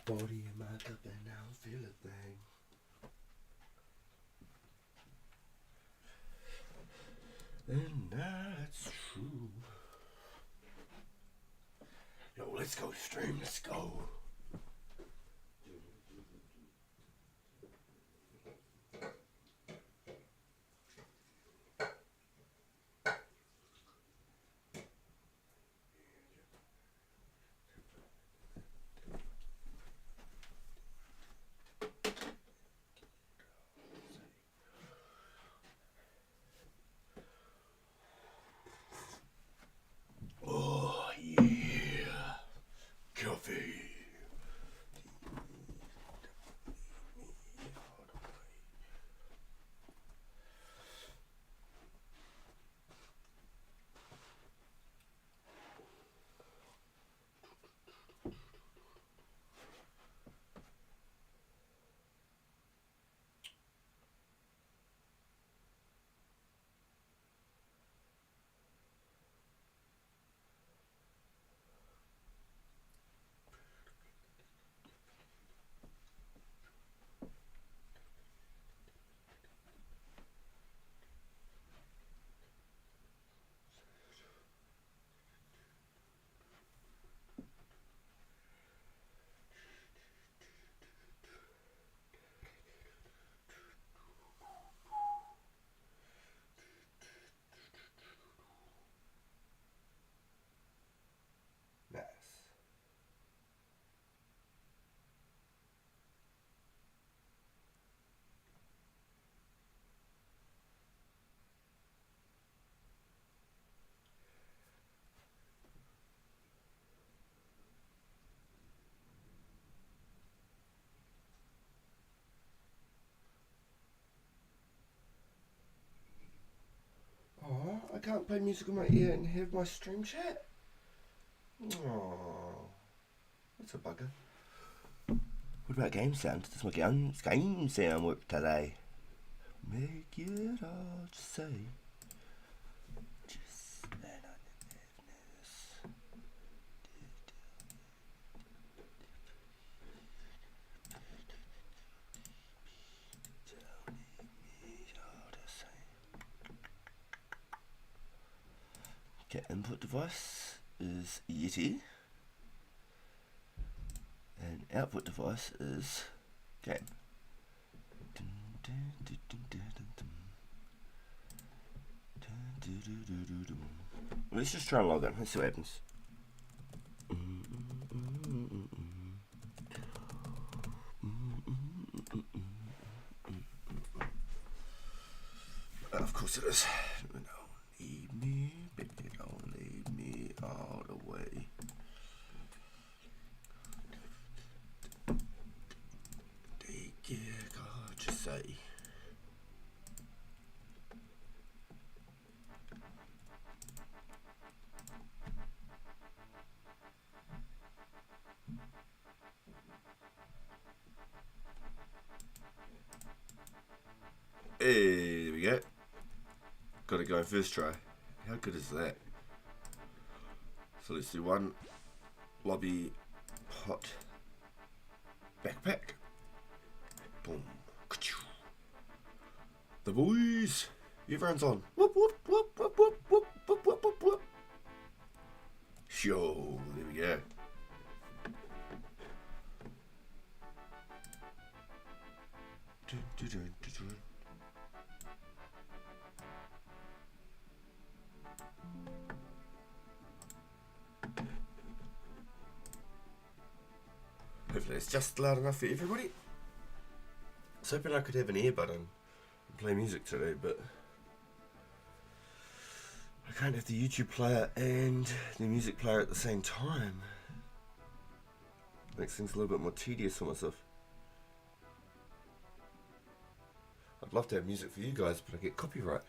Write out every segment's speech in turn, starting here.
Body in my cup and I don't feel a thing. And that's true. Yo, let's go stream, let's go. Oh yeah, coffee. Nice. Oh, I can't play music on my ear and have my stream chat. Oh, that's a bugger. What about game sound? Does my game sound work today? Make it all just say. Just let on the madness. Don't need me all the same. Okay, input device is Yeti. And output device is game. Let's just try and log in. Let's see what happens. Of course it is. Don't leave me, baby, don't leave me all the way. Take it, God, you say. Hey, there we go. Got it going first try. How good is that? So let's do one lobby hot backpack. Boom. The boys. Everyone's on. Whoop whoop whoop whoop whoop whoop whoop whoop whoop whoop. Show. There we go. Hopefully it's just loud enough for everybody. I was hoping I could have an earbud and play music today, but I can't have the YouTube player and the music player at the same time. Makes things a little bit more tedious for myself. I'd love to have music for you guys, but I get copyright.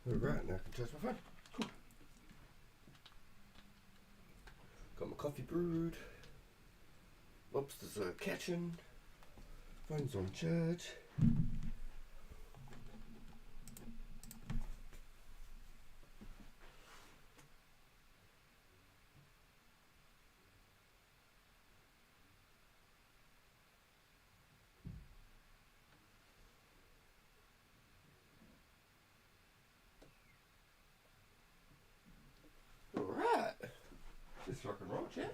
Alright, now I can charge my phone. Cool. Got my coffee brewed. Lobsters are catching. Phone's on charge. Alright. Just rock and roll, chat.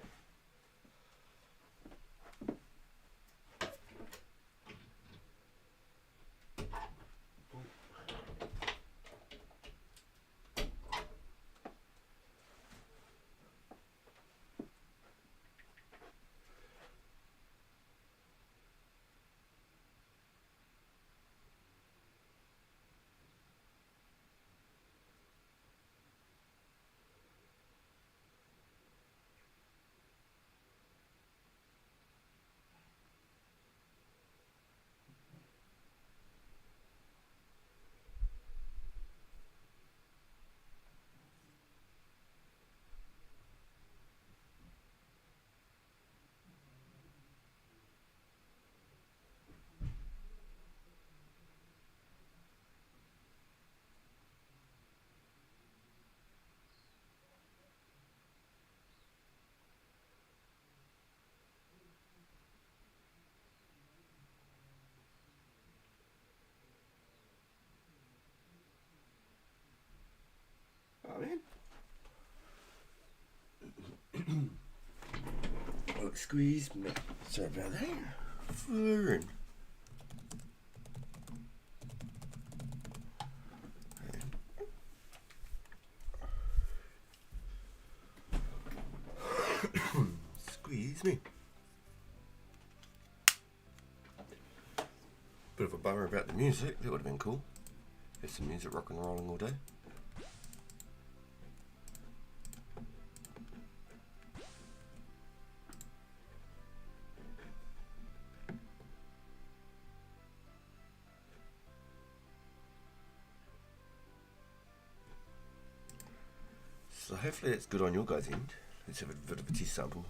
Oh man. Oh, squeeze me. Sorry about that. Flurin. Squeeze me. Bit of a bummer about the music. That would have been cool. Have some music rock and rolling all day. So hopefully it's good on your guys' end. Let's have a bit of a test sample.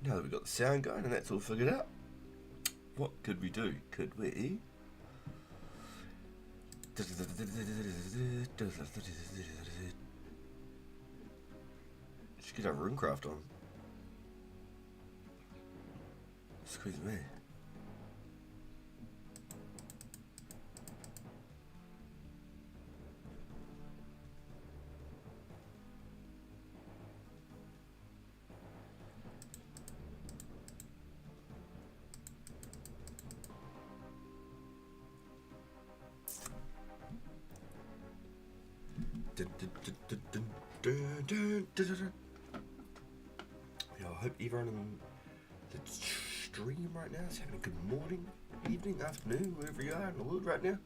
Now that we've got the sound going and that's all figured out, what could we do? Could we... Let's get our Runecraft on. Squeeze me. Yeah, I hope everyone in the stream right now is having a good morning, evening, afternoon, wherever you are in the world right now.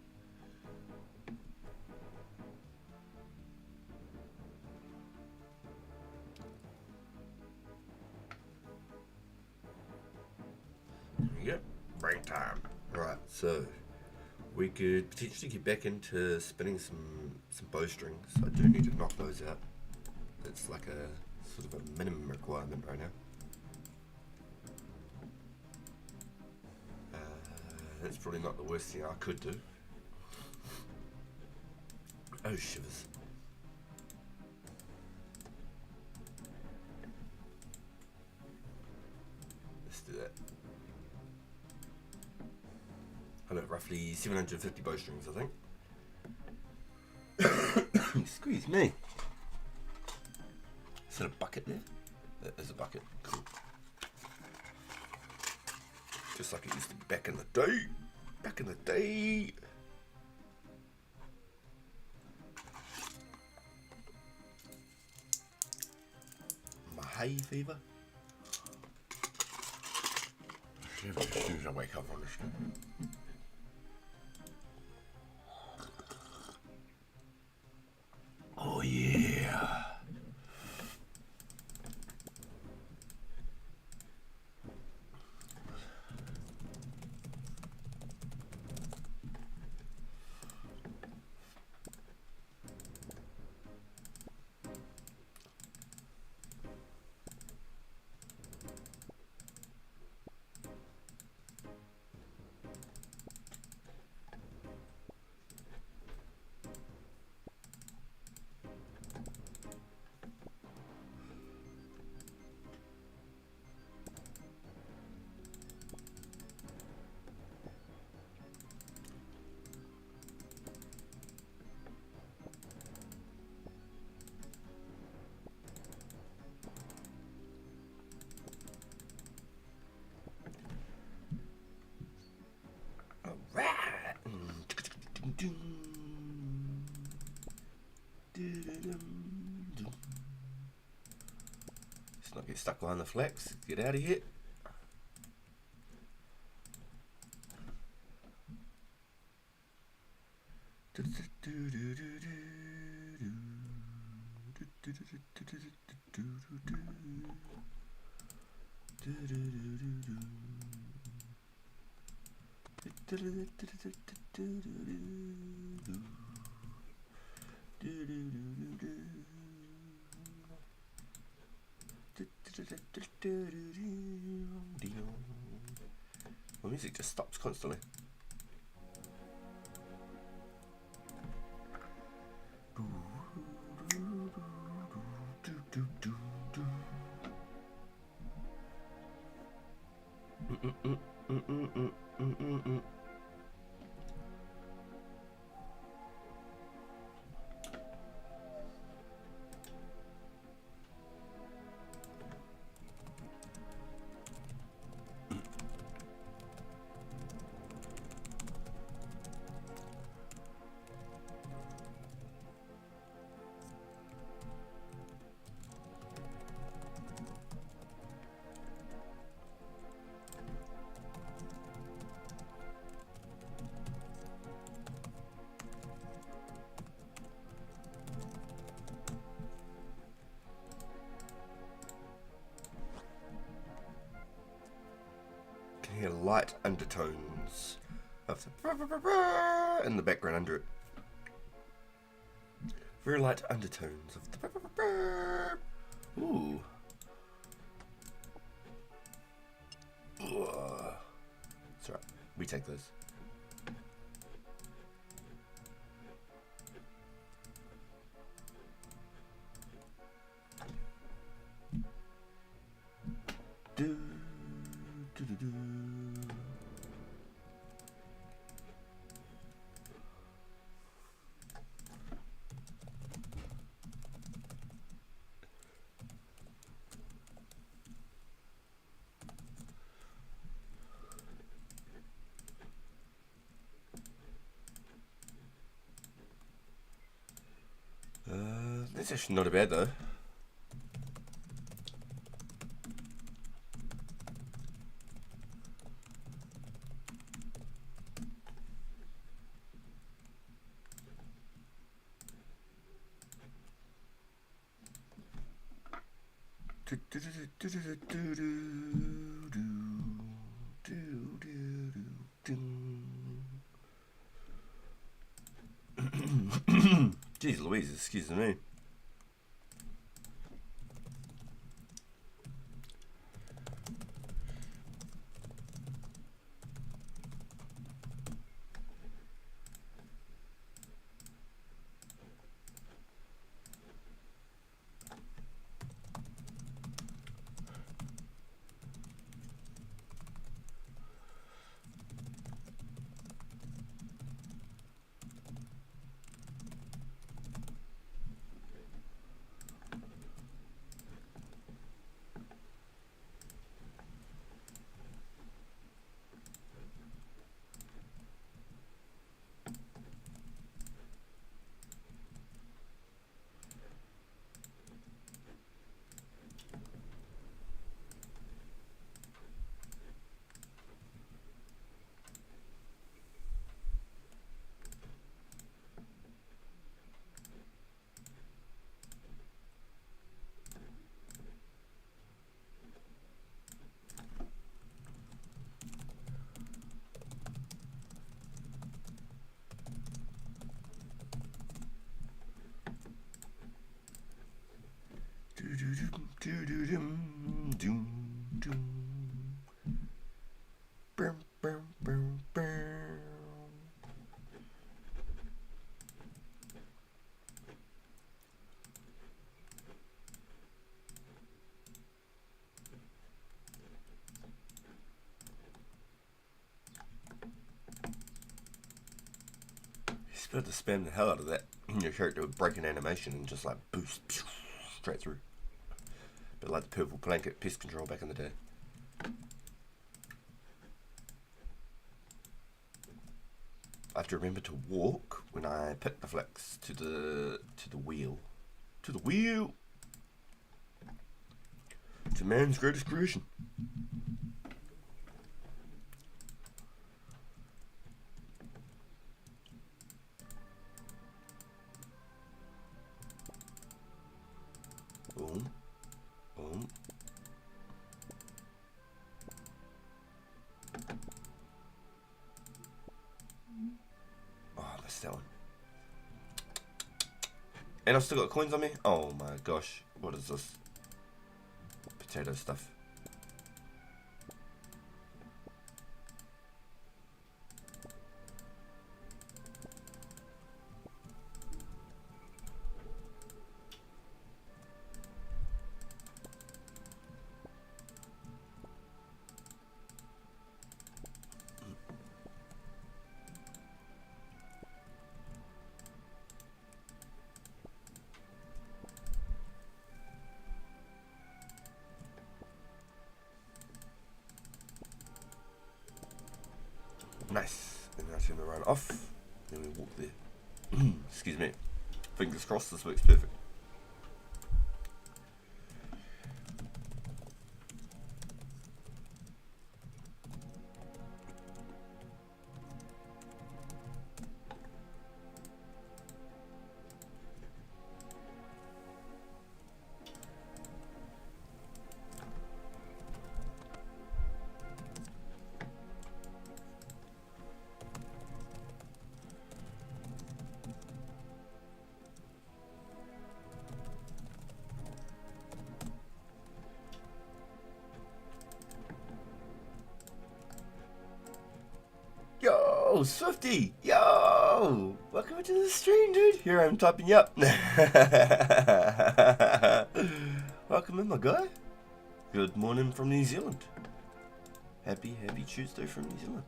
Yep, break time. Right, so we could potentially get back into spinning some bowstrings. I do need to knock those out. it's like a sort of a minimum requirement right now. That's probably not the worst thing I could do. Oh, shivers. Let's do that. I'm at roughly 750 bowstrings, I think. Excuse me. Is that a bucket there? That is a bucket. Cool. Just like it used to be back in the day. Back in the day. My hay fever. As soon as I wake up on this. Oh yeah. Let's not get stuck behind the flax. Get out of here. My music just stops constantly. Hear light undertones of the in the background under it. Very light undertones of the ooh. That's right. We take those. Do. That's actually not bad though. Jeez Louise, excuse me. You're supposed to spam the hell out of that. Your character would break an animation and just like boost straight through. Bit like the purple blanket pest control back in the day. I have to remember to walk when I pick the flicks to the wheel. To the wheel! It's a man's greatest creation. Boom. Boom. Oh, I missed that one. And I've still got coins on me? Oh my gosh. What is this? Potato stuff. Nice. And now turn the run off. Then we walk there. Excuse me. Fingers crossed this works perfect. Yo, Swifty! Yo! Welcome to the stream, dude. Here I'm typing you up. Welcome in, my guy. Good morning from New Zealand. Happy Tuesday from New Zealand.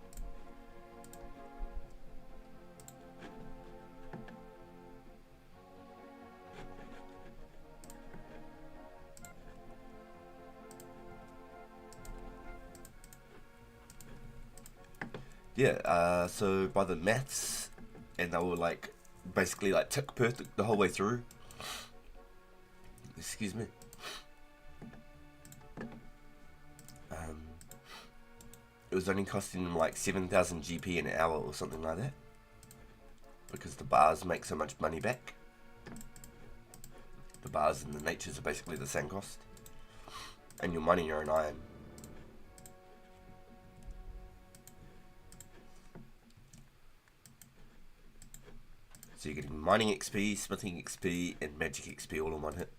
Yeah, so by the maths, and they were like, basically like tick perfect the whole way through. Excuse me. It was only costing them like 7,000 GP an hour or something like that. Because the bars make so much money back. The bars and the natures are basically the same cost. And your money are in iron. So you're getting mining XP, smithing XP, and magic XP all in one hit.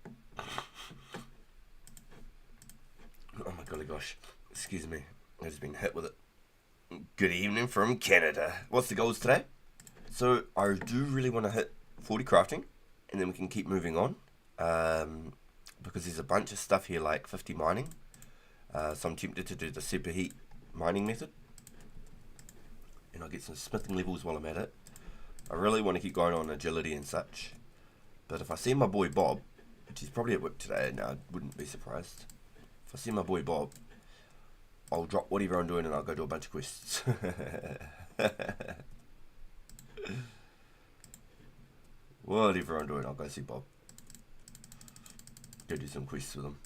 Oh my golly gosh. Excuse me. I've just been hit with it. Good evening from Canada. What's the goals today? So I do really want to hit 40 crafting, and then we can keep moving on. Because there's a bunch of stuff here like 50 mining. So I'm tempted to do the superheat mining method. And I'll get some smithing levels while I'm at it. I really want to keep going on agility and such. But if I see my boy Bob, which he's probably at work today, now I wouldn't be surprised. If I see my boy Bob, I'll drop whatever I'm doing and I'll go do a bunch of quests. Whatever I'm doing, I'll go see Bob. Go do some quests with him.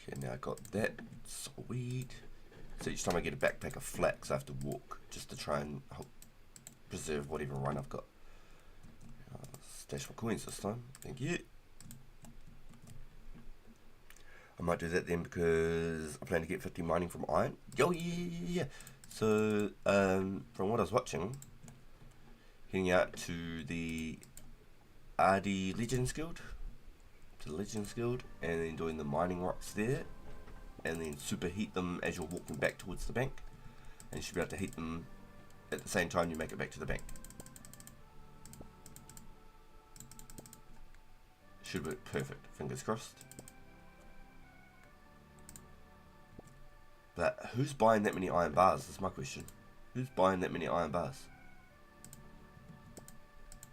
Okay, now I got that. Sweet. So each time I get a backpack of flax, I have to walk just to try and help preserve whatever run I've got. Stash my coins this time. Thank you. I might do that then because I plan to get 50 mining from iron. Yo, yeah. So, from what I was watching, heading out to the RD Legends Guild, to the Legends Guild, and then doing the mining rocks there, and then superheat them as you're walking back towards the bank, and you should be able to heat them at the same time you make it back to the bank. Should work perfect, fingers crossed. But who's buying that many iron bars? That's my question. Who's buying that many iron bars?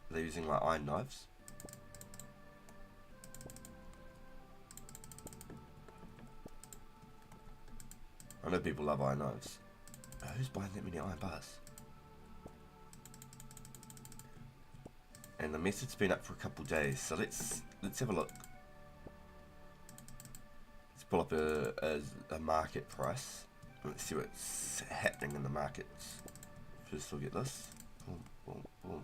Are they using like iron knives? I know people love iron knives. But who's buying that many iron bars? And the method's been up for a couple days, so let's have a look. Let's pull up a market price. Let's see what's happening in the markets. First we'll get this. Boom, boom, boom.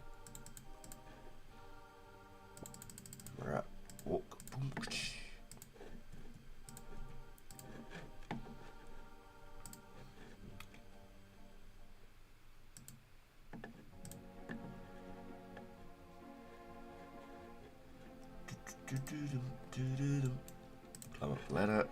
Alright, walk, boom, climb up the ladder.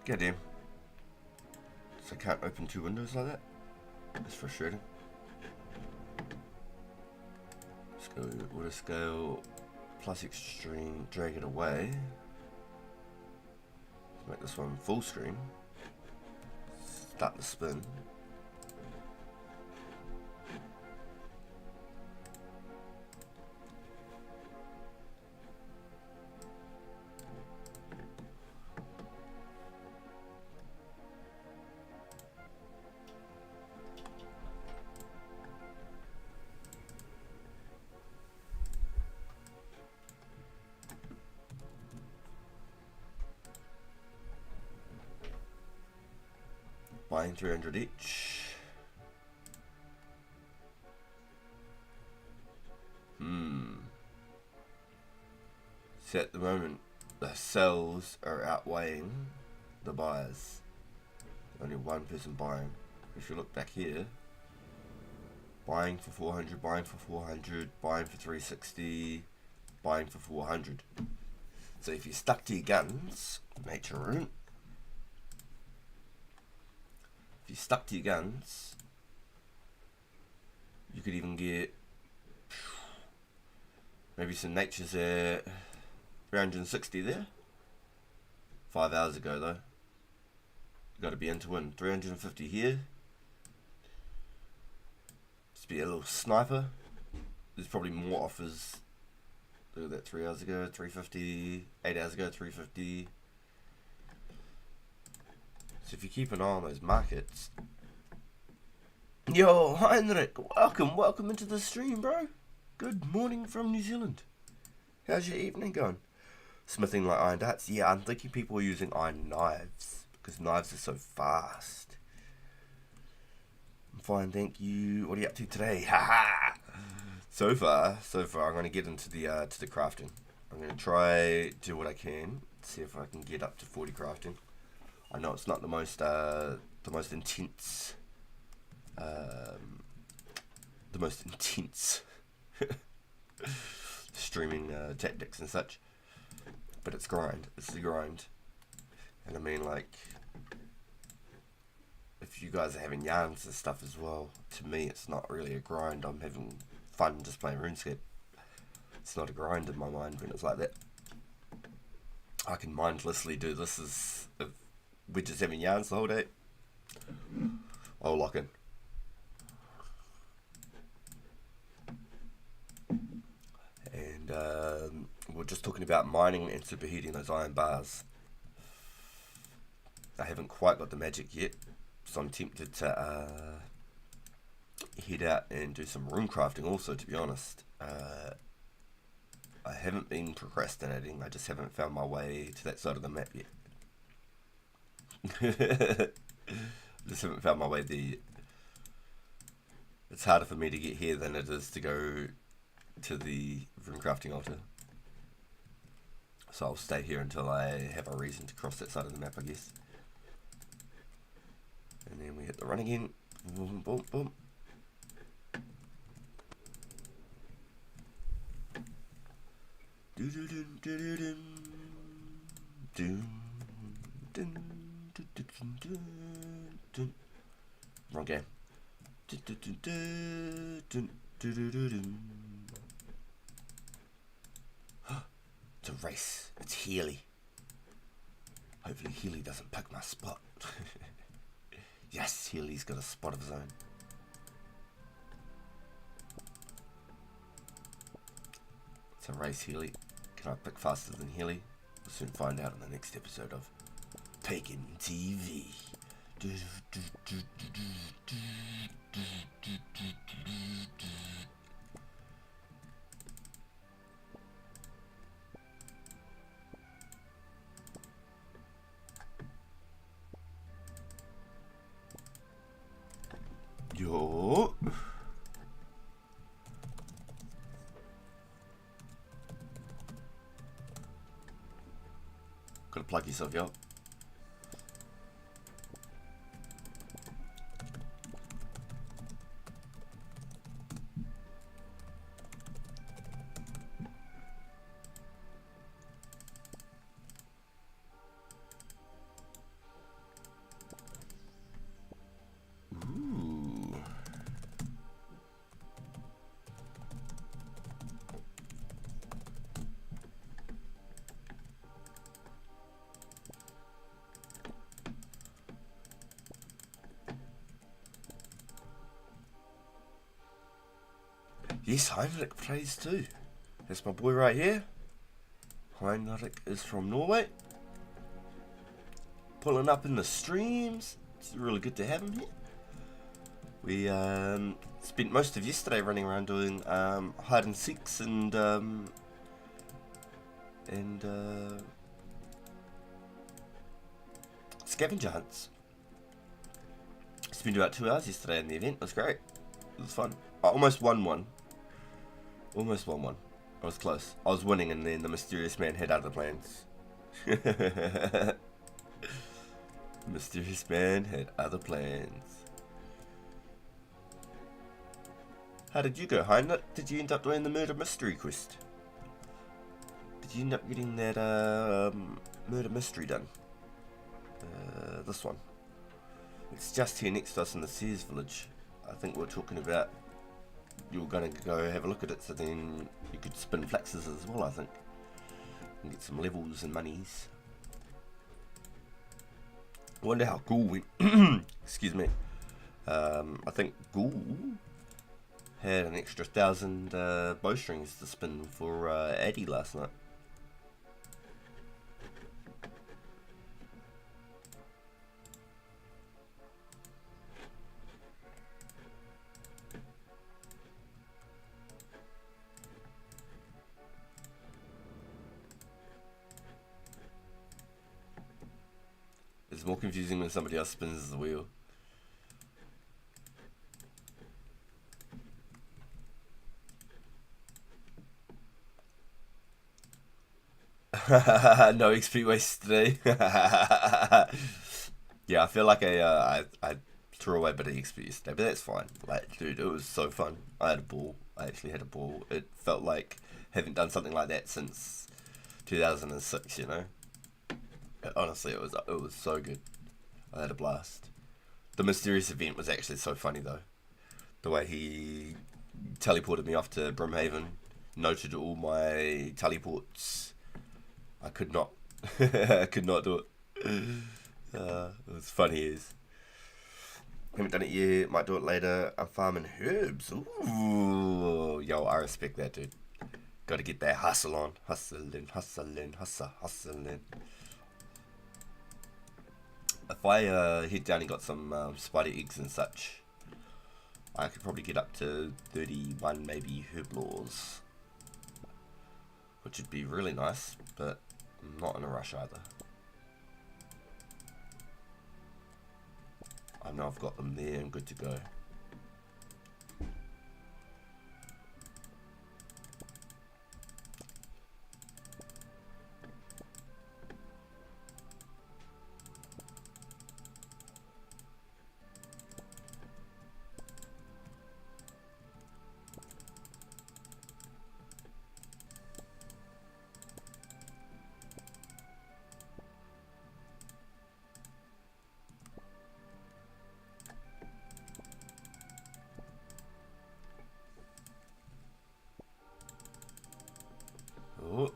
Goddamn. So I can't open two windows like that? That's frustrating. Let's go water scale plus extreme, drag it away. Let's make this one full screen. Start the spin. Buying 300 each. So at the moment, the sells are outweighing the buyers. Only one person buying. If you look back here, buying for 400, buying for 400, buying for 360, buying for 400. So if you're stuck to your guns, nature rune. If you're stuck to your guns, you could even get maybe some natures at 360 there. 5 hours ago though. Got to be in to win. 350 here. Just be a little sniper. There's probably more offers. Look at that, 3 hours ago, 350. 8 hours ago, 350. So if you keep an eye on those markets. Yo, Heinrich, welcome into the stream, bro. Good morning from New Zealand. How's your evening going? Smithing like iron darts? Yeah, I'm thinking people are using iron knives because knives are so fast. I'm fine, thank you. What are you up to today? Haha. So far, I'm going to get into the crafting. I'm going to try do what I can, see if I can get up to 40 crafting. I know it's not the most intense, streaming tactics and such, but it's grind. It's the grind, and I mean, like, if you guys are having yarns and stuff as well, to me it's not really a grind. I'm having fun just playing RuneScape. It's not a grind in my mind when it's like that. I can mindlessly do this as if we're just having yarns the whole day. I'll lock in. And we're just talking about mining and superheating those iron bars. I haven't quite got the magic yet, so I'm tempted to head out and do some rune crafting also, to be honest. I haven't been procrastinating, I just haven't found my way to that side of the map yet. Just haven't found my way there yet. It's harder for me to get here than it is to go to the rune crafting altar. So I'll stay here until I have a reason to cross that side of the map, I guess. And then we hit the run again. Boom, boom, boom. Wrong game. It's a race. It's Healy. Hopefully Healy doesn't pick my spot. Yes, Healy's got a spot of his own. It's a race, Healy. Can I pick faster than Healy? We'll soon find out in the next episode of Taken TV. Yo. Gotta plug yourself, yo. Yes, Heinrich plays too. That's my boy right here. Heinrich is from Norway. Pulling up in the streams. It's really good to have him here. We spent most of yesterday running around doing hide and seeks and scavenger hunts. Spent about 2 hours yesterday in the event. It was great. It was fun. I almost won one. Almost won one. I was close. I was winning and then the mysterious man had other plans. The mysterious man had other plans. How did you go, Heinrich? Did you end up doing the murder mystery quest? Did you end up getting that murder mystery done? This one. It's just here next to us in the Sears village. I think we're talking about you were going to go have a look at it, so then you could spin flaxes as well, I think, and get some levels and monies. I wonder how Ghoul went. Excuse me. I think Ghoul had an extra 1,000 bowstrings to spin for Addy last night. It's more confusing when somebody else spins the wheel. No XP waste today. Yeah, I feel like I threw away a bit of XP yesterday, but that's fine. Like, dude, it was so fun. I had a ball. I actually had a ball. It felt like haven't done something like that since 2006. You know. Honestly, it was so good. I had a blast. The mysterious event was actually so funny though. The way he teleported me off to Brimhaven, noted all my teleports. I could not, I could not do it. It was funny as. Haven't done it yet. Might do it later. I'm farming herbs. Ooh, yo, I respect that, dude. Got to get that hustle on. Hustling. If I head down and got some spider eggs and such, I could probably get up to 31 maybe herblores, which would be really nice, but I'm not in a rush either. I know I've got them there and good to go. Oh.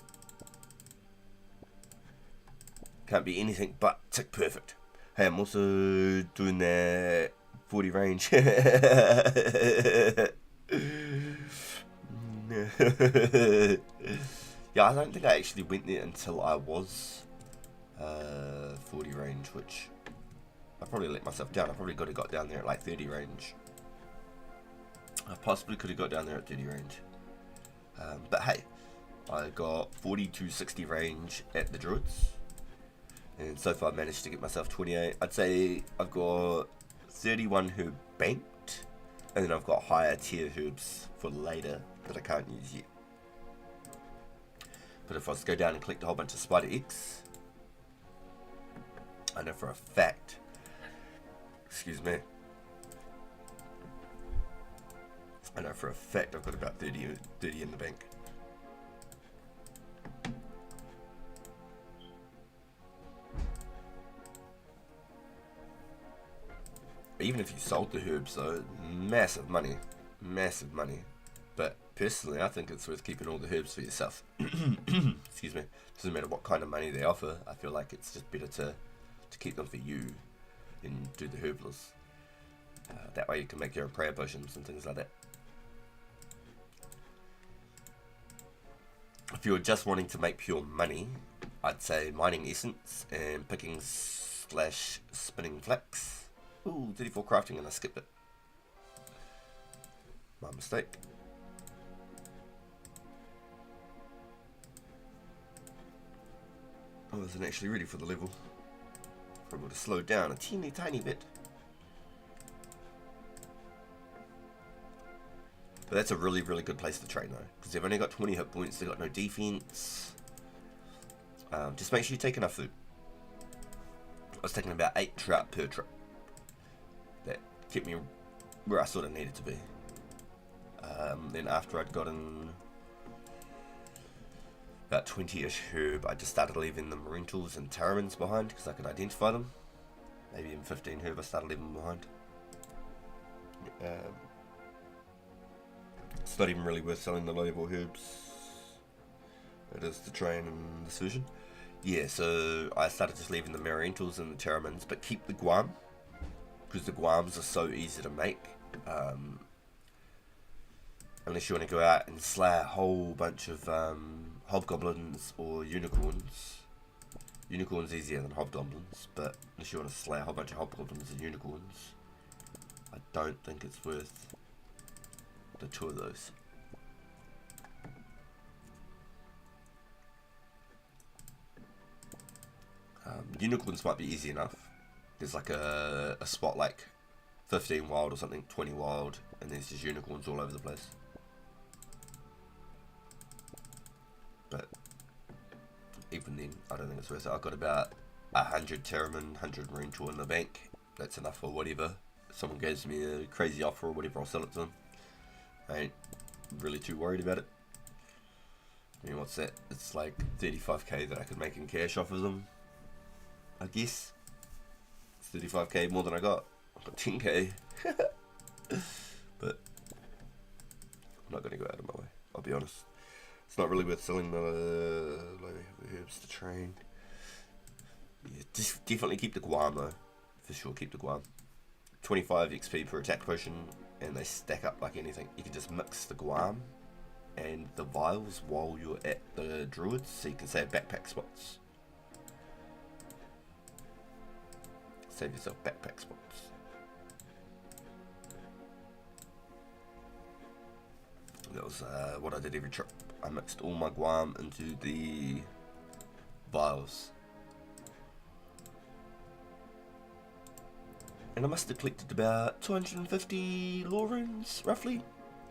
Can't be anything but tick perfect. Hey, I'm also doing that 40 range. Yeah, I don't think I actually went there until I was 40 range, which I probably let myself down. I probably could have got down there at like 30 range. I possibly could have got down there at 30 range. But hey, I got 40 to 60 range at the Druids. And so far I managed to get myself 28. I'd say I've got 31 herb banked. And then I've got higher tier herbs for later that I can't use yet. But if I was to go down and collect a whole bunch of spider eggs, I know for a fact, excuse me, I know for a fact I've got about 30 in the bank. Even if you sold the herbs though, massive money. But personally, I think it's worth keeping all the herbs for yourself. Excuse me. Doesn't matter what kind of money they offer. I feel like it's just better to keep them for you than do the herbless. That way you can make your own prayer potions and things like that. If you're just wanting to make pure money, I'd say mining essence and picking / spinning flax. Ooh, 34 crafting and I skipped it. My mistake. I wasn't actually ready for the level. Probably would have slowed down a teeny tiny bit. But that's a really, really good place to train though, because they've only got 20 hit points, they've got no defense. Just make sure you take enough food. I was taking about 8 trout per trip. That kept me where I sort of needed to be. Then after I'd gotten about 20-ish herb, I just started leaving the marine tools and terramins behind because I could identify them. Maybe even 15 herb I started leaving them behind. It's not even really worth selling the low level herbs. It is to train in this version. Yeah, so I started just leaving the marine tools and the terramins, but keep the guam, because the guams are so easy to make. Unless you want to go out and slay a whole bunch of hobgoblins or unicorns. Unicorns easier than hobgoblins, but unless you want to slay a whole bunch of hobgoblins and unicorns, I don't think it's worth the 2 of those. Unicorns might be easy enough. There's like a spot like 15 wild or something, 20 wild, and there's just unicorns all over the place. But even then, I don't think it's worth it. I've got about 100 terramin, 100 marine tool in the bank. That's enough for whatever. If someone gives me a crazy offer or whatever, I'll sell it to them. I ain't really too worried about it. I mean, what's that? It's like 35k that I could make in cash off of them, I guess. It's 35k more than I got. I've got 10k. But I'm not going to go out of my way, I'll be honest. It's not really worth selling the herbs to train. Yeah, just definitely keep the guam though. For sure, keep the guam. 25 XP per attack potion, and they stack up like anything. You can just mix the guam and the vials while you're at the druids, so you can save backpack spots. Save yourself backpack spots. That was what I did every trip. I mixed all my guam into the vials. And I must have collected about 250 lore runes, roughly.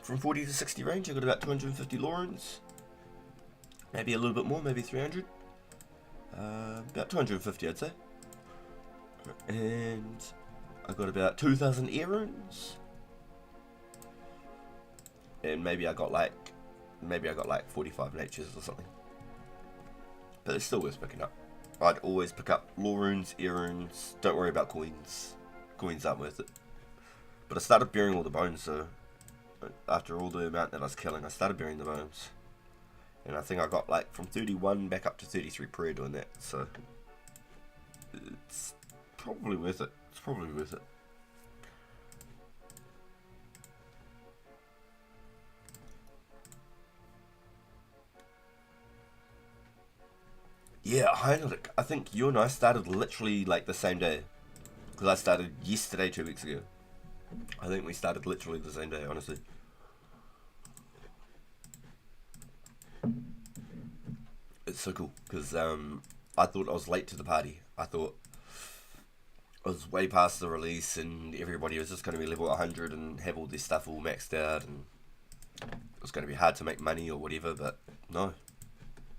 From 40 to 60 range, I got about 250 lore runes. Maybe a little bit more, maybe 300. About 250, I'd say. And I got about 2,000 air runes. And maybe I got like 45 natures or something. But it's still worth picking up. I'd always pick up lore runes, air runes. Don't worry about coins. Coins aren't worth it. But I started burying all the bones, so after all the amount that I was killing, I started burying the bones. And I think I got like from 31 back up to 33 per doing that, so it's probably worth it. It's probably worth it. Yeah, I think you and I started literally like the same day. Because I started yesterday, 2 weeks ago. I think we started literally the same day, honestly. It's so cool, because I thought I was late to the party. I thought I was way past the release and everybody was just going to be level 100 and have all this stuff all maxed out, and it was going to be hard to make money or whatever, but no.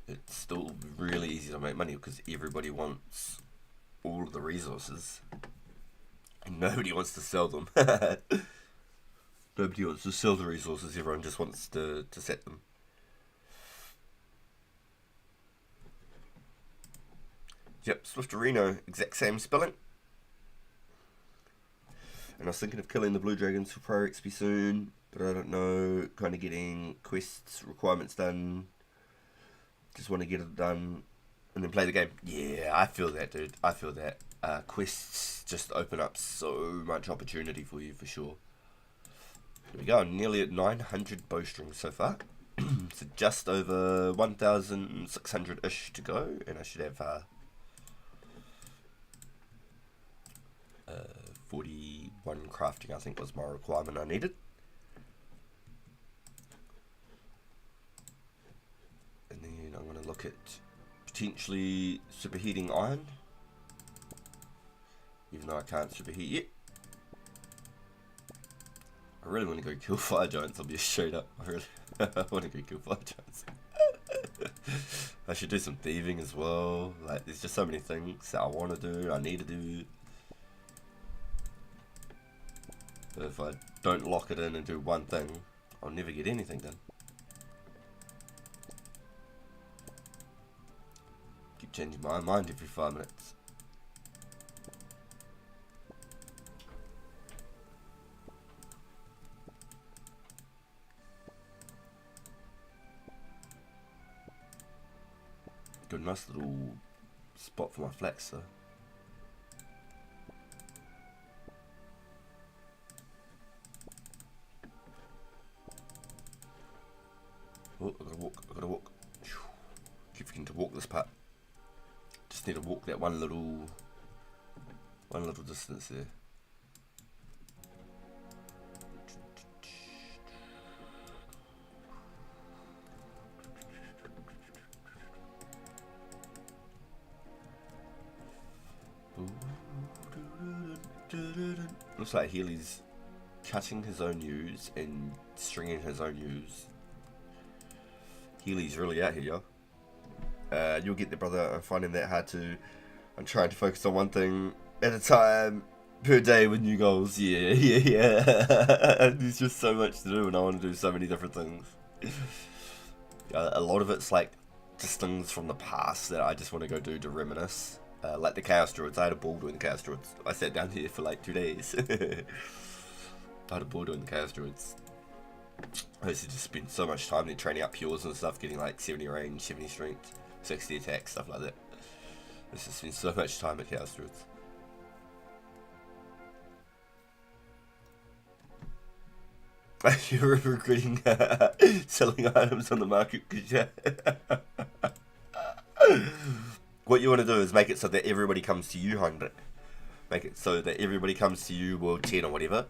It's still really easy to make money because everybody wants all of the resources and nobody wants to sell them. Nobody wants to sell the resources, everyone just wants to set them. Yep, Swiftorino, exact same spelling. And I was thinking of killing the blue dragons for Pro XP soon, but I don't know, kind of getting quests, requirements done. Just want to get it done and then play the game. Yeah, I feel that, dude. I feel that. Quests just open up so much opportunity for you, for sure. Here we go, nearly at 900 bowstrings so far. So just over 1,600-ish to go, and I should have 41 crafting, I think was my requirement I needed. And then I'm going to look at potentially superheating iron, even though I can't superheat yet. I really want to go kill fire giants, I'll be straight up. I really want to go kill fire giants. I should do some thieving as well. Like, there's just so many things that I want to do, I need to do. But if I don't lock it in and do one thing, I'll never get anything done. Keep changing my mind every 5 minutes. Got a nice little spot for my flax though. Oh, I gotta walk. Keep forgetting to walk this part. Just need to walk that one little distance there. Looks like Healy's cutting his own ewes and stringing his own ewes. Healy's really out here, yo. You'll get there, brother. I'm finding that hard to. I'm trying to focus on one thing at a time per day with new goals. Yeah. There's just so much to do and I want to do so many different things. A lot of it's like just things from the past that I just want to go do to reminisce. Like the Chaos Druids. I had a ball doing the Chaos Druids. I sat down here for like 2 days. I had a ball doing the Chaos Druids. I used to just spend so much time there training up pures and stuff, getting like 70 range, 70 strength, 60 attack, stuff like that. I used to spend so much time at Chaos Druids. You're regretting selling items on the market because what you want to do is make it so that everybody comes to you hungry. Make it so that everybody comes to you World 10 or whatever,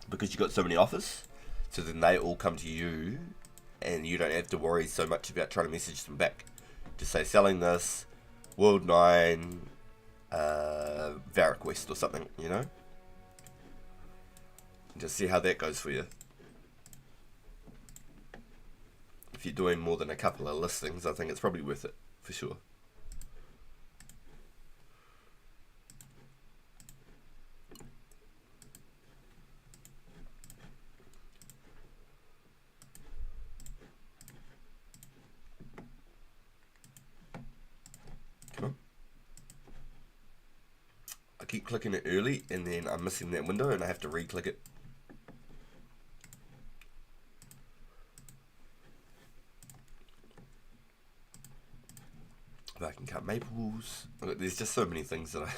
because you got so many offers. So then they all come to you, and you don't have to worry so much about trying to message them back. Just say selling this, World 9, Varric West or something, you know? And just see how that goes for you. If you're doing more than a couple of listings, I think it's probably worth it, for sure. I keep clicking it early and then I'm missing that window and I have to re-click it. I can cut maples. Look, there's just so many things that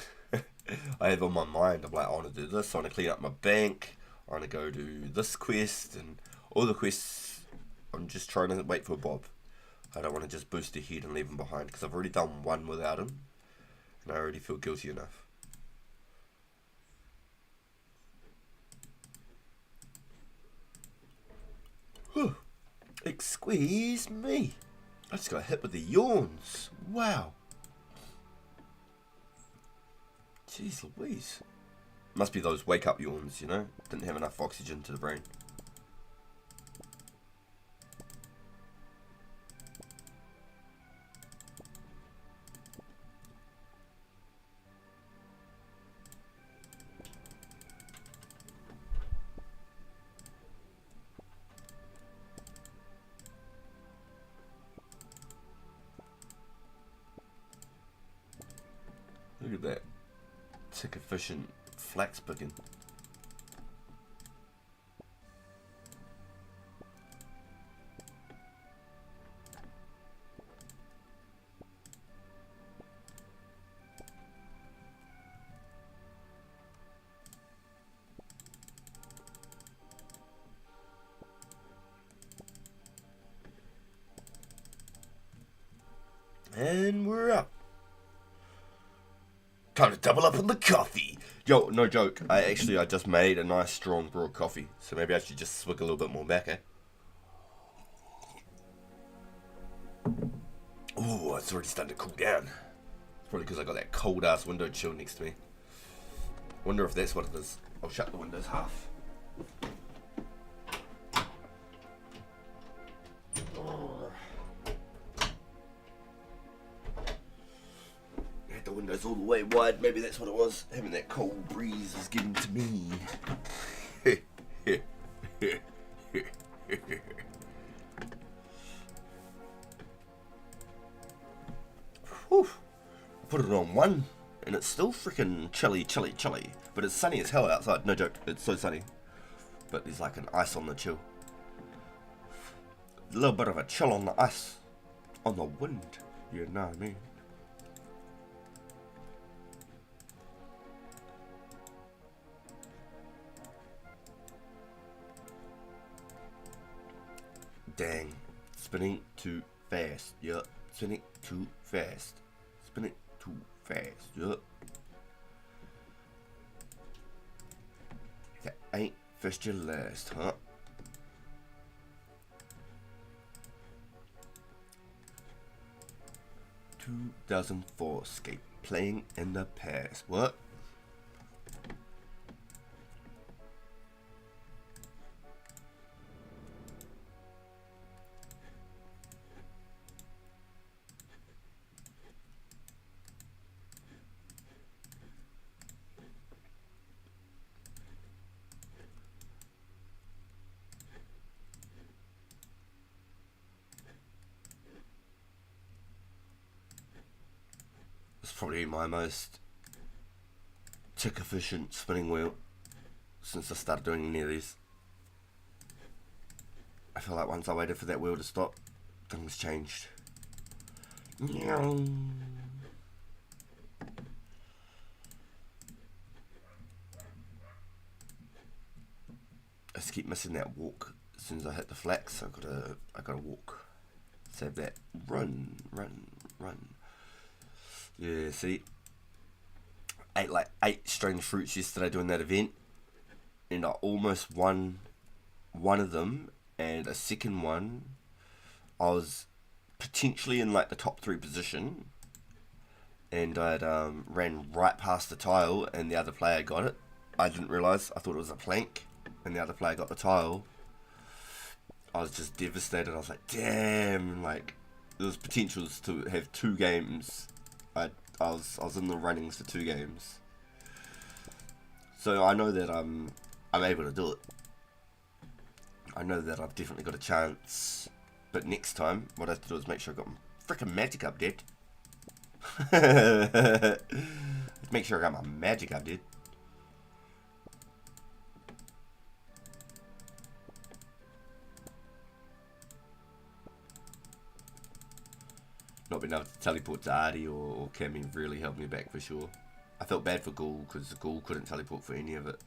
I have on my mind. I'm like, I want to do this, I want to clean up my bank, I want to go do this quest, and all the quests, I'm just trying to wait for Bob. I don't want to just boost ahead and leave him behind, because I've already done one without him, and I already feel guilty enough. Whew. Excuse me. I just got hit with the yawns. Wow. Jeez Louise. Must be those wake up yawns, you know? Didn't have enough oxygen to the brain. Look at that. Tick efficient flax picking. And we're up. Time to double up on the coffee. Yo, no joke. I just made a nice strong brew of coffee. So maybe I should just swig a little bit more back, eh? Ooh, it's already starting to cool down. It's probably because I got that cold ass window chill next to me. Wonder if that's what it is. I'll shut the windows half. The windows all the way wide, maybe that's what it was. Having that cold breeze was getting to me. Whew. Put it on 1 and it's still freaking chilly. But it's sunny as hell outside. No joke, it's so sunny. But there's like an ice on the chill. A little bit of a chill on the ice. On the wind. You know what I mean? Dang, spinning too fast, yeah. Spinning too fast. Spinning too fast, yeah. That ain't first your last, huh? (2004scape) playing in the past. What? It's probably my most tick efficient spinning wheel since I started doing any of these. I feel like once I waited for that wheel to stop, things changed. I just keep missing that walk as soon as I hit the flax. I gotta walk. Save that. Run. Yeah, see, ate like 8 strange fruits yesterday doing that event, and I almost won one of them, and a second one I was potentially in like the top 3 position, and I'd ran right past the tile and the other player got it. I didn't realise, I thought it was a plank, and the other player got the tile. I was just devastated. I was like, damn, like there was potentials to have 2 games. I was in the runnings for 2 games, so I know that I'm able to do it. I know that I've definitely got a chance, but next time what I have to do is make sure I got my freaking magic update. Make sure I got my magic update. Not being able to teleport to Artie or Cammy really helped me back for sure. I felt bad for Ghoul because Ghoul couldn't teleport for any of it.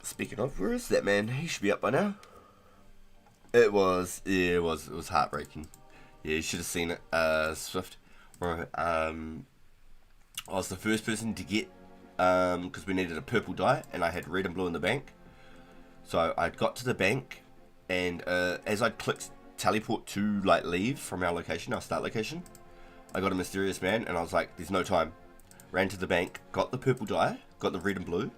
Speaking of, where is that man? He should be up by now. It was heartbreaking. Yeah, you should have seen it, Swift. Bro, I was the first person to get, because we needed a purple die, and I had red and blue in the bank. So I got to the bank, and as I clicked teleport to like leave from our location, our start location, I got a mysterious man, and I was like, there's no time. Ran to the bank, got the purple die, got the red and blue,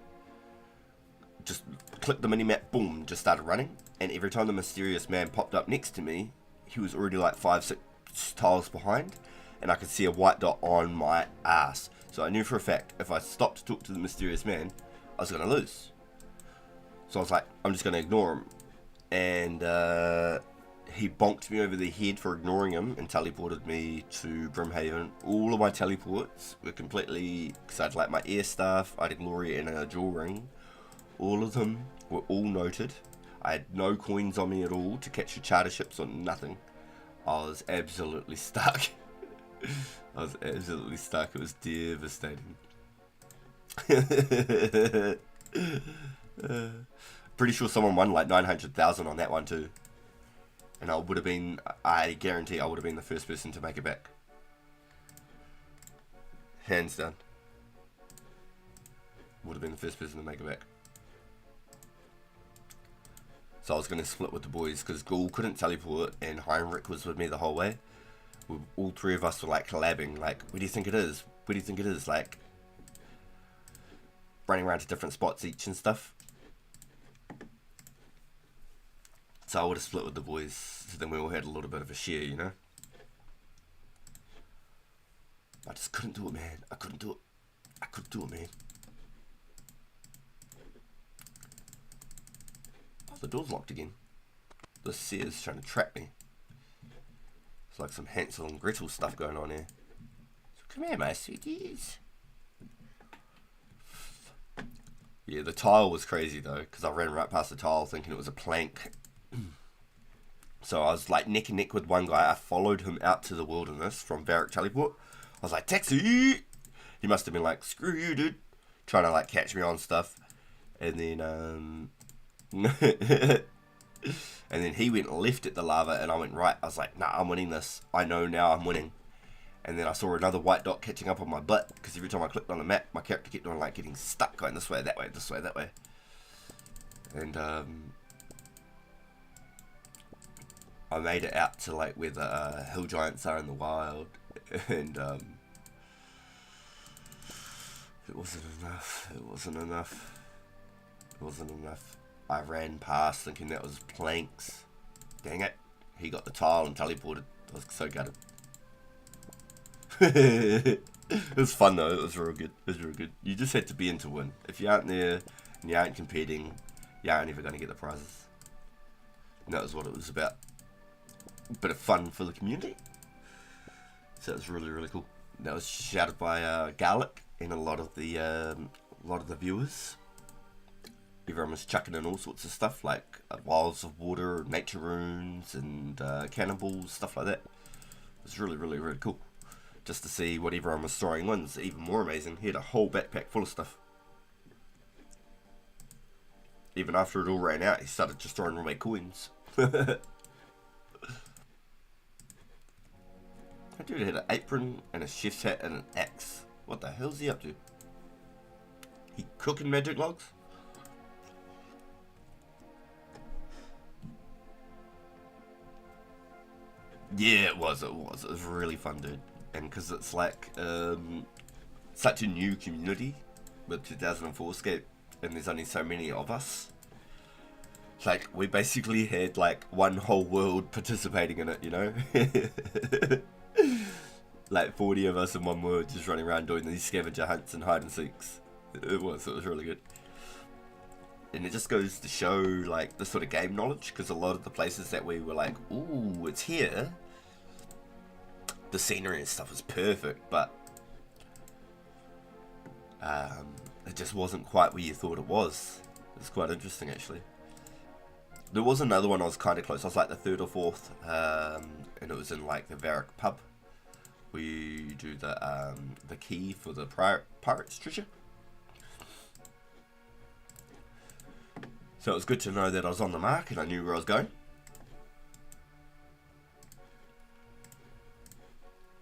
just clicked the mini-map, boom, just started running. And every time the mysterious man popped up next to me, he was already like 5-6 tiles behind, and I could see a white dot on my ass. So I knew for a fact, if I stopped to talk to the mysterious man, I was going to lose. So I was like, I'm just going to ignore him. And he bonked me over the head for ignoring him and teleported me to Brimhaven. All of my teleports were completely, because I'd like my air staff, I had a glory and a jewel ring. All of them were all noted. I had no coins on me at all to catch the charter ships or nothing. I was absolutely stuck. I was absolutely stuck. It was devastating. Pretty sure someone won like 900,000 on that one too. And I guarantee I would have been the first person to make it back. Hands down. Would have been the first person to make it back. So I was going to split with the boys because Ghoul couldn't teleport and Heinrich was with me the whole way. All three of us were like collabing, like, where do you think it is? Where do you think it is? Like, running around to different spots each and stuff. So I would have split with the boys, so then we all had a little bit of a share, you know? I just couldn't do it, man. I couldn't do it. I couldn't do it, man. The door's locked again. The Seer's trying to trap me. It's like some Hansel and Gretel stuff going on here. So come here, my sweeties. Yeah, the tile was crazy though, because I ran right past the tile thinking it was a plank. So I was like neck and neck with one guy. I followed him out to the wilderness from Varric Teleport. I was like, taxi! He must have been like, screw you, dude. Trying to like catch me on stuff. And then, and then he went left at the lava and I went right. I was like, nah, I'm winning this. I know now I'm winning. And then I saw another white dot catching up on my butt because every time I clicked on the map, my character kept on like getting stuck, going this way, that way, this way, that way. And I made it out to like where the hill giants are in the wild, and it wasn't enough. It wasn't enough. It wasn't enough. I ran past thinking that was planks. Dang it. He got the tile and teleported. I was so gutted. It was fun though. It was real good. It was real good. You just had to be in to win. If you aren't there and you aren't competing, you aren't ever going to get the prizes. And that was what it was about. A bit of fun for the community. So it was really, really cool. That was shouted by Garlic and a lot of the viewers. Everyone was chucking in all sorts of stuff like Wilds of Water, Nature Runes, and Cannibals, stuff like that. It was really, really, really cool. Just to see what everyone was throwing in was even more amazing. He had a whole backpack full of stuff. Even after it all ran out, he started just throwing away coins. That dude had an apron and a chef's hat and an axe. What the hell's he up to? He cooking magic logs? Yeah, it was. It was really fun, dude. And because it's like such a new community with 2004scape, and there's only so many of us. Like, we basically had like one whole world participating in it, you know? Like 40 of us in one world just running around doing these scavenger hunts and hide and seeks. It was really good. And it just goes to show like the sort of game knowledge, because a lot of the places that we were like, ooh, it's here, the scenery and stuff was perfect, but it just wasn't quite where you thought it was. It's quite interesting, actually. There was another one I was kind of close. I was like the third or fourth, and it was in like the Varric pub. We do the key for the pirate's treasure. So it was good to know that I was on the mark and I knew where I was going.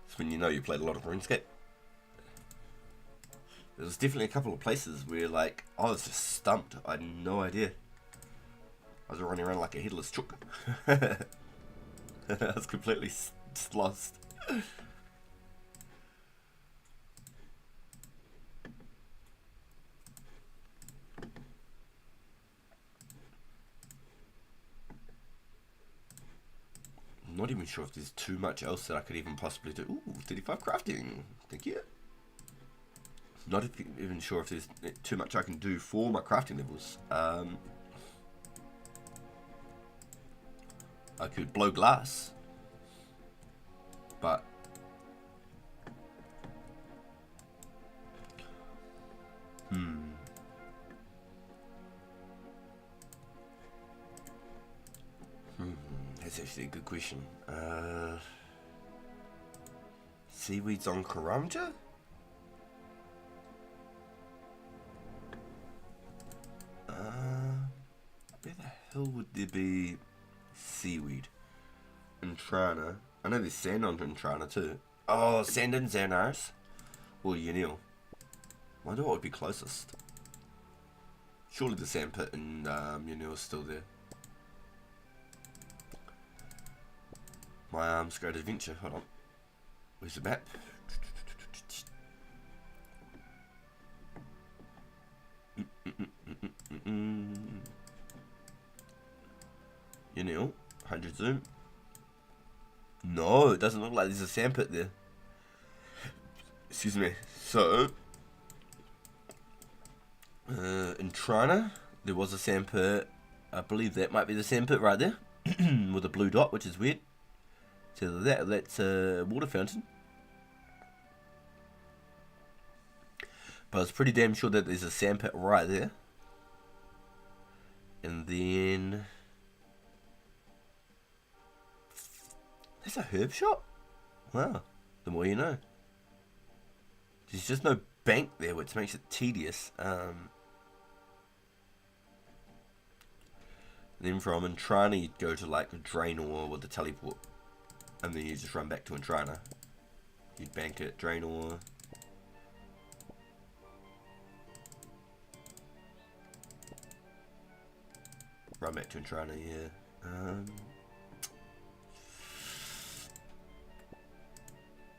It's when you know you played a lot of Runescape. There was definitely a couple of places where like I was just stumped. I had no idea. I was running around like a headless chook. I was completely just lost. I'm not even sure if there's too much else that I could even possibly do. Ooh, 35 crafting. Thank you. Not even sure if there's too much I can do for my crafting levels. I could blow glass, but that's actually a good question. Seaweeds on Karamja? Where the hell would there be seaweed? Intrana. I know there's sand on Intrana too. Oh, sand in Xanaris? Or Unil. Wonder what would be closest. Surely the sand pit in Unil is still there. My arm's great adventure. Hold on. Where's the map? Unil. 100 zoom. No, it doesn't look like there's a sandpit there. Excuse me. So, in Trina, there was a sandpit. I believe that might be the sandpit right there, with a blue dot, which is weird. So that's a water fountain. But I was pretty damn sure that there's a sandpit right there. And then there's a herb shop? Wow, the more you know. There's just no bank there, which makes it tedious. Then from Intrana, you'd go to like Draenor with the teleport. And then you just run back to Intrana. You'd bank at Draenor. Run back to Intrana, yeah.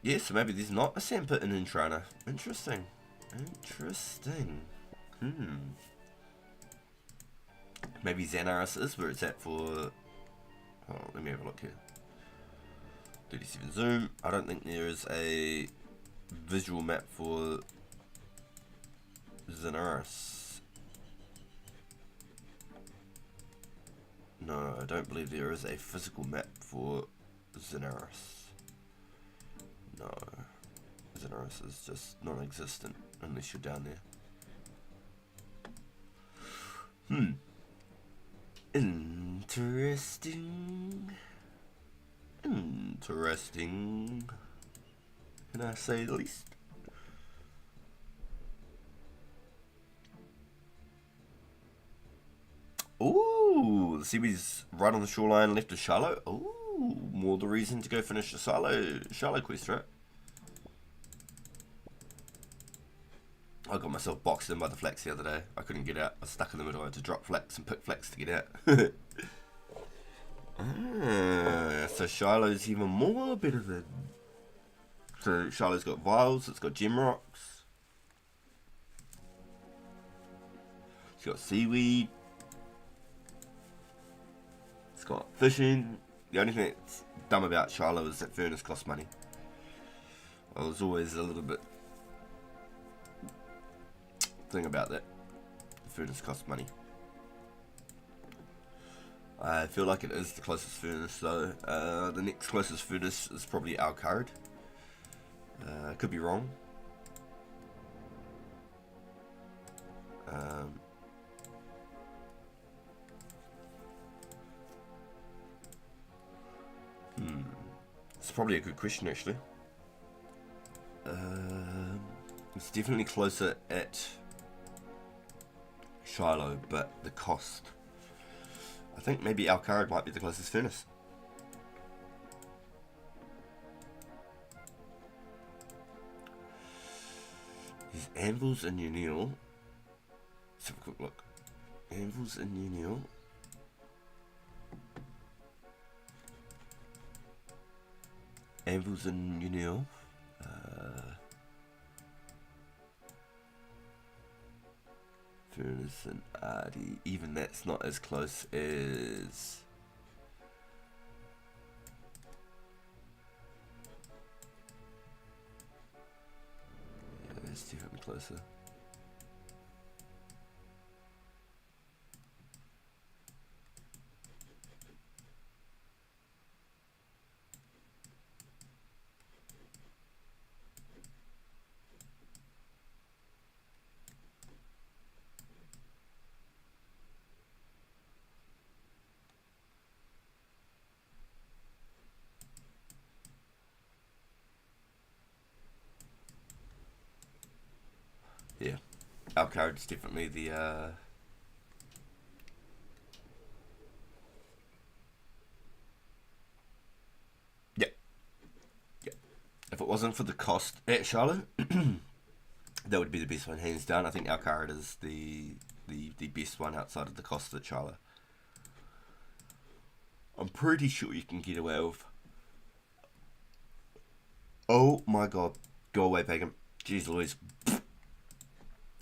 Yeah, so maybe there's not a sandpit in Intrana. Interesting. Interesting. Maybe Xanaris is where it's at for... Oh, let me have a look here. 37 zoom. I don't think there is a visual map for Xanaris. No, I don't believe there is a physical map for Xanaris. No. Xanaris is just non-existent unless you're down there. Interesting. Interesting. Can I say the least? Ooh, the seaweed's right on the shoreline left of Charlotte. Ooh, more the reason to go finish the Charlotte quest, right? I got myself boxed in by the flax the other day. I couldn't get out. I was stuck in the middle. I had to drop flax and pick flax to get out. So Shiloh's even more better than... So Shiloh's got vials, it's got gem rocks. It's got seaweed. It's got fishing. The only thing that's dumb about Shiloh is that furnace costs money. I was always a little bit... thing about that. The furnace costs money. I feel like it is the closest furnace though. The next closest furnace is probably Alcard. Could be wrong. Um, it's probably a good question, actually. It's definitely closer at Shiloh, but the cost. I think maybe Alcarad might be the closest furnace. There's anvils in Unil. Let's have a quick look. Anvils in Unil. Anvils in Unil. Furnace and Ardy. Even that's not as close as. Yeah, that's definitely closer. Yeah, Alcarad's definitely the yeah. If it wasn't for the cost at Charlotte, that would be the best one, hands down. I think Alcarad is the best one outside of the cost at Charlotte. I'm pretty sure you can get away with. Oh my god, go away, Pagan. Jeez Louise.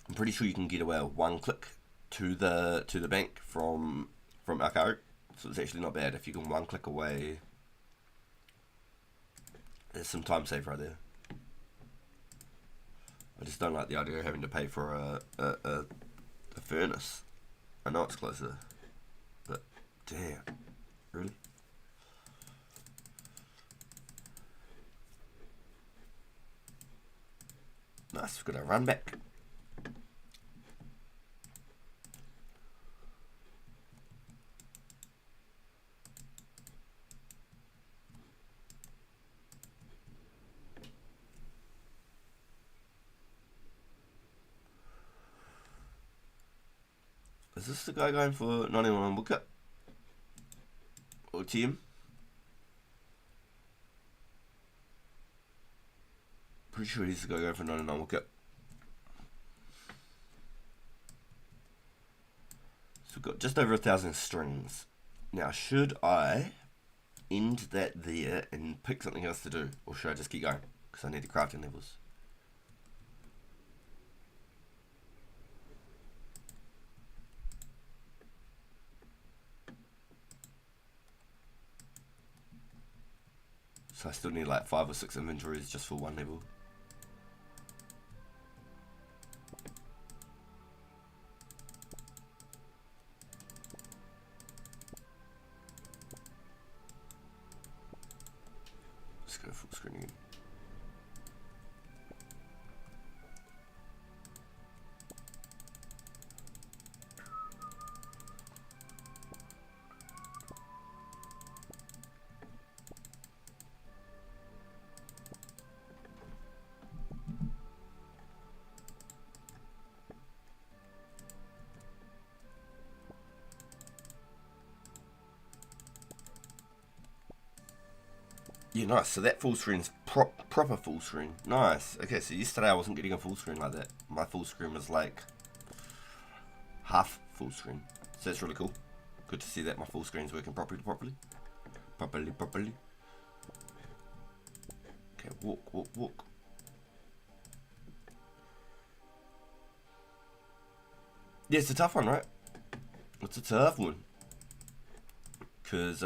I'm pretty sure you can get away with one click to the bank from Alcarad. So it's actually not bad if you can one click away. There's some time save right there. I just don't like the idea of having to pay for a furnace. I know it's closer, but damn, really? Nice, we've got a run back. Is this the guy going for 91 Woodcut? Or TM? Pretty sure he's the guy going for 99 Woodcut. So we've got just over 1,000 strings. Now, should I end that there and pick something else to do? Or should I just keep going? Because I need the crafting levels. So I still need like 5 or 6 inventories just for one level. Let's go full screen again. Yeah, nice. So that full screen's proper full screen. Nice. Okay, so yesterday I wasn't getting a full screen like that. My full screen was like half full screen. So that's really cool. Good to see that my full screen's working properly. Okay, walk. Yeah, it's a tough one, right? It's a tough one. Because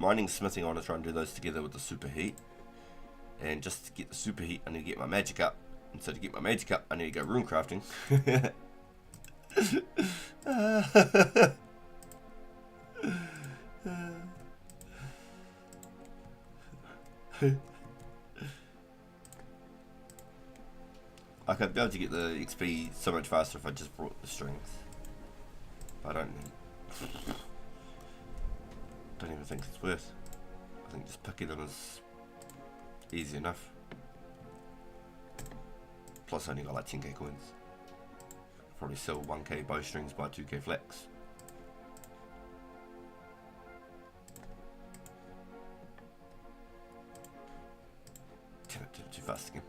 mining, smithing, I want to try and do those together with the superheat. And just to get the superheat, I need to get my magic up. And so to get my magic up, I need to go rune crafting. Like, I'd be able to get the XP so much faster if I just brought the strings. But I don't even think it's worth. I think just picking them is easy enough. Plus I only got like 10k coins. Probably sell 1k bowstrings, buy 2k flax. Damn it, did it too fast again.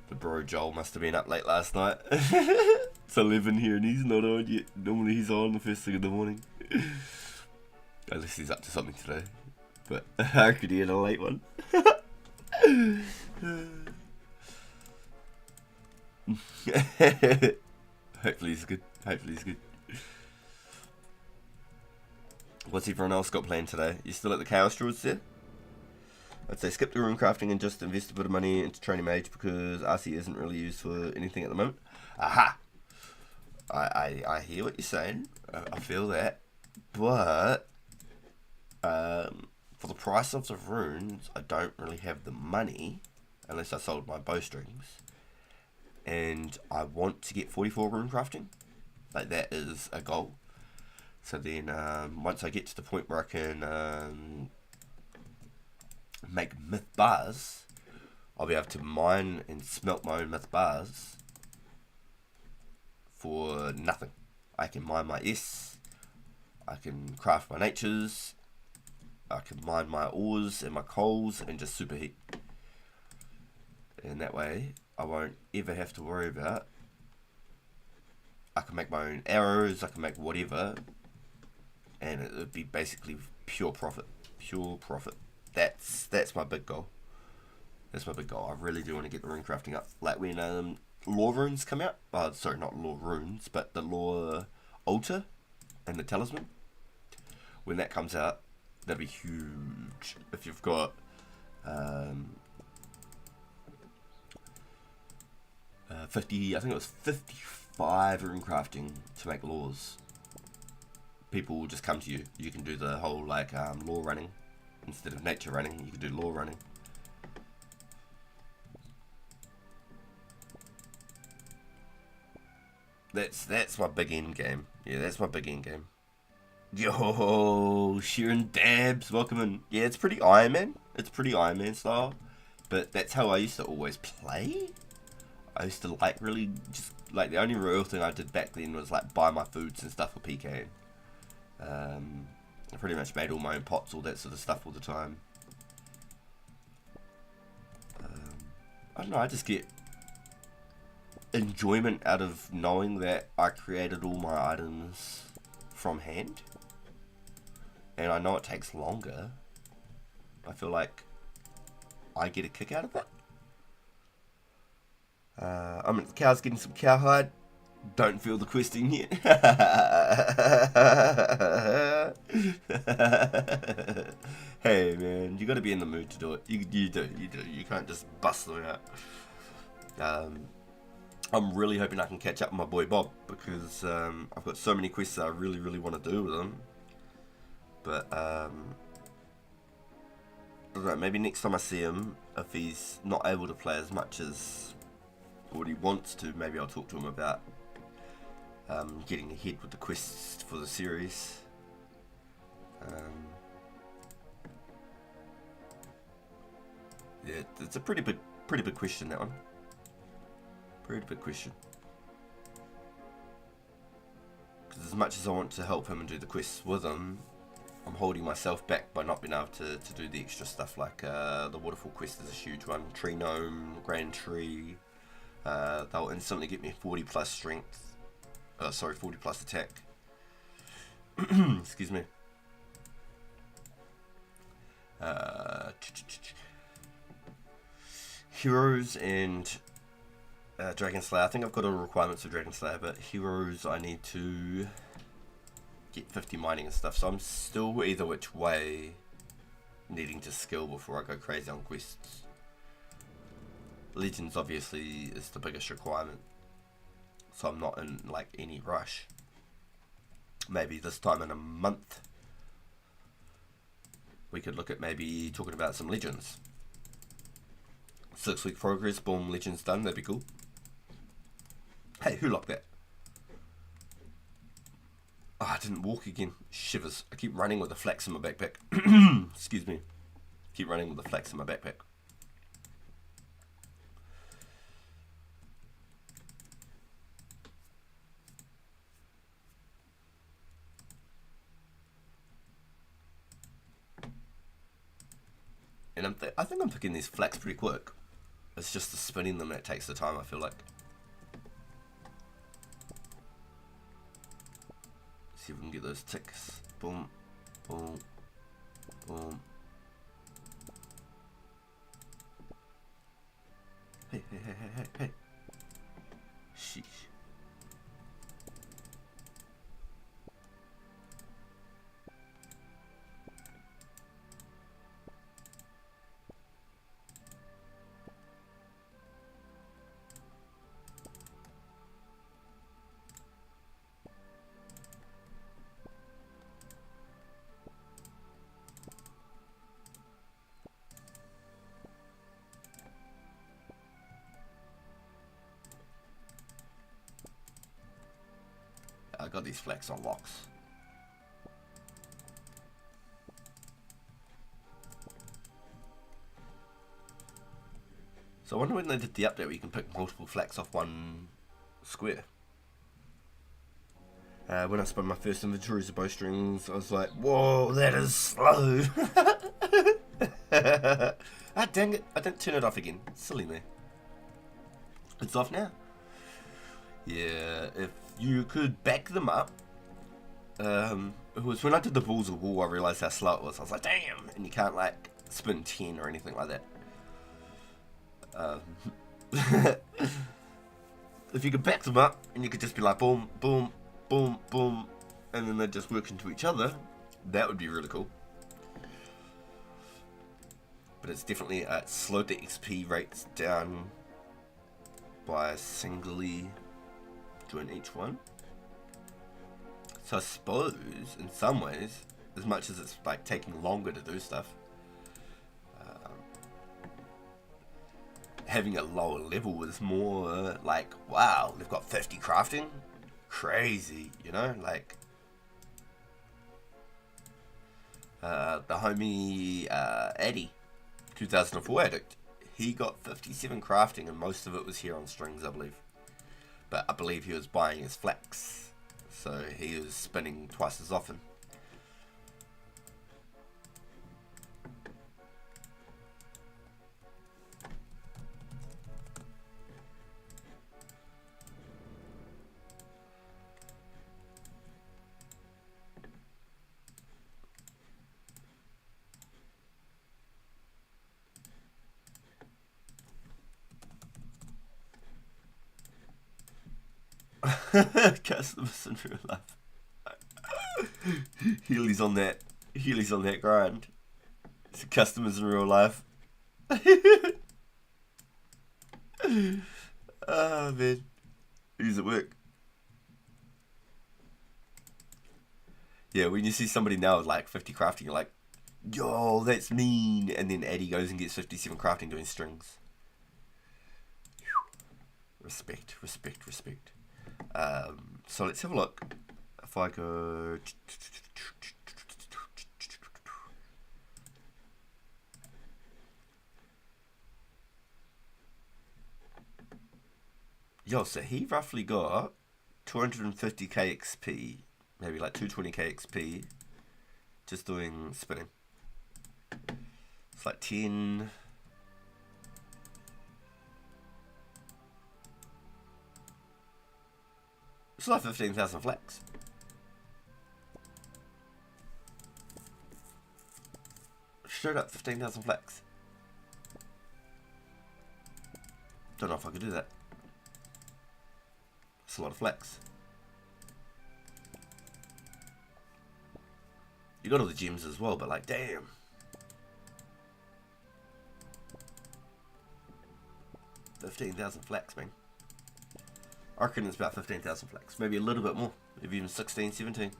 The bro Joel must have been up late last night. It's 11 here and he's not on yet. Normally he's on the first thing in the morning. Unless he's up to something today. But I could get a late one. Hopefully he's good. Hopefully he's good. What's everyone else got planned today? You still at the Chaos Druids there? I'd say skip the rune crafting and just invest a bit of money into training mage because RC isn't really used for anything at the moment. Aha! I hear what you're saying. I feel that. But for the price of the runes, I don't really have the money unless I sold my bowstrings. And I want to get 44 rune crafting. Like, that is a goal. So then once I get to the point where I can make myth bars, I'll be able to mine and smelt my own myth bars for nothing. I can mine my S, I can craft my natures, I can mine my ores and my coals and just superheat. And that way I won't ever have to worry about. I can make my own arrows, I can make whatever, and it would be basically pure profit. Pure profit. That's my big goal. That's my big goal. I really do want to get the rune crafting up. Like when lore runes come out. Oh, sorry, not lore runes, but the lore altar and the talisman. When that comes out, that'd be huge. If you've got 50, I think it was 55 rune crafting to make lores. People will just come to you. You can do the whole like lore running. Instead of nature running, you can do lore running. That's my big end game. Yeah, that's my big end game. Yo, Sharon Dabs, welcome in. Yeah, it's pretty Iron Man. It's pretty Iron Man style. But that's how I used to always play. I used to like really just like the only real thing I did back then was like buy my foods and stuff for PKing. I pretty much made all my own pots, all that sort of stuff all the time. I don't know, I just get enjoyment out of knowing that I created all my items from hand. And I know it takes longer. I feel like I get a kick out of that. I'm at the cows getting some cowhide. Don't feel the questing yet. Hey man, you gotta be in the mood to do it. You do. You can't just bust them out. I'm really hoping I can catch up with my boy Bob because I've got so many quests that I really want to do with him. But I don't know, maybe next time I see him, if he's not able to play as much as what he wants to, maybe I'll talk to him about getting ahead with the quests for the series. Yeah, it's a pretty big question, that one. Pretty big question. Because as much as I want to help him and do the quests with him, I'm holding myself back by not being able to do the extra stuff like the waterfall quest is a huge one. Tree gnome, grand tree. They'll instantly get me 40 plus strength. 40 plus attack. Excuse me. Heroes and Dragon Slayer. I think I've got all the requirements for Dragon Slayer, but heroes I need to get 50 mining and stuff. So I'm still either which way needing to skill before I go crazy on quests. Legends obviously is the biggest requirement, so I'm not in like any rush. maybe this time in a month, we could look at maybe talking about some legends. 6 week progress, boom, legends done, that'd be cool. Hey, who locked that? Oh, I didn't walk again. Shivers. I keep running with the flax in my backpack. Excuse me. Keep running with the flax in my backpack. And I think I'm picking these flax pretty quick. It's just the spinning them that takes the time, I feel like. See if we can get those ticks. Boom, boom, boom. Hey, hey, hey, hey, hey, hey. Sheesh. I got these flax on locks. So I wonder when they did the update where you can pick multiple flax off one square. When I spun my first inventories of bowstrings, I was like, whoa, that is slow. Ah, dang it, I didn't turn it off again. Silly me. It's off now. Yeah, if you could back them up. It was when I did the balls of wool I realised how slow it was. I was like, damn! And you can't like spin 10 or anything like that. If you could back them up and you could just be like boom, boom, boom, boom, and then they just work into each other, that would be really cool. But it's definitely slowed the XP rates down by singly doing each one. So I suppose, in some ways, as much as it's like taking longer to do stuff, having a lower level is more like, wow, they've got 50 crafting? Crazy, you know? Like, the homie Addy, 2004 addict, he got 57 crafting and most of it was here on strings, I believe. But I believe he was buying his flax. So he was spinning twice as often. Customers in real life. Healy's on that grind. It's customers in real life. Oh man. Who's at work? Yeah, when you see somebody now with like 50 crafting, you're like, yo, that's mean. And then Addy goes and gets 57 crafting doing strings. Respect, respect, respect. So let's have a look. If I go... Yo, so he roughly got 250k XP, maybe like 220k XP, just doing spinning. It's like 10... It's like 15,000 flax. Straight up 15,000 flax. Don't know if I could do that. It's a lot of flax. You got all the gems as well, but like, damn. $15,000 flax, man. I reckon it's about 15,000 flax. Maybe a little bit more. Maybe even 16, 17.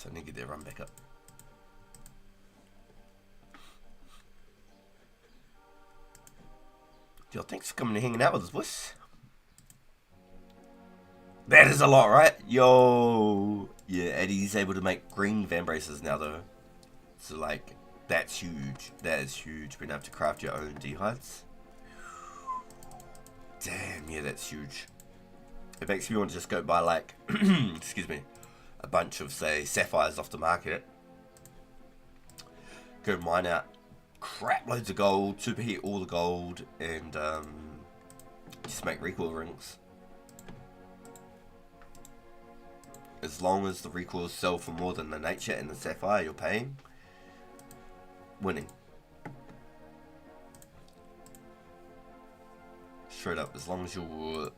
So I need to get that run back up. Yo, thanks for coming and hanging out with us, boys. That is a lot, right? Yo. Yeah, Eddie's able to make green van braces now, though. So, like, that's huge. That is huge. Being able to craft your own dehides. Damn, yeah, that's huge. It makes me want to just go buy, like, excuse me, a bunch of, say, sapphires off the market. Go mine out crap loads of gold, superheat all the gold, and just make recoil rings. As long as the recoils sell for more than the nature and the sapphire you're paying, winning. Straight up, as long as you're...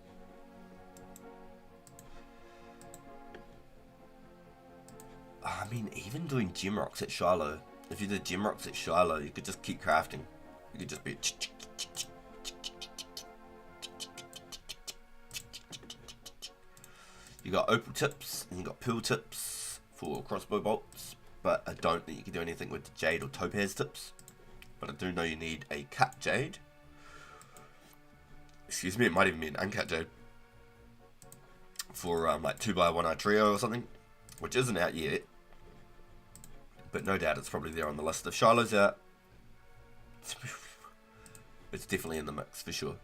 I mean, even doing gem rocks at Shiloh, if you did gem rocks at Shiloh, you could just keep crafting. You could just be... You got opal tips, and you got pearl tips for crossbow bolts, but I don't think you can do anything with the jade or topaz tips. But I do know you need a cut jade. Excuse me, it might even be an uncut jade. For like 2x1 trio or something, which isn't out yet. But no doubt it's probably there on the list. If Shiloh's out, it's definitely in the mix for sure.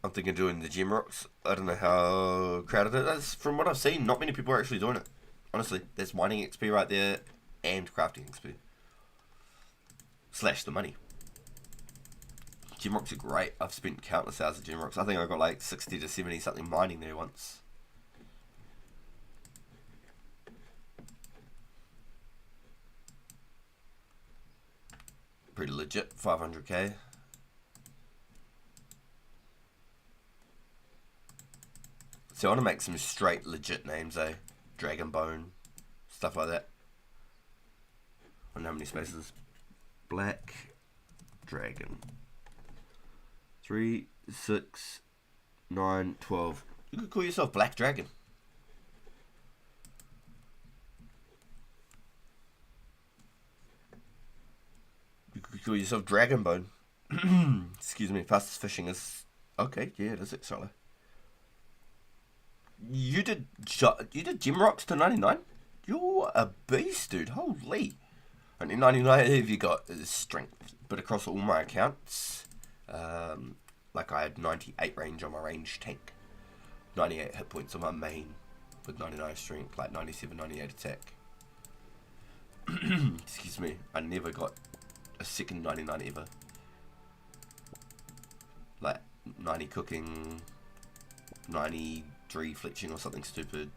I'm thinking of doing the gem rocks. I don't know how crowded it is. From what I've seen, not many people are actually doing it. Honestly, there's mining XP right there and crafting XP. Slash the money. Gem rocks are great. I've spent countless hours of gem rocks. I think I got like 60 to 70 something mining there once. Pretty legit. 500k. So I want to make some straight legit names, eh? Dragon Bone, stuff like that. I don't know how many spaces. Black Dragon. 3, 6, 9, 12. You could call yourself Black Dragon. You could call yourself Dragon Bone. Excuse me. Fastest fishing is... Okay, yeah, it is actually. You did gem rocks to 99? You're a beast, dude. Holy. Only 99 have you got is strength. But across all my accounts, like I had 98 range on my range tank. 98 hit points on my main. With 99 strength, like 97, 98 attack. Excuse me. I never got a second 99 ever. Like 90 cooking, 93 fletching or something stupid.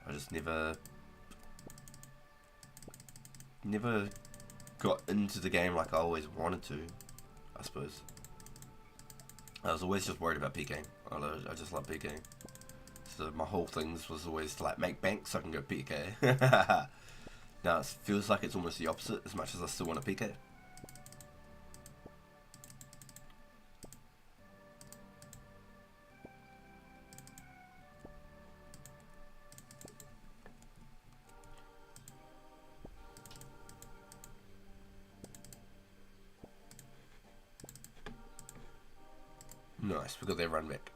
I just never got into the game like I always wanted to, I suppose. I was always just worried about PKing. I just love PKing. So my whole thing was always to like make bank so I can go PK. Now it feels like it's almost the opposite as much as I still want to PK. Nice, we got their run back.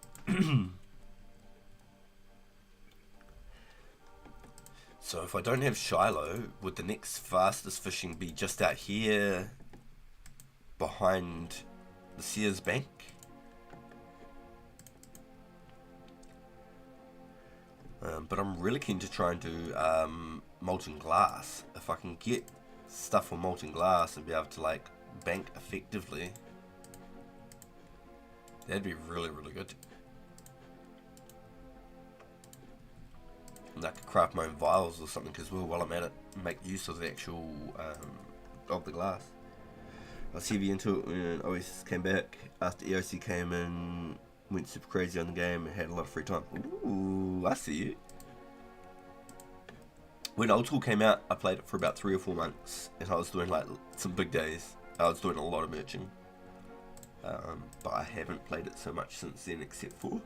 So if I don't have Shiloh, would the next fastest fishing be just out here behind the Sears Bank? But I'm really keen to try and do molten glass. If I can get stuff for molten glass and be able to like bank effectively, that'd be really, really good. And I could craft my own vials or something as well while I'm at it. Make use of the actual, of the glass. I was heavy into it when OS came back. After EOC came in, went super crazy on the game and had a lot of free time. Ooh, I see you. when Old School came out, I played it for about 3 or 4 months, and I was doing like some big days. I was doing a lot of merching, but I haven't played it so much since then, except for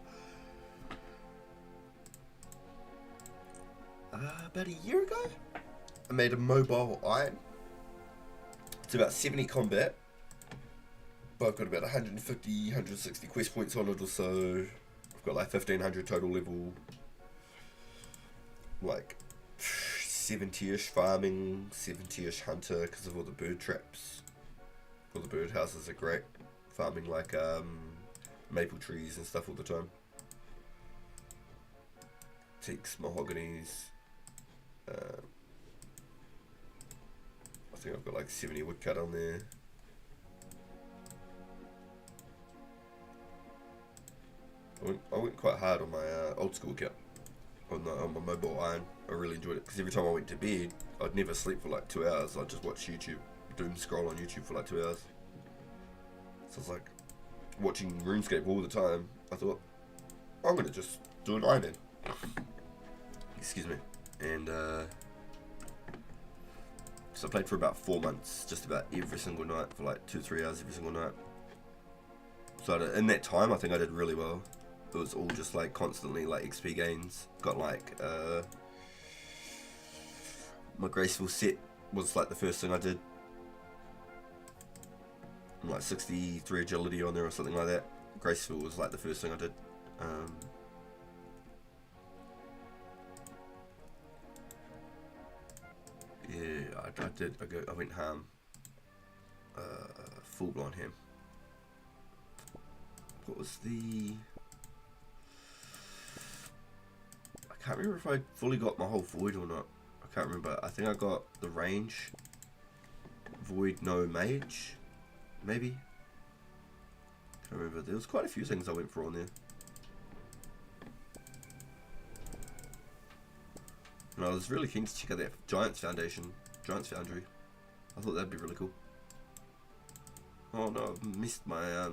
about a year ago. I made a mobile iron. It's about 70 combat, but I've got about 150, 160 quest points on it or so. I've got like 1500 total level, like 70-ish farming, 70-ish hunter because of all the bird traps. All the bird houses are great. Farming like maple trees and stuff all the time. Teaks, mahoganies. I think I've got like 70 woodcut on there. I went quite hard on my Old School account. On my mobile iron. I really enjoyed it because every time I went to bed, I'd never sleep for like 2 hours. I'd just watch YouTube, doom scroll on YouTube for like 2 hours. So it's like watching RuneScape all the time. I thought, I'm gonna just do an iron in. Excuse me. And so I played for about 4 months, just about every single night for like 2-3 hours every single night. So in that time, I think I did really well. It was all just like constantly like XP gains. Got like my graceful set was like the first thing I did. Like 63 agility on there or something like that. Graceful was like the first thing I did. Yeah, I went ham. Full blown ham. What was the... I can't remember if I fully got my whole void or not. I can't remember. I think I got the range. Void, no mage. Maybe. Can't remember. There was quite a few things I went for on there. And I was really keen to check out that Giants Foundry. I thought that'd be really cool. Oh no, I've missed my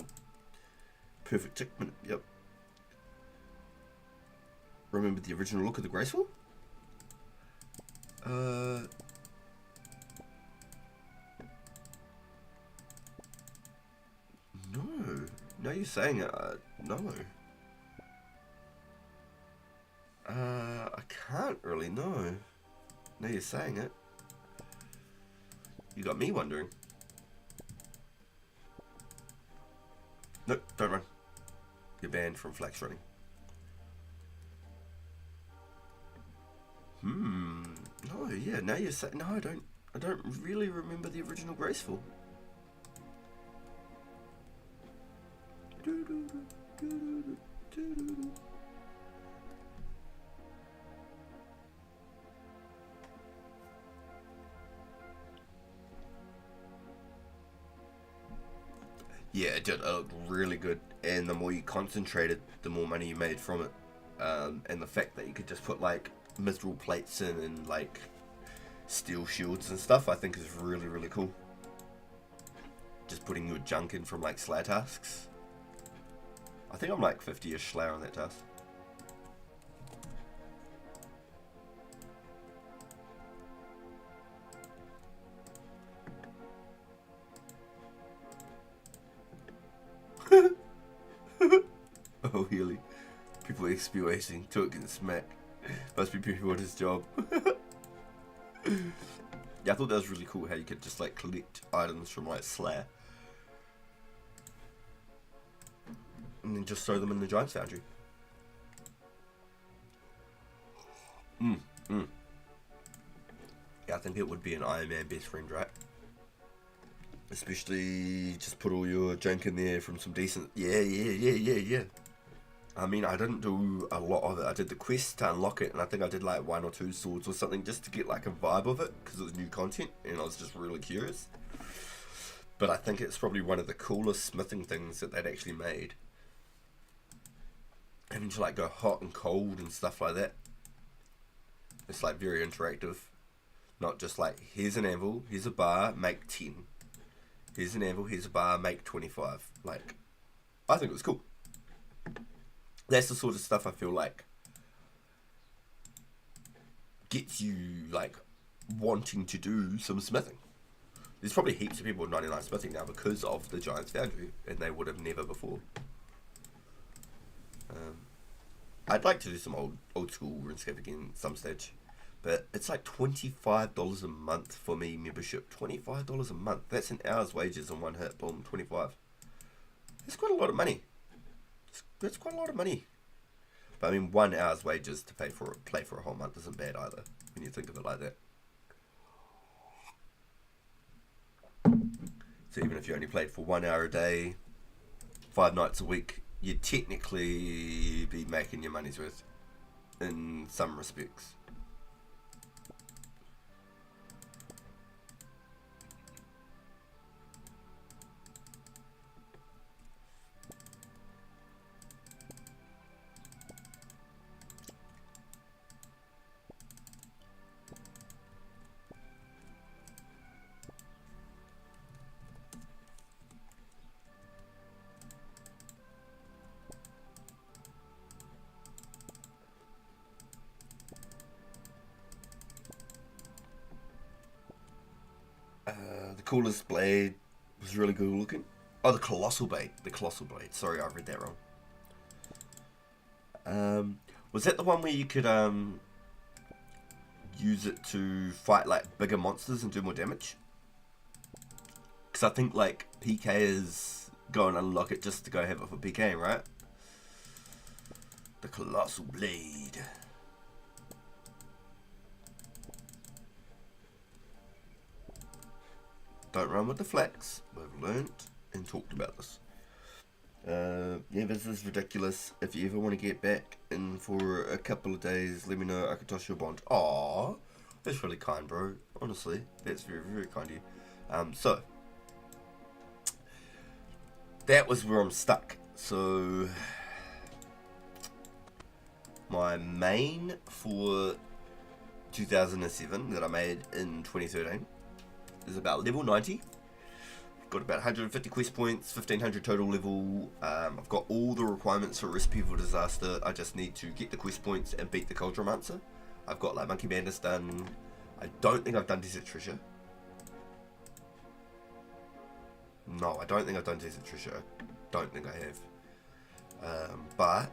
perfect tick minute. Yep. Remember the original look of the Graceful? No. Now you're saying it. No. I can't really know. Now you're saying it. You got me wondering. No, don't run. You're banned from flax running. No, yeah, now you're saying... No, I don't really remember the original Graceful. Yeah, it did. It looked really good, and the more you concentrated, the more money you made from it. And the fact that you could just put like mithril plates in and like steel shields and stuff, I think is really, really cool. Just putting your junk in from like Slayer tasks. I think I'm like 50-ish Slayer on that task. Oh, really? People exploiting till it gets smacked. Must be people at his job. Yeah, I thought that was really cool how you could just like collect items from like Slayer. And then just throw them in the Giants Foundry. Yeah, I think it would be an Iron Man best friend, right? Especially just put all your junk in there from some decent... Yeah. I mean, I didn't do a lot of it. I did the quest to unlock it, and I think I did like 1 or 2 swords or something just to get like a vibe of it, because it was new content, and I was just really curious. But I think it's probably one of the coolest smithing things that they'd actually made. Having to like go hot and cold and stuff like that. It's like very interactive. Not just like, here's an anvil, here's a bar, make 10. Here's an anvil, here's a bar, make 25. Like, I think it was cool. That's the sort of stuff I feel like gets you like wanting to do some smithing. There's probably heaps of people with 99 smithing now because of the Giants Foundry, and they would have never before. I'd like to do some old school RuneScape again at some stage, but it's like $25 a month for me membership. $25 a month. That's an hour's wages in one hit. Boom, 25. That's quite a lot of money. That's quite a lot of money. But I mean, 1 hour's wages to play for a whole month isn't bad either when you think of it like that. So even if you only played for 1 hour a day, 5 nights a week, you'd technically be making your money's worth in some respects. The coolest blade was really good looking. Oh, the colossal blade. The colossal blade. Sorry, I read that wrong. Was that the one where you could use it to fight like bigger monsters and do more damage? Because I think like PK is go and unlock it just to go have it for PK, right? The colossal blade. Don't run with the flex. We've learnt and talked about this. Yeah, this is ridiculous. If you ever want to get back in for a couple of days, let me know. I can toss you a bond. Aww, that's really kind, bro. Honestly, that's very, very kind of you. So that was where I'm stuck. So my main for 2007 that I made in 2013 is about level 90. Got about 150 quest points, 1500 total level. I've got all the requirements for Recipe for Disaster. I just need to get the quest points and beat the Cauldromancer. I've got like Monkey Bandits done. I don't think I've done Desert Treasure. No, I don't think I've done Desert Treasure. I don't think I have. But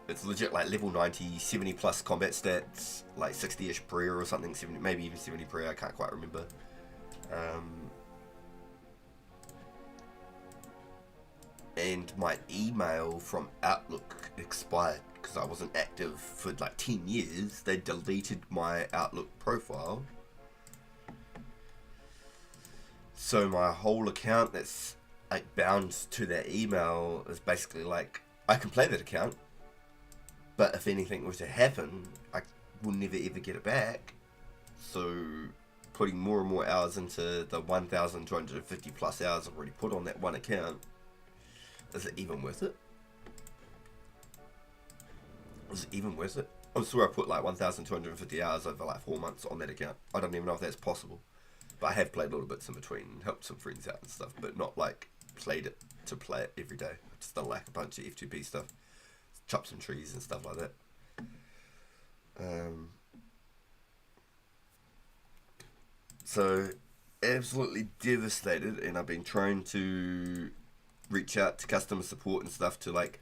it's legit like level 90, 70 plus combat stats, like 60-ish prayer or something, 70, maybe even 70 prayer, I can't quite remember. And my email from Outlook expired because I wasn't active for like 10 years. They deleted my Outlook profile. So my whole account that's like bound to that email is basically like, I can play that account, but if anything was to happen, I will never ever get it back. So putting more and more hours into the 1,250 plus hours I've already put on that one account, is it even worth it? Is it even worth it? I'm sure I put like 1,250 hours over like 4 months on that account. I don't even know if that's possible. But I have played little bits in between, helped some friends out and stuff, but not like played it to play it every day. I just done like a bunch of F2P stuff. Chop some trees and stuff like that. So absolutely devastated, and I've been trying to reach out to customer support and stuff to like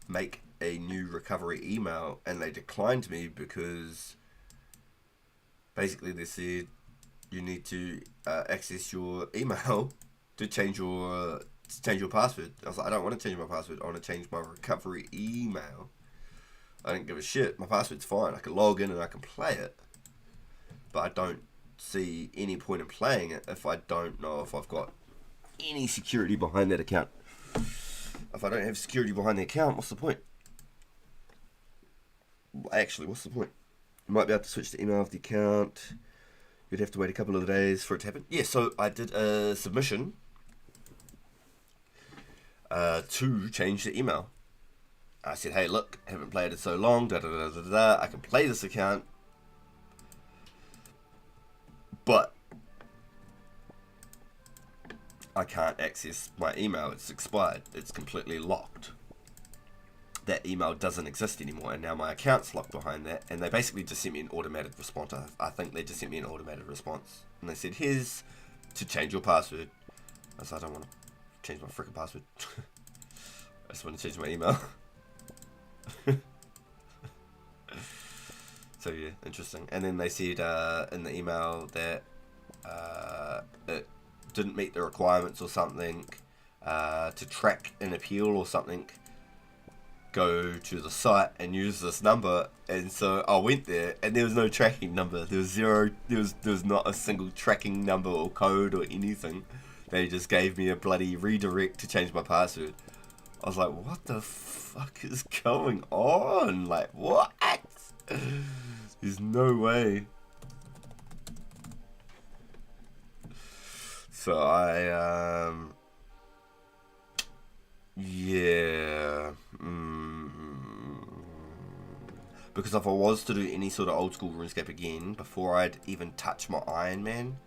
make a new recovery email, and they declined me because basically they said you need to access your email to change your password. I was like, I don't want to change my password. I want to change my recovery email. I don't give a shit. My password's fine. I can log in and I can play it. But I don't see any point in playing it if I don't know if I've got any security behind that account. If I don't have security behind the account, what's the point? Actually, what's the point? You might be able to switch the email of the account. You'd have to wait a couple of days for it to happen. Yeah, so I did a submission to change the email. I said, hey, look, haven't played it so long, I can play this account, but I can't access my email. It's expired. It's completely locked. that email doesn't exist anymore, and now my account's locked behind that, and they basically just sent me an automated response. I think they just sent me an automated response, and they said, here's to change your password. I said, I don't want to change my freaking password. I just want to change my email. So yeah, interesting. And then they said in the email that it didn't meet the requirements or something, to track an appeal or something. Go to the site and use this number, and so I went there, and there was no tracking number. There was zero. There was not a single tracking number or code or anything. They just gave me a bloody redirect to change my password. I was like, what the fuck is going on? Like, what? There's no way. So yeah. Because if I was to do any sort of old school RuneScape again, before I'd even touch my Iron Man,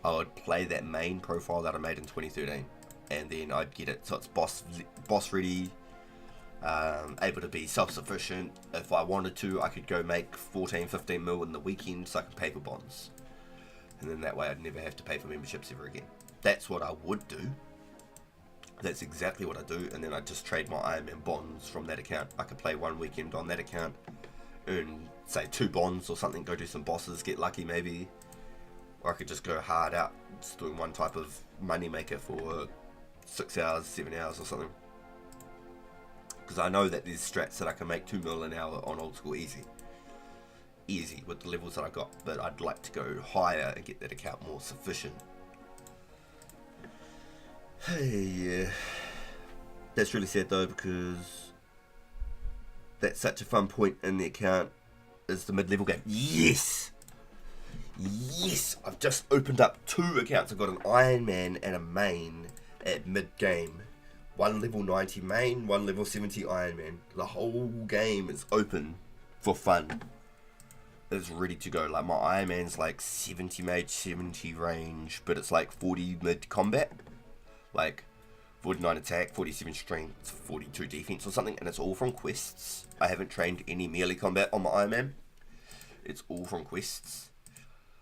I would play that main profile that I made in 2013, and then I'd get it so it's boss ready, able to be self-sufficient. If I wanted to, I could go make 14-15 mil in the weekend so I could pay for bonds, and then that way I'd never have to pay for memberships ever again. That's what I would do. That's exactly what I do, and then I just trade my Iron Man bonds from that account. I could play one weekend on that account, earn say 2 bonds or something, go do some bosses, get lucky maybe, or I could just go hard out, just doing one type of money maker for 6 hours, 7 hours or something. Because I know that there's strats that I can make 2 mil an hour on old school easy with the levels that I got, but I'd like to go higher and get that account more sufficient. Hey, yeah. That's really sad though, because that's such a fun point in the account is the mid-level game. Yes! Yes! I've just opened up 2 accounts. I've got an Iron Man and a main at mid-game. One level 90 main, one level 70 Iron Man. The whole game is open for fun. It's ready to go. Like my Iron Man's like 70 mage, 70 range, but it's like 40 mid-combat. Like 49 attack, 47 strength, 42 defense or something, and it's all from quests. I haven't trained any melee combat on my Iron Man. It's all from quests.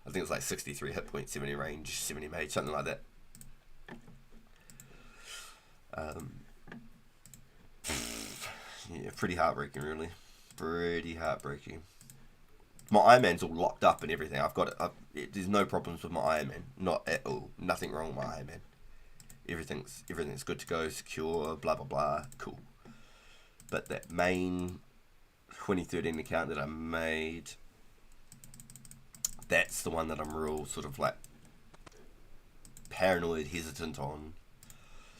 I think it's like 63 hit points, 70 range, 70 mage, something like that. Yeah, pretty heartbreaking, really. Pretty heartbreaking. My Iron Man's all locked up and everything. I've got it. There's no problems with my Iron Man. Not at all. Nothing wrong with my Iron Man. Everything's good to go, secure, blah blah blah, cool. But that main 2013 account that I made, that's the one that I'm real sort of like paranoid, hesitant on.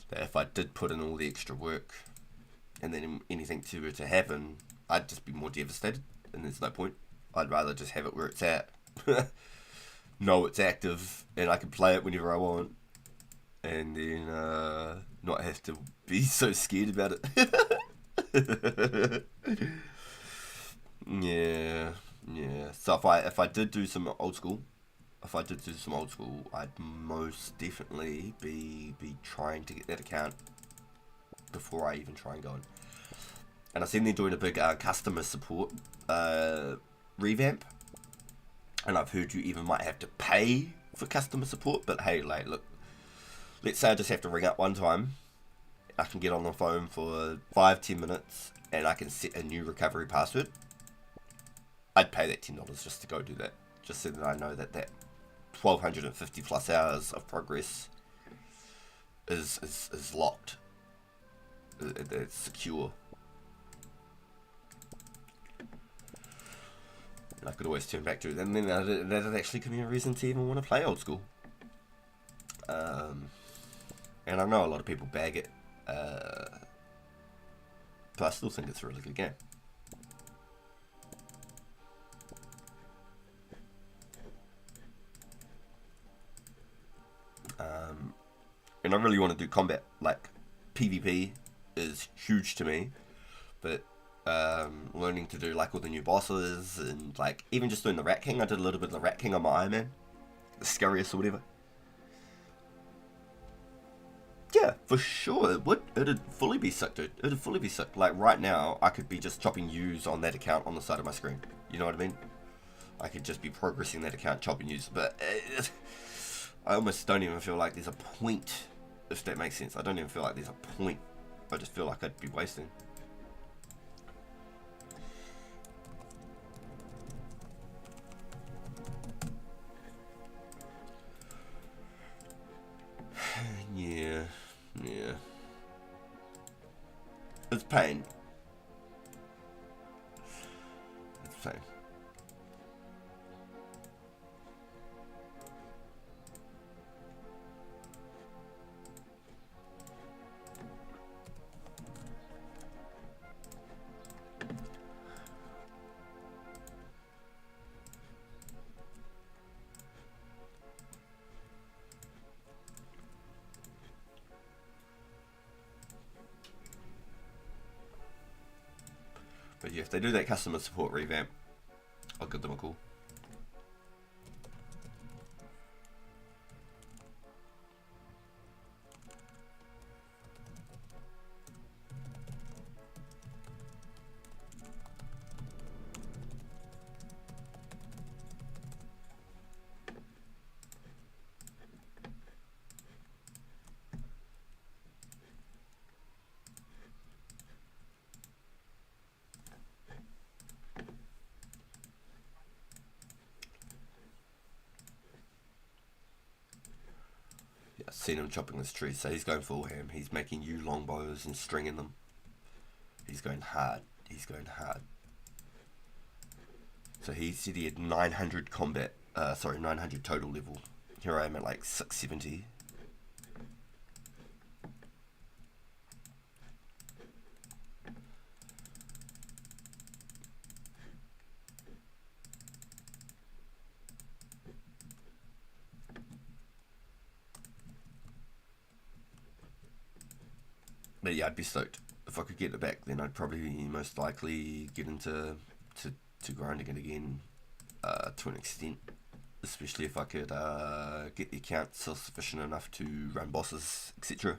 That if I did put in all the extra work and then anything to happen, I'd just be more devastated, and there's no point. I'd rather just have it where it's at, know it's active, and I can play it whenever I want. And then not have to be so scared about it. Yeah. So if I did do some old school, I'd most definitely be trying to get that account before I even try and go in. And I've seen they're doing a big customer support revamp, and I've heard you even might have to pay for customer support. But hey, like, look. Let's say I just have to ring up one time. I can get on the phone for 5-10 minutes and I can set a new recovery password. I'd pay that $10 just to go do that. Just so that I know that 1,250 plus hours of progress is locked. It's secure. And I could always turn back to it. And then that'd actually give me a reason to even want to play old school. And I know a lot of people bag it, but I still think it's a really good game. And I really want to do combat. Like, PvP is huge to me, but learning to do like all the new bosses and like even just doing the Rat King. I did a little bit of the Rat King on my Iron Man, the Scariest or whatever. Yeah, for sure it would. It'd fully be sick, dude. It'd fully be sick. Like right now, I could be just chopping U's on that account on the side of my screen. You know what I mean? I could just be progressing that account, chopping U's. But I almost don't even feel like there's a point, if that makes sense. I don't even feel like there's a point. I just feel like I'd be wasting. Yeah. It's pain. It's pain. But yeah, if they do that customer support revamp, I'll give them a call. I've seen him chopping this tree, so he's going full ham. He's making you longbows and stringing them. He's going hard. He's going hard. So he said he had 900 combat, 900 total level. Here I am at like 670. But yeah, I'd be stoked. If I could get it back, then I'd probably most likely get into to grinding it again to an extent. Especially if I could get the account self-sufficient enough to run bosses, etc.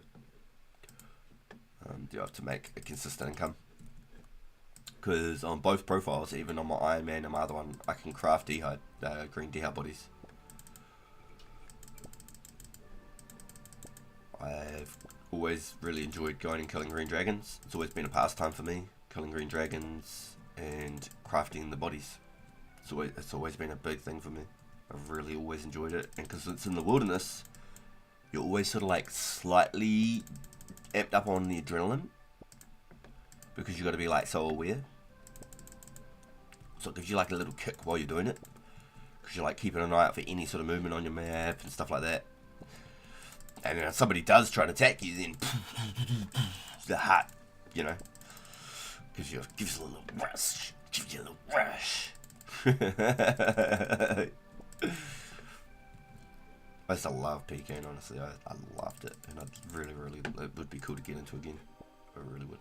Do I have to make a consistent income? Because on both profiles, even on my Iron Man and my other one, I can craft green D-hard bodies. I've always really enjoyed going and killing green dragons. It's always been a pastime for me, killing green dragons and crafting the bodies. It's always been a big thing for me. I've really always enjoyed it, and because it's in the wilderness, you're always sort of like slightly amped up on the adrenaline, because you got to be like so aware. So it gives you like a little kick while you're doing it, because you're like keeping an eye out for any sort of movement on your map and stuff like that. And then if somebody does try to attack you, then the heart, you know, gives you a little rush. Gives you a little rush. I used to love PKing, honestly. I loved it, and I'd really, it would be cool to get into again. I really would.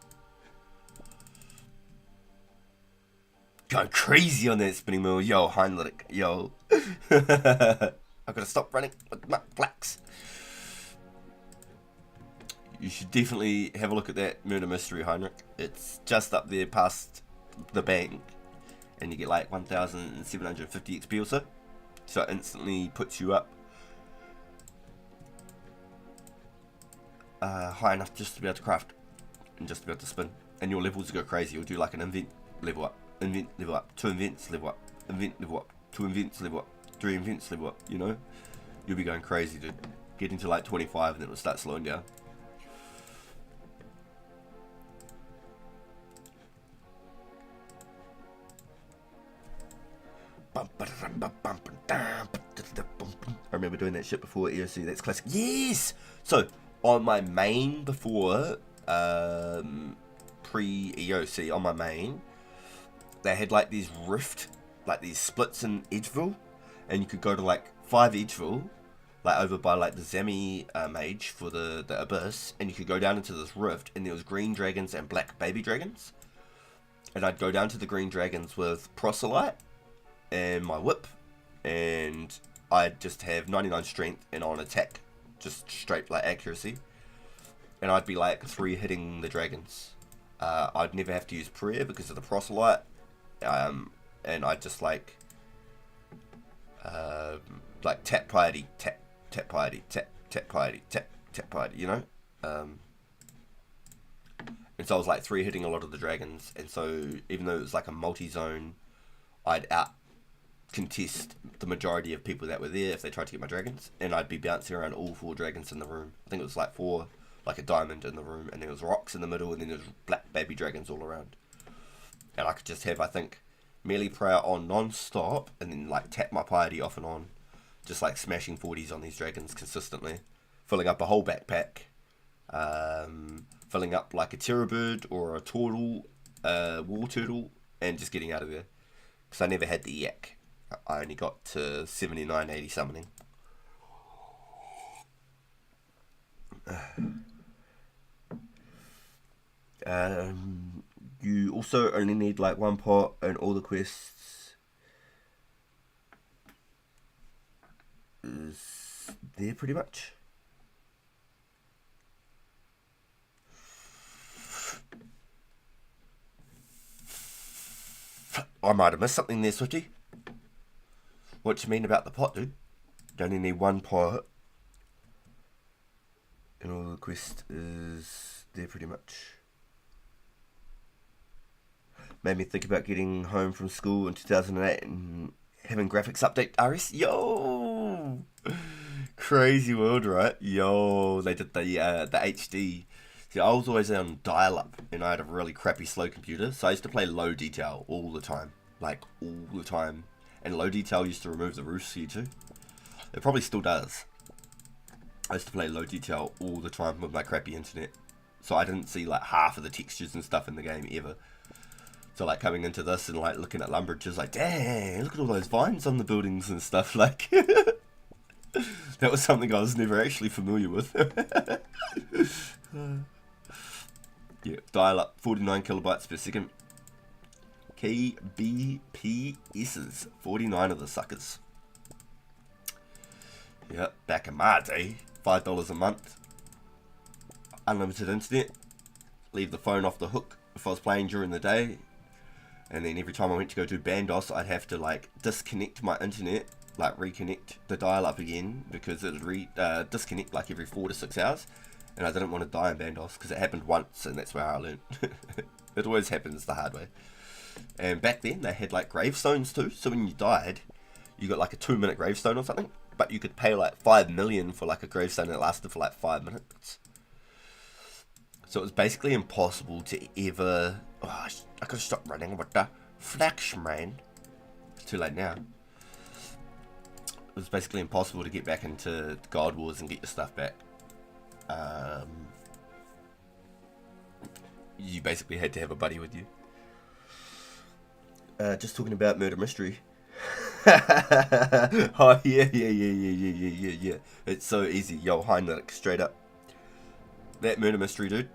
Going crazy on that spinning mill, yo, Heinrich, yo. I've got to stop running with my flax. You should definitely have a look at that Murder Mystery, Heinrich. It's just up there past the bank, and you get like 1,750 XP or so. So it instantly puts you up high enough just to be able to craft and just to be able to spin. And your levels go crazy. You'll do like an invent, level up, invent, level up, 2 invents, level up, invent, level up, 2 invents, level up, 3 invents, level up, you know? You'll be going crazy, dude. Get into like 25 and then it'll start slowing down. I remember doing that shit before EOC. That's classic. Yes! So, on my main before, pre-EOC, on my main, they had like these rift, like these splits in Edgeville, and you could go to like 5 Edgeville, like over by like the Zami mage for the Abyss, and you could go down into this rift, and there was green dragons and black baby dragons. And I'd go down to the green dragons with Proselyte and my whip, and I'd just have 99 strength and on attack, just straight like accuracy, and I'd be like 3-hitting the dragons. I'd never have to use prayer because of the proselyte, and I'd just like tap piety, tap piety, tap piety, tap piety, you know. And so I was like 3-hitting a lot of the dragons, and so even though it was like a multi-zone, I'd out contest the majority of people that were there if they tried to get my dragons, and I'd be bouncing around all 4 dragons in the room. I think it was like 4, like a diamond in the room, and there was rocks in the middle, and then there was black baby dragons all around. And I could just have, I think, melee prayer on non-stop, and then like tap my piety off and on, just like smashing 40s on these dragons consistently, filling up a whole backpack, filling up like a terror bird or a turtle, war turtle, and just getting out of there. Because I never had the yak. I only got to 79, 80 summoning. You also only need like 1 pot, and all the quests is there pretty much. I might have missed something there, Swifty. What do you mean about the pot, dude? You only need 1 pot, and all the quest is there pretty much. Made me think about getting home from school in 2008 and having graphics update RS. Yo! Crazy world, right? Yo, they did the HD. See, I was always on dial-up, and I had a really crappy slow computer, so I used to play low detail all the time. Like, all the time. And low detail used to remove the roofs for you too. It probably still does. I used to play low detail all the time with my crappy internet, so I didn't see like half of the textures and stuff in the game ever. So like coming into this and like looking at Lumbridge, like, dang, look at all those vines on the buildings and stuff. Like, that was something I was never actually familiar with. Yeah, dial up 49 kilobytes per second. KBPS's 49 of the suckers. Yeah, back in my day, $5 a month, unlimited internet, leave the phone off the hook if I was playing during the day, and then every time I went to go do Bandos, I'd have to like disconnect my internet, like reconnect the dial up again, because it would disconnect like every 4 to 6 hours, and I didn't want to die in Bandos because it happened once, and that's where I learned. It always happens the hard way. And back then they had like gravestones too, so when you died you got like a 2-minute gravestone or something, but you could pay like 5 million for like a gravestone that lasted for like 5 minutes. So it was basically impossible to ever... Oh, I could stop running with the flash, man. It's too late now. It was basically impossible to get back into God Wars and get your stuff back. You basically had to have a buddy with you. Just talking about Murder Mystery. Oh, yeah. It's so easy. Yo, Heinrich, straight up. That Murder Mystery, dude.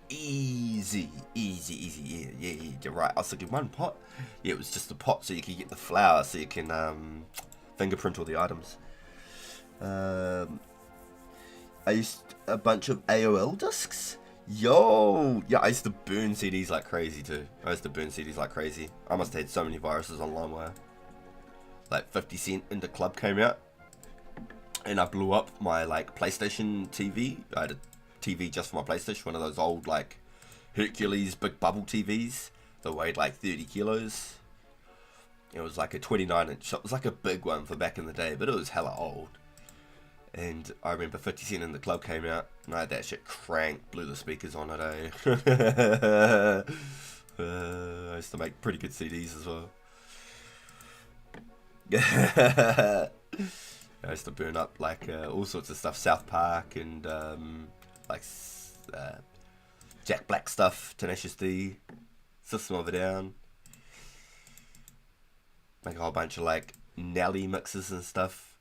Easy. Yeah, you're right. I was thinking 1 pot. Yeah, it was just a pot so you could get the flour so you can fingerprint all the items. I used a bunch of AOL discs. Yo! Yeah, I used to burn CDs like crazy too. I must have had so many viruses on LimeWire. Like 50 Cent in the Club came out, and I blew up my like PlayStation TV. I had a TV just for my PlayStation, one of those old like Hercules big bubble TVs that weighed like 30 kilos. It was like a 29-inch. It was like a big one for back in the day, but it was hella old. And I remember 50 Cent in the Club came out, and I had that shit cranked, blew the speakers on it, I used to make pretty good CDs as well. I used to burn up like all sorts of stuff, South Park and like Jack Black stuff, Tenacious D, System of a Down. Make a whole bunch of like Nelly mixes and stuff.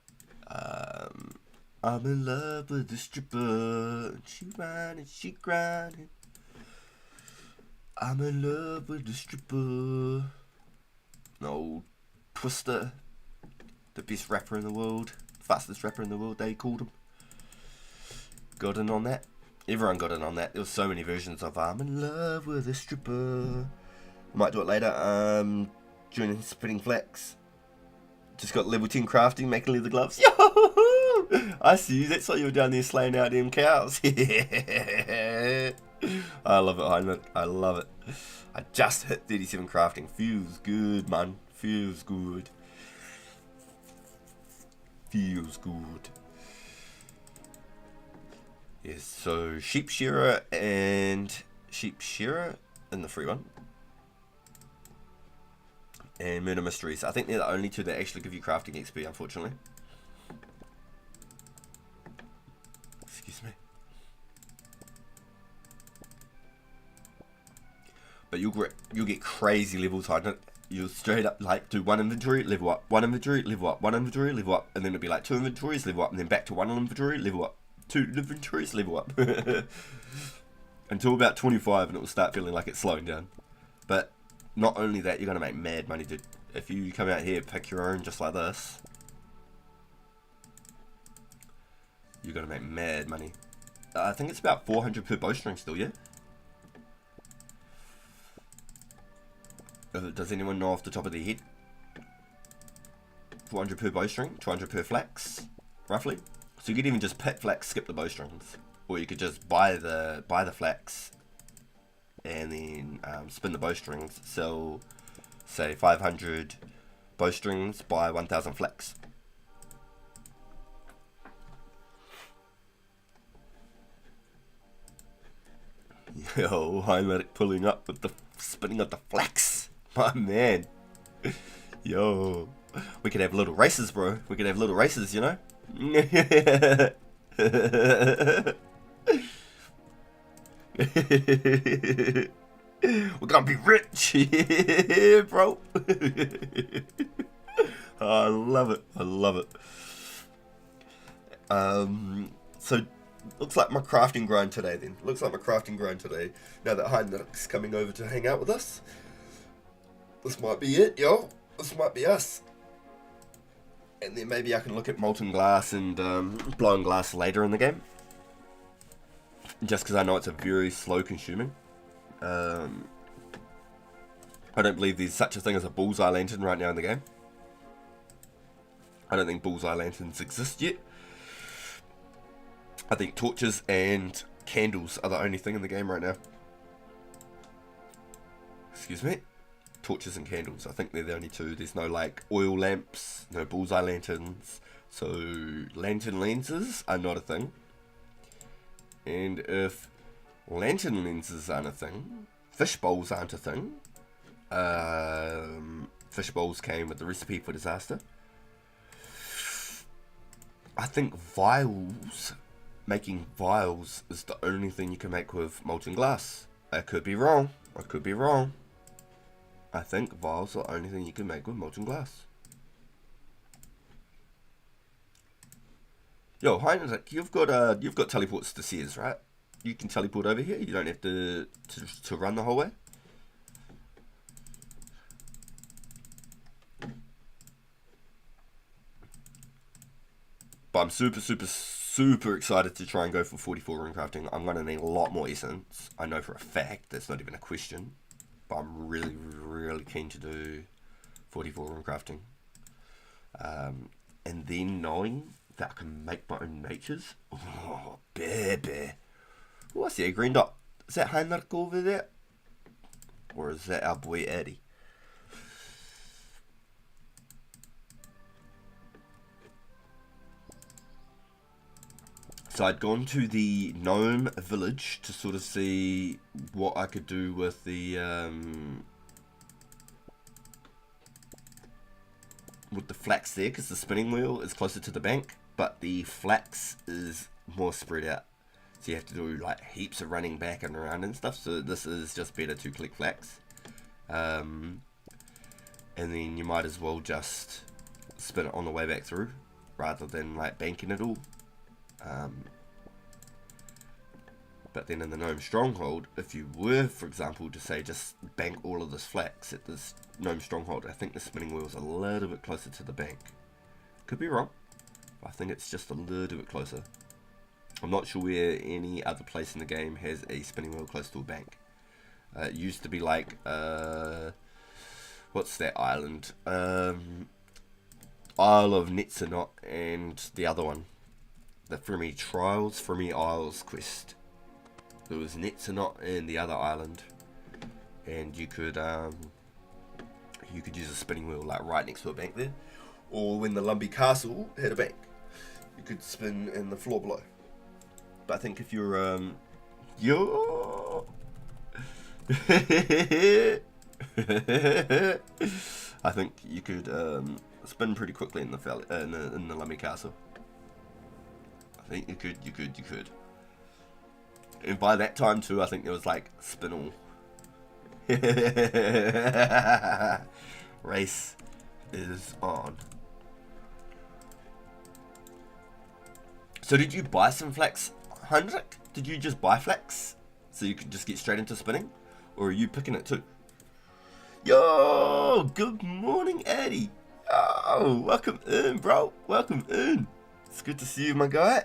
I'm in love with the stripper, and she grinding. I'm in love with the stripper. No, Twister, the best rapper in the world, fastest rapper in the world, they called him. got in on that. Everyone got in on that. There was so many versions of I'm in love with a stripper. Might do it later. Doing spinning flax. Just got level 10 crafting, making leather gloves. Yo! I see you. That's why you were down there slaying out them cows. I love it, Heinrich. I love it. I just hit 37 crafting. Feels good, man. Feels good. Feels good. Yes, so sheep shearer in the free one. And Murder Mysteries. I think they're the only two that actually give you crafting XP, unfortunately. Excuse me. But you'll get crazy levels, Hydra. You'll straight up like do one inventory, level up, one inventory, level up, one inventory, level up, and then it'll be like two inventories, level up, and then back to one inventory, level up, two inventories, level up. Until about 25, and it will start feeling like it's slowing down. But not only that, you're going to make mad money, dude. If you come out here, pick your own just like this, you're going to make mad money. I think it's about 400 per bowstring still, yeah? Does anyone know off the top of their head? 400 per bowstring, 200 per flax, roughly. So you could even just pick flax, skip the bowstrings, or you could just buy the flax and then spin the bowstrings. Sell, say 500 bowstrings, buy 1,000 flax. Yo, Heinrich pulling up with the spinning of the flax. My man. Yo. We could have little races, bro. We could have little races, you know? We're gonna be rich. Yeah, bro. I love it. I love it. So looks like my crafting grind today then. Looks like my crafting grind today. Now that Heinrich's coming over to hang out with us. This might be it, yo. This might be us. And then maybe I can look at molten glass and blown glass later in the game. Just because I know it's a very slow consuming. I don't believe there's such a thing as a bullseye lantern right now in the game. I don't think bullseye lanterns exist yet. I think torches and candles are the only thing in the game right now. Excuse me. Torches and candles. I think they're the only two. There's no like oil lamps, no bullseye lanterns. So lantern lenses are not a thing. And if lantern lenses aren't a thing, fish bowls aren't a thing. Fish bowls came with the recipe for disaster. I think vials, making vials is the only thing you can make with molten glass. I could be wrong. I could be wrong. I think vials are the only thing you can make with molten glass. Yo, Heinrich, you've got teleports to Sears, right? You can teleport over here. You don't have to run the whole way. But I'm super excited to try and go for 44 rune crafting. I'm going to need a lot more essence. I know for a fact. That's not even a question. But I'm really keen to do 44 rune crafting. And then knowing that I can make my own natures. Oh, baby. Oh, I see a green dot. Is that Heinrich over there? Or is that our boy Eddie? So I'd gone to the gnome village to sort of see what I could do with the flax there, because the spinning wheel is closer to the bank, but the flax is more spread out. So you have to do like heaps of running back and around and stuff. So this is just better to collect flax. And then you might as well just spin it on the way back through, rather than like banking it all. But then in the gnome stronghold, if you were, for example, to say just bank all of this flax at this gnome stronghold, I think the spinning wheel is a little bit closer to the bank. Could be wrong, but I think it's just a little bit closer. I'm not sure where any other place in the game has a spinning wheel close to a bank. It used to be like, what's that island? Isle of Netsanot and the other one. The Frimy Trials, Frimy Isles quest. There was Netsanot and the other island. And you could use a spinning wheel like right next to a bank there. Or when the Lumbee Castle had a bank, you could spin in the floor below. But I think if you're yo I think you could spin pretty quickly in the Lumbee Castle. I think you could. And by that time too, I think there was like spinal. Race is on. So did you buy some flax, Heinrich? Did you just buy flax so you could just get straight into spinning? Or are you picking it too? Yo, good morning, Eddie. Oh, welcome in, bro. Welcome in. It's good to see you, my guy.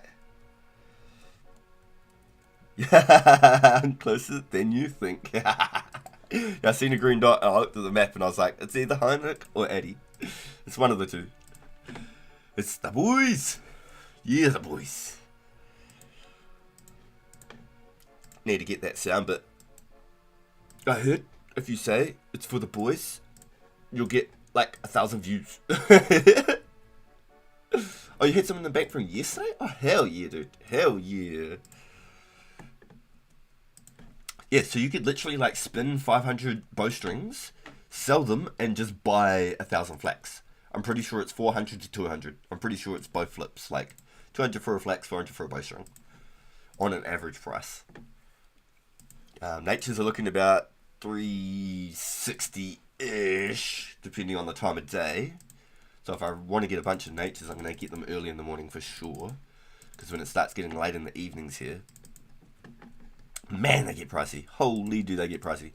Yeah, I'm closer than you think. Yeah, I seen a green dot and I looked at the map and I was like, it's either Heinrich or Eddie. It's one of the two. It's the boys. Yeah, the boys. Need to get that sound bit. I heard if you say it's for the boys, you'll get like 1,000 views. Oh, you had some in the bank from yesterday? Oh, hell yeah, dude. Hell yeah. Yeah, so you could literally like spin 500 bowstrings, sell them, and just buy 1,000 flax. I'm pretty sure it's 400 to 200. I'm pretty sure it's both flips. Like 200 for a flax, 400 for a bowstring. On an average price. Natures are looking about 360-ish, depending on the time of day. So if I want to get a bunch of natures, I'm going to get them early in the morning for sure. Because when it starts getting late in the evenings here, man, they get pricey. Holy do they get pricey.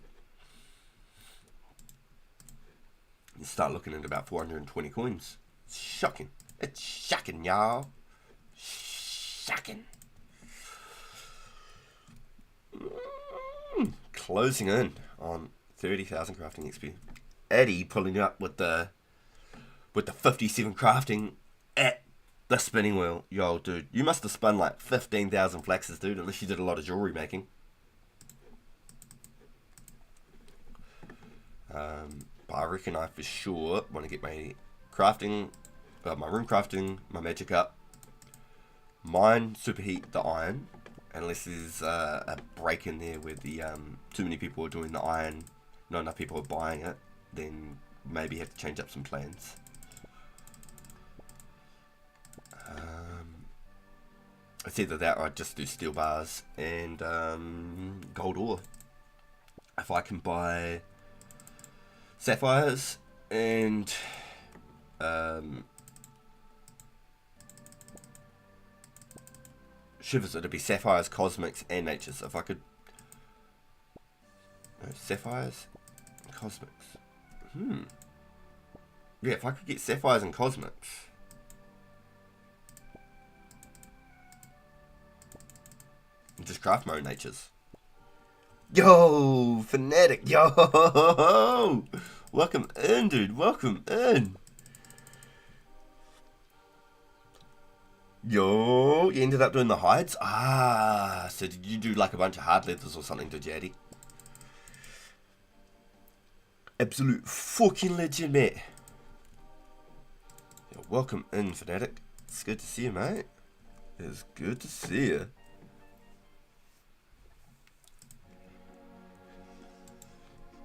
You start looking at about 420 coins. It's shocking. It's shocking, y'all. Shocking. Closing in on 30,000 crafting XP. Eddie pulling up with the 57 crafting at the spinning wheel. Yo, dude, you must have spun like 15,000 flaxes, dude, unless you did a lot of jewelry making. But I reckon I for sure want to get my crafting, my room crafting, my magic up, mine superheat the iron, unless there's a break in there where the too many people are doing the iron, not enough people are buying it, then maybe have to change up some plans. It's either that or I just do steel bars and gold ore. If I can buy sapphires and shivers, it'd be sapphires, cosmics, and natures. If I could, no, sapphires, cosmics. Yeah, if I could get sapphires and cosmics. And just craft my own natures. Yo, fanatic, yo! Welcome in, dude, welcome in. Yo, you ended up doing the hides? Ah, so did you do like a bunch of hard leathers or something, did you, Eddie? Absolute fucking legend, mate. Yo, welcome in, fanatic. It's good to see you, mate. It's good to see you.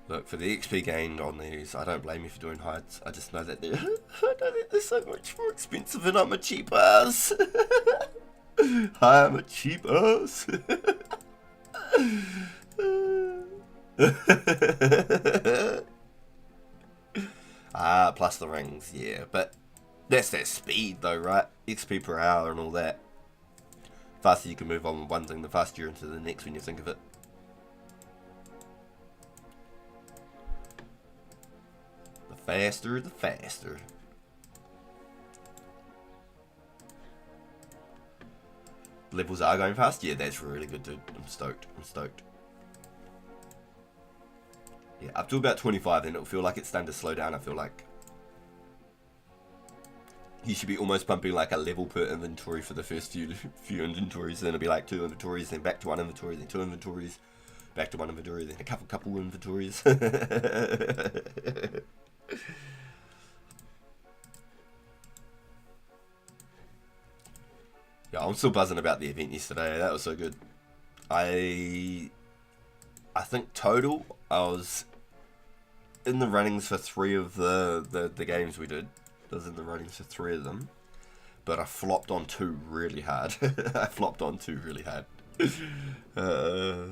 Look, for the XP gained on these, I don't blame you for doing hides. I just know that they're so much more expensive and I'm a cheap ass. I'm a cheap ass. Plus the rings, yeah. But that's that speed though, right? XP per hour and all that. The faster you can move on with one thing, the faster you're into the next when you think of it. Faster, the faster. levels are going fast. Yeah, that's really good, dude. I'm stoked. Yeah, up to about 25, then it'll feel like it's starting to slow down. I feel like you should be almost pumping like a level per inventory for the first few inventories. Then it'll be like 2 inventories, then back to 1 inventory, then 2 inventories, back to 1 inventory, then a couple inventories. Yeah, I'm still buzzing about the event yesterday. That was so good. I think total I was in the runnings for 3 of the games we did. I was in the runnings for 3 of them, but I flopped on 2 really hard.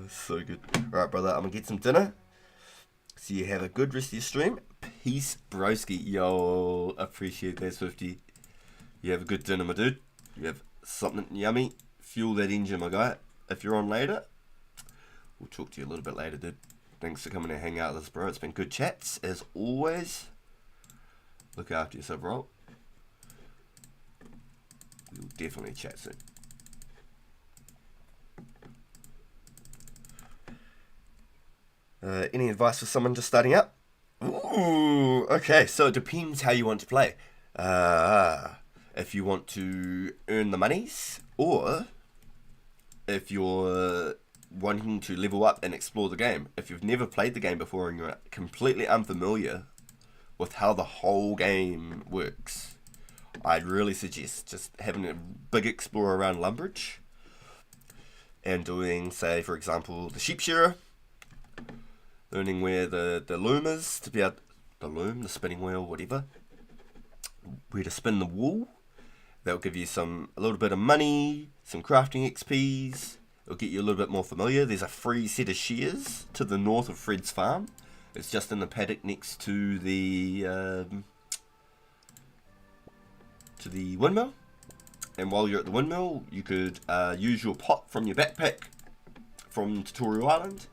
So good. Alright, brother, I'm gonna get some dinner. So you have a good rest of your stream. Peace, broski. Yo, appreciate that, Swifty. You have a good dinner, my dude. You have something yummy. Fuel that engine, my guy. If you're on later, we'll talk to you a little bit later, dude. Thanks for coming to hang out with us, bro. It's been good chats, as always. Look after yourself, bro. We'll definitely chat soon. Any advice for someone just starting out? Ooh, okay, so it depends how you want to play. If you want to earn the monies, or if you're wanting to level up and explore the game. If you've never played the game before and you're completely unfamiliar with how the whole game works, I'd really suggest just having a big explore around Lumbridge and doing, say, for example, the sheep shearer, learning where the loom is to be able, the spinning wheel, whatever, where to spin the wool. That'll give you a little bit of money, some crafting XPs. It'll get you a little bit more familiar. There's a free set of shears to the north of Fred's farm. It's just in the paddock next to the windmill. And while you're at the windmill, you could use your pot from your backpack from Tutorial Island.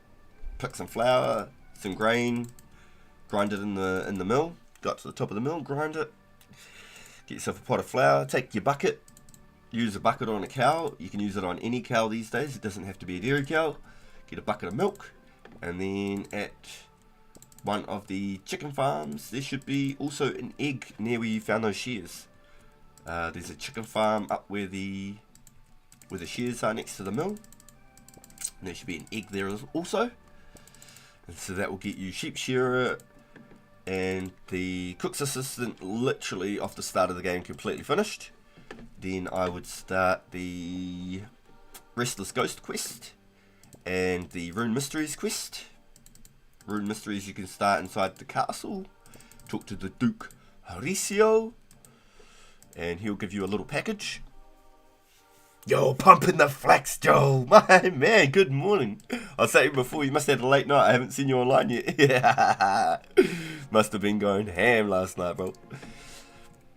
Pick some flour, some grain, grind it in the mill. Go up to the top of the mill, grind it. Get yourself a pot of flour. Take your bucket. Use a bucket on a cow. You can use it on any cow these days. It doesn't have to be a dairy cow. Get a bucket of milk. And then at one of the chicken farms, there should be also an egg near where you found those shears. There's a chicken farm up where the shears are next to the mill. And there should be an egg there also. And so that will get you sheep shearer and the cook's assistant literally off the start of the game completely finished. Then I would start the Restless Ghost quest and the Rune Mysteries quest. Rune Mysteries you can start inside the castle, talk to the Duke Horacio, and he'll give you a little package. Yo, pumping the flax, Joe, my man, good morning. I was saying before, you must have had a late night. I haven't seen you online yet. Yeah, must have been going ham last night, bro.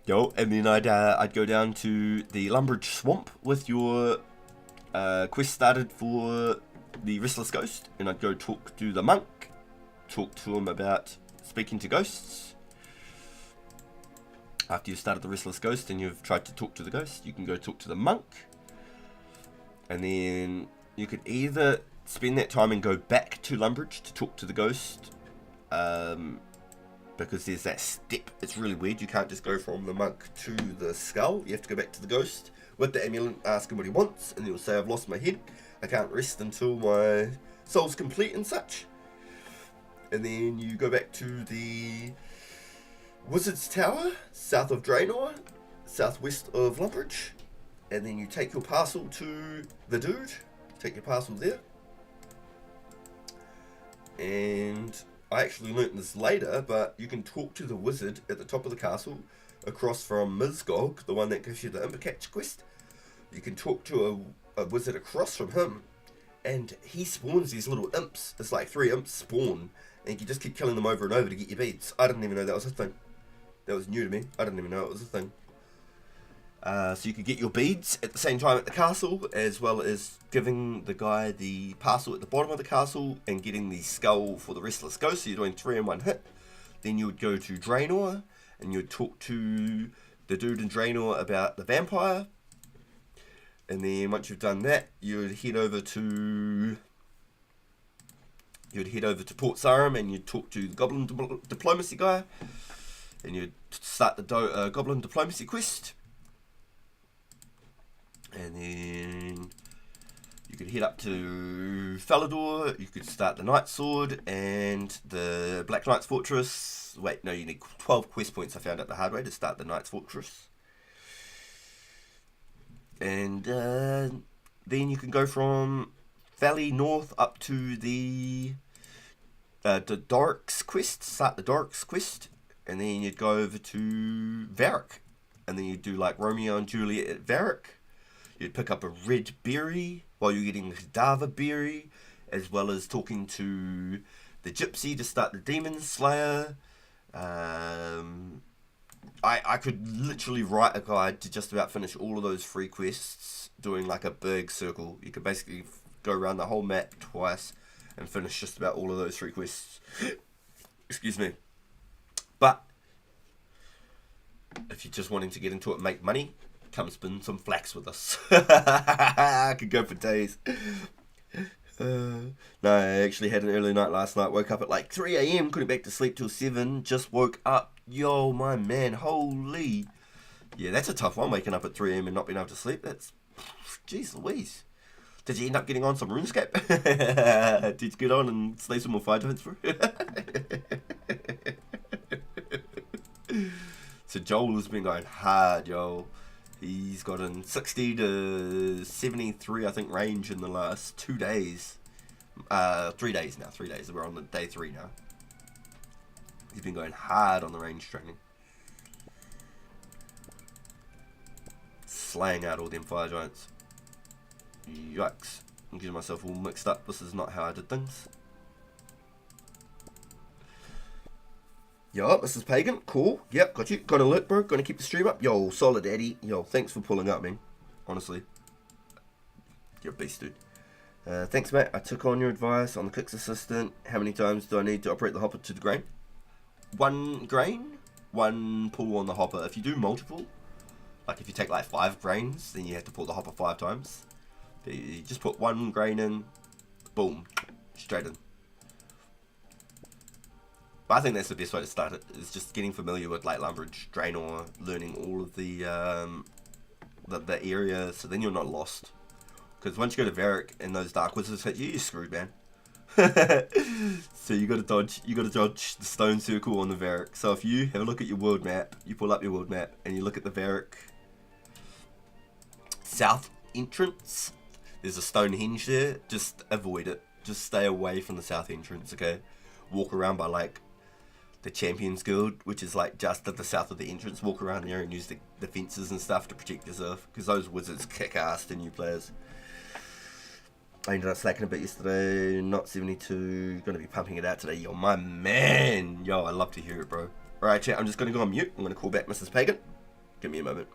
Yo, and then I'd go down to the Lumbridge Swamp with your quest started for the Restless Ghost, and I'd go talk to the monk, talk to him about speaking to ghosts. After you've started the Restless Ghost and you've tried to talk to the ghost, you can go talk to the monk. And then you could either spend that time and go back to Lumbridge to talk to the ghost, because there's that step. It's really weird. You can't just go from the monk to the skull. You have to go back to the ghost with the amulet, ask him what he wants, and he'll say, I've lost my head. I can't rest until my soul's complete and such. And then you go back to the Wizard's Tower, south of Draenor, southwest of Lumbridge. And then you take your parcel to the dude. Take your parcel there. And I actually learnt this later, but you can talk to the wizard at the top of the castle across from Mizgog, the one that gives you the Impercatch quest. You can talk to a wizard across from him, and he spawns these little imps. It's like 3 imps spawn, and you just keep killing them over and over to get your beads. I didn't even know that was a thing. That was new to me. I didn't even know it was a thing. So you could get your beads at the same time at the castle, as well as giving the guy the parcel at the bottom of the castle and getting the skull for the Restless Ghost. So you're doing 3 in 1 hit. Then you would go to Draenor and you would talk to the dude in Draenor about the vampire. And then once you've done that, you'd head over to Port Sarim and you'd talk to the Goblin Diplomacy guy, and you'd start the Goblin Diplomacy quest. And then you could head up to Falador, you could start the Night Sword and the Black Knight's Fortress. Wait, no, you need 12 quest points, I found out the hard way, to start the Knight's Fortress. And then you can go from Valley North up to the Doric's quest, start the Doric's quest, and then you'd go over to Varric, and then you'd do like Romeo and Juliet at Varric. You'd pick up a red berry while you're getting a Dava berry, as well as talking to the Gypsy to start the Demon Slayer. I could literally write a guide to just about finish all of those free quests doing like a big circle. You could basically go around the whole map twice and finish just about all of those free quests. Excuse me. But if you're just wanting to get into it and make money, come spin some flax with us. I could go for days. No, I actually had an early night last night. Woke up at like 3 a.m. Couldn't back to sleep till 7. Just woke up. Yo, my man, holy. Yeah, that's a tough one, waking up at 3 a.m. and not being able to sleep. That's, jeez Louise. Did you end up getting on some Runescape? Did you get on and slay some more fire giants for So Joel has been going hard, yo. He's gotten 60 to 73, I think, range in the last 2 days. 3 days now, 3 days. We're on the day 3 now. He's been going hard on the range training. Slaying out all them fire giants. Yikes. I'm getting myself all mixed up. This is not how I did things. Yo, this is Pagan. Cool. Yep, got you. Got an alert, bro. Gonna keep the stream up. Yo, solid, Eddie. Yo, thanks for pulling up, man. Honestly. You're a beast, dude. Thanks, mate. I took on your advice on the Kicks Assistant. How many times do I need to operate the hopper to the grain? 1 grain, 1 pull on the hopper. If you do multiple, like if you take like 5 grains, then you have to pull the hopper 5 times. But you just put 1 grain in, boom, straight in. But I think that's the best way to start it, is just getting familiar with like Lumbridge, Draenor, learning all of the area, so then you're not lost. Because once you go to Varric and those Dark Wizards hit you, you're screwed, man. So you gotta dodge the stone circle on the Varric. So if you have a look at your world map, you pull up your world map and you look at the Varric south entrance, there's a stone hinge there. Just avoid it. Just stay away from the south entrance, okay? Walk around by like the Champions Guild, which is like just at the south of the entrance. Walk around there and use the fences and stuff to protect yourself, because those wizards kick ass to new players. I ended up slacking a bit yesterday, not 72, gonna be pumping it out today. Yo, my man! Yo, I love to hear it, bro. Alright, chat, I'm just gonna go on mute. I'm gonna call back Mrs. Pagan. Give me a moment.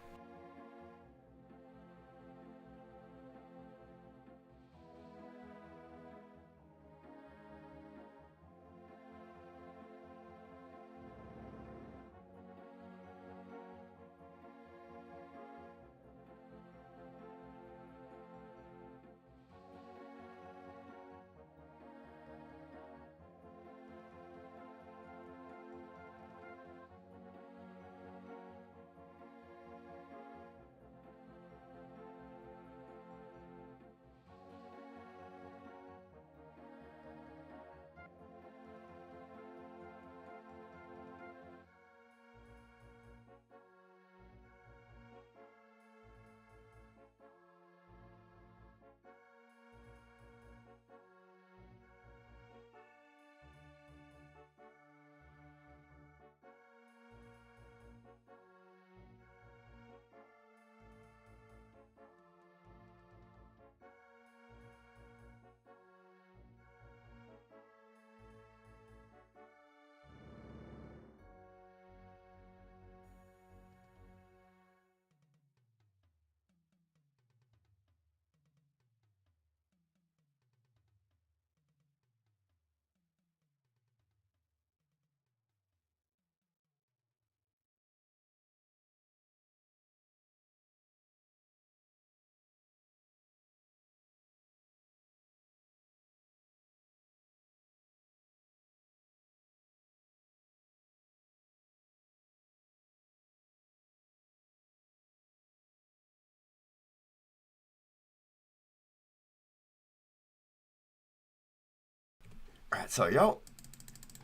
Alright, so y'all,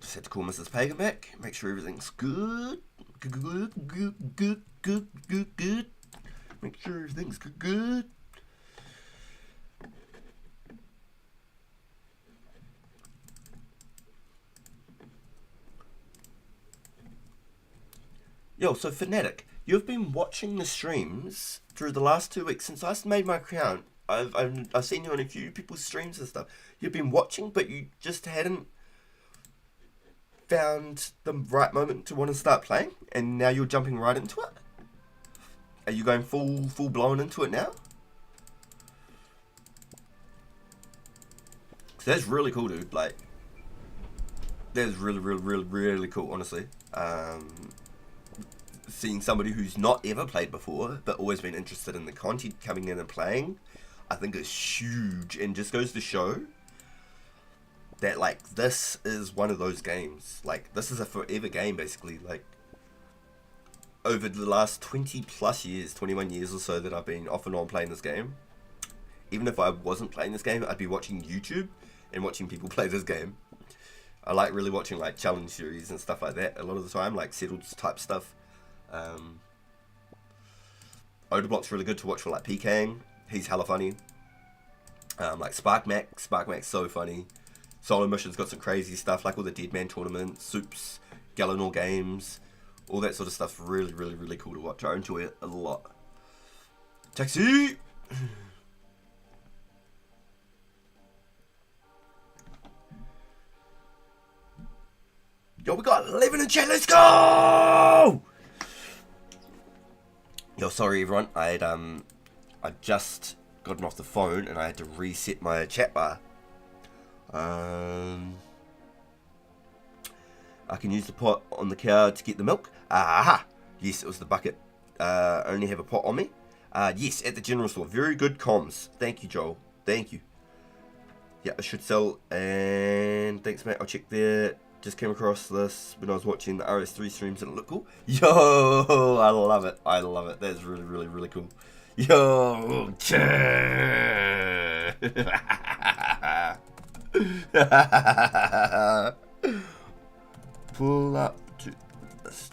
just had to call Mrs. Pagan back, make sure everything's good. Good. Make sure everything's good. Yo, so Fnatic, you've been watching the streams through the last 2 weeks since I made my account. I've seen you on a few people's streams and stuff. You've been watching, but you just hadn't found the right moment to want to start playing, and now you're jumping right into it. Are you going full blown into it now? So that's really cool, dude. Like, that's really cool, honestly. Seeing somebody who's not ever played before, but always been interested in the content coming in and playing, I think it's huge, and just goes to show that, like, this is one of those games. Like, this is a forever game, basically. Like, over the last 20 plus years, 21 years or so that I've been off and on playing this game, even if I wasn't playing this game, I'd be watching YouTube and watching people play this game. I like really watching, like, challenge series and stuff like that a lot of the time, like settled type stuff. Odablock's really good to watch for, like, PKing. He's hella funny. Like Sparkmax's so funny. Solo Mission's got some crazy stuff, like all the Deadman tournaments, Soups, Galanor games, all that sort of stuff. Really cool to watch. I enjoy it a lot. Taxi! Yo, we got 11 in chat, let's go! Yo, sorry everyone, I just gotten off the phone and I had to reset my chat bar. I can use the pot on the cow to get the milk. Aha! Yes, it was the bucket. I only have a pot on me. Yes, at the general store. Very good comms. Thank you, Joel. Thank you. Yeah, I should sell. And thanks, mate. I'll check there. Just came across this when I was watching the RS3 streams and it looked cool. Yo, I love it. I love it. That's really cool. Yo, pull up to this.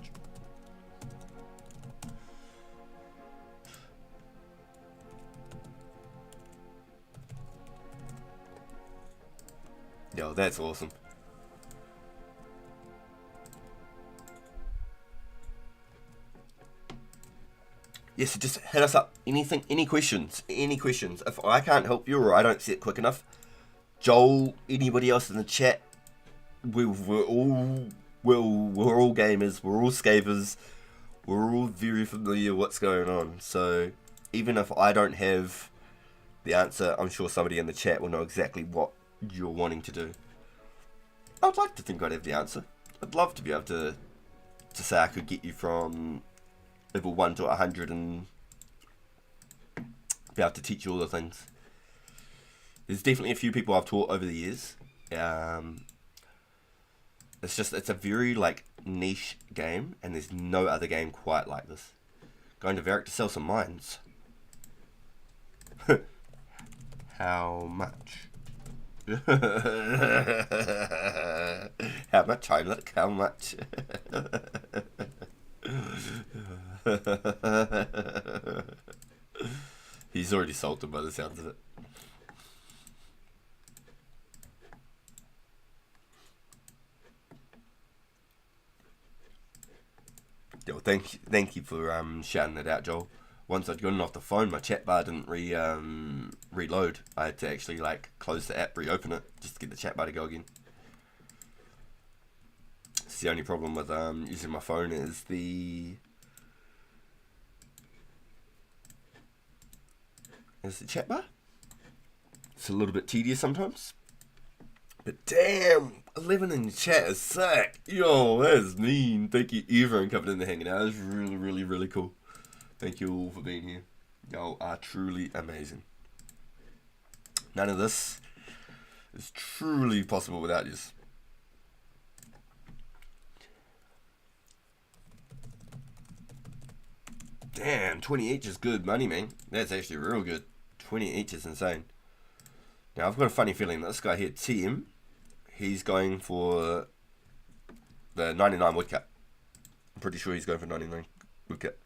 Yo, that's awesome. Yes, so just hit us up. Anything, any questions? If I can't help you or I don't see it quick enough, Joel, anybody else in the chat, we're all gamers, we're all scapers, we're all very familiar with what's going on. So even if I don't have the answer, I'm sure somebody in the chat will know exactly what you're wanting to do. I'd like to think I'd have the answer. I'd love to be able to say I could get you from level 1 to 100 and be able to teach you all the things. There's definitely a few people I've taught over the years. It's a very, like, niche game, and there's no other game quite like this. Going to Varric to sell some mines. How much? How much, Heinrich? How much? He's already sold them by the sounds of it. Yo, thank you for shouting it out, Joel. Once I'd gotten off the phone, my chat bar didn't reload. I had to actually, like, close the app, reopen it, just to get the chat bar to go again. It's the only problem with using my phone is the chat bar. It's a little bit tedious sometimes. But damn, 11 in the chat is sick. Yo, that is mean. Thank you everyone coming in and hanging out. It's really cool. Thank you all for being here. Y'all are truly amazing. None of this is truly possible without you. Damn, 20 each is good money, man. That's actually real good. 20 each is insane. Now, I've got a funny feeling that this guy here, TM, he's going for the 99 woodcut. I'm pretty sure he's going for 99 woodcut.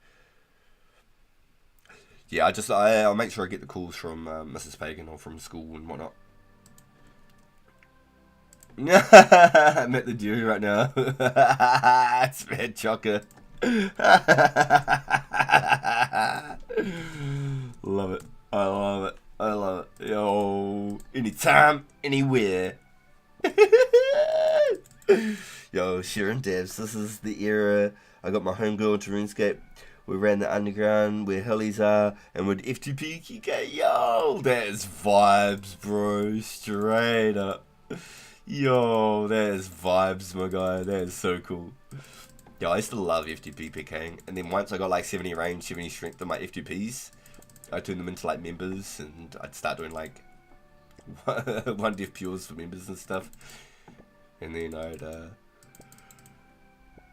Yeah, I'll make sure I get the calls from Mrs. Pagan or from school and whatnot. I'm at the jury right now. It's Mad Chocker. Love it. I love it. I love it. Yo, anytime, anywhere. Yo, Sharon Devs, this is the era. I got my homegirl into RuneScape. We ran the underground where hillies are, and with FTP KK. Yo, that is vibes, bro. Straight up. Yo, that is vibes, my guy. That is so cool. Yo, I used to love FTP PKing, and then once I got like 70 range, 70 strength of my FTPs, I turned them into like members, and I'd start doing like 1 def pures for members and stuff. And then I'd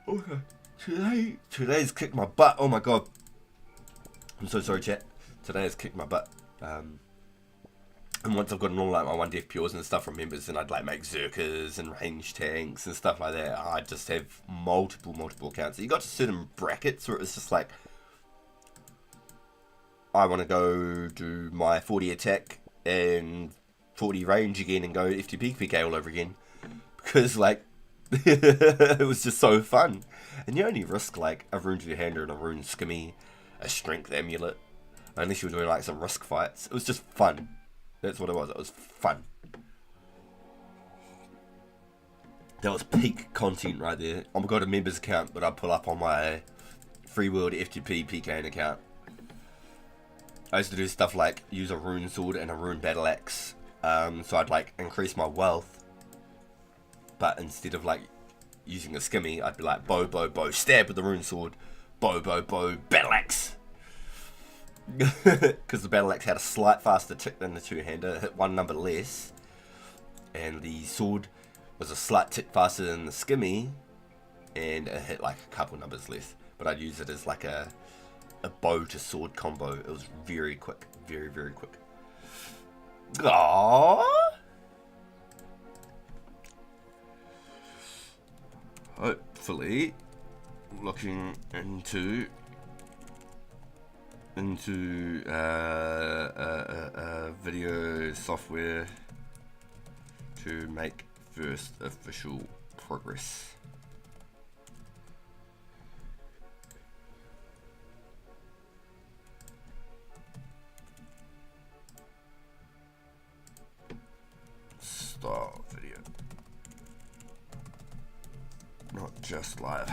okay, today's kicked my butt. Oh my god, I'm so sorry, chat. Today has kicked my butt. And once I've gotten all like my 1 def pures and stuff from members, then I'd like make Zerkers and range tanks and stuff like that. I'd just have multiple accounts. So you got to certain brackets where it was just like, I want to go do my 40 attack and 40 range again and go FTP PK all over again. Because like, it was just so fun. And you only risk like a rune to your hand and a rune skimmy, a strength amulet, unless you were doing like some risk fights. It was just fun. That's what it was. It was fun. That was peak content right there. I've got a members account, but I pull up on my Free World FTP PKing account. I used to do stuff like use a rune sword and a rune battle axe. So I'd like increase my wealth. But instead of like using a skimmy, I'd be like bow, stab with the rune sword, bow, battle axe. Because the battle axe had a slight faster tick than the two-hander, hit 1 number less, and the sword was a slight tick faster than the skimmy, and it hit like a couple numbers less. But I'd use it as like a bow to sword combo. It was very quick, very quick. Aww. Hopefully, looking into video software to make first official progress. Start video, not just live.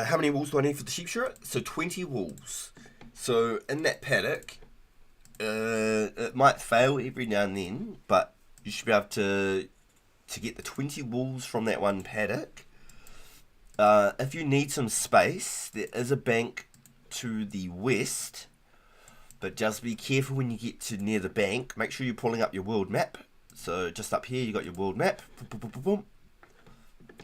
How many wolves do I need for the sheep shearer? So 20 wolves. So in that paddock, it might fail every now and then, but you should be able to get the 20 wolves from that one paddock. If you need some space, there is a bank to the west, but just be careful when you get to near the bank. Make sure you're pulling up your world map. So just up here, you got your world map. Boom.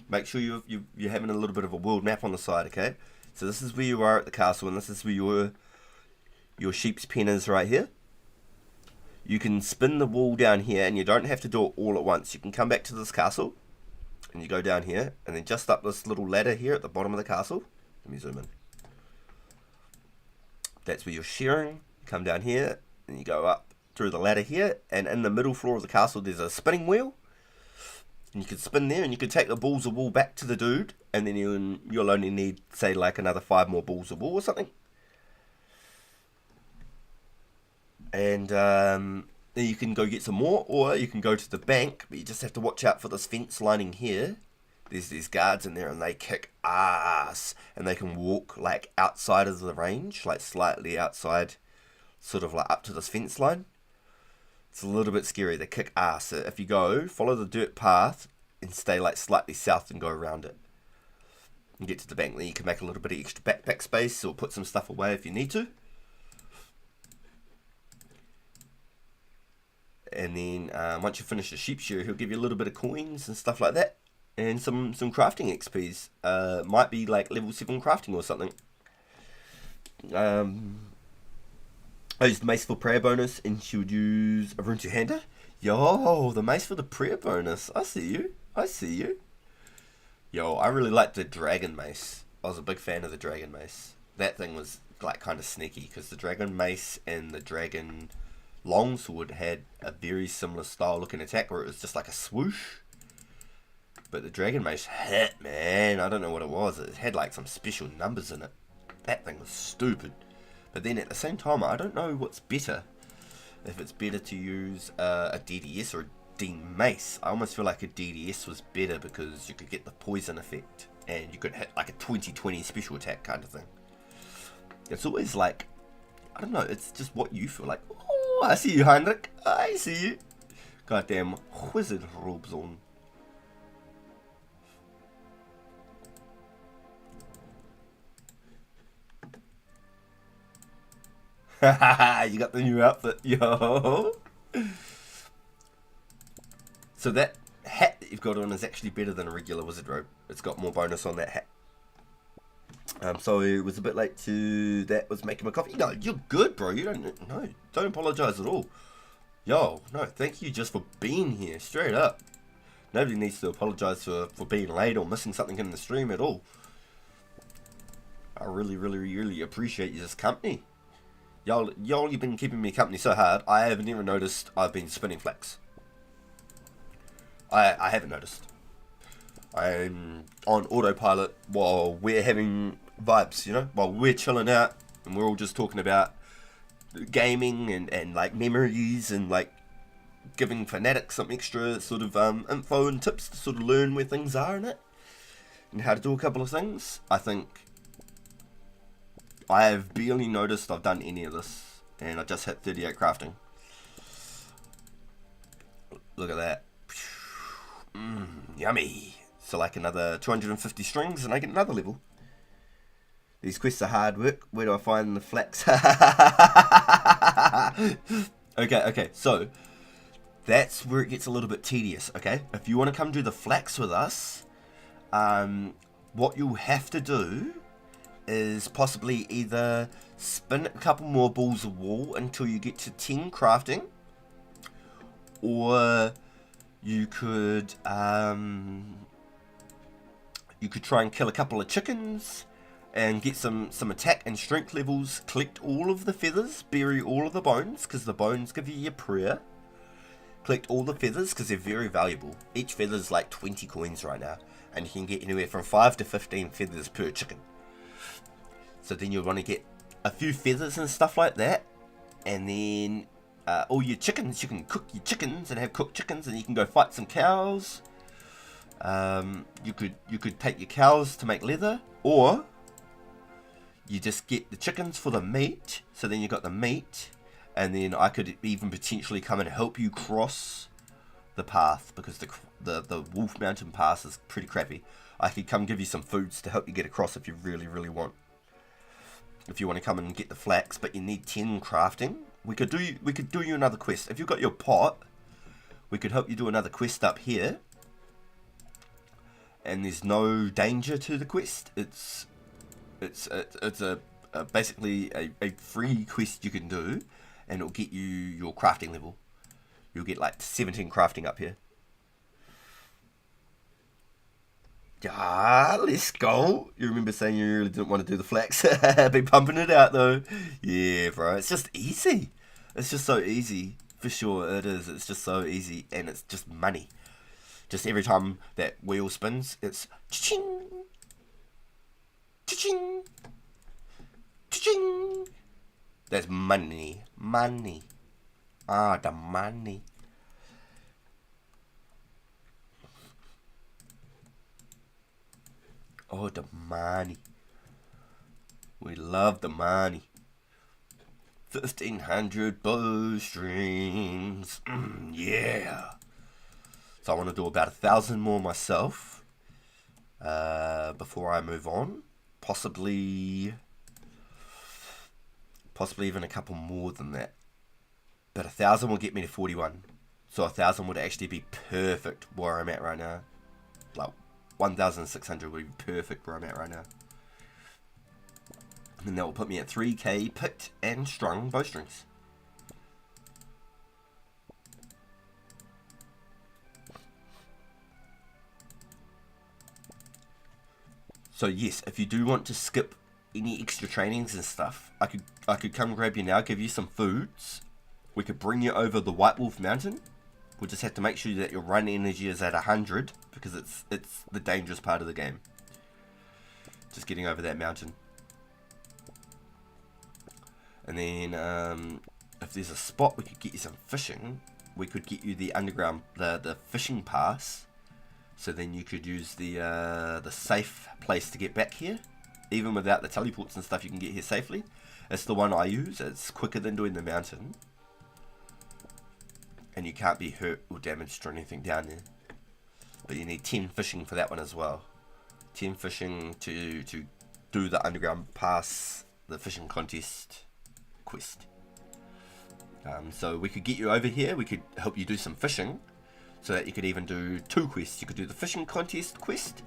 Make sure you're having a little bit of a world map on the side, okay? So this is where you are at the castle, and this is where your sheep's pen is right here. You can spin the wall down here, and you don't have to do it all at once. You can come back to this castle, and you go down here, and then just up this little ladder here at the bottom of the castle. Let me zoom in. That's where you're shearing. You come down here, and you go up through the ladder here, and in the middle floor of the castle, there's a spinning wheel. And you can spin there, and you can take the balls of wool back to the dude, and then you'll only need, say, like another 5 more balls of wool or something. And then you can go get some more, or you can go to the bank, but you just have to watch out for this fence lining here. There's these guards in there, and they kick ass, and they can walk like outside of the range, like slightly outside, sort of like up to this fence line. It's a little bit scary. They kick ass. So if you go, follow the dirt path and stay like slightly south and go around it. And get to the bank. Then you can make a little bit of extra backpack space or put some stuff away if you need to. And then once you finish the sheep shear, he'll give you a little bit of coins and stuff like that. And some crafting XPs. Might be like level 7 crafting or something. I used the mace for prayer bonus, and she would use a rune two-hander. Yo, the mace for the prayer bonus. I see you. I see you. Yo, I really liked the dragon mace. I was a big fan of the dragon mace. That thing was like kind of sneaky, because the dragon mace and the dragon longsword had a very similar style looking attack where it was just like a swoosh. But the dragon mace hit, man. I don't know what it was. It had like some special numbers in it. That thing was stupid. But then at the same time, I don't know what's better. If it's better to use a DDS or a D mace. I almost feel like a DDS was better because you could get the poison effect. And you could hit like a 20-20 special attack kind of thing. It's always like, I don't know, it's just what you feel like. Oh, I see you, Heinrich. I see you. Goddamn wizard robes on. You got the new outfit, yo. So that hat that you've got on is actually better than a regular wizard robe. It's got more bonus on that hat. So it was a bit late to that. Was making my coffee. No, you're good, bro. You don't apologize at all. Yo, no, thank you just for being here. Straight up. Nobody needs to apologize for being late or missing something in the stream at all. I really appreciate your company. Y'all, you've been keeping me company so hard, I haven't even noticed I've been spinning flax. I haven't noticed. I'm on autopilot while we're having vibes, you know? While we're chilling out and we're all just talking about gaming and like memories and like giving fanatics some extra sort of info and tips to sort of learn where things are in it. And how to do a couple of things. I think I have barely noticed I've done any of this, and I just hit 38 crafting. Look at that. Yummy. So like another 250 strings and I get another level. These quests are hard work. Where do I find the flax? Okay, so that's where it gets a little bit tedious, okay? If you want to come do the flax with us, what you'll have to do is possibly either spin a couple more balls of wool until you get to 10 crafting, or you could try and kill a couple of chickens and get some attack and strength levels, collect all of the feathers, bury all of the bones, because the bones give you your prayer. Collect all the feathers, because they're very valuable. Each feather is like 20 coins right now, and you can get anywhere from 5 to 15 feathers per chicken. So then you'll want to get a few feathers and stuff like that, and then all your chickens, you can cook your chickens and have cooked chickens, and you can go fight some cows. You could take your cows to make leather, or you just get the chickens for the meat. So then you got the meat, and then I could even potentially come and help you cross the path, because the Wolf Mountain Pass is pretty crappy. I could come give you some foods to help you get across if you really want. If you want to come and get the flax, but you need 10 crafting, we could do you another quest. If you've got your pot, we could help you do another quest up here. And there's no danger to the quest. It's basically a free quest you can do, and it'll get you your crafting level. You'll get like 17 crafting up here. Yeah, let's go. You remember saying you really didn't want to do the flax? Been pumping it out though. Yeah, bro. It's just easy. It's just so easy. For sure it is. It's just so easy, and it's just money. Just every time that wheel spins, it's cha-ching, cha-ching, cha-ching. That's money. Money. Ah, the money. Oh, the money. We love the money. 1,500 bowstrings. Yeah. So I want to do about 1,000 more myself before I move on. Possibly even a couple more than that. But 1,000 will get me to 41. So 1,000 would actually be perfect where I'm at right now. Like 1,600 would be perfect where I'm at right now. And that will put me at 3k picked and strung bowstrings. So yes, if you do want to skip any extra trainings and stuff, I could come grab you now, give you some foods. We could bring you over the White Wolf Mountain. We'll just have to make sure that your run energy is at 100, because it's the dangerous part of the game. Just getting over that mountain. And then if there's a spot we could get you some fishing, we could get you the underground, the fishing pass. So then you could use the safe place to get back here. Even without the teleports and stuff, you can get here safely. It's the one I use. It's quicker than doing the mountain. And you can't be hurt or damaged or anything down there. But you need 10 fishing for that one as well. 10 fishing to do the underground pass, the fishing contest quest. So we could get you over here. We could help you do some fishing. So that you could even do 2 quests. You could do the fishing contest quest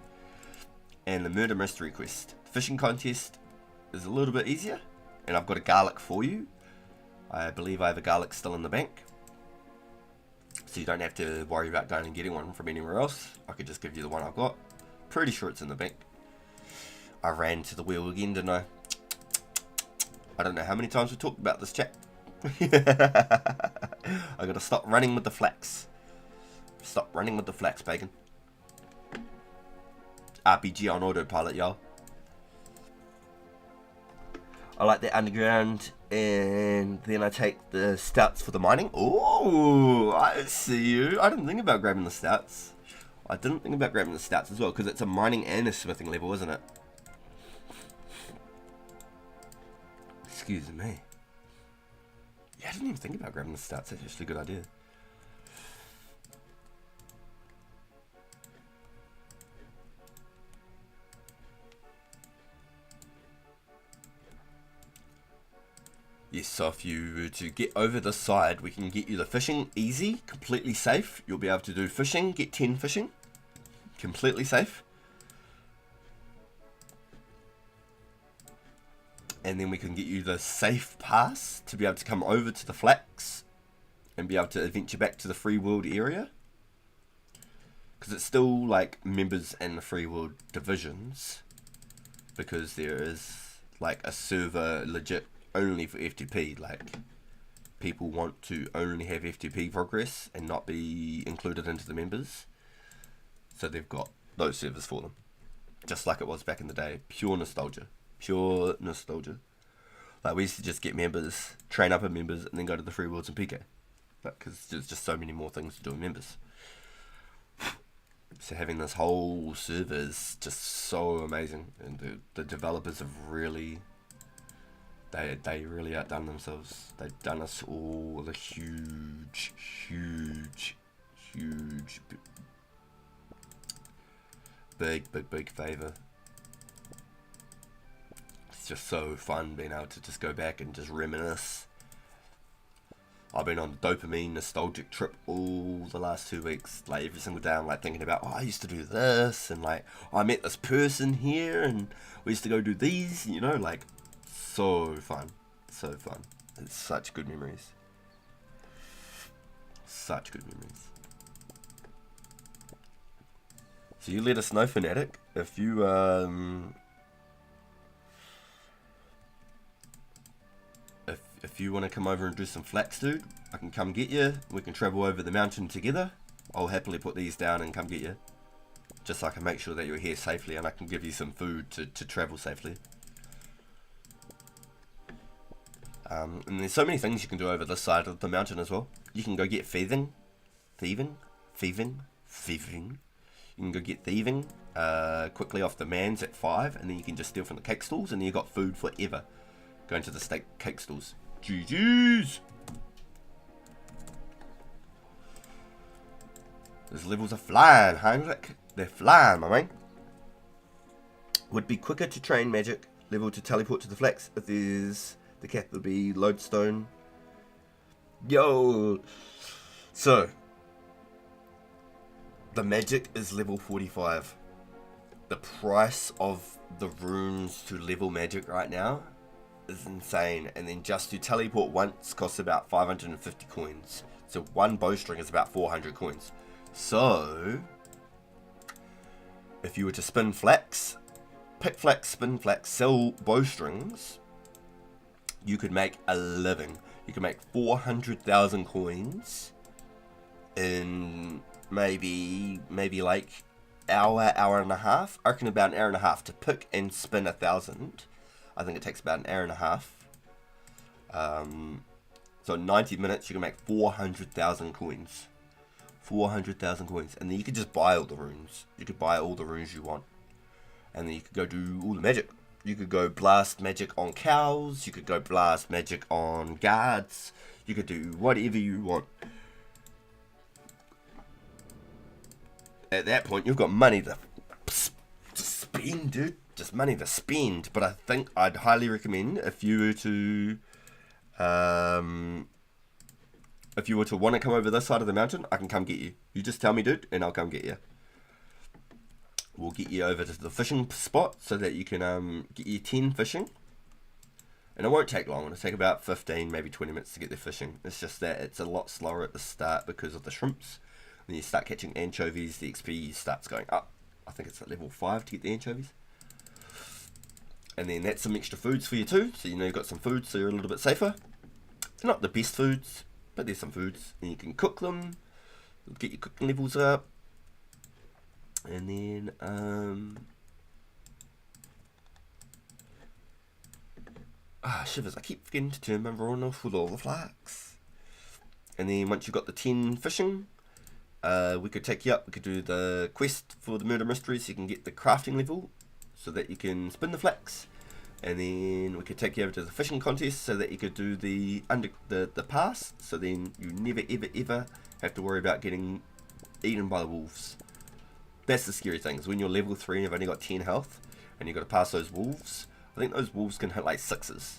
and the murder mystery quest. The fishing contest is a little bit easier, and I've got a garlic for you. I believe I have a garlic still in the bank, so you don't have to worry about going and getting one from anywhere else. I could just give you the one I've got. Pretty sure it's in the bank. I ran to the wheel again, didn't I? I don't know how many times we talked about this, chat. I gotta stop running with the flax. Stop running with the flax, bacon. RPG on autopilot, y'all. I like the underground, and then I take the stouts for the mining. Oh, I see you. I didn't think about grabbing the stouts. I didn't think about grabbing the stouts as well, because it's a mining and a smithing level, isn't it? Excuse me. Yeah, I didn't even think about grabbing the stouts. That's actually a good idea. Yes, so if you were to get over this side, we can get you the fishing easy, completely safe. You'll be able to do fishing, get 10 fishing, completely safe. And then we can get you the safe pass to be able to come over to the flax and be able to adventure back to the free world area. Because it's still like members and the free world divisions, because there is like a server legit only for FTP. Like, people want to only have FTP progress and not be included into the members, so they've got those servers for them, just like it was back in the day. Pure nostalgia. Like, we used to just get members, train up in members, and then go to the free worlds and PK, because there's just so many more things to do in members. So having this whole server is just so amazing, and the developers have really They really outdone themselves. They've done us all a huge big favour. It's just so fun being able to just go back and just reminisce. I've been on a dopamine nostalgic trip all the last 2 weeks. Like, every single day I'm like thinking about, oh, I used to do this, and like, oh, I met this person here, and we used to go do these, you know, like, so fun. It's such good memories. So you let us know, Fanatic, if you if you want to come over and do some flax, dude. I can come get you. We can travel over the mountain together. I'll happily put these down and come get you, just so I can make sure that you're here safely, and I can give you some food to travel safely. And there's so many things you can do over this side of the mountain as well. You can go get thieving. You can go get thieving quickly off the mans at 5, and then you can just steal from the cake stalls, and then you got food forever. Going to the steak cake stalls. GG's! Those levels are flying, Heinrich. They're flying, my man. Would be quicker to train magic level to teleport to the flax if there's the capital B lodestone. Yo! So, The magic is level 45. The price of the runes to level magic right now is insane. And then just to teleport once costs about 550 coins. So one bowstring is about 400 coins. So if you were to spin flax, pick flax, spin flax, sell bowstrings, you could make a living. You could make 400,000 coins in maybe like hour and a half. I reckon about an hour and a half to pick and spin 1,000. I think it takes about an hour and a half. So 90 minutes you can make 400,000 coins. 400,000 coins. And then you could just buy all the runes. You could buy all the runes you want. And then you could go do all the magic. You could go blast magic on cows. You could go blast magic on guards. You could do whatever you want. At that point, you've got money to spend, dude. Just money to spend. But I think I'd highly recommend if you were to want to come over this side of the mountain, I can come get you. You just tell me, dude, and I'll come get you. We'll get you over to the fishing spot so that you can get your 10 fishing. And it won't take long. It'll take about 15, maybe 20 minutes to get the fishing. It's just that it's a lot slower at the start because of the shrimps. When you start catching anchovies, the XP starts going up. I think it's at level 5 to get the anchovies. And then that's some extra foods for you too. So you know you've got some foods, so you're a little bit safer. They're not the best foods, but there's some foods. And you can cook them. Get your cooking levels up. And then, shivers, I keep forgetting to turn my run off with all the flax. And then once you've got the 10 fishing, we could take you up, we could do the quest for the murder mystery so you can get the crafting level, so that you can spin the flax. And then we could take you over to the fishing contest so that you could do the pass, so then you never ever have to worry about getting eaten by the wolves. That's the scary thing, is when you're level 3 and you've only got 10 health, and you've got to pass those wolves. I think those wolves can hit like 6s.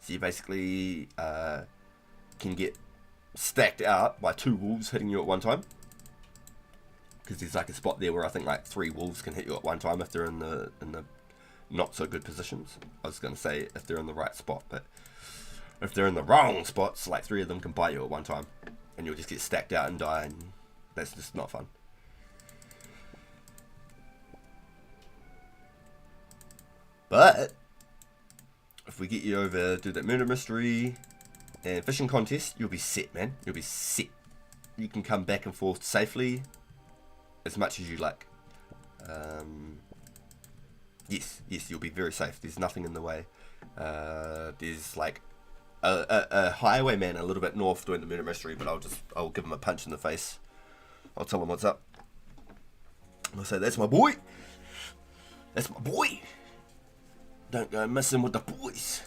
So you basically can get stacked out by 2 wolves hitting you at one time. Because there's like a spot there where I think like 3 wolves can hit you at one time if they're in the not so good positions. I was going to say if they're in the right spot, but if they're in the wrong spots, like 3 of them can bite you at one time. And you'll just get stacked out and die, and that's just not fun. But if we get you over, do that murder mystery and fishing contest, you'll be set, man. You'll be set. You can come back and forth safely as much as you like. Yes, you'll be very safe. There's nothing in the way. There's like a highwayman a little bit north doing the murder mystery, but I'll give him a punch in the face. I'll tell him what's up. I'll say, that's my boy. That's my boy. Don't go messing with the boys,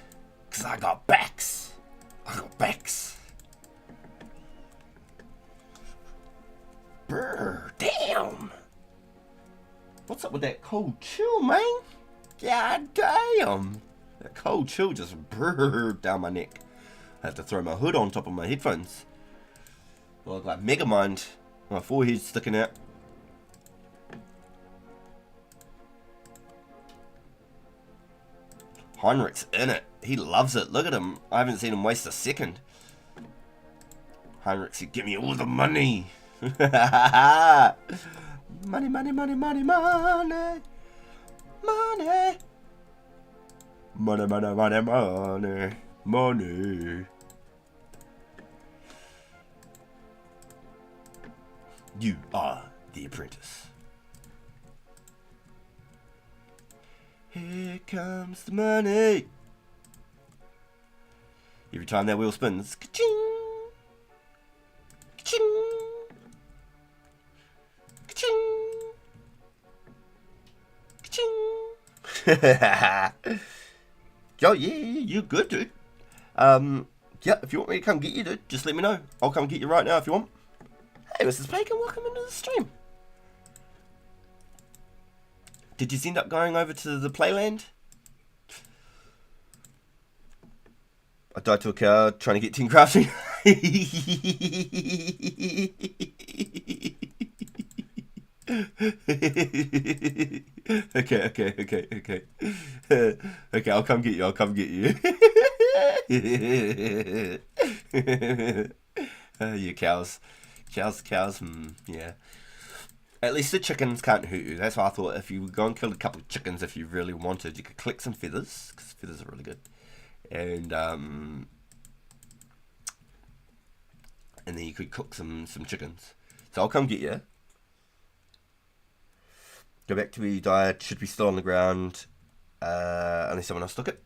cause I got backs. I got backs. Brr, damn. What's up with that cold chill, man? God damn. That cold chill just brrred down my neck. I have to throw my hood on top of my headphones. I look like Megamind. My forehead's sticking out. Heinrich's in it. He loves it. Look at him. I haven't seen him waste a second. Heinrich said, give me all the money. Money, money, money, money, money. Money. Money, money, money, money. Money. You are the apprentice. Here comes the money. Every time that wheel spins, ka-ching, ka-ching, ka-ching, ka-ching. Yo, yeah, you good, dude. Yeah, if you want me to come get you, dude, just let me know. I'll come get you right now if you want. Hey, Mrs. Bacon, welcome into the stream. Did you end up going over to the playland? I died to a cow trying to get 10 crafting. Okay. Okay, I'll come get you. You cows. Yeah. At least the chickens can't hurt you. That's why I thought if you go and kill a couple of chickens, if you really wanted, you could collect some feathers, because feathers are really good. And then you could cook some chickens. So I'll come get you. Go back to where you died. Should be still on the ground. Unless someone else took it.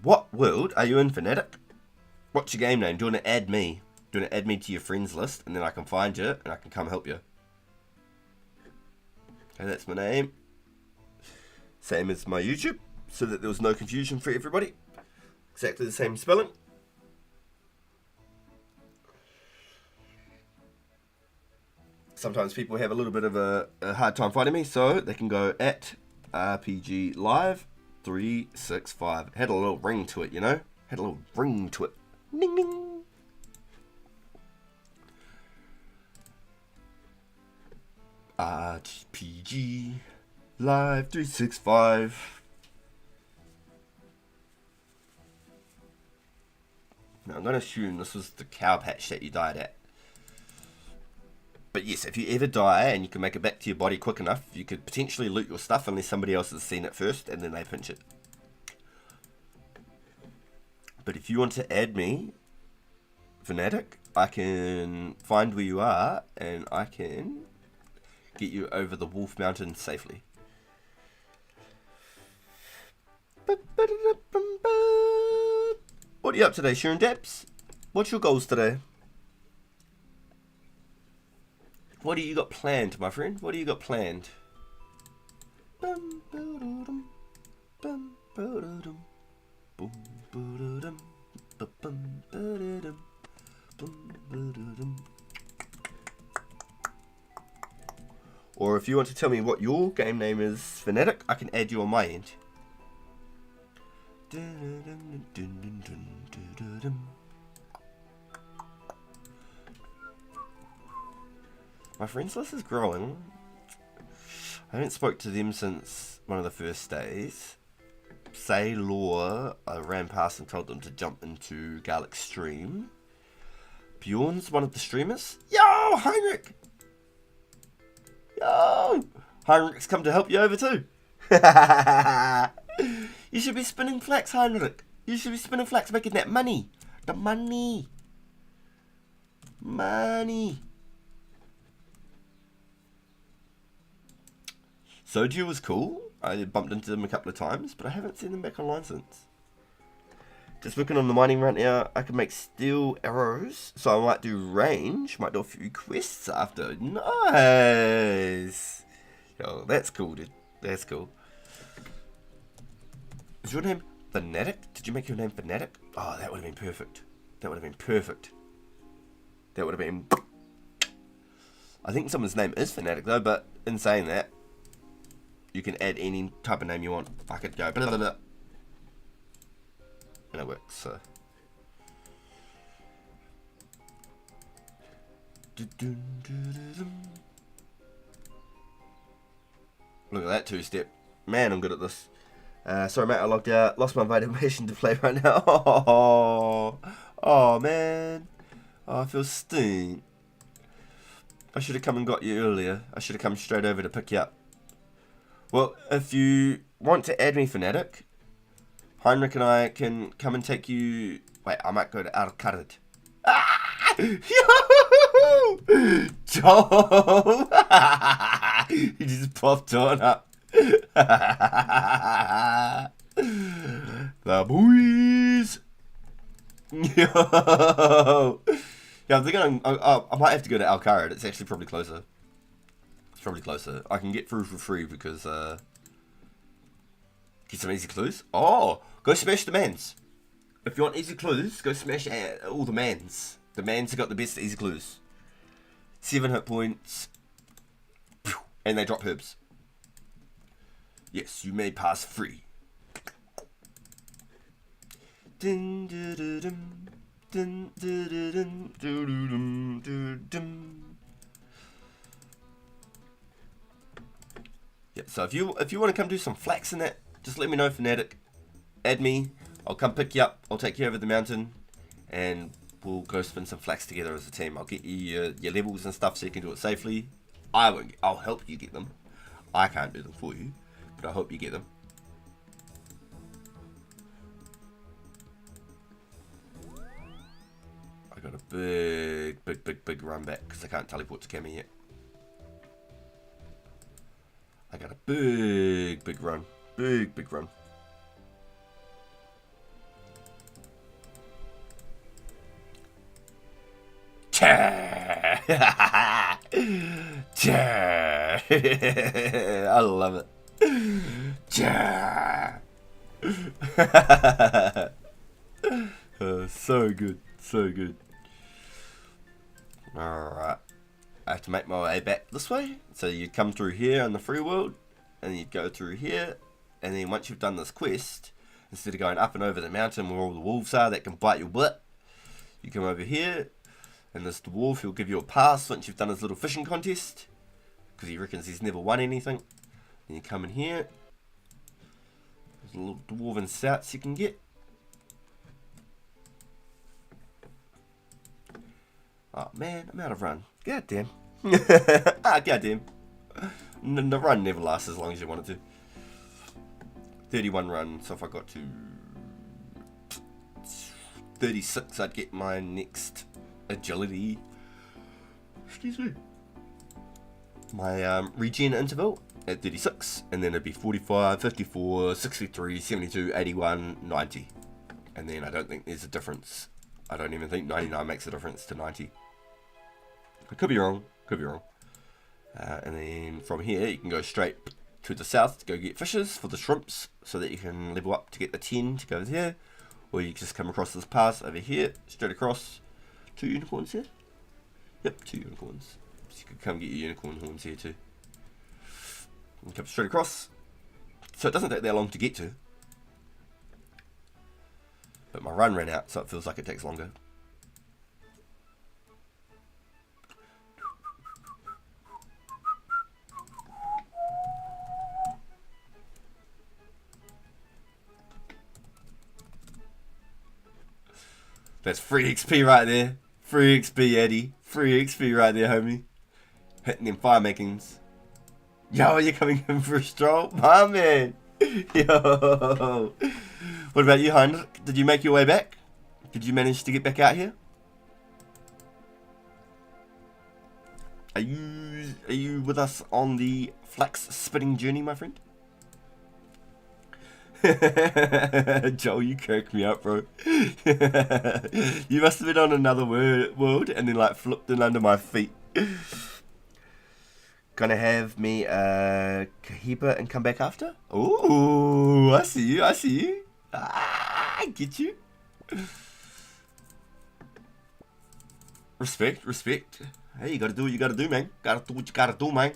What world are you in, Fanatic? What's your game name? Do you want to add me? Do you want to add me to your friends list, and then I can find you and I can come help you? Okay, that's my name. Same as my YouTube, so that there was no confusion for everybody. Exactly the same spelling. Sometimes people have a little bit of a hard time finding me, so they can go at RPG Live 365. Had a little ring to it, you know? Had a little ring to it. Ding ding. RPG Live 365. Now I'm going to assume this was the cow patch that you died at. But yes, if you ever die and you can make it back to your body quick enough, you could potentially loot your stuff unless somebody else has seen it first and then they pinch it. But if you want to add me, Fanatic, I can find where you are and I can get you over the Wolf Mountain safely. What are you up today, Sharon Daps? What's your goals today? What do you got planned, my friend? What do you got planned? Or if you want to tell me what your game name is, Fanatic, I can add you on my end. My friends list is growing. I haven't spoke to them since one of the first days. Say Law, I ran past and told them to jump into Garlic Stream. Bjorn's one of the streamers. Yo, Heinrich! Yo! Heinrich's come to help you over too. You should be spinning flax, Heinrich. You should be spinning flax, making that money. The money. Soju was cool. I bumped into them a couple of times, but I haven't seen them back online since. Just working on the mining right now. I can make steel arrows, so I might do range. Might do a few quests after. Nice. Yo, that's cool, dude. That's cool. Is your name Fanatic? Did you make your name Fanatic? Oh, that would have been perfect. I think someone's name is Fanatic though, but in saying that, you can add any type of name you want. I could go blah, blah, blah. And it works, so. Look at that two-step. Man, I'm good at this. Sorry mate, I logged out. Lost my motivation to play right now. Oh man. Oh, I feel stink. I should have come and got you earlier. I should have come straight over to pick you up. Well, if you want to add me, Fanatic, Heinrich and I can come and take you... Wait, I might go to Alcard. Ah! Yo! Joel! He just popped on up. The boys! Yo! Yeah, I'm thinking I might have to go to Alcard. It's actually probably closer. probably closer. I can get through for free because, get some easy clues. Oh, go smash the mans. If you want easy clues, go smash all the mans. The mans have got the best easy clues. 7 hit points. And they drop herbs. Yes, you may pass free. Dun, dun, dun, dun, dun, dun, dun, dun, dun. Yeah, so if you want to come do some flax in that, just let me know, Fnatic. Add me. I'll come pick you up. I'll take you over the mountain, and we'll go spin some flax together as a team. I'll get you your levels and stuff so you can do it safely. I'll help you get them. I can't do them for you, but I hope you get them. I got a big run back because I can't teleport to Cammy yet. I got a big run. Big run. I love it. So good. Alright. I have to make my way back this way. So you come through here in the free world, and you go through here, and then once you've done this quest, instead of going up and over the mountain where all the wolves are that can bite your butt, you come over here, and this dwarf, he'll give you a pass once you've done his little fishing contest, because he reckons he's never won anything. Then you come in here, there's a little dwarven souts you can get. Oh man, I'm out of run. God damn. God damn. The run never lasts as long as you want it to. 31 run, so if I got to 36, I'd get my next agility. Excuse me. My regen interval at 36, and then it'd be 45, 54, 63, 72, 81, 90. And then I don't think there's a difference. I don't even think 99 makes a difference to 90. I could be wrong. And then from here you can go straight to the south to go get fishes for the shrimps, so that you can level up to get the 10 to go there. Or you just come across this pass over here, straight across. 2 unicorns here? Yep, 2 unicorns. So you could come get your unicorn horns here too. And come straight across. So it doesn't take that long to get to. But my run ran out, so it feels like it takes longer. That's free XP right there. Free XP, Eddie. Free XP right there, homie. Hitting them fire makings. Yo, you're coming in for a stroll? My man. Yo. What about you, Heinrich? Did you make your way back? Did you manage to get back out here? Are you with us on the flax spinning journey, my friend? Joel, you cracked me up, bro. You must have been on another world and then like flipped in under my feet. Gonna have me Kahiba and come back after? Ooh, I see you. I get you. Respect. Hey, you gotta do what you gotta do, man. Gotta do what you gotta do, man.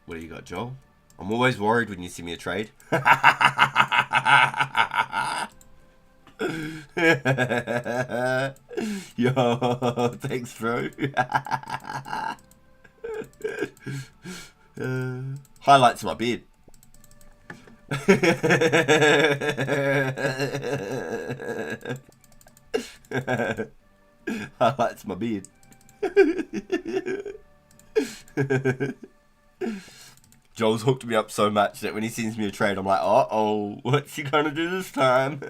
What do you got, Joel? I'm always worried when you see me a trade. Yo, thanks, bro. Highlights my beard. Highlights my beard. Joel's hooked me up so much that when he sends me a trade, I'm like, uh-oh, what's he gonna do this time?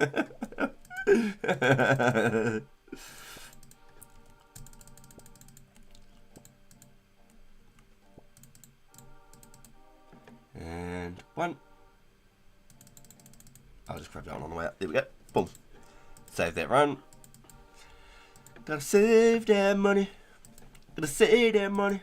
And one. I'll just grab that one on the way up. There we go. Boom. Save that run. Gotta save that money. Gotta save that money.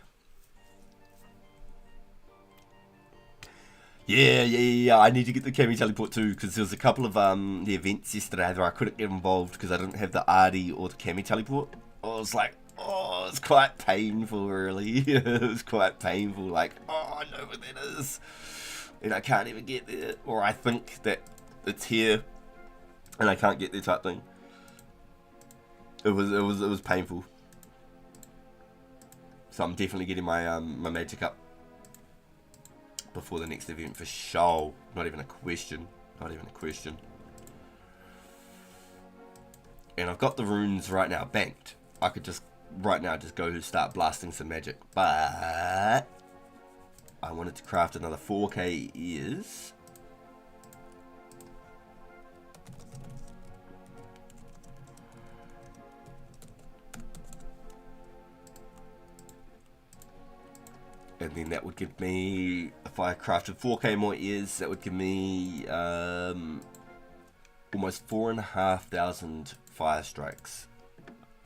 Yeah. I need to get the Cami teleport too, because there was a couple of the events yesterday where I couldn't get involved because I didn't have the RD or the Cami teleport. I was like, oh, it's quite painful, really. It was quite painful. Like, oh, I know what that is, and I can't even get there, or I think that it's here, and I can't get there type thing. It was painful. So I'm definitely getting my my magic up before the next event for sure. Not even a question. Not even a question. And I've got the runes right now banked. I could just right now just go start blasting some magic, but I wanted to craft another 4k ears. And then that would give me, if I crafted 4k more ears, that would give me almost 4,500 fire strikes.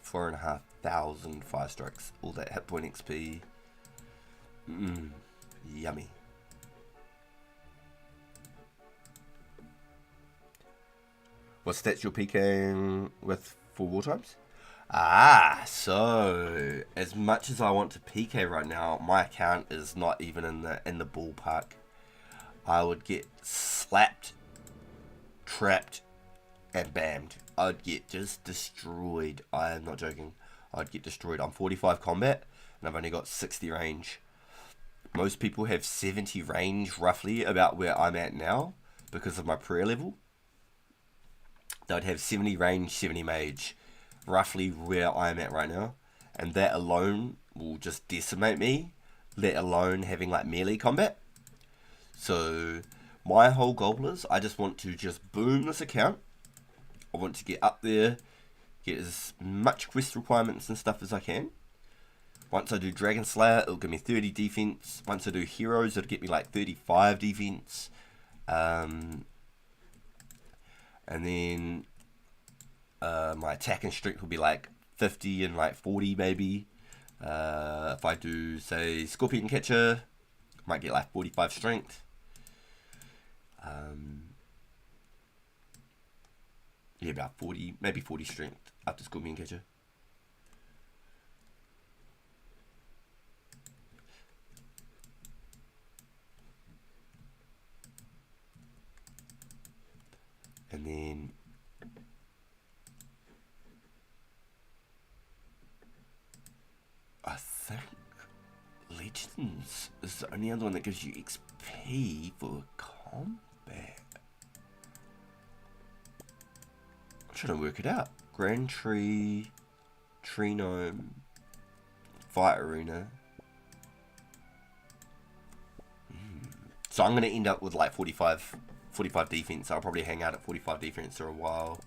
4,500 fire strikes. All that hit point XP. Yummy. What stats you're PKing with for war times? So as much as I want to PK right now, my account is not even in the ballpark. I would get slapped, trapped, and bammed. I'd get just destroyed. I am not joking. I'd get destroyed. I'm 45 combat, and I've only got 60 range. Most people have 70 range, roughly, about where I'm at now, because of my prayer level. They'd have 70 range, 70 mage, roughly where I'm at right now, and that alone will just decimate me, let alone having like melee combat. So my whole goal is I just want to just boom this account. I want to get up there, get as much quest requirements and stuff as I can. Once I do Dragon Slayer, it'll give me 30 defense. Once I do Heroes, it'll get me like 35 defense. And then my attack and strength will be like 50 and like 40 maybe. If I do, say, Scorpion Catcher, I might get like 45 strength. Yeah, about 40, maybe 40 strength after Scorpion Catcher. And then I think Legends is the only other one that gives you XP for combat. I'm trying to work it out. Grand Tree, Tree Gnome, Fight Arena. So I'm going to end up with like 45 defense. I'll probably hang out at 45 defense for a while.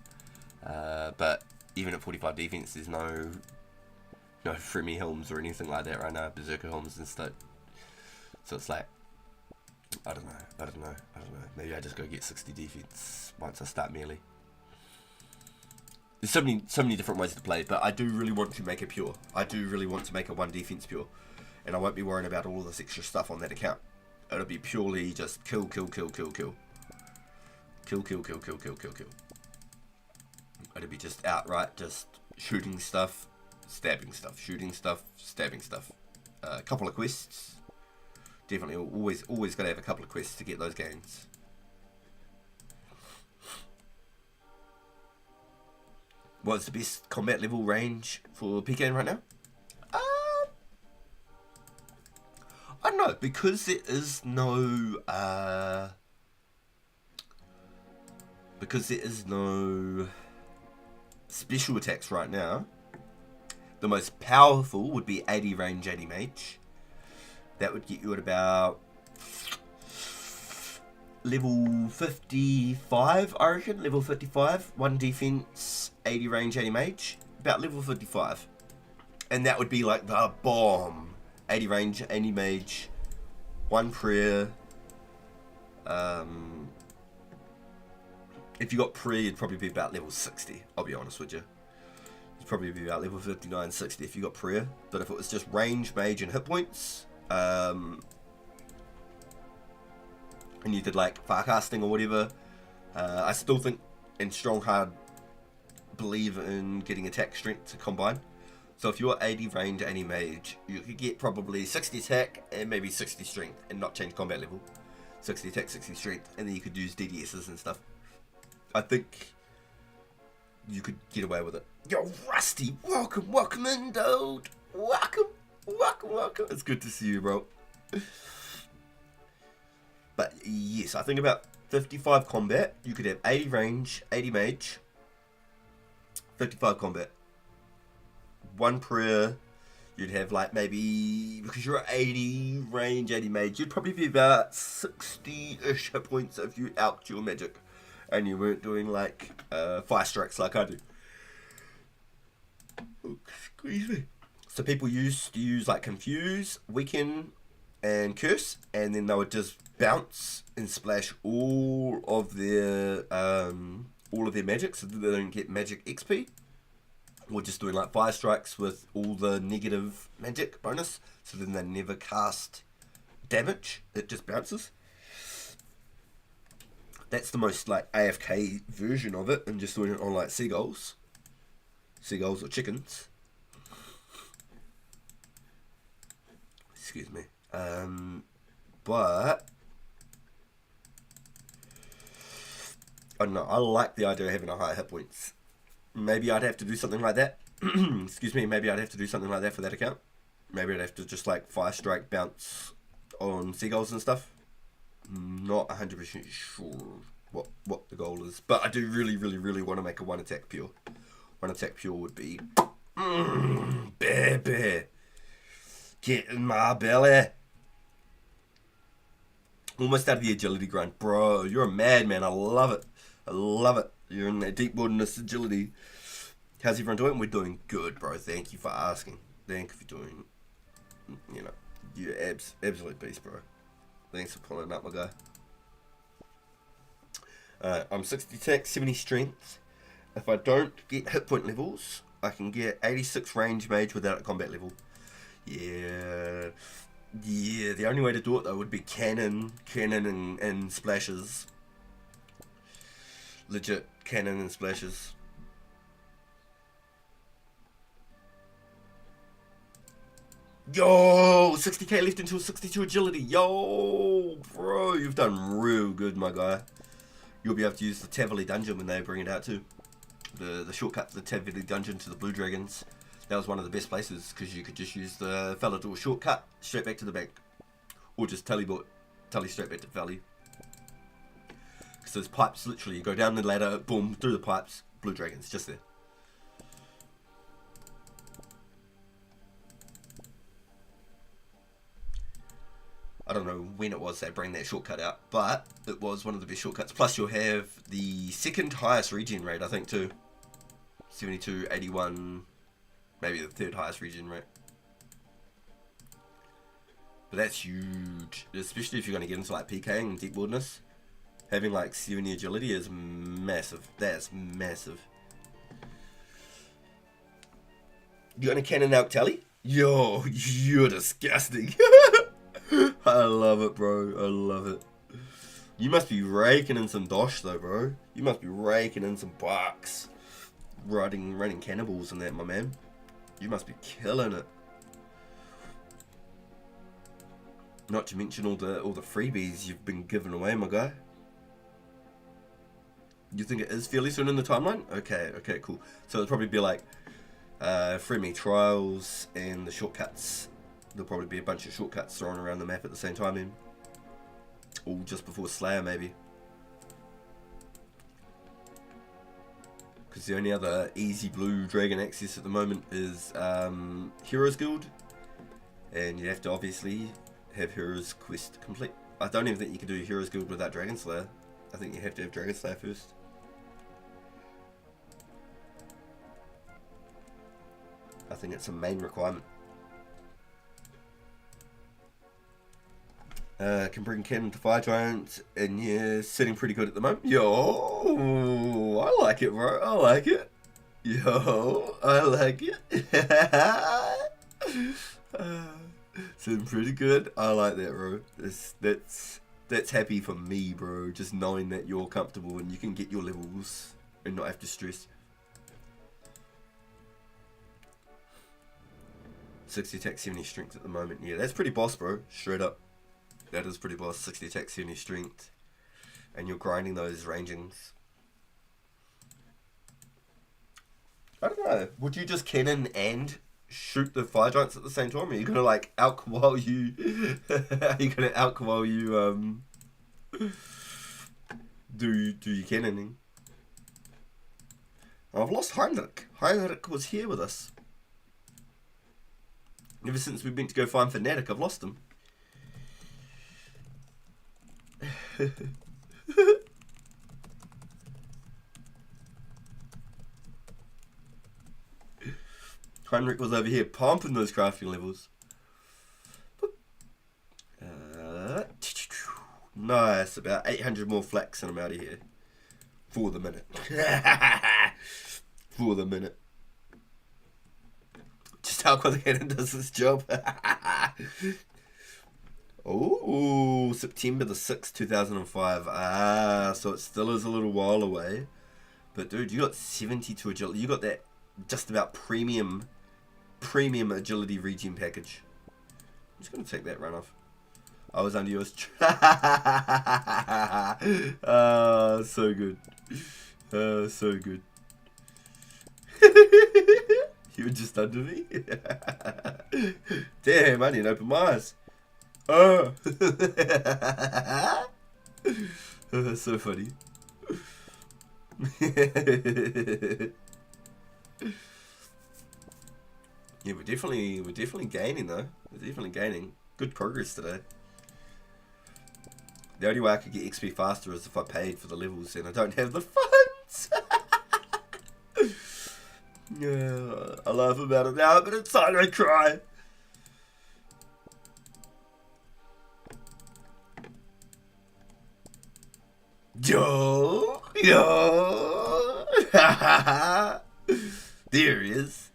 But even at 45 defense, there's no Fremmy Helms or anything like that right now. Berserker Helms and stuff. So it's like, I don't know. Maybe I just go get 60 defense once I start melee. There's so many different ways to play, but I do really want to make it pure. I do really want to make a 1 defense pure. And I won't be worrying about all this extra stuff on that account. It'll be purely just kill. Kill. It'll be just outright just shooting stuff, stabbing stuff, shooting stuff, stabbing stuff. A couple of quests. Definitely always gotta have a couple of quests to get those gains. What's the best combat level range for PKing right now? I don't know, because there is no special attacks right now. The most powerful would be 80 range, 80 mage. That would get you at about level 55, I reckon. Level 55, 1 defense, 80 range, 80 mage. About level 55. And that would be like the bomb. 80 range, 80 mage, 1 prayer, If you got pre, it'd probably be about level 60. I'll be honest with you. It'd probably be about level 59, 60 if you got prayer. But if it was just range, mage, and hit points, and you did like farcasting or whatever, I still think in strong hard believe in getting attack strength to combine. So if you're 80 range, 80 mage, you could get probably 60 attack and maybe 60 strength and not change combat level. 60 attack, 60 strength, and then you could use DDSs and stuff. I think you could get away with it. Yo, Rusty, welcome in, dude. Welcome. It's good to see you, bro. But yes, I think about 55 combat. You could have 80 range, 80 mage, 55 combat. 1 prayer. You'd have like maybe, because you're at 80 range, 80 mage, you'd probably be about 60-ish hit points if you outed your magic and you weren't doing like fire strikes like I do. Oh, excuse me. So people used to use like confuse, weaken, and curse, and then they would just bounce and splash all of their magic, so that they don't get magic XP. Or just doing like fire strikes with all the negative magic bonus, so then they never cast damage, it just bounces. That's the most like AFK version of it, and just doing it on like seagulls or chickens. Excuse me. But I don't know, I like the idea of having a higher hit points. Maybe I'd have to do something like that. Excuse me, maybe I'd have to do something like that for that account. Maybe I'd have to just like fire strike bounce on seagulls and stuff. Not 100% sure what the goal is. But I do really want to make a 1 attack pure. 1 attack pure would be baby. Get in my belly. Almost out of the agility grind. Bro, you're a madman. I love it. You're in that deep wilderness agility. How's everyone doing? We're doing good, bro. Thank you for asking. Thank you for doing, you're absolute beast, bro. Thanks for pulling up, my guy. I'm 60 attack, 70 strength. If I don't get hit point levels, I can get 86 range mage without a combat level. Yeah, the only way to do it though would be cannon and splashes. Legit cannon and splashes. Yo, 60k left until 62 agility. Yo, bro, you've done real good, my guy. You'll be able to use the Tavily dungeon when they bring it out too. The shortcut to the Tavily dungeon to the blue dragons. That was one of the best places because you could just use the fella door shortcut straight back to the bank, or just tally straight back to Valley. Because those pipes, literally, you go down the ladder, boom, through the pipes, blue dragons, just there. I don't know when it was they bring that shortcut out, but it was one of the best shortcuts. Plus you'll have the second highest regen rate, I think, too. 72, 81, maybe the third highest regen rate. But that's huge, especially if you're going to get into like PKing and deep wilderness. Having like 70 agility is massive. That's massive. You got a cannon out, Tally? Yo, you're disgusting. I love it, bro. I love it. You must be raking in some dosh though, bro. You must be raking in some bucks. Running cannibals and that, my man. You must be killing it. Not to mention all the freebies you've been giving away, my guy. You think it is fairly soon in the timeline? Okay, cool. So it'll probably be like free me trials and the shortcuts. There'll probably be a bunch of shortcuts thrown around the map at the same time then. All just before Slayer maybe. Because the only other easy blue dragon access at the moment is Heroes Guild. And you have to obviously have Heroes Quest complete. I don't even think you can do Heroes Guild without Dragon Slayer. I think you have to have Dragon Slayer first. I think it's a main requirement. Can bring Cannon to Fire Giant, and yeah, sitting pretty good at the moment. Yo, I like it, bro. I like it. Yo, I like it. Sitting pretty good. I like that, bro. That's happy for me, bro. Just knowing that you're comfortable and you can get your levels and not have to stress. 60 attack, 70 strength at the moment. Yeah, that's pretty boss, bro. Straight up. That is pretty boss. 60 attack, 70 strength. And you're grinding those rangings. I don't know. Would you just cannon and shoot the fire giants at the same time? Are you gonna like out-while you... Are you gonna out-while you do your cannoning? Oh, I've lost Heinrich. Heinrich was here with us. Ever since we've been to go find Fnatic, I've lost him. Heinrich was over here pumping those crafting levels. Nice, about 800 more flax and I'm out of here. For the minute. For the minute. Just how quick the cannon does this job. Oh, September the 6th, 2005. Ah, so it still is a little while away. But dude, you got 72 agility. You got that just about premium agility regen package. I'm just going to take that run off. I was under yours. So good. So good. You were just under me? Damn, I didn't open my eyes. Oh. That's so funny. Yeah, we're definitely gaining though. We're definitely gaining. Good progress today. The only way I could get XP faster is if I paid for the levels, and I don't have the funds. Yeah, I laugh about it now, but inside I cry. Yo. There he is.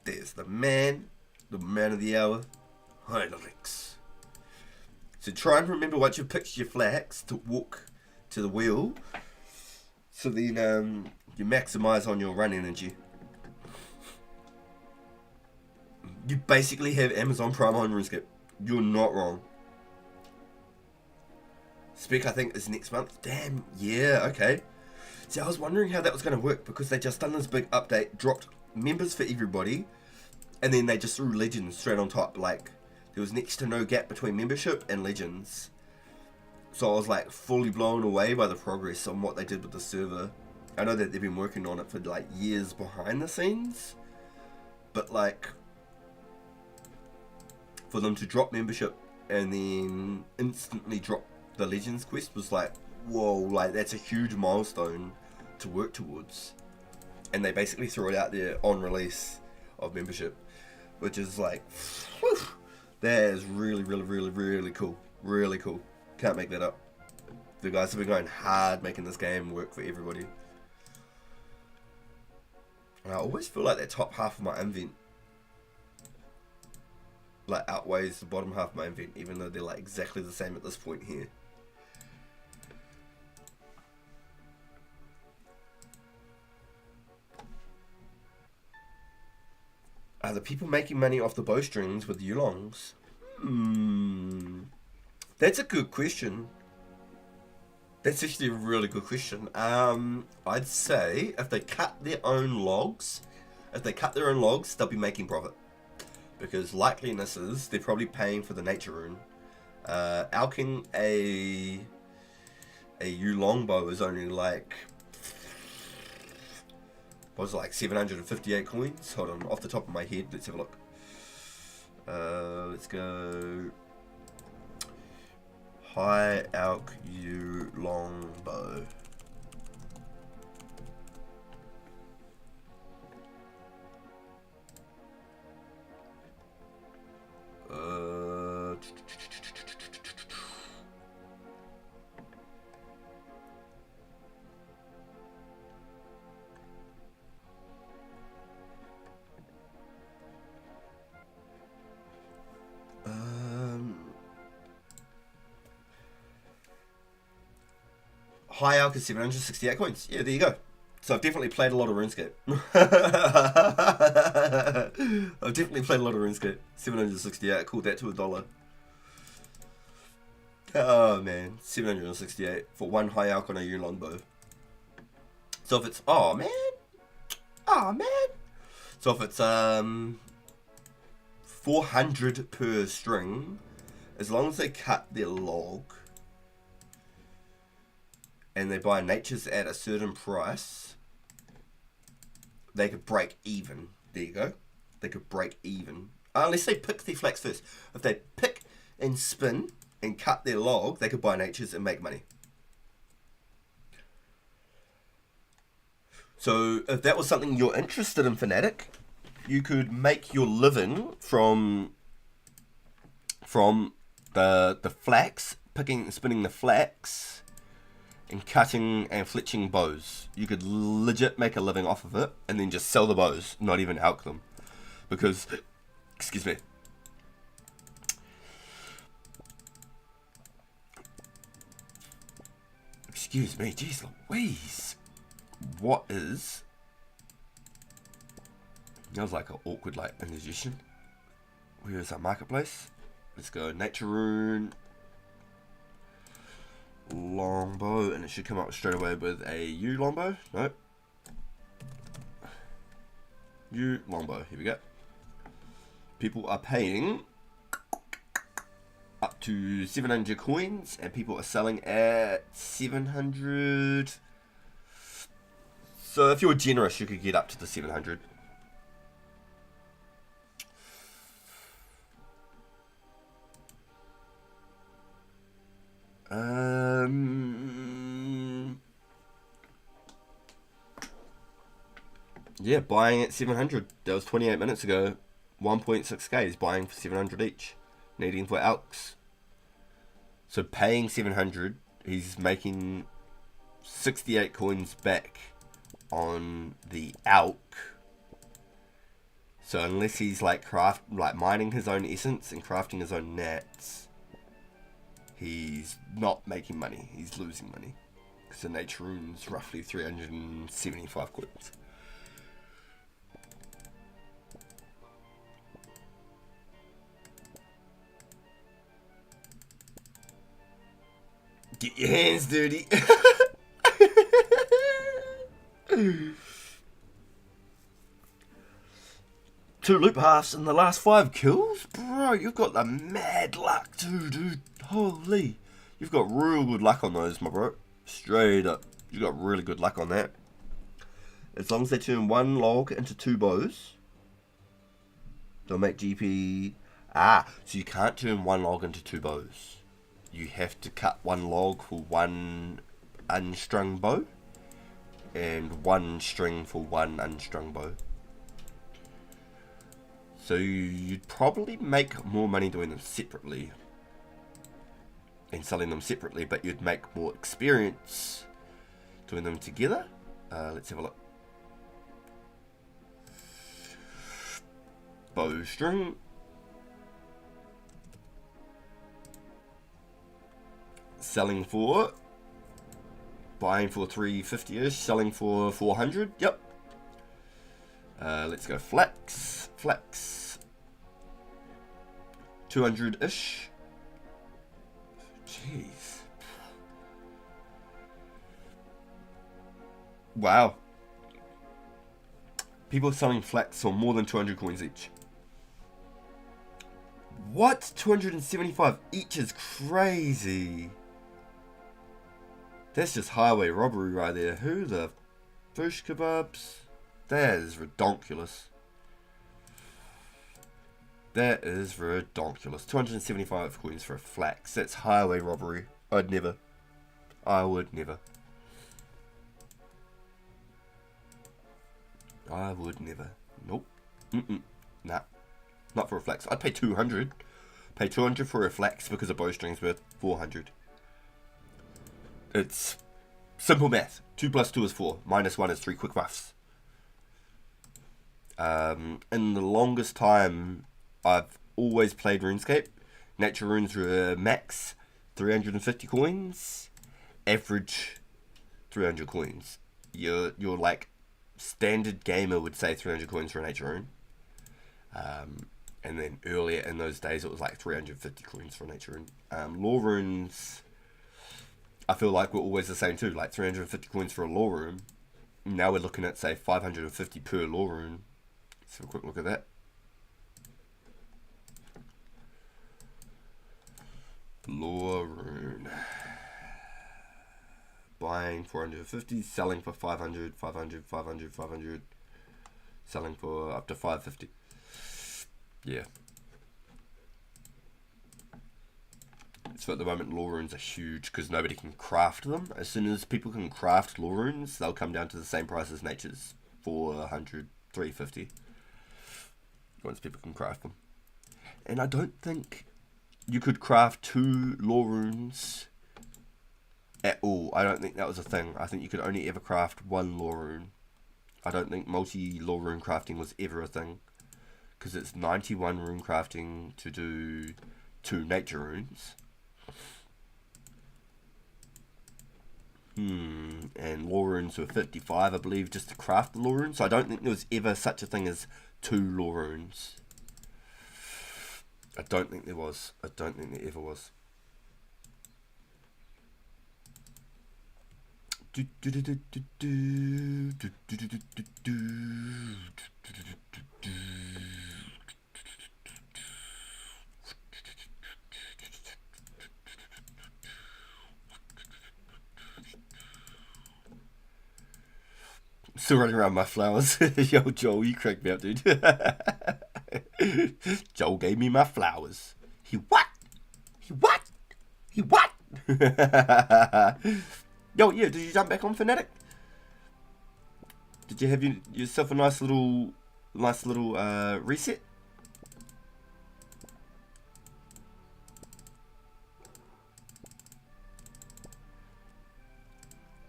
There's the man of the hour, Heinrichs. So try and remember once you've picked your flags to walk to the wheel, so then you maximise on your run energy. You basically have Amazon Prime on Runescape. You're not wrong. Spec, I think, is next month. Damn, yeah, okay. See, I was wondering how that was going to work, because they just done this big update, dropped members for everybody, and then they just threw Legends straight on top. Like, there was next to no gap between membership and Legends. So I was like fully blown away by the progress on what they did with the server. I know that they've been working on it for like years behind the scenes, but like, for them to drop membership and then instantly drop the Legends quest was like, whoa, like that's a huge milestone to work towards. And they basically threw it out there on release of membership, which is like, whew, that is really cool. Really cool. Can't make that up. The guys have been going hard making this game work for everybody. And I always feel like that top half of my invent like outweighs the bottom half of my invent, even though they're like exactly the same at this point here. Are the people making money off the bowstrings with Yulongs? That's a good question. That's actually a really good question. I'd say if they cut their own logs, they'll be making profit. Because likeliness is they're probably paying for the nature rune. Alking a Yulong bow is only like, what was it, like 758 coins? Hold on, off the top of my head, let's have a look. Let's go High Alk Yulong bow. high alch is 768 coins. Yeah, there you go. So I've definitely played a lot of RuneScape. I've definitely played a lot of RuneScape. 768, I called that to $1. Oh man, 768 for one high alch on a year longbow. So if it's, oh man. So if it's 400 per string, as long as they cut their log and they buy natures at a certain price, they could break even. There you go. They could break even. Unless they pick their flax first. If they pick and spin and cut their log, they could buy natures and make money. So if that was something you're interested in, Fnatic, you could make your living from the flax, spinning the flax, and cutting and fletching bows. You could legit make a living off of it, and then just sell the bows, not even alch them, because, excuse me. Excuse me, jeez Louise. What is... That was like an awkward interjection. Where is our marketplace? Let's go Nature Rune longbow, and it should come up straight away with a U longbow. Nope. U longbow. Here we go. People are paying up to 700 coins, and people are selling at 700. So if you're generous, you could get up to the 700. Yeah, buying at 700. That was 28 minutes ago. 1.6k is buying for 700 each, needing for alchs. So paying 700, he's making 68 coins back on the alch. So unless he's mining his own essence and crafting his own nats, he's not making money. He's losing money, because the nature rune's roughly 375 coins. Get your hands dirty. 2 loop halves in the last 5 kills? Bro, you've got the mad luck too, dude. Holy. You've got real good luck on those, my bro. Straight up. You've got really good luck on that. As long as they turn 1 log into 2 bows, they'll make GP. So you can't turn 1 log into 2 bows. You have to cut 1 log for 1 unstrung bow, and 1 string for 1 unstrung bow. So you'd probably make more money doing them separately and selling them separately, but you'd make more experience doing them together. Let's have a look. Bowstring. Selling for, buying for 350-ish, selling for 400. Yep. Let's go flex. 200-ish. Jeez. Wow. People are selling flex for more than 200 coins each. What? 275 each is crazy. That's just highway robbery right there. Who the fish kebabs? That is redonkulous. That is redonkulous. 275 coins for a flax. That's highway robbery. I'd never. I would never. I would never. Nope. Nah. Not for a flax. I'd pay 200. Pay 200 for a flax because a bowstring's worth 400. It's simple math. 2 plus 2 is 4. Minus 1 is 3 quick buffs. In the longest time I've always played RuneScape, nature runes were max 350 coins. Average 300 coins. Your like standard gamer would say 300 coins for an nature rune. And then earlier in those days it was like 350 coins for a nature rune. Lore runes, I feel like were always the same too, like 350 coins for a lore rune. Now we're looking at say 550 per lore rune. Let's have a quick look at that. Lore rune. Buying 450, selling for 500, 500, 500, 500, selling for up to 550. Yeah. So at the moment, lore runes are huge because nobody can craft them. As soon as people can craft lore runes, they'll come down to the same price as natures, 400, 350. Once people can craft them. And I don't think you could craft 2 lore runes at all. I don't think that was a thing. I think you could only ever craft 1 lore rune. I don't think multi lore rune crafting was ever a thing. Because it's 91 rune crafting to do 2 nature runes. And lore runes were 55, I believe, just to craft the lore runes. So I don't think there was ever such a thing as 2 lore runes. I don't think there was. I don't think there ever was. Still running around my flowers. Yo, Joel, you cracked me up, dude. Joel gave me my flowers. He what? He what? He what? Yo, yeah, did you jump back on Fnatic? Did you have yourself a nice little reset?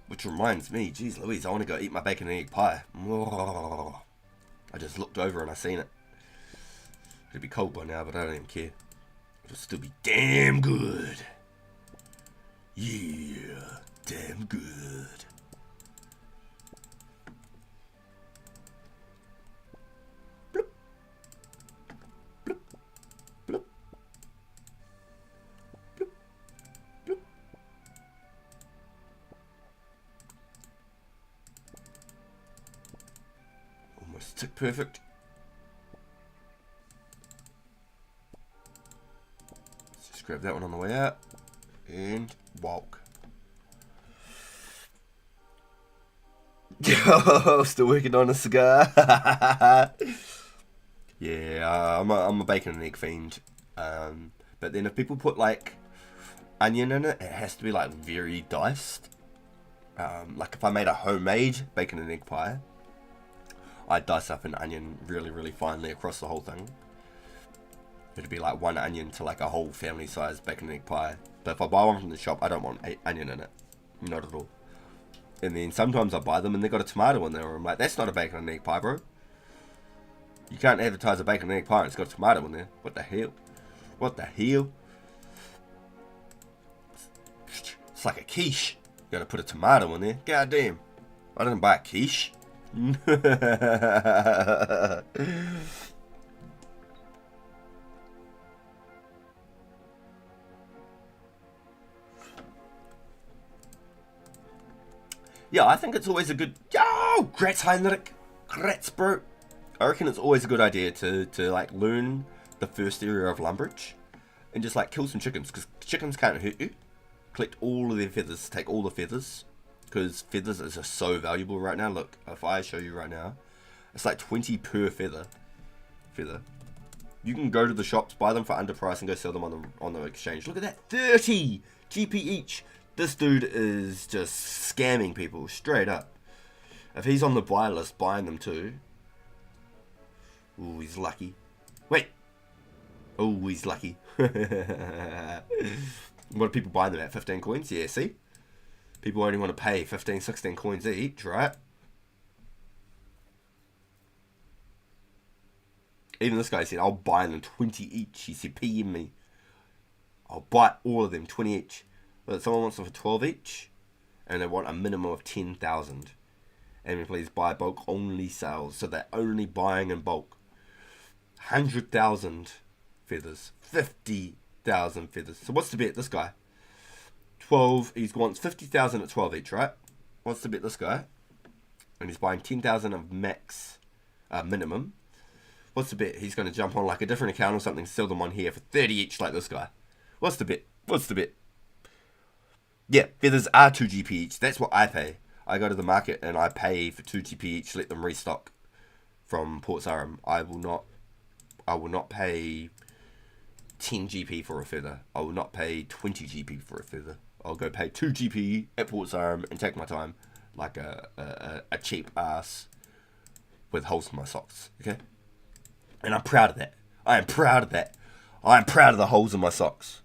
Which reminds me, geez Louise, I want to go eat my bacon and egg pie. Oh, I just looked over and I seen it. It'd be cold by now, but I don't even care. It'll still be damn good. Yeah, damn good. Bloop. Bloop. Bloop. Bloop. Bloop. Almost tick perfect. Let's just grab that one on the way out and walk. Still working on a cigar. Yeah, I'm a bacon and egg fiend. But then if people put like onion in it, it has to be like very diced. Like if I made a homemade bacon and egg pie, I'd dice up an onion really, really finely across the whole thing. It'd be like 1 onion to like a whole family size bacon and egg pie. But if I buy one from the shop, I don't want onion in it. Not at all. And then sometimes I buy them and they got a tomato in there. And I'm like, that's not a bacon and egg pie, bro. You can't advertise a bacon and egg pie and it's got a tomato in there. What the hell? What the hell? It's like a quiche. You gotta put a tomato in there. God damn. I didn't buy a quiche. Yeah, I think it's always a good... Yo! Grats, Heinrich. Grats, bro. I reckon it's always a good idea to like learn the first area of Lumbridge and just like kill some chickens, because chickens can't hurt you. Collect all of their feathers, take all the feathers, because feathers is just so valuable right now. Look, if I show you right now, it's like 20 per feather. You can go to the shops, buy them for underprice, and go sell them on the exchange. Look at that, 30 GP each. This dude is just scamming people straight up. If he's on the buy list, buying them too. Ooh, he's lucky. Wait. Oh, he's lucky. What do people buy them at? 15 coins? Yeah, see? People only want to pay 15, 16 coins each, right? Even this guy said, I'll buy them 20 each. He said, PM me. I'll buy all of them, 20 each. But someone wants them for 12 each. and they want a minimum of 10,000. And please buy bulk only sales, so they're only buying in bulk. 100,000 feathers, 50,000 feathers. So what's the bet? This guy, 12. He wants 50,000 at 12 each, right? What's the bet? This guy, and he's buying 10,000 of max, minimum. What's the bet? He's going to jump on like a different account or something, sell them on here for 30 each, like this guy. What's the bet? What's the bet? Yeah, feathers are 2 GP each. That's what I pay. I go to the market and I pay for 2 GP each. Let them restock from Port Sarum. I will not pay 10 GP for a feather. I will not pay 20 GP for a feather. I'll go pay 2 GP at Port Sarum and take my time, like a cheap ass with holes in my socks. Okay, and I'm proud of that. I am proud of that. I am proud of the holes in my socks.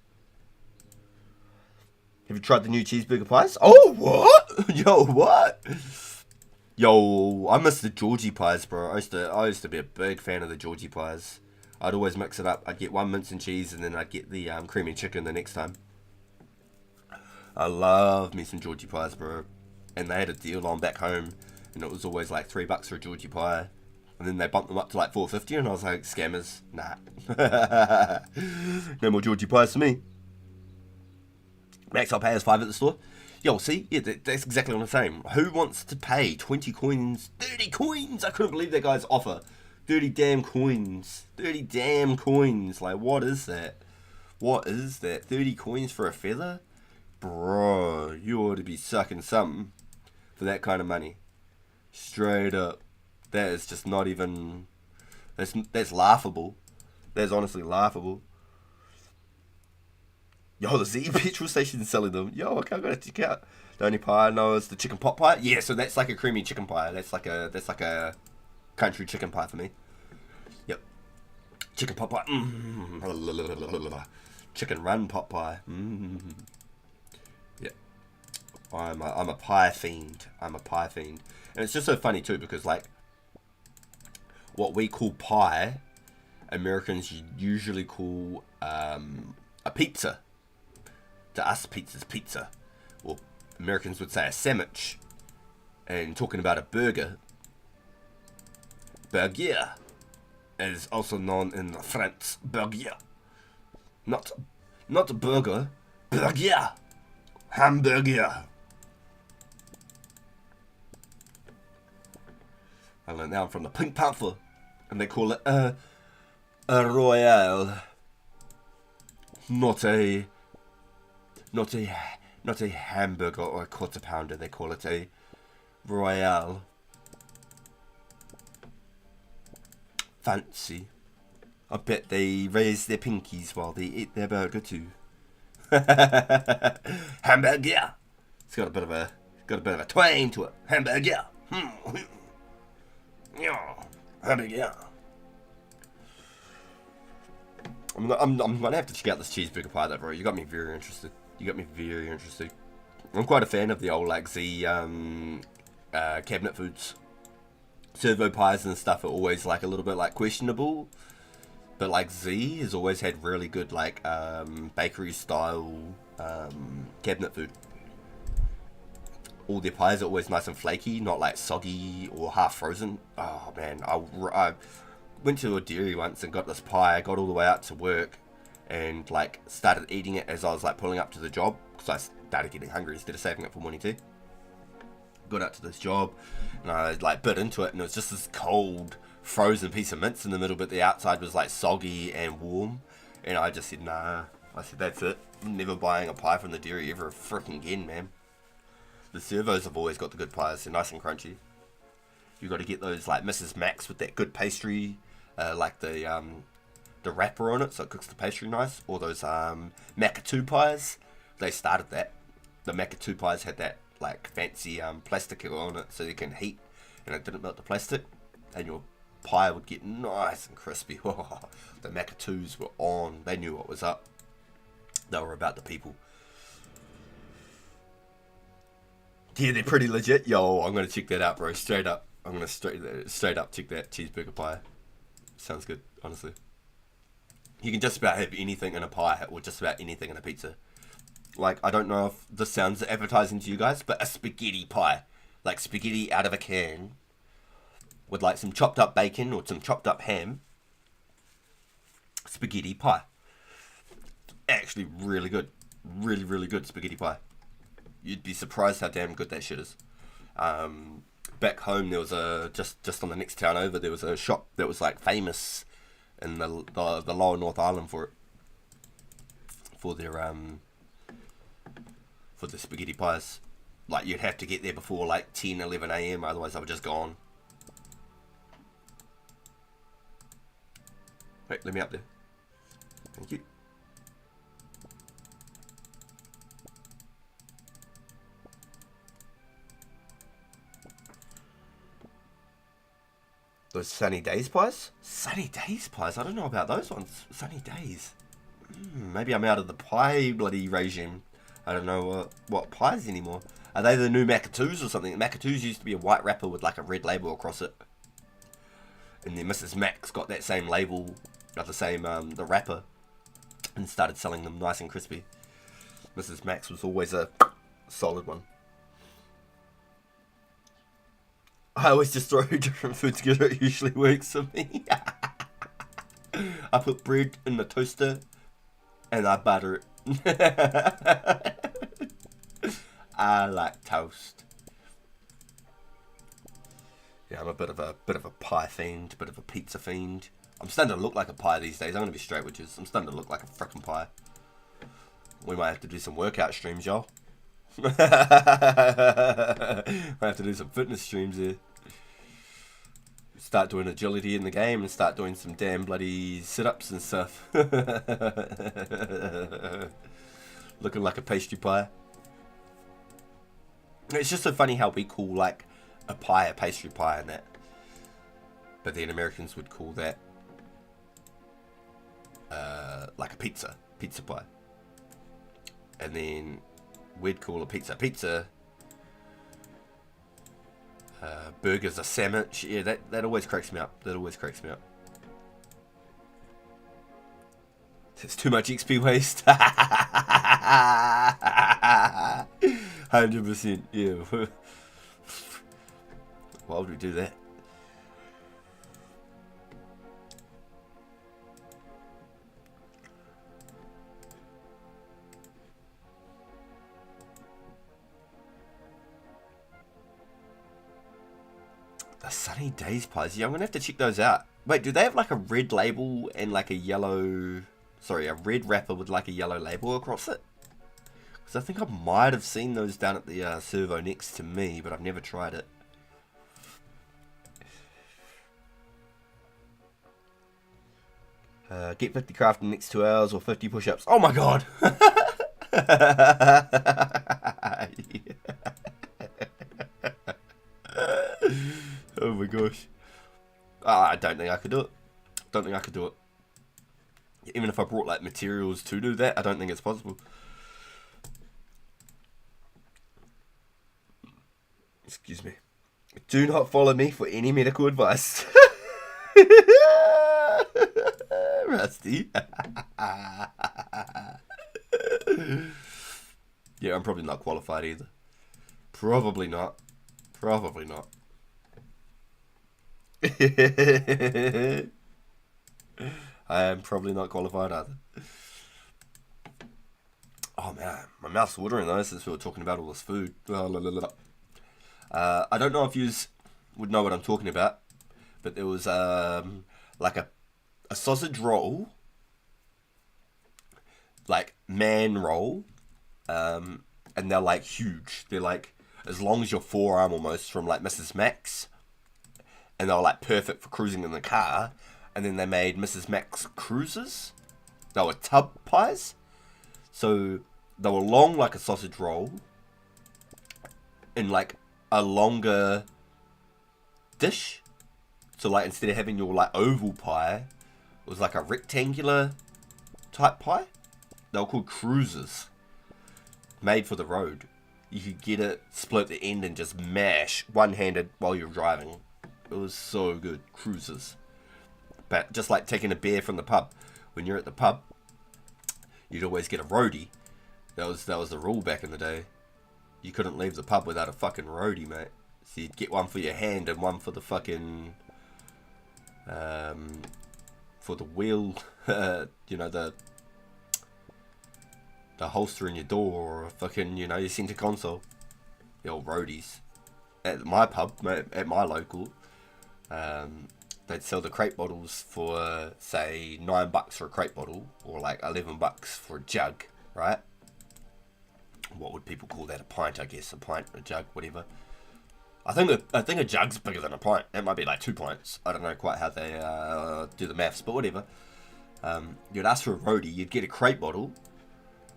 Have you tried the new cheeseburger pies? Oh, what? Yo, what? Yo, I miss the Georgie pies, bro. I used to be a big fan of the Georgie pies. I'd always mix it up. I'd get one mince and cheese, and then I'd get the creamy chicken the next time. I love me some Georgie pies, bro. And they had a deal on back home, and it was always like $3 for a Georgie pie. And then they bumped them up to like $4.50, and I was like, scammers, nah. No more Georgie pies for me. Max I'll pay is 5 at the store. Yo, see? Yeah, that's exactly what I'm saying. Who wants to pay 20 coins? 30 coins! I couldn't believe that guy's offer. 30 damn coins. 30 damn coins. Like, what is that? What is that? 30 coins for a feather? Bro, you ought to be sucking something for that kind of money. Straight up. That is just not even... That's laughable. That's honestly laughable. Yo, the Z petrol station is selling them. Yo, okay, I'm gonna check out. The only pie I know is the chicken pot pie. Yeah, so that's like a creamy chicken pie. That's like a country chicken pie for me. Yep. Chicken pot pie. Chicken run pot pie. Yep. I'm a pie fiend. I'm a pie fiend. And it's just so funny too because like what we call pie, Americans usually call a pizza. To us, pizza's pizza. Well, Americans would say a sandwich. And talking about a burger, burger is also known in France, burger. Not burger, burger. Hamburger. I learned that one from the Pink Panther. And they call it a Royale. Not a hamburger or a quarter pounder. They call it a Royale. Fancy. I bet they raise their pinkies while they eat their burger too. Hamburger. It's got a bit of a twang to it. Hamburger. Hamburger. I'm gonna have to check out this cheeseburger pie though, bro. You got me very interested. I'm quite a fan of the old like Z cabinet foods. Servo pies and stuff are always like a little bit like questionable, but like Z has always had really good like bakery style cabinet food. All their pies are always nice and flaky, not like soggy or half frozen. Oh man, I went to a dairy once and got this pie. Got all the way out to work and like started eating it as I was like pulling up to the job because I started getting hungry instead of saving it for morning tea. Got out to this job and I like bit into it and it was just this cold frozen piece of mince in the middle, but the outside was like soggy and warm, and I just said nah. I said that's it. I'm never buying a pie from the dairy ever freaking again, man. The servos have always got the good pies. They're nice and crunchy. You got to get those like Mrs. Max with that good pastry, like the wrapper on it, so it cooks the pastry nice. Or those Macatoo pies. They started that. The Macatoo pies had that like fancy plastic on it, so you can heat, and it didn't melt the plastic, and your pie would get nice and crispy. The Macatoos were on. They knew what was up. They were about the people. Yeah, they're pretty legit. Yo, I'm gonna check that out, bro. Straight up. I'm gonna straight up check that cheeseburger pie. Sounds good, honestly. You can just about have anything in a pie or just about anything in a pizza. like, I don't know if this sounds appetizing to you guys, but a spaghetti pie. Like spaghetti out of a can with like some chopped up bacon or some chopped up ham. Spaghetti pie. Actually really good. Really, really good spaghetti pie. You'd be surprised how damn good that shit is. Back home there was just on the next town over, there was a shop that was like famous in the lower North Island for it. For their spaghetti pies. Like, you'd have to get there before like 10, 11 a.m. Otherwise they were just gone. Wait, let me up there. Thank you. Those Sunny Days pies? Sunny Days pies? I don't know about those ones. Sunny Days. Maybe I'm out of the pie bloody regime. I don't know what pies anymore. Are they the new Macatoos or something? Macatoos used to be a white wrapper with like a red label across it. And then Mrs. Mac's got that same label, the wrapper, and started selling them nice and crispy. Mrs. Mac's was always a solid one. I always just throw different food together. It usually works for me. I put bread in the toaster and I butter it. I like toast. Yeah, I'm a bit of a pie fiend, bit of a pizza fiend. I'm starting to look like a pie these days. I'm gonna be straight with you. I'm starting to look like a frickin' pie. We might have to do some workout streams, y'all. Might have to do some fitness streams here. Start doing agility in the game and start doing some damn bloody sit-ups and stuff. Looking like a pastry pie. It's just so funny how we call like a pie a pastry pie and that. But then Americans would call that like a pizza pie. And then we'd call a pizza. Burgers a sandwich. Yeah, that always cracks me up. It's too much XP waste. 100%. Yeah. Why would we do that? The Sunny Days pies. Yeah, I'm gonna have to check those out. Wait, do they have like a red label and like a yellow... Sorry, a red wrapper with like a yellow label across it? Because I think I might have seen those down at the servo next to me, but I've never tried it. Get 50 craft in the next 2 hours or 50 push-ups. Oh my god! Oh my gosh. I don't think I could do it. Even if I brought like materials to do that, I don't think it's possible. Excuse me. Do not follow me for any medical advice. Rusty. Yeah, I'm probably not qualified either. Probably not. I am probably not qualified either. Oh man, my mouth's watering though since we were talking about all this food. I don't know if you would know what I'm talking about, but there was like a sausage roll, like man roll, and they're like huge. They're like as long as your forearm almost, from like Mrs. Mac's, and they were like perfect for cruising in the car. And then they made Mrs. Mac's cruisers. They were tub pies, so they were long like a sausage roll, in like a longer dish. So like instead of having your like oval pie, it was like a rectangular type pie. They were called cruisers, made for the road. You could get it, split the end, and just mash one-handed while you're driving. It was so good. Cruisers. But just like taking a beer from the pub. When you're at the pub, you'd always get a roadie That was the rule back in the day. You couldn't leave the pub without a fucking roadie, mate. So you'd get one for your hand and one for the fucking for the wheel, you know, the holster in your door, or fucking, you know, your center console. The old roadies. At my pub, at my local, they'd sell the crate bottles for, say, $9 for a crate bottle, or like $11 for a jug, right? What would people call that? A pint, I guess. A pint, a jug, whatever. I think a jug's bigger than a pint. It might be like 2 pints. I don't know quite how they do the maths, but whatever. You'd ask for a roadie, you'd get a crate bottle,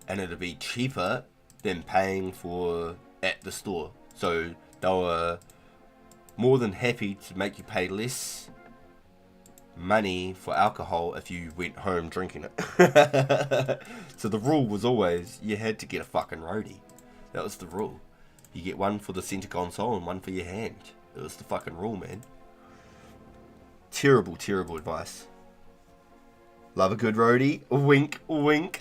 and it'd be cheaper than paying for at the store. So they were more than happy to make you pay less money for alcohol if you went home drinking it. So the rule was always you had to get a fucking roadie. That was the rule. You get one for the center console and one for your hand. It was the fucking rule, man. Terrible, terrible advice. Love a good roadie. Wink, wink.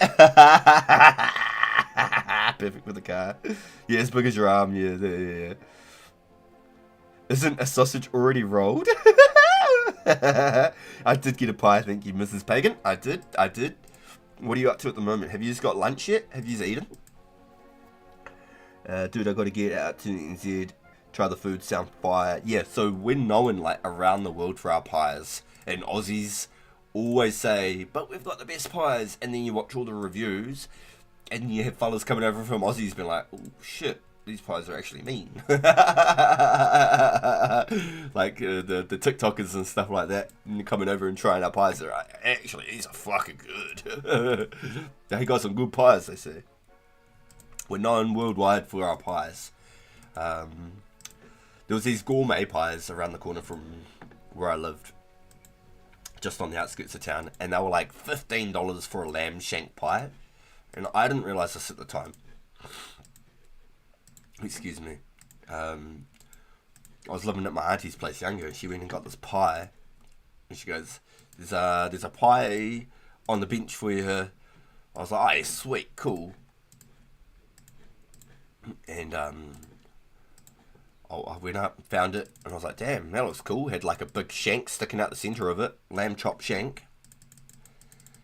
Perfect for the car. Yeah, as big as your arm. Yeah. Isn't a sausage already rolled? I did get a pie, thank you, Mrs. Pagan. I did. What are you up to at the moment? Have you just got lunch yet? Have you just eaten? Dude, I gotta get out to NZ. Try the food, sound fire. Yeah, so we're known like around the world for our pies. And Aussies always say, but we've got the best pies. And then you watch all the reviews, and you have fellas coming over from Aussies being like, oh shit, these pies are actually mean. Like the TikTokers and stuff like that coming over and trying our pies. They're like, actually, these are fucking good. They got some good pies, they say. We're known worldwide for our pies. There was these gourmet pies around the corner from where I lived, just on the outskirts of town, and they were like $15 for a lamb shank pie. And I didn't realise this at the time. Excuse me. I was living at my auntie's place younger. She went and got this pie, and she goes, "There's a pie on the bench for you." I was like, "Oh, yeah, sweet, cool." And I went up and found it, and I was like, "Damn, that looks cool." Had like a big shank sticking out the centre of it, lamb chop shank.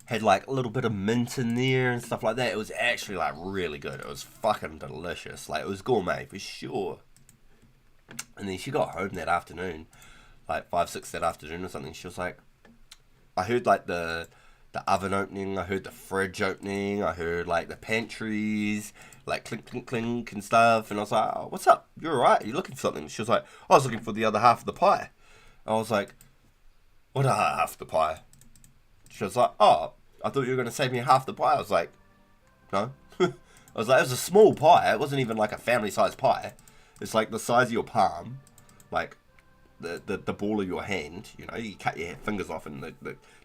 Had like a little bit of mint in there and stuff like that. It was actually like really good. It was fucking delicious. Like, it was gourmet for sure. And then she got home that afternoon, like 5, 6 that afternoon or something. She was like, I heard like the oven opening. I heard the fridge opening. I heard like the pantries, like clink, clink, clink and stuff. And I was like, oh, what's up? You're alright? You looking for something? She was like, I was looking for the other half of the pie. I was like, what half of the pie? She was like, oh, I thought you were going to save me half the pie. I was like, no. I was like, it was a small pie. It wasn't even like a family-sized pie. It's like the size of your palm, like the ball of your hand. You know, you cut your fingers off, and it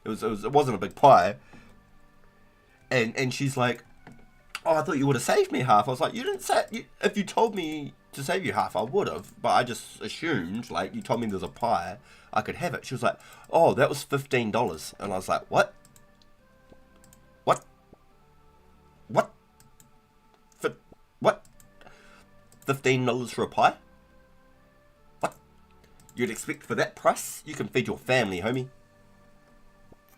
wasn't a big pie. And she's like, oh, I thought you would have saved me half. I was like, you didn't say. If you told me to save you half, I would have. But I just assumed, like, you told me there's a pie, I could have it. She was like, oh, that was $15. And I was like, what? What? $15 for a pie? What? You'd expect for that price? You can feed your family, homie.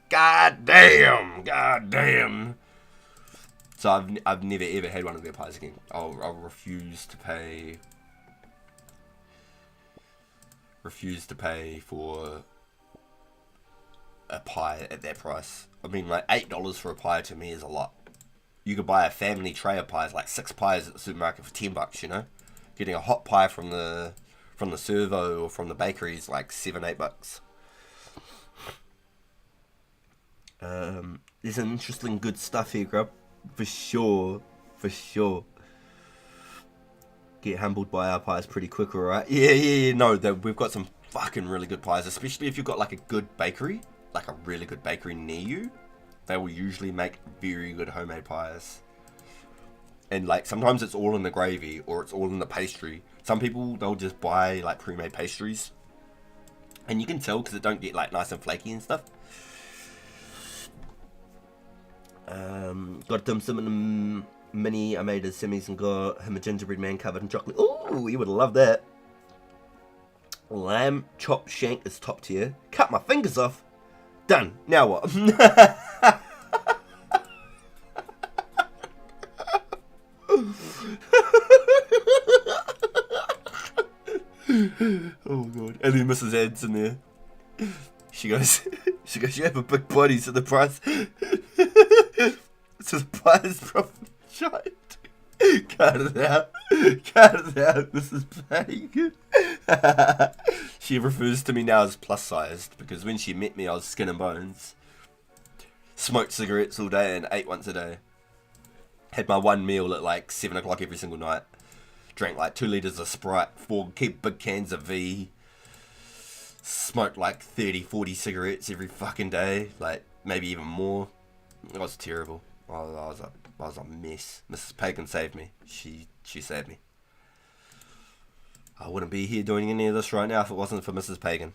God damn. So I've never ever had one of their pies again. I'll refuse to pay for a pie at that price. I mean, like, $8 for a pie to me is a lot. You could buy a family tray of pies, like 6 pies at the supermarket for $10, you know? Getting a hot pie from the servo or from the bakery is like $7, $8. There's some interesting good stuff here, Grub. For sure. Get humbled by our pies pretty quick, alright? Yeah, no, we've got some fucking really good pies, especially if you've got like a good bakery, like a really good bakery near you. They will usually make very good homemade pies. And like, sometimes it's all in the gravy or it's all in the pastry. Some people, they'll just buy like pre-made pastries. And you can tell because it don't get like nice and flaky and stuff. Got dim sum in Mini, I made his semis and got him a gingerbread man covered in chocolate. Ooh, you would have loved that. Lamb chopped shank is top tier. Cut my fingers off. Done. Now what? Oh god. And then Mrs. Ad's in there. She goes, you have a big body, so the price so the price profit shite. Cut it out. Mrs. Pagan. She refers to me now as plus sized because when she met me I was skin and bones. Smoked cigarettes all day and ate once a day. Had my one meal at like 7 o'clock every single night. Drank like 2 litres of Sprite, 4 big cans of V. Smoked like 30, 40 cigarettes every fucking day. Like, maybe even more. It was terrible. I was a mess. Mrs. Pagan saved me. She saved me. I wouldn't be here doing any of this right now if it wasn't for Mrs. Pagan.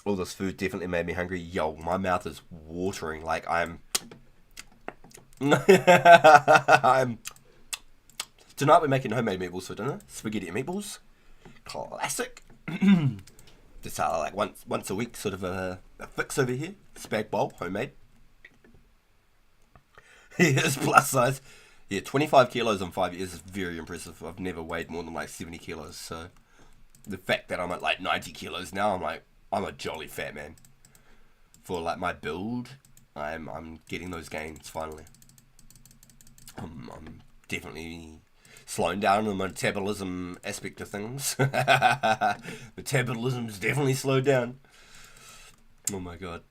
All this food definitely made me hungry. Yo, my mouth is watering like I'm... Tonight we're making homemade meatballs for dinner. Spaghetti and meatballs. Classic. Just like once a week, sort of a fix over here. Spag bowl, homemade. Here's plus size. Yeah, 25 kilos in 5 years is very impressive. I've never weighed more than like 70 kilos. So the fact that I'm at like 90 kilos now, I'm a jolly fat man. For like my build, I'm getting those gains finally. I'm definitely slowing down the metabolism aspect of things. Metabolism's definitely slowed down. Oh my god.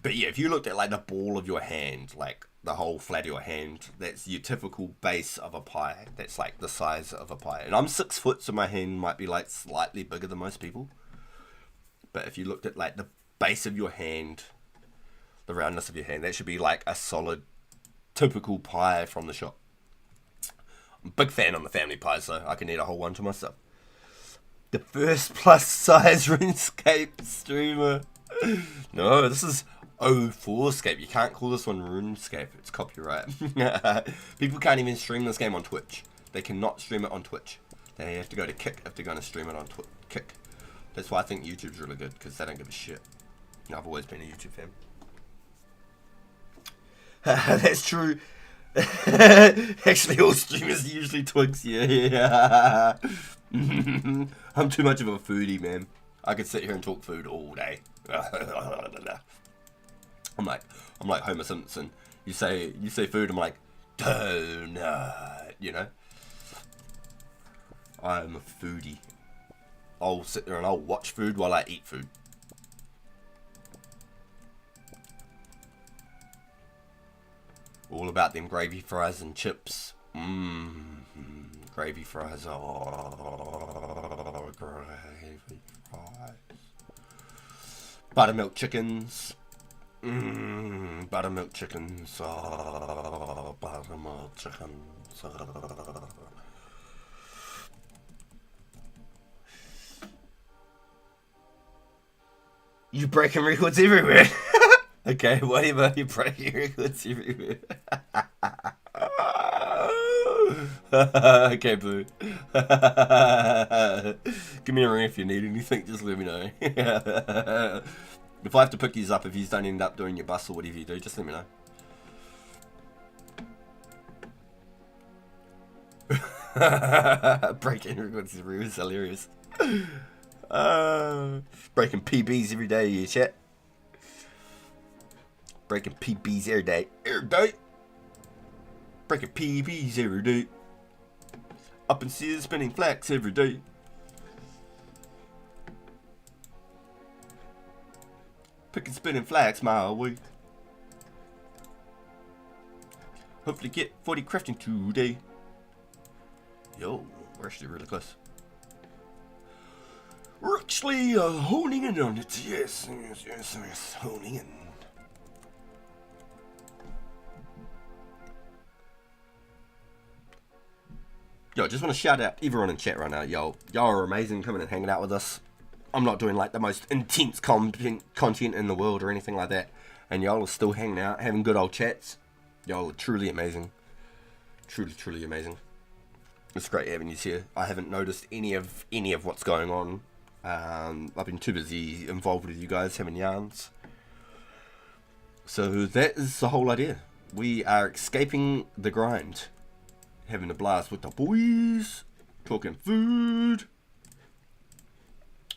But yeah, if you looked at like the ball of your hand, like the whole flat of your hand, that's your typical base of a pie. That's like the size of a pie. And I'm 6 foot, so my hand might be like slightly bigger than most people. But if you looked at like the base of your hand, the roundness of your hand, that should be like a solid, typical pie from the shop. I'm a big fan on the family pie, so I can eat a whole one to myself. The first plus size Runescape streamer. No, this is 2004scape. You can't call this one Runescape. It's copyright. People can't even stream this game on Twitch. They cannot stream it on Twitch. They have to go to Kick if they're going to stream it on Kick. That's why I think YouTube's really good, because they don't give a shit. I've always been a YouTube fan. That's true. Actually, all streamers are usually twigs. Yeah. I'm too much of a foodie, man. I could sit here and talk food all day. I'm like Homer Simpson. You say food, I'm like donut. You know. I'm a foodie. I'll sit there and I'll watch food while I eat food. All about them gravy fries and chips. Gravy fries. Oh, gravy fries. Buttermilk chickens. Buttermilk chickens. Oh, buttermilk chickens. You breaking records everywhere. Okay, whatever. You're breaking records everywhere. Okay, boo. Give me a ring if you need anything. Just let me know. If I have to pick these up, if you don't end up doing your bus or whatever you do, just let me know. Breaking records everywhere is hilarious. Breaking PBs every day, you chat. Breaking PBs every day. Breaking PBs every day. Up and see spinning flax every day. Picking spinning flax my way. Hopefully get 40 crafting today. Yo, we're actually really close. We're actually honing in on it. Yes, honing in. Yo, just want to shout out everyone in chat right now. Y'all are amazing coming and hanging out with us. I'm not doing like the most intense content in the world or anything like that. And y'all are still hanging out, having good old chats. Yo, truly amazing. Truly amazing. It's great having you here. I haven't noticed any of what's going on. I've been too busy involved with you guys having yarns. So that is the whole idea. We are escaping the grind. Having a blast with the boys. Talking food.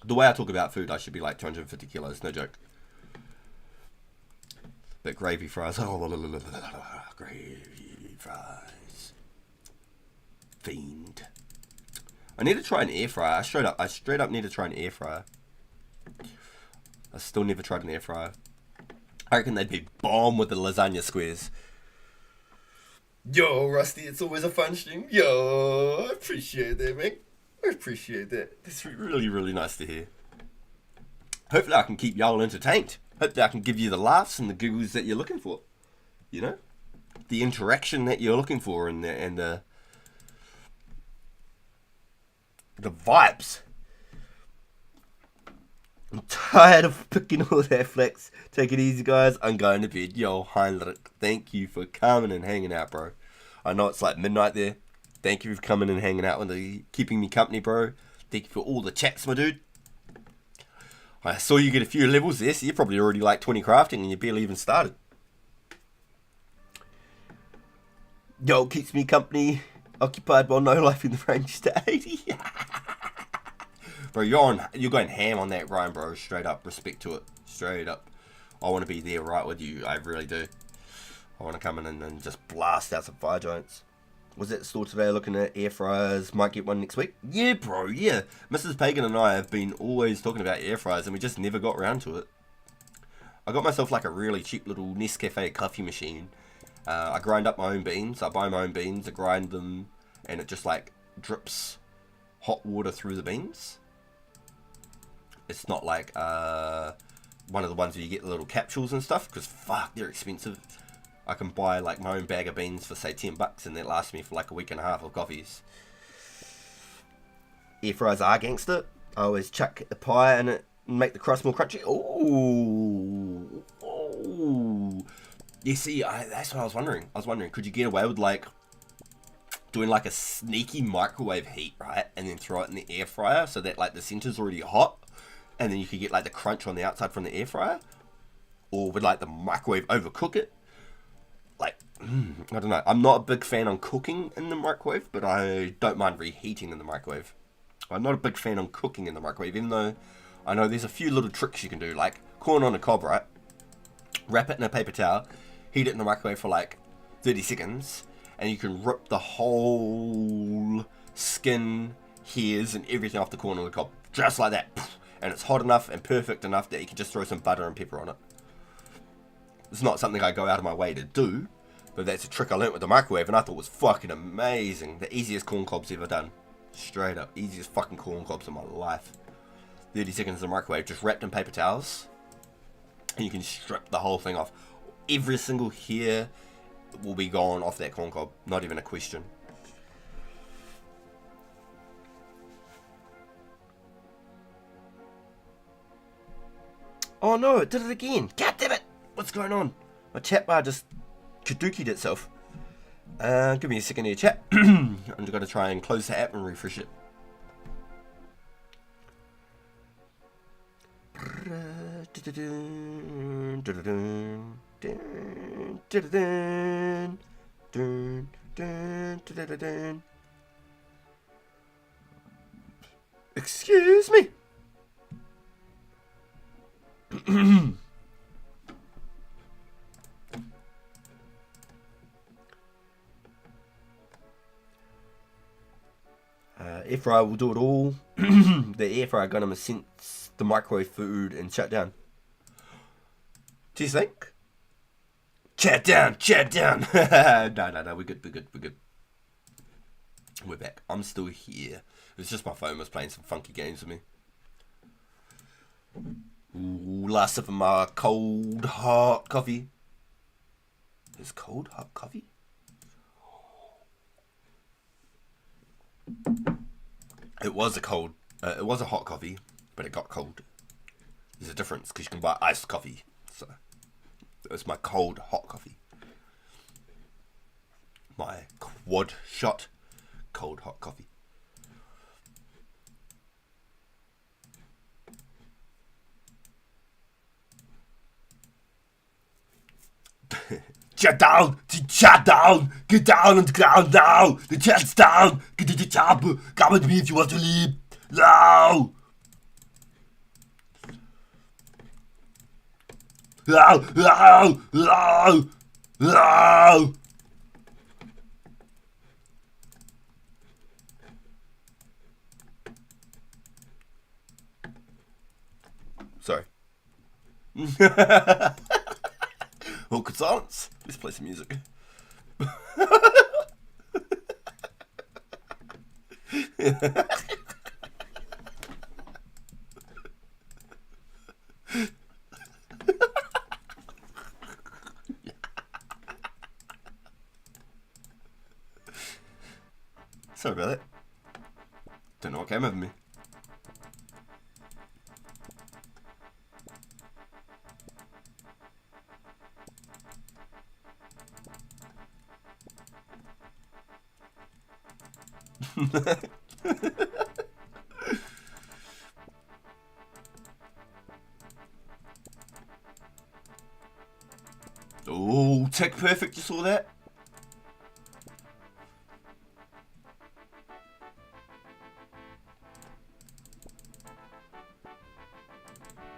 The way I talk about food, I should be like 250 kilos, no joke. But gravy fries. Gravy fries. Fiend. I need to try an air fryer. I straight up need to try an air fryer. I still never tried an air fryer. I reckon they'd be bomb with the lasagna squares. Yo, Rusty, it's always a fun stream. Yo, I appreciate that, man. I appreciate that. That's really nice to hear. Hopefully I can keep y'all entertained. Hopefully I can give you the laughs and the giggles that you're looking for. You know? The interaction that you're looking for and the vibes. I'm tired of picking all that flex. Take it easy, guys. I'm going to bed. Yo, Heinrich, thank you for coming and hanging out, bro. I know it's like midnight there. Thank you for coming and hanging out and keeping me company, bro. Thank you for all the chats, my dude. I saw you get a few levels there, so you're probably already like 20 crafting and you barely even started. Yo, keeps me company. Occupied while no life in the range to 80. Bro, you're going ham on that grind, bro. Straight up, respect to it. Straight up. I want to be there right with you. I really do. I want to come in and just blast out some fire giants. Was at the store today looking at air fryers. Might get one next week. Yeah, bro, yeah. Mrs. Pagan and I have been always talking about air fryers and we just never got around to it. I got myself like a really cheap little Nescafe coffee machine. I grind up my own beans. I buy my own beans. I grind them and it just like drips hot water through the beans. It's not like one of the ones where you get the little capsules and stuff, because fuck, they're expensive. I can buy like my own bag of beans for say $10 and that lasts me for like a week and a half of coffees. Air fryers are gangster. I always chuck the pie in it and make the crust more crunchy. Ooh. Oh. You see, that's what I was wondering. Could you get away with like doing like a sneaky microwave heat, right? And then throw it in the air fryer so that like the center's already hot. And then you could get like the crunch on the outside from the air fryer. Or would like the microwave overcook it? Like, I don't know. I'm not a big fan on cooking in the microwave, but I don't mind reheating in the microwave. I'm not a big fan on cooking in the microwave, even though I know there's a few little tricks you can do. Like corn on the cob, right? Wrap it in a paper towel, heat it in the microwave for like 30 seconds, and you can rip the whole skin, hairs, and everything off the corn on the cob. Just like that. And it's hot enough and perfect enough that you can just throw some butter and pepper on it. It's not something I go out of my way to do, but that's a trick I learnt with the microwave and I thought was fucking amazing. The easiest corn cobs ever done. Straight up. Easiest fucking corn cobs in my life. 30 seconds in the microwave, just wrapped in paper towels. And you can strip the whole thing off. Every single hair will be gone off that corn cob. Not even a question. Oh no, it did it again. God damn it. What's going on? My chat bar just kadookied itself. Give me a second here, chat. I'm just going to try and close the app and refresh it. Excuse me. Air fryer will do it all. The air fryer gonna sense the microwave food and shut down. Do you think? Chat down. No, we're good. We're back. I'm still here. It's just my phone was playing some funky games with me. Ooh, last sip of my cold hot coffee. Is cold hot coffee? It was a hot coffee, but it got cold. There's a difference because you can buy iced coffee. So it's my cold hot coffee. my quad shot cold hot coffee. Get down! Get down! Get down on the ground now! The chat's down! Get to the top! Come with me if you want to leave! No! No! No! No! No! Sorry. Awkward silence. Let's play some music. Sorry about that. Don't know what came over me. Oh, tick perfect, you saw that?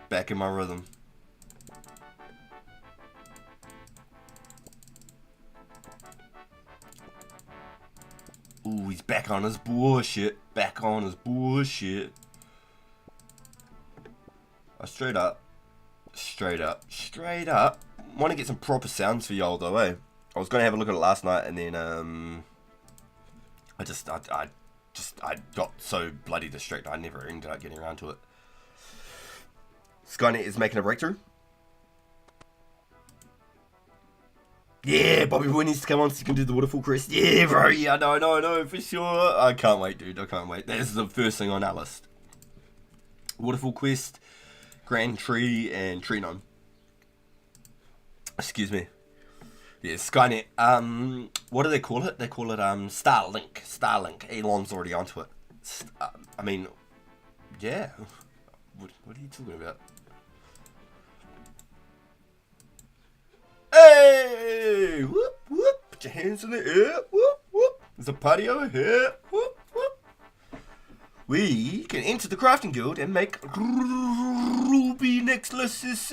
Back in my rhythm. Ooh, he's back on his bullshit. Back on his bullshit. Straight up. Want to get some proper sounds for y'all though, eh? I was gonna have a look at it last night, and then I got so bloody distracted. I never ended up getting around to it. Skynet is making a breakthrough. Yeah, Bobby Boy needs to come on so you can do the waterfall crest. Yeah, bro. Yeah, no, for sure. I can't wait, dude. I can't wait. That is the first thing on our list. Waterfall quest, Grand Tree, and Tree Gnome. Excuse me. Yeah, Skynet. What do they call it? They call it Starlink. Elon's already onto it. I mean, yeah. What are you talking about? Hey! Whoop, whoop. Put your hands in the air. Whoop, whoop. There's a party over here. Whoop, whoop. We can enter the crafting guild and make ruby necklaces.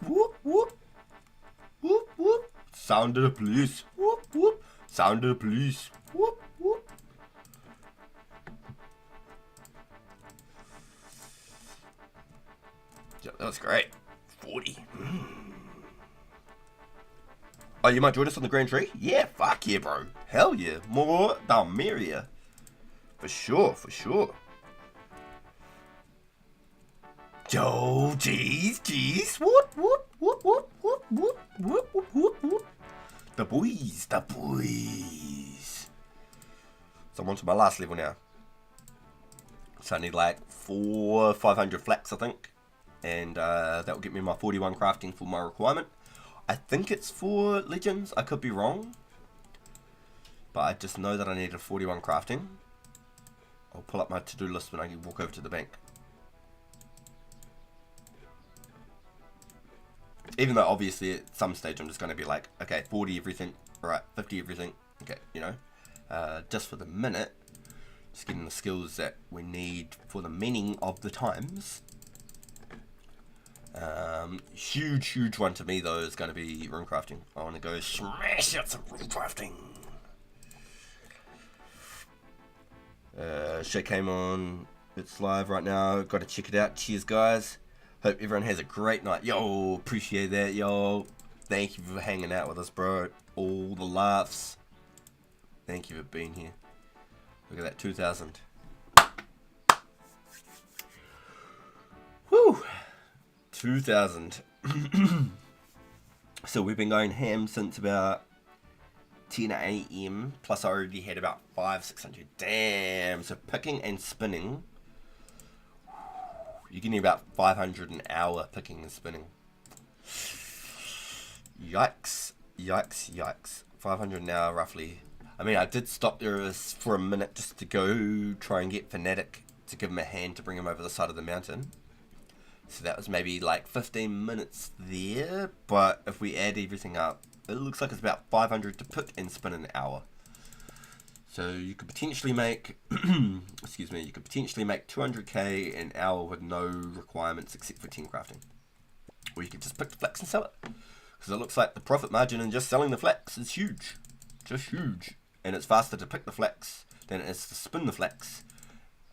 Whoop, whoop. Whoop, whoop. Sound of the police. Whoop, whoop. Sound of the police. Whoop, whoop. Yeah, that was great. 40. Oh, you might join us on the Grand Tree? Yeah, fuck yeah, bro. Hell yeah. More the merrier. For sure. Yo, jeez. Whoop. The boys. So I'm on to my last level now. So I need like 500 flax, I think. And that will get me my 41 crafting for my requirement. I think it's for legends. I could be wrong. But I just know that I need a 41 crafting. I'll pull up my to-do list when I walk over to the bank. Even though obviously at some stage I'm just going to be like, okay, 40 everything, alright, 50 everything, okay, you know. Just for the minute, just getting the skills that we need for the meaning of the times. Huge one to me though is going to be rune crafting. I want to go smash out some rune crafting. Shit came on. It's live right now. Got to check it out. Cheers, guys. Hope everyone has a great night. Yo, appreciate that, yo. Thank you for hanging out with us, bro. All the laughs. Thank you for being here. Look at that, 2,000. Woo! 2,000. So we've been going ham since about 10 AM. Plus I already had about 500-600. Damn. So picking and spinning. You're getting about 500 an hour picking and spinning. Yikes. Yikes, yikes. 500 an hour, roughly. I mean, I did stop there for a minute just to go try and get Fanatic to give him a hand to bring him over the side of the mountain. So that was maybe like 15 minutes there. But if we add everything up, it looks like it's about 500 to pick and spin an hour. So you could potentially make, excuse me, you could potentially make 200k an hour with no requirements except for 10 crafting. Or you could just pick the flax and sell it. Because it looks like the profit margin in just selling the flax is huge. Just huge. And it's faster to pick the flax than it is to spin the flax.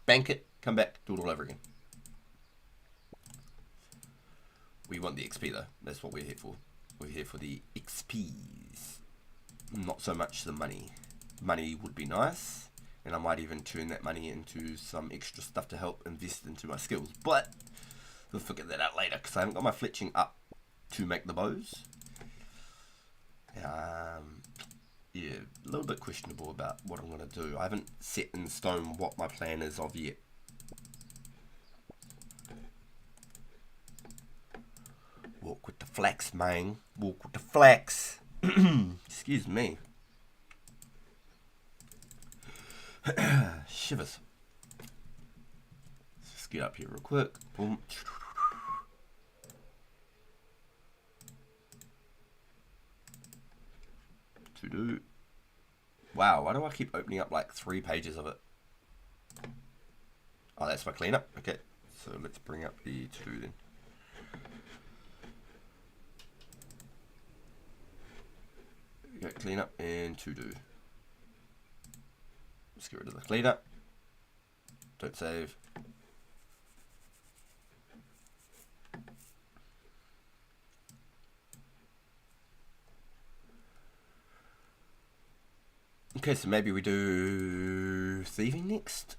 Bank it, come back, do it all over again. We want the XP though. That's what we're here for. We're here for the XPs. Not so much the money. Money would be nice. And I might even turn that money into some extra stuff to help invest into my skills. But we'll figure that out later. Because I haven't got my fletching up to make the bows. Yeah, a little bit questionable about what I'm going to do. I haven't set in stone what my plan is of yet. Walk with the flax, man. Walk with the flax. Excuse me. Shivers. Let's just get up here real quick. Boom. To do. Wow, why do I keep opening up like 3 pages of it? Oh, that's my cleanup. Okay, so let's bring up the to do then. Okay, cleanup and to do. Let's get rid of the cleanup. Don't save. Okay, so maybe we do thieving next.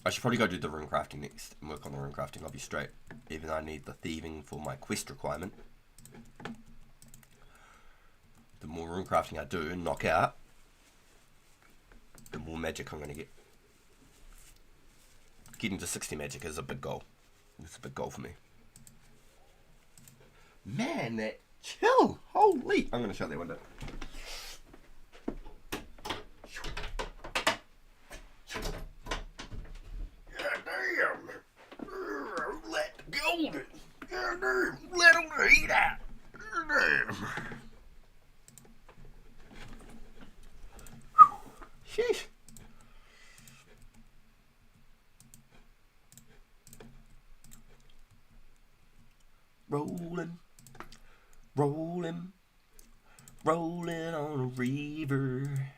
I should probably go do the rune crafting next and work on the rune crafting. I'll be straight. Even though I need the thieving for my quest requirement. The more rune crafting I do and knock out, the more magic I'm going to get. Getting to 60 magic is a big goal. It's a big goal for me. Man, that chill. Holy. I'm going to shut that window. Let him eat that. Sheesh. Rolling, rolling, rolling on a river.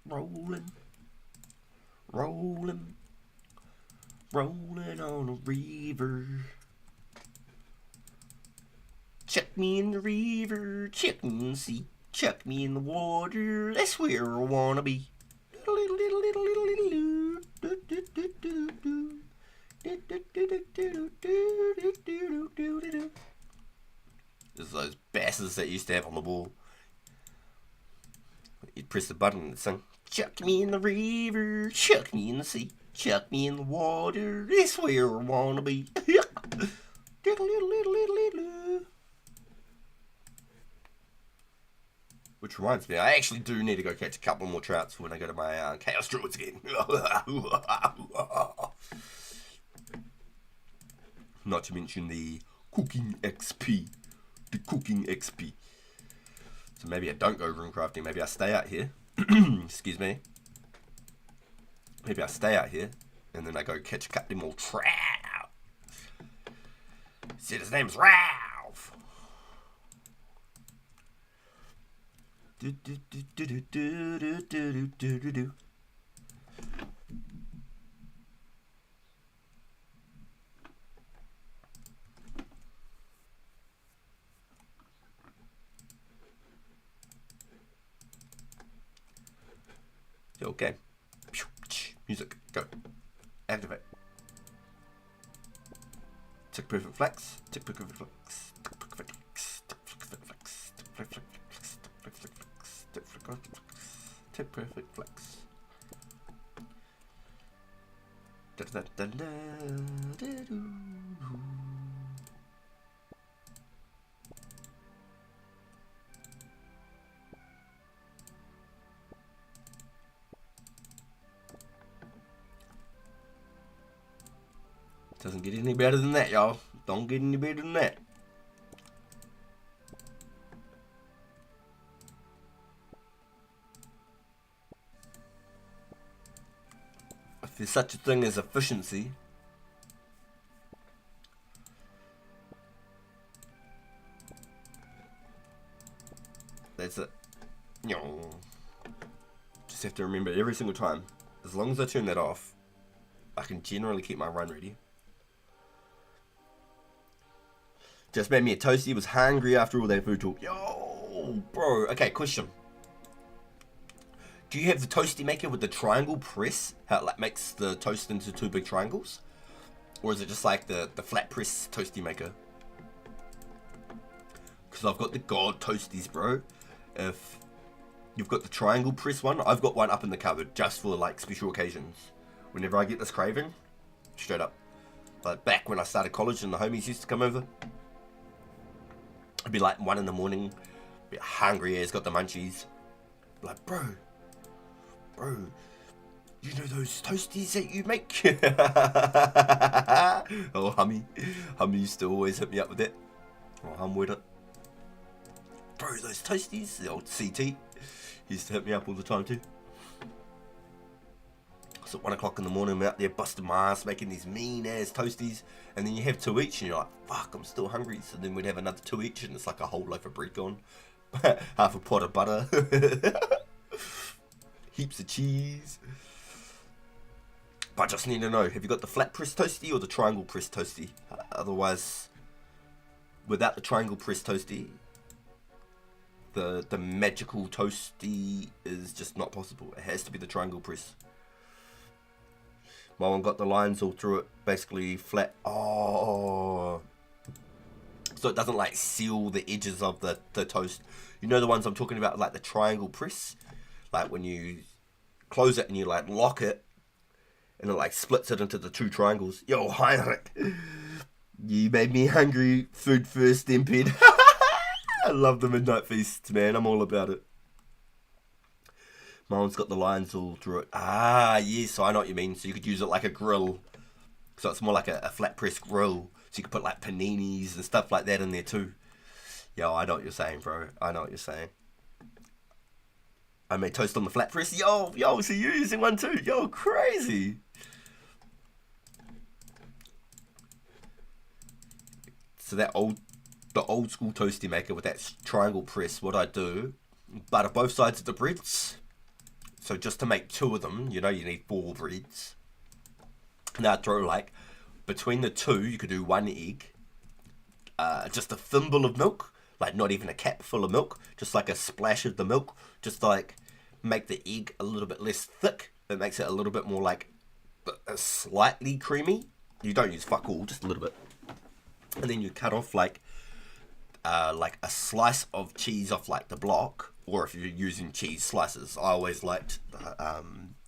Rolling, rolling, rolling on a river. Chuck me in the river, chuck me in the sea, chuck me in the water, that's where I wanna be. This is those basses that used to have on the wall. You'd press the button and sing, chuck me in the river, chuck me in the sea, chuck me in the water, that's where I wanna be. Which reminds me, I actually do need to go catch a couple more trouts when I go to my Chaos Druids again. Not to mention the cooking XP. The cooking XP. So maybe I don't go rune crafting. Maybe I stay out here. Excuse me. Maybe I stay out here. And then I go catch a couple more trout. Said his name's Ralph. Do do do do do do do do do do do. Okay. Music. Go. Activate. Tick perfect flex. Tick perfect flex. Tick perfect flex. Tick perfect flex. Tick perfect flex. Tick perfect flex. Tick perfect flex. Tick perfect flex. Da da da da da. Doesn't get any better than that, y'all. Don't get any better than that. If there's such a thing as efficiency, that's it. You know, just have to remember every single time, as long as I turn that off, I can generally keep my run ready. Just made me a toasty, was hungry after all that food talk. Yo, bro. Okay, question. Do you have the toasty maker with the triangle press? How it like makes the toast into two big triangles? Or is it just like the flat press toasty maker? Because I've got the God toasties, bro. If you've got the triangle press one, I've got one up in the cupboard just for like special occasions. Whenever I get this craving, straight up. Like back when I started college and the homies used to come over. It'd be like 1 in the morning, be hungry as, got the munchies. Like, bro, you know those toasties that you make? Oh, Hummy used to always hit me up with that. Oh, Hum with it. Bro, those toasties, the old CT, he used to hit me up all the time too. So at 1 o'clock in the morning, I'm out there busting my ass, making these mean ass toasties, and then you have 2 each, and you're like, fuck, I'm still hungry. So then we'd have another 2 each, and it's like a whole loaf of bread gone, half a pot of butter, heaps of cheese. But I just need to know, have you got the flat press toasty or the triangle press toasty? Otherwise, without the triangle press toasty, the magical toasty is just not possible. It has to be the triangle press. My one got the lines all through it, basically flat. Oh, so it doesn't like seal the edges of the toast. You know the ones I'm talking about, like the triangle press, like when you close it and you like lock it, and it like splits it into the 2 triangles. Yo, Heinrich, you made me hungry. Food first, Imped. I love the midnight feasts, man. I'm all about it. My one's got the lines all through it. Ah, yes, I know what you mean. So you could use it like a grill. So it's more like a flat press grill. So you could put like paninis and stuff like that in there too. Yo, I know what you're saying, bro. I know what you're saying. I made toast on the flat press. Yo, so you're using one too. Yo, crazy. So the old school toasty maker with that triangle press, what I do, butter both sides of the breads. So just to make 2 of them, you know, you need 4 breads. Now I'd throw like, between the 2, you could do 1 egg, just a thimble of milk, like not even a cap full of milk, just like a splash of the milk, just like make the egg a little bit less thick. It makes it a little bit more like slightly creamy. You don't use fuck all, just a little bit. And then you cut off like a slice of cheese off like the block, or if you're using cheese slices, I always liked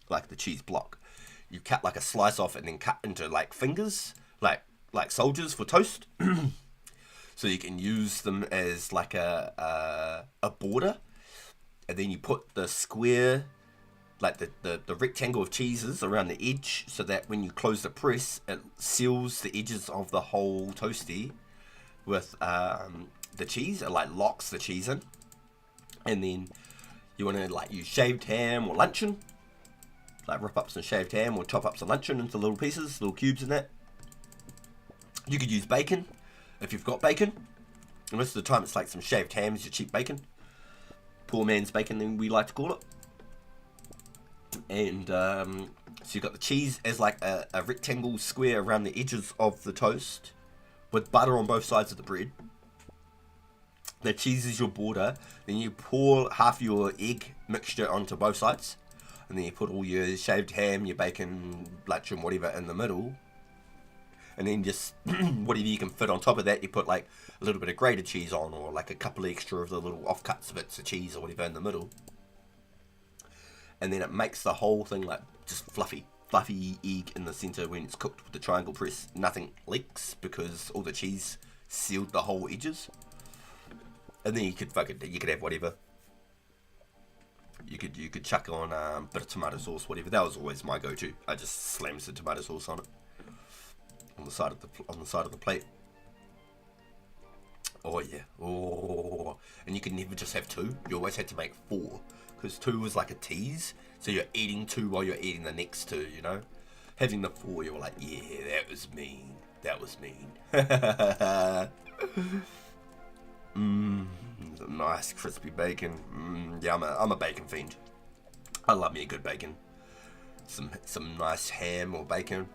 like the cheese block. You cut like a slice off and then cut into like fingers, like soldiers for toast. So you can use them as like a border, and then you put the square, like the rectangle of cheeses around the edge, so that when you close the press, it seals the edges of the whole toasty with the cheese. It like locks the cheese in. And then you want to like use shaved ham or luncheon, like rip up some shaved ham or chop up some luncheon into little pieces, little cubes in that. You could use bacon if you've got bacon. And most of the time it's like some shaved ham is your cheap bacon, poor man's bacon then we like to call it. And so you've got the cheese as like a rectangle square around the edges of the toast with butter on both sides of the bread. The cheese is your border. Then you pour half your egg mixture onto both sides, and then you put all your shaved ham, your bacon, luncheon, whatever in the middle, and then just whatever you can fit on top of that, you put like a little bit of grated cheese on, or like a couple extra of the little offcuts bits of cheese or whatever in the middle, and then it makes the whole thing like just fluffy egg in the center. When it's cooked with the triangle press, nothing leaks because all the cheese sealed the whole edges. And then you could have whatever. You could chuck on a bit of tomato sauce, whatever. That was always my go-to. I just slammed some tomato sauce on it. on the side of the plate. Oh yeah. Oh, and you can never just have 2. You always had to make 4 because 2 was like a tease. So you're eating 2 while you're eating the next 2. You know, having the 4, you're like, yeah, that was mean. That was mean. Some nice crispy bacon. Yeah, I'm a bacon fiend. I love me a good bacon. Some nice ham or bacon.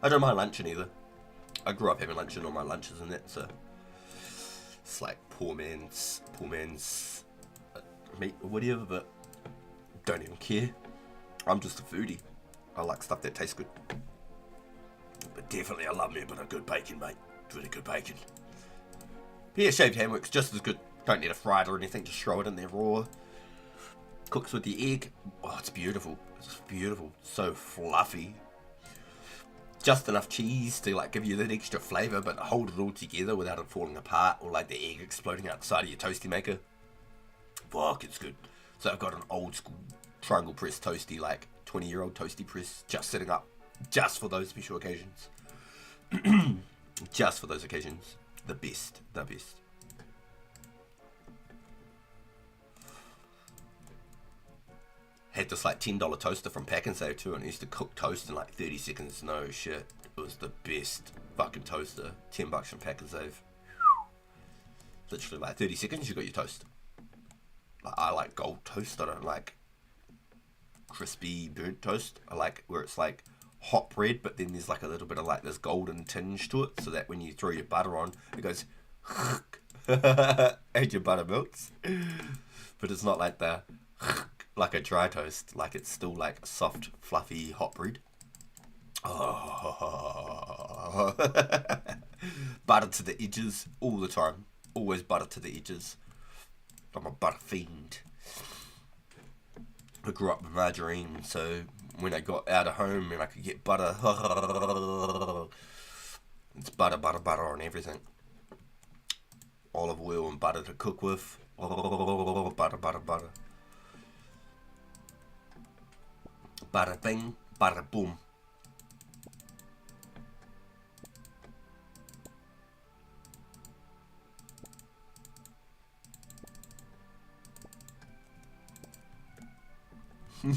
I don't mind luncheon either. I grew up having luncheon on my lunches and that, so it's like poor man's meat or whatever, but don't even care. I'm just a foodie. I like stuff that tastes good. But definitely I love me a bit of good bacon, mate. Really good bacon. Yeah, shaved ham works just as good. Don't need to fry it or anything, just throw it in there raw. Cooks with the egg. Oh, it's beautiful. It's beautiful. So fluffy. Just enough cheese to like give you that extra flavour, but hold it all together without it falling apart or like the egg exploding out the side of your toasty maker. Fuck, it's good. So I've got an old school triangle press toasty, like 20-year-old toasty press, just sitting up, just for those special occasions. Just for those occasions. The best. The best. Had this like $10 toaster from Pack and Save too, and it used to cook toast in like 30 seconds. No shit. It was the best fucking toaster. $10 from Pack and Save. Literally like 30 seconds, you got your toast. Like, I like gold toast. I don't like crispy burnt toast. I like where it's like hot bread, but then there's like a little bit of like this golden tinge to it, so that when you throw your butter on, it goes and your butter melts. But it's not like the like a dry toast, like it's still like soft, fluffy hot bread. Oh. Butter to the edges all the time. Always butter to the edges. I'm a butter fiend. I grew up with margarine, so when I got out of home and I could get butter, it's butter on everything. Olive oil and butter to cook with. Butter. Bada bing, bada boom.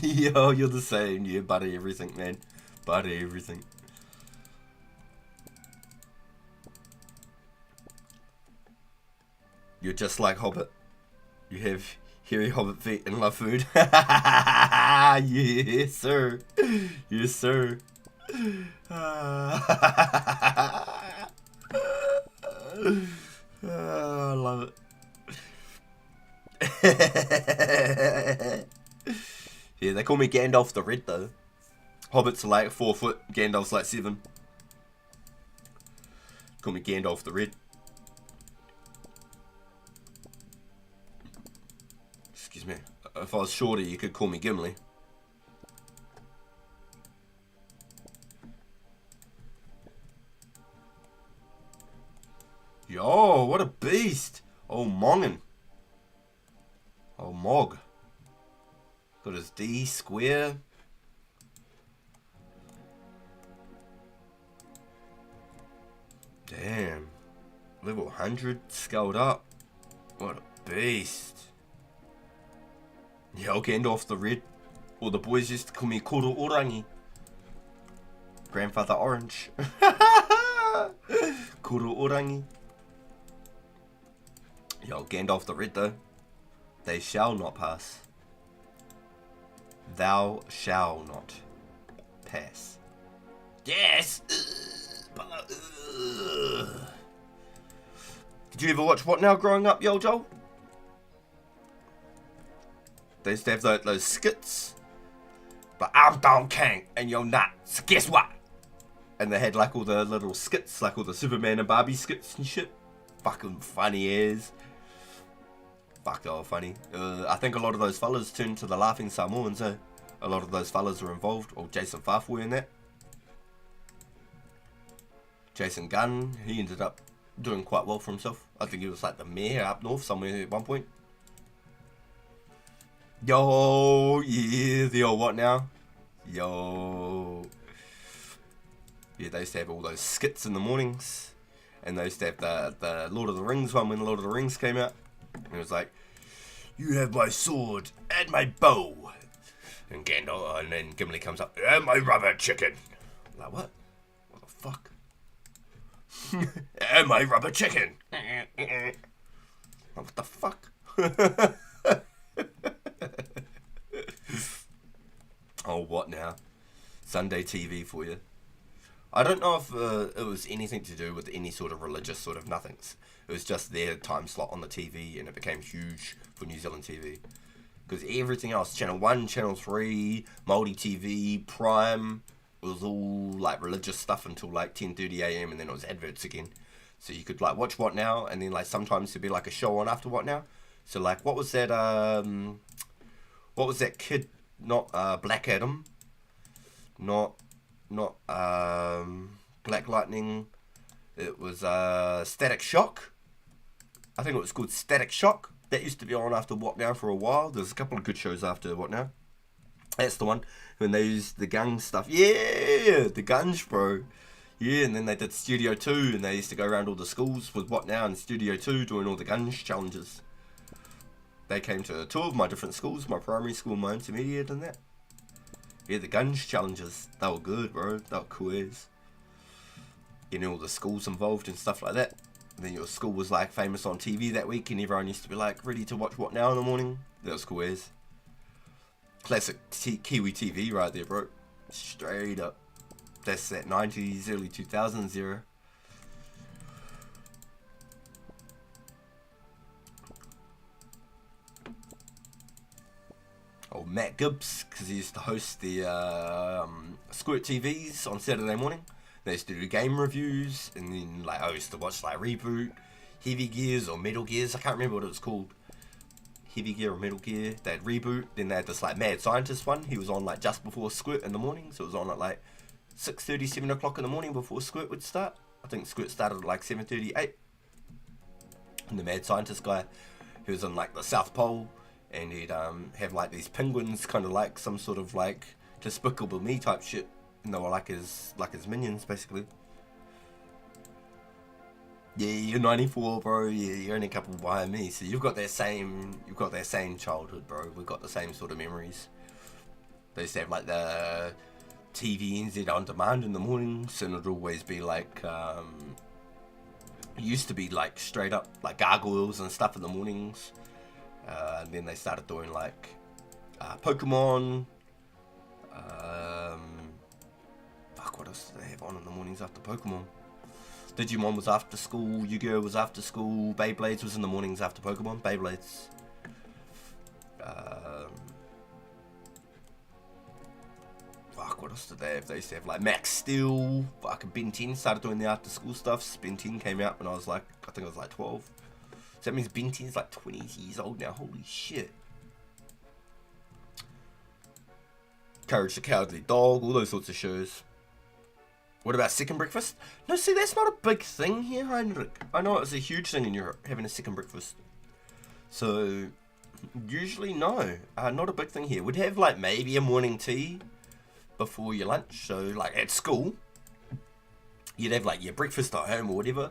Yo, you're the same. Yeah, butter everything, man. Butter everything. You're just like Hobbit. You have hairy Hobbit feet and love food. Yes, sir. Yes, sir. I love it. Yeah, they call me Gandalf the Red, though. Hobbits are like 4 foot, Gandalf's like 7. Call me Gandalf the Red. Excuse me. If I was shorter, you could call me Gimli. Yo, what a beast! Oh, Mongin. Oh, Mog. Got his D square. Damn. Level 100 scaled up. What a beast. Yo, Gandalf the Red. Or the boys used to call me Koro Orangi. Grandfather Orange. Koro Orangi. Yo, Gandalf the Red though. They shall not pass. Thou shall not pass. Yes! Did you ever watch What Now growing up, yo, Joel? They used to have those skits. But I'm Don King and you're not. So guess what? And they had like all the little skits, like all the Superman and Barbie skits and shit. Fucking funny as. Fuck, they were funny. I think a lot of those fellas turned to the Laughing Samoans, eh? A lot of those fellas were involved. Or Jason Farfoy in that. Jason Gunn, he ended up doing quite well for himself. I think he was like the mayor up north somewhere at one point. Yo, yeah, the old What Now? Yo. Yeah, they used to have all those skits in the mornings. And they used to have the Lord of the Rings one when Lord of the Rings came out. And it was like, you have my sword and my bow. And Gandalf, and then Gimli comes up, and my rubber chicken. Like, what? What the fuck? And my rubber chicken. Like, what the fuck? Oh, what now? Sunday TV for you. I don't know if it was anything to do with any sort of religious sort of nothings. It was just their time slot on the TV, and it became huge for New Zealand TV. Because everything else, Channel 1, Channel 3, Māori TV, Prime, it was all like religious stuff until like 10:30 a.m. and then it was adverts again. So you could like watch What Now, and then like sometimes there'd be like a show on after What Now. So like what was that kid, not Black Adam, not Black Lightning, it was Static Shock. I think it was called Static Shock. That used to be on after What Now for a while. There's a couple of good shows after What Now. That's the one when they used the gun stuff. Yeah, the guns, bro. Yeah, and then they did Studio 2, and they used to go around all the schools with What Now and Studio 2 doing all the guns challenges. They came to 2 of my different schools, my primary school, my intermediate, and that. Yeah, the guns challenges, they were good, bro. They were cool as. You know, all the schools involved and stuff like that. And then your school was like famous on TV that week, and everyone used to be like ready to watch What Now in the morning. That was cool as. Classic Kiwi TV right there, bro. Straight up. That's that 90s, early 2000s era. Oh, Matt Gibbs, because he used to host the Squirt TVs on Saturday morning. They used to do game reviews, and then like I used to watch like Reboot, Heavy Gears or Metal Gears. I can't remember what it was called. Heavy Gear or Metal Gear. They had Reboot. Then they had this like Mad Scientist one. He was on like just before Squirt in the morning, so it was on at like 6:30, 7 o'clock in the morning before Squirt would start. I think Squirt started at like 7:38. And the Mad Scientist guy, he was on like the South Pole, and he'd have like these penguins, kind of like some sort of like Despicable Me type shit, and they were like his minions basically. Yeah, you're 94, bro. Yeah, you're only a couple behind me, so you've got that same childhood, bro. We've got the same sort of memories. They used to have like the TVNZ on demand in the mornings, and it'd always be like it used to be like straight up like gargoyles and stuff in the mornings. And then they started doing like Pokemon. Fuck, what else did they have on in the mornings after Pokemon? Digimon was after school, Yu-Gi-Oh was after school, Beyblades was in the mornings after Pokemon, Beyblades. Fuck, what else did they have? They used to have like Max Steel, fucking Ben 10 started doing the after school stuff. Ben 10 came out when I was like, I think I was like 12. So that means Ben 10's like 20 years old now, holy shit. Courage the Cowardly Dog, all those sorts of shows. What about second breakfast? No, see, that's not a big thing here, Heinrich. I know it's a huge thing in Europe, having a second breakfast. So, usually no, not a big thing here. We'd have like maybe a morning tea before your lunch. So, like at school, you'd have like your breakfast at home or whatever.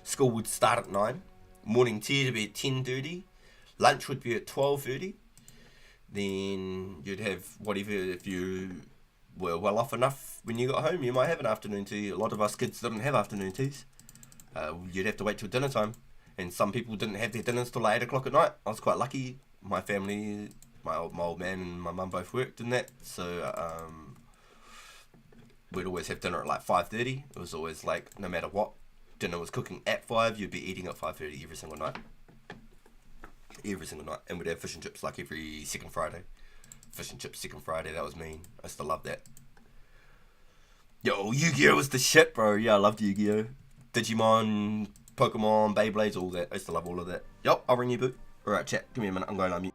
School would start at 9. Morning tea would be at 10:30. Lunch would be at 12:30. Then you'd have whatever, if you were well off enough when you got home, you might have an afternoon tea. A lot of us kids didn't have afternoon teas. You'd have to wait till dinner time. And some people didn't have their dinners till like 8 o'clock at night. I was quite lucky. My family, my old man and my mum both worked in that. So we'd always have dinner at like 5:30. It was always like, no matter what dinner was cooking at 5, you'd be eating at 5:30 every single night. Every single night. And we'd have fish and chips like every second Friday. Fish and chips second Friday, that was mean. I still love that. Yo, Yu-Gi-Oh was the shit, bro. Yeah, I loved Yu-Gi-Oh. Digimon, Pokemon, Beyblades, all that. I used to love all of that. Yup, I'll ring you, boo. Alright, chat. Give me a minute. I'm going on mute.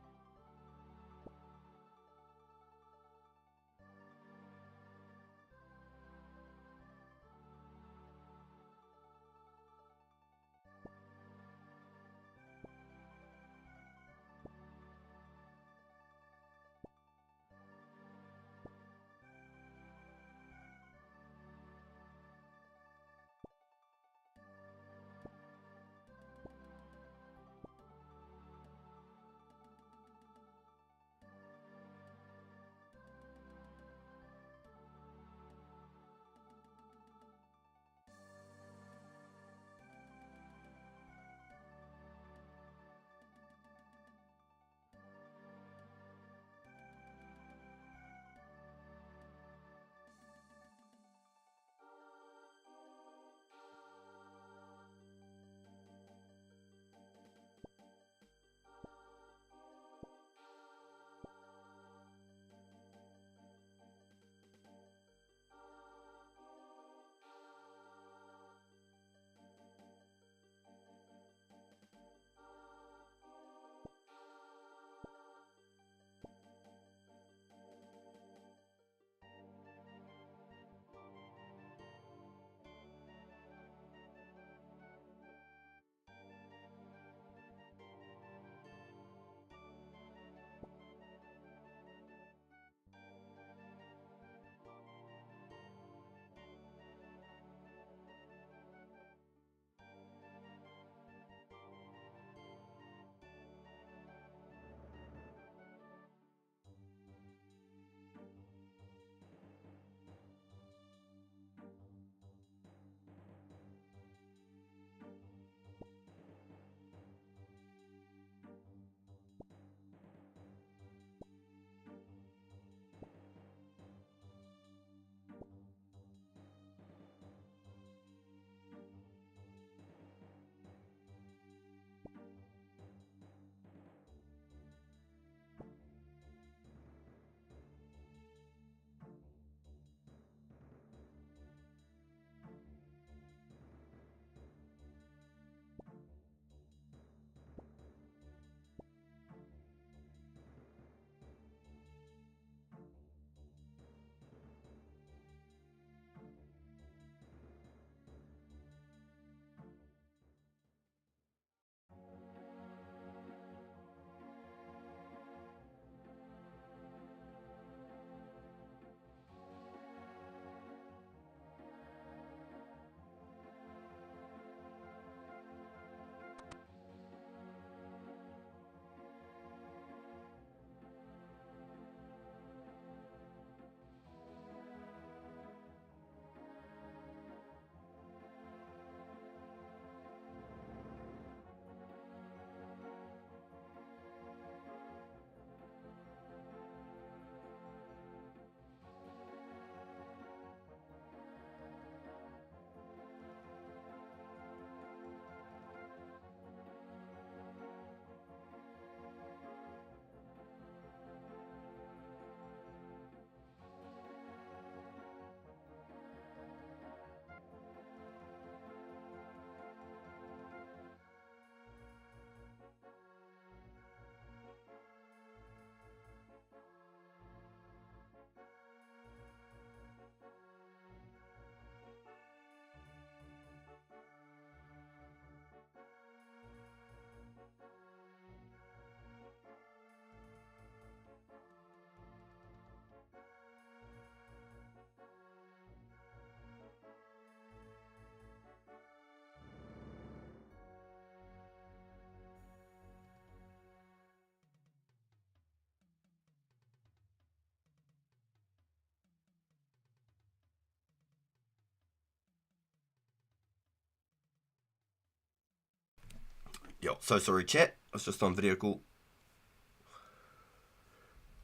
Yo, so sorry chat, I was just on video call.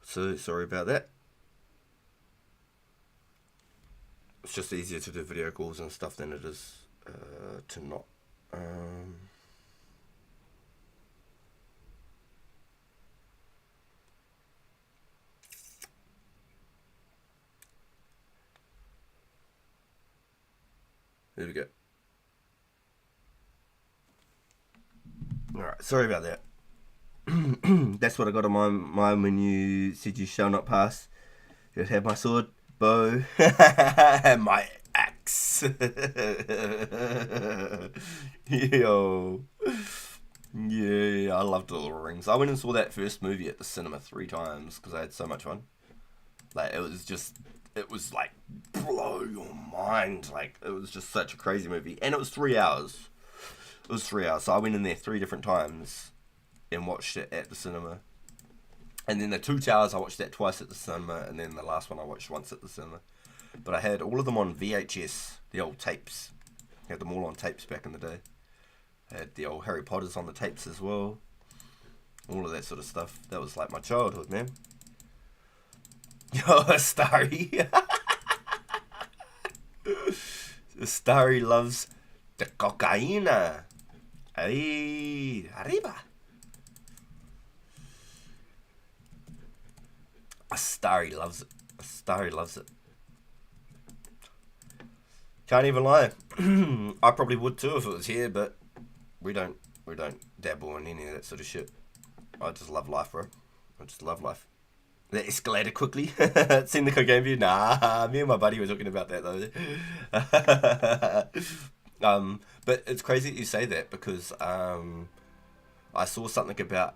So sorry about that. It's just easier to do video calls and stuff than it is to not. There we go. Alright, sorry about that. That's what I got on my when you said you shall not pass. You'd have my sword, bow, and my axe. Yo. Yeah, I loved Lord of the Rings. I went and saw that first movie at the cinema 3 times because I had so much fun. Like, it was like, blow your mind. Like, it was just such a crazy movie. And it was 3 hours. It was 3 hours. So I went in there 3 different times and watched it at the cinema. And then the Two Towers, I watched that twice at the cinema. And then the last one I watched once at the cinema. But I had all of them on VHS, the old tapes. I had them all on tapes back in the day. I had the old Harry Potters on the tapes as well. All of that sort of stuff. That was like my childhood, man. Yo, Starry. Starry loves the cocaina. Ay, arriba. Starry loves it. Starry loves it. Can't even lie. I probably would too if it was here, but we don't dabble in any of that sort of shit. I just love life, bro. I just love life. That escalated quickly. Seen the cocaine view? Nah, me and my buddy were talking about that though. But it's crazy that you say that because I saw something about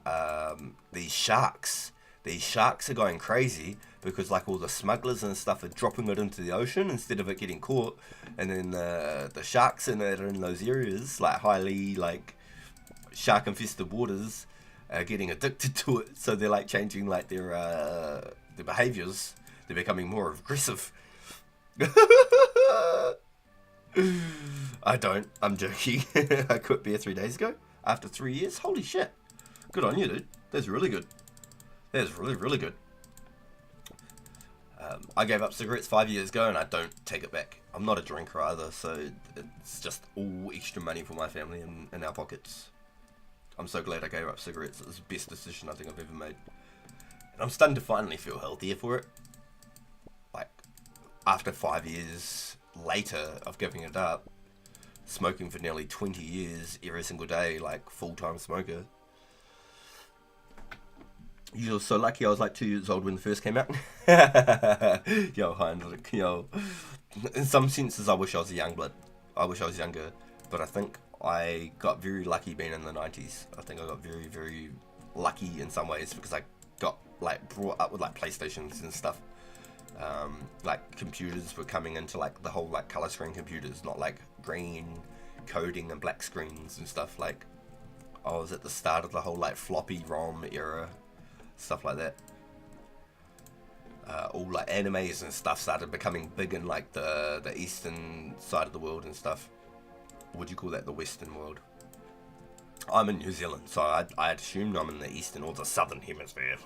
these sharks. These sharks are going crazy because like all the smugglers and stuff are dropping it into the ocean instead of it getting caught, and then the sharks that are in those areas, like highly like shark infested waters, are getting addicted to it. So they're like changing like their behaviors. They're becoming more aggressive. I don't. I'm joking. I quit beer 3 days ago after 3 years. Holy shit! Good on you, dude. That's really good. That is really, really good. I gave up cigarettes 5 years ago and I don't take it back. I'm not a drinker either, so it's just all extra money for my family in our pockets. I'm so glad I gave up cigarettes. It was the best decision I think I've ever made. And I'm starting to finally feel healthier for it. Like, after 5 years later of giving it up, smoking for nearly 20 years every single day, like full-time smoker. You're so lucky I was like 2 years old when it first came out. Yo, Heinrich, yo. In some senses, I wish I was a young blood. I wish I was younger. But I think I got very lucky being in the 90s. I think I got very, very lucky in some ways because I got like brought up with like PlayStations and stuff. Like computers were coming into like the whole like color screen computers, not like green coding and black screens and stuff. Like I was at the start of the whole like floppy ROM era. Stuff like that. All like animes and stuff started becoming big in like the eastern side of the world and stuff. Would you call that the western world? I'm in New Zealand, so I'd assumed I'm in the eastern or the southern hemisphere.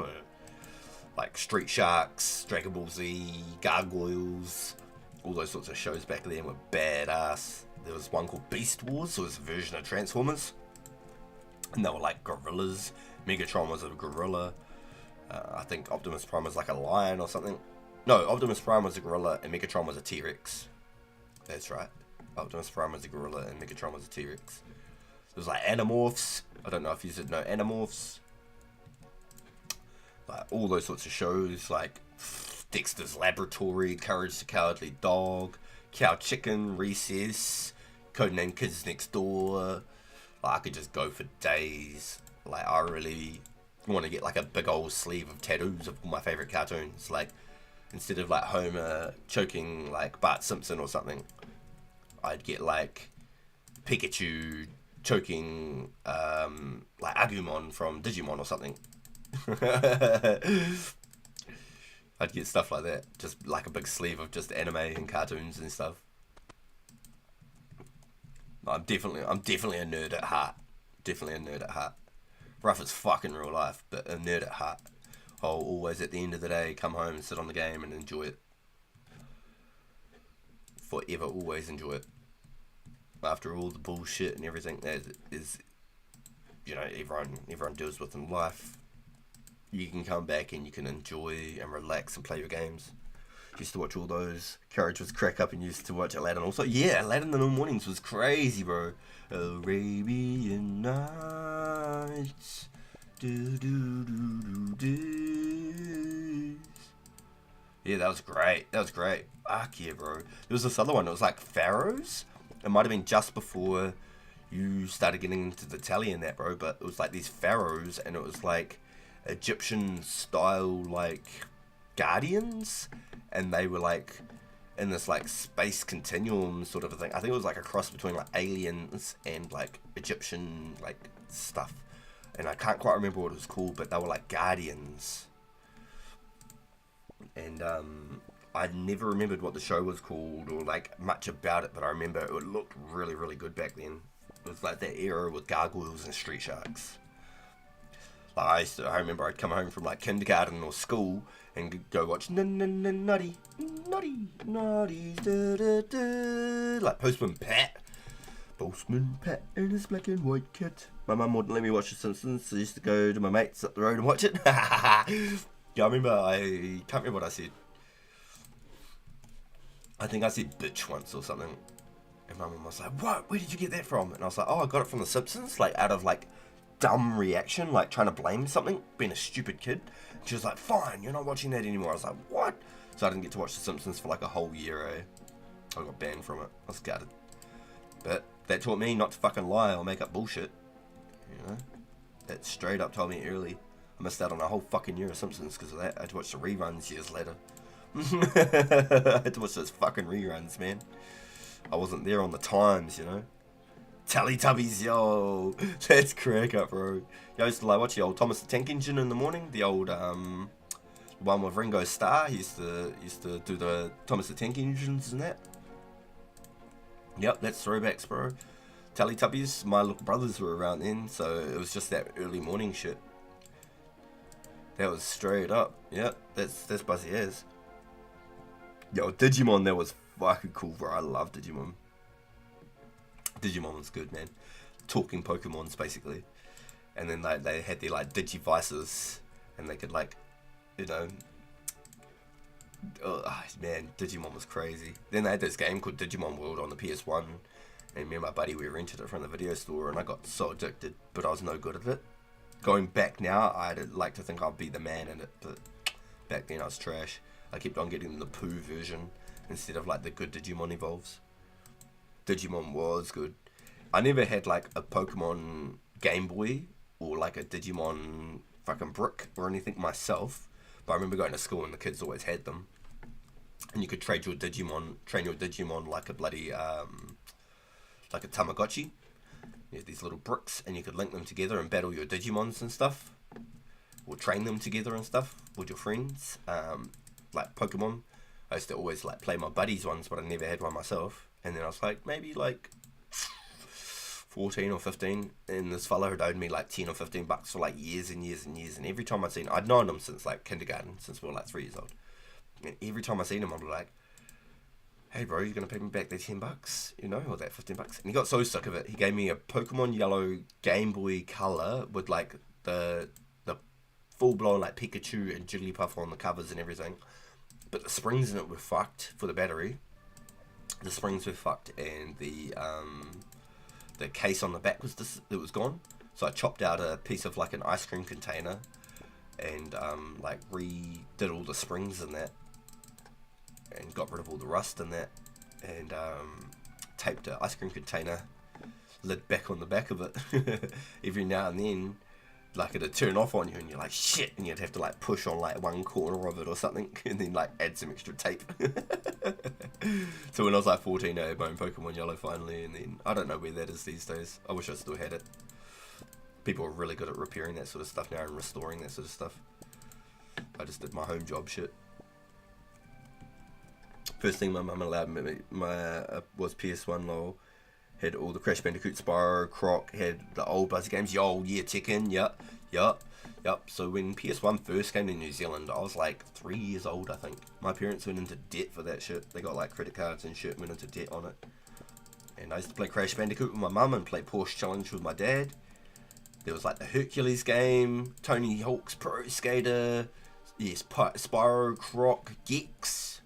Like Street Sharks, Dragon Ball Z, Gargoyles, all those sorts of shows back then were badass. There was one called Beast Wars, so it was a version of Transformers. And they were like gorillas. Megatron was a gorilla. I think Optimus Prime was like a lion or something. No, Optimus Prime was a gorilla and Megatron was a T-Rex. That's right. Optimus Prime was a gorilla and Megatron was a T-Rex. There was like Animorphs. I don't know if you should know Animorphs. Like all those sorts of shows like Dexter's Laboratory, Courage the Cowardly Dog, Cow Chicken, Recess, Codename Kids Next Door. Like, I could just go for days. Like I really want to get like a big old sleeve of tattoos of all my favourite cartoons. Like instead of like Homer choking like Bart Simpson or something, I'd get like Pikachu choking like Agumon from Digimon or something. I'd get stuff like that. Just like a big sleeve of just anime and cartoons and stuff. I'm definitely a nerd at heart. definitely a nerd at heart. Rough as fuck in real life, but a nerd at heart. I'll always, at the end of the day, come home and sit on the game and enjoy it. Forever, always enjoy it. After all the bullshit and everything that is, everyone deals with in life, you can come back and you can enjoy and relax and play your games. Used to watch all those characters crack up and used to watch Aladdin also. Yeah, Aladdin in the mornings was crazy, bro. Arabian Nights. Do, do, do, do, do. Yeah, that was great. Fuck yeah, bro. There was this other one. It was like Pharaohs. It might have been just before you started getting into the tally and that, bro. But it was like these pharaohs, and it was like Egyptian style, like guardians, and they were like in this like space continuum sort of a thing. I think it was like a cross between like aliens and like Egyptian like stuff, and I can't quite remember what it was called, but they were like guardians. And I never remembered what the show was called or like much about it, but I remember it looked really, really good back then. It was like that era with gargoyles and street sharks. Like I remember I'd come home from like kindergarten or school and go watch naughty, like Postman Pat and his black and white kit. My mum wouldn't let me watch The Simpsons, so I used to go to my mates up the road and watch it. Yeah, I remember, I can't remember what I said. I think I said bitch once or something. And my mum was like, what? Where did you get that from? And I was like, oh, I got it from The Simpsons, like out of like dumb reaction, like trying to blame something, being a stupid kid. And she was like, fine, you're not watching that anymore. I was like, what? So I didn't get to watch The Simpsons for like a whole year, eh? I got banned from it. I was gutted. But that taught me not to fucking lie or make up bullshit. You know? That straight up told me early. I missed out on a whole fucking year of Simpsons because of that. I had to watch the reruns years later. I had to watch those fucking reruns, man. I wasn't there on the times, you know. Teletubbies, yo. That's crack up, bro. I used to like watch the old Thomas the Tank Engine in the morning. The old one with Ringo Starr. He used to do the Thomas the Tank Engines and that. Yep, that's throwbacks, bro. Teletubbies, my little brothers were around then, so it was just that early morning shit. That was straight up. Yep, that's buzzy as. Yo, Digimon, that was fucking cool, bro. I love Digimon. Digimon was good, man. Talking Pokemons, basically. And then they had their like Digivices, and they could like, you know. Oh, man, Digimon was crazy. Then they had this game called Digimon World on the PS1, and me and my buddy, we rented it from the video store, and I got so addicted, but I was no good at it. Going back now, I'd like to think I'd be the man in it, but back then I was trash. I kept on getting the Pooh version instead of like the good Digimon Evolves. Digimon was good. I never had like a Pokemon Game Boy or like a Digimon fucking brick or anything myself, but I remember going to school and the kids always had them. And you could train your Digimon like a bloody, like a Tamagotchi. You had these little bricks and you could link them together and battle your Digimons and stuff. Or train them together and stuff with your friends. Like Pokemon. I used to always like play my buddies ones, but I never had one myself. And then I was like, maybe like 14 or 15, and this fella had owed me like 10 or 15 bucks for like years and years and years. And every time I'd known him since like kindergarten, since we were like 3 years old. And every time I seen him, I'd be like, hey bro, you're gonna pay me back that 10 bucks, you know, or that 15 bucks. And he got so sick of it, he gave me a Pokemon Yellow Game Boy Color with like the full blown like Pikachu and Jigglypuff on the covers and everything. But the springs in it were fucked for the battery. The springs were fucked, and the case on the back was gone. So I chopped out a piece of like an ice cream container, and like redid all the springs in that, and got rid of all the rust in that, and taped an ice cream container lid back on the back of it. Every now and then, like it'd turn off on you, and you're like shit, and you'd have to like push on like one corner of it or something, and then like add some extra tape. So when I was like 14, I had my own Pokemon Yellow finally, and then I don't know where that is these days. I wish I still had it. People are really good at repairing that sort of stuff now and restoring that sort of stuff. I just did my home job shit. First thing my mum allowed me was PS1 lol, Had all the Crash Bandicoot, Spyro, Croc, had the old Buzzy games. Yo, yeah, Tekken, yep. So when PS1 first came to New Zealand, I was like 3 years old, I think. My parents went into debt for that shit. They got like credit cards and shit, went into debt on it. And I used to play Crash Bandicoot with my mum and play Porsche Challenge with my dad. There was like the Hercules game, Tony Hawk's Pro Skater, yes, Spyro, Croc, Gex,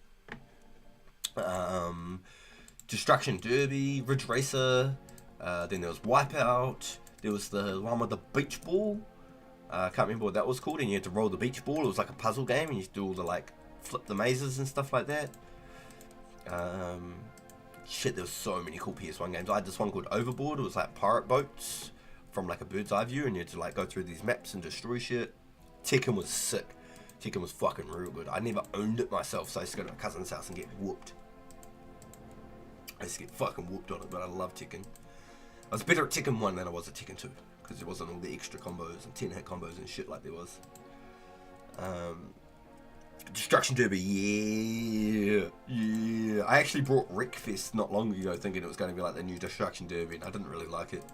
Destruction Derby, Ridge Racer, then there was Wipeout, there was the one with the beach ball, I can't remember what that was called, and you had to roll the beach ball. It was like a puzzle game, and you had to do all the like, flip the mazes and stuff like that. Shit, there was so many cool PS1 games. I had this one called Overboard. It was like pirate boats from like a bird's eye view, and you had to like go through these maps and destroy shit. Tekken was sick. Tekken was fucking real good. I never owned it myself, so I used to go to my cousin's house and get whooped. I used to get fucking whooped on it, but I love Tekken. I was better at Tekken 1 than I was at Tekken 2, because there wasn't all the extra combos and 10 hit combos and shit like there was. Destruction Derby, yeah. I actually brought Wreckfest not long ago thinking it was going to be like the new Destruction Derby, and I didn't really like it.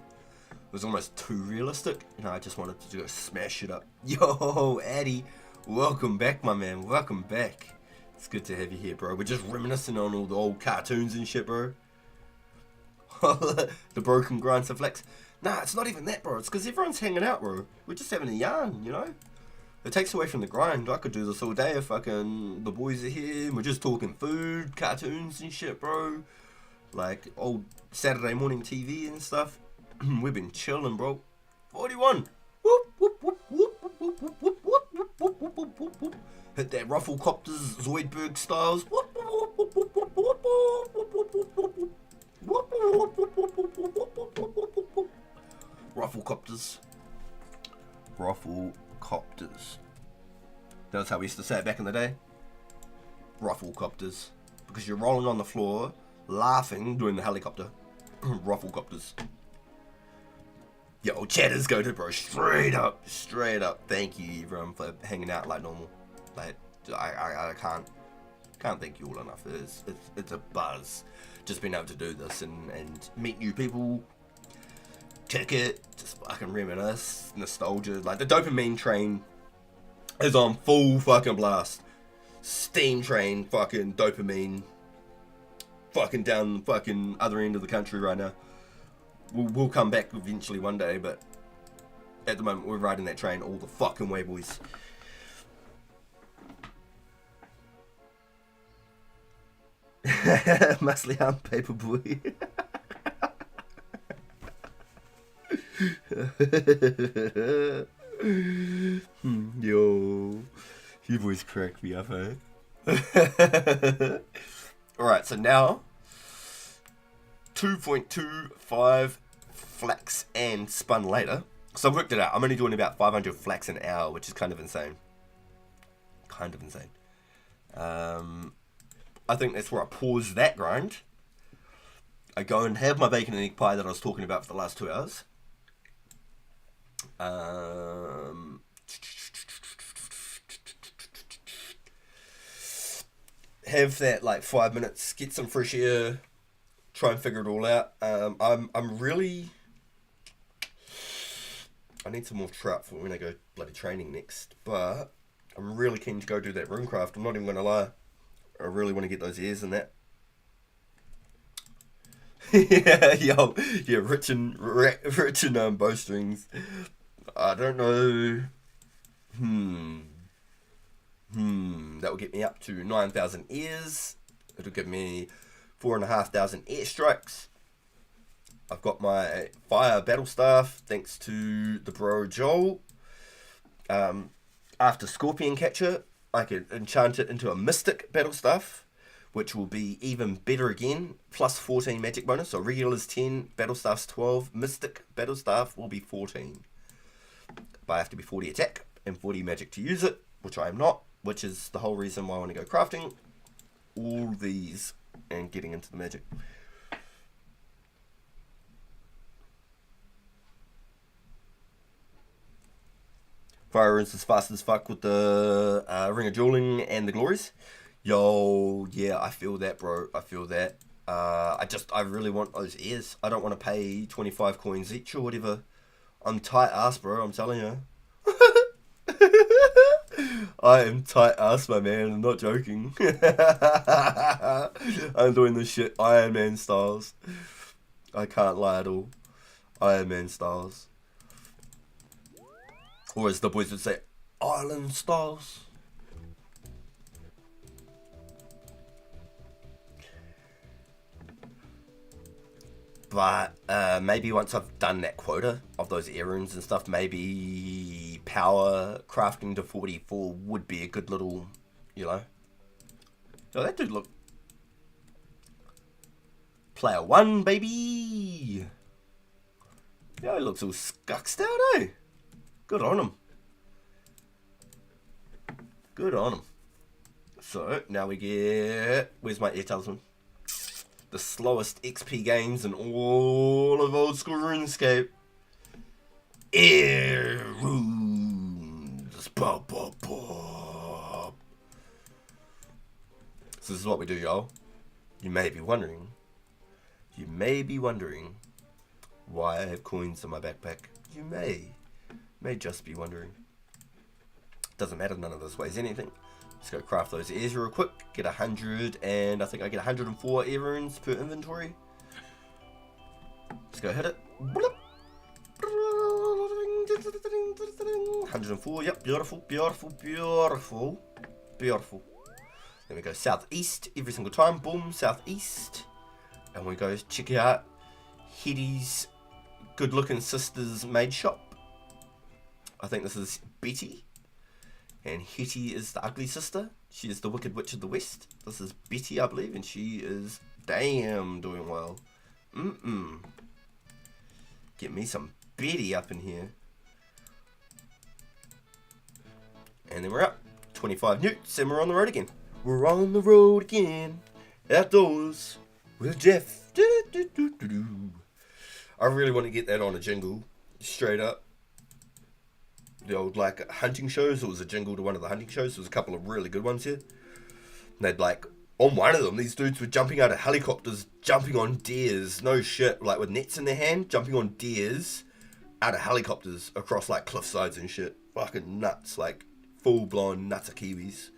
It was almost too realistic, and I just wanted to go smash it up. Yo, Addy, welcome back, my man, welcome back. It's good to have you here, bro. We're just reminiscing on all the old cartoons and shit, bro. The broken grinds of flex. Nah, it's not even that, bro. It's because everyone's hanging out, bro. We're just having a yarn, you know? It takes away from the grind. I could do this all day if fucking the boys are here. We're just talking food, cartoons and shit, bro. Like old Saturday morning TV and stuff. We've been chilling, bro. 41. Whoop, whoop, whoop, whoop, whoop, whoop, whoop, whoop, whoop, whoop, whoop, whoop, whoop, whoop. Hit that Rufflecopters, Zoidberg styles. Whoop, whoop, whoop, whoop, whoop, whoop, whoop, whoop, whoop, whoop, whoop. Rufflecopters. Rufflecopters. That's how we used to say it back in the day. Rufflecopters. Because you're rolling on the floor, laughing, doing the helicopter. Rufflecopters. Yo, chatters go to bro. Straight up. Thank you everyone for hanging out like normal. Like, I can't thank you all enough. It's a buzz. Just being able to do this and meet new people, kick it, just fucking reminisce, nostalgia. Like the dopamine train is on full fucking blast. Steam train, fucking dopamine, fucking down the fucking other end of the country right now. We'll come back eventually one day, but at the moment we're riding that train all the fucking way, boys. Mostly I'm Paperboy. Yo, you boys cracked me up, eh? Alright, so now 2.25 flax and spun later. So I've worked it out. I'm only doing about 500 flax an hour, which is kind of insane. I think that's where I pause that grind. I go and have my bacon and egg pie that I was talking about for the last 2 hours. Have that like 5 minutes, get some fresh air, try and figure it all out. I'm really... I need some more trout for when I go bloody training next, but I'm really keen to go do that Runecraft. I'm not even going to lie. I really want to get those ears in that. Yeah, rich and bowstrings. I don't know. That will get me up to 9,000 ears. It'll give me 4,500 airstrikes. I've got my fire battle staff, thanks to the bro Joel. After Scorpion Catcher, I can enchant it into a Mystic battle staff, which will be even better again, plus 14 magic bonus. So regular's 10, battle staff's 12, Mystic battle staff will be 14. But I have to be 40 attack and 40 magic to use it, which I am not, which is the whole reason why I want to go crafting all these and getting into the magic. Fire runes is fast as fuck with the Ring of Dueling and the Glories. Yo, yeah, I feel that, bro. I feel that. I really want those ears. I don't want to pay 25 coins each or whatever. I'm tight ass, bro, I'm telling you. I am tight ass, my man, I'm not joking. I'm doing this shit Iron Man styles. I can't lie at all. Iron Man styles. Or as the boys would say, Island styles. But maybe once I've done that quota of those errands and stuff, maybe power crafting to 44 would be a good little, you know. Oh, that dude look. Player 1, baby. Yeah, he looks all scuxed out, eh? Good on him. Good on him. So, now we get... Where's my air talisman? The slowest XP gains in all of old school RuneScape. Air runes. Pop, pop, pop. So this is what we do, y'all. You may be wondering. You may be wondering why I have coins in my backpack. You may just be wondering. Doesn't matter, none of this weighs anything. Let's go craft those ears real quick. Get 100, and I think I get 104 air runes per inventory. Let's go hit it. 104, yep, beautiful, beautiful, beautiful, beautiful. Then we go southeast every single time. Boom, southeast. And we go check out Hetty's good looking sister's maid shop. I think this is Betty. And Hetty is the ugly sister. She is the Wicked Witch of the West. This is Betty, I believe, and she is damn doing well. Get me some Betty up in here. And then we're up. 25 newts, and we're on the road again. We're on the road again. Outdoors with Jeff. I really want to get that on a jingle. Straight up. The old like hunting shows. It was a jingle to one of the hunting shows. There was a couple of really good ones here. And they'd like on one of them, these dudes were jumping out of helicopters, jumping on deers. No shit, like with nets in their hand, jumping on deers out of helicopters across like cliff sides and shit. Fucking nuts, like full blown nuts of kiwis.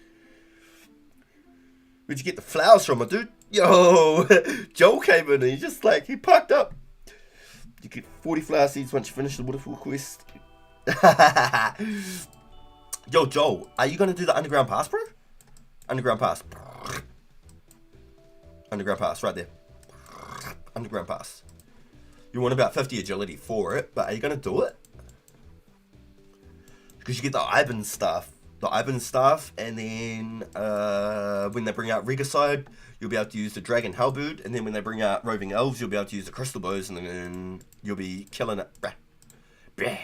Where'd you get the flowers from, my dude? Yo, Joel came in and he parked up. You get 40 flower seeds once you finish the waterfall quest. Yo, Joel, are you gonna do the underground pass, bro? Underground pass. Underground pass, right there. Underground pass. You want about 50 agility for it, but are you gonna do it? Because you get the Ivan staff. The Ivan staff, and then when they bring out Regicide, you'll be able to use the Dragon Halberd, and then when they bring out Roving Elves, you'll be able to use the Crystal Bows, and then you'll be killing it. Bruh. Bruh.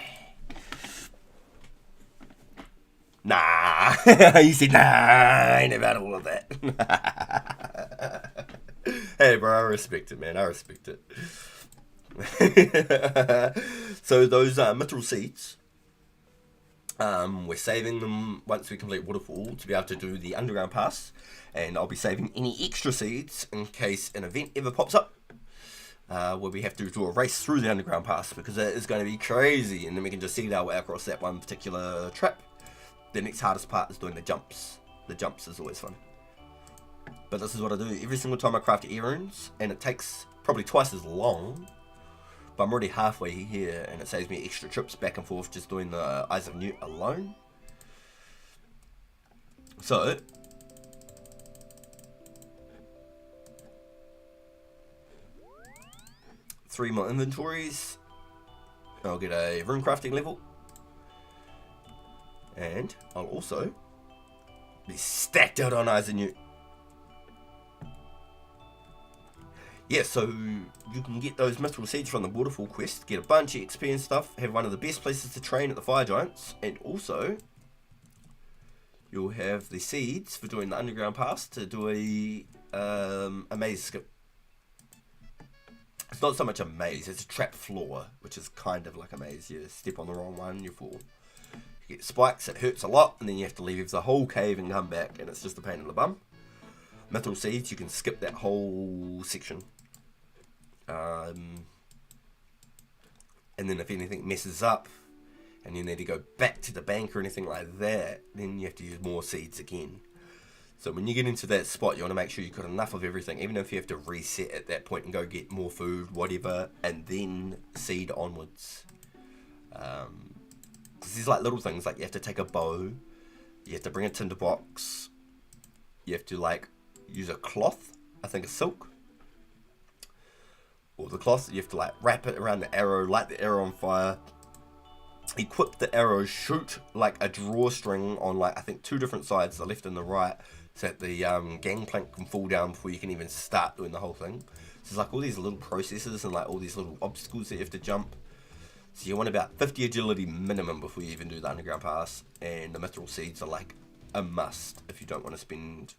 Nah. You said nah, I ain't about all of that. Hey bro, I respect it, man. I respect it. So those mithril seeds, we're saving them once we complete Waterfall to be able to do the underground pass, and I'll be saving any extra seeds in case an event ever pops up where we have to do a race through the underground pass, because it is going to be crazy, and then we can just seed our way across that one particular trap. The next hardest part is doing the jumps. The jumps is always fun. But this is what I do every single time I craft air runes, and it takes probably twice as long. But I'm already halfway here, and it saves me extra trips back and forth just doing the Eyes of Newt alone. So, three more inventories. I'll get a rune crafting level. And I'll also be stacked out on Eyes of Newt. Yeah, so you can get those mithril seeds from the Waterfall quest, get a bunch of XP and stuff, have one of the best places to train at the Fire Giants, and also you'll have the seeds for doing the underground pass to do a maze skip. It's not so much a maze, it's a trap floor, which is kind of like a maze. You step on the wrong one, you fall. You get spikes, it hurts a lot, and then you have to leave the whole cave and come back, and it's just a pain in the bum. mithril seeds, you can skip that whole section. And then if anything messes up and you need to go back to the bank or anything like that, then you have to use more seeds again. So when you get into that spot, you want to make sure you've got enough of everything, even if you have to reset at that point and go get more food, whatever, and then seed onwards. Because there's like little things, like you have to take a bow, you have to bring a tinderbox, you have to like use a cloth, I think it's silk, or the cloth, you have to like wrap it around the arrow, light the arrow on fire, equip the arrow, shoot like a drawstring on like I think 2 different sides, the left and the right, so that the gangplank can fall down before you can even start doing the whole thing. So there's like all these little processes and like all these little obstacles that you have to jump. So you want about 50 agility minimum before you even do the underground pass, and the mithril seeds are like a must if you don't want to spend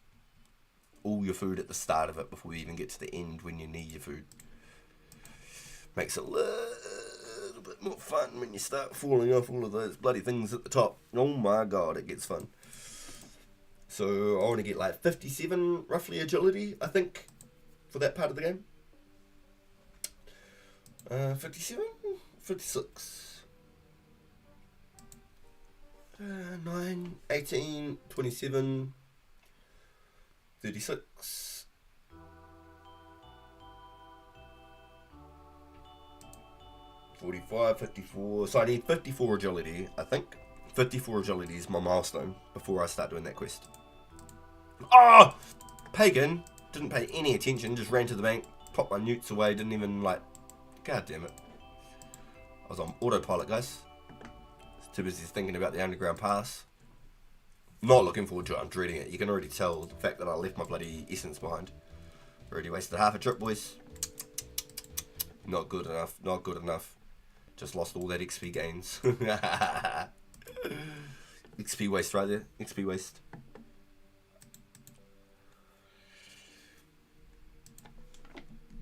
all your food at the start of it before you even get to the end when you need your food. Makes it a little bit more fun when you start falling off all of those bloody things at the top. Oh my god, it gets fun. So I want to get like 57 roughly agility, I think, for that part of the game. 57? 56. 9, 18, 27, 36. 45, 54. So I need 54 agility, I think. 54 agility is my milestone before I start doing that quest. Oh! Pagan didn't pay any attention, just ran to the bank, popped my newts away, didn't even like... God damn it. I was on autopilot, guys. Too busy thinking about the underground pass. Not looking forward to it, I'm dreading it. You can already tell the fact that I left my bloody essence behind. Already wasted half a trip, boys. Not good enough, not good enough. Just lost all that XP gains. XP waste right there, XP waste.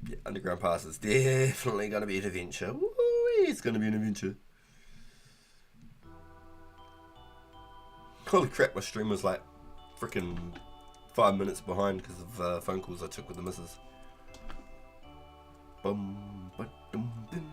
Yeah, underground pass is definitely going to be an adventure. Woo, it's going to be an adventure. Holy crap, my stream was like freaking 5 minutes behind because of phone calls I took with the missus. Bum, ba, dum, dum.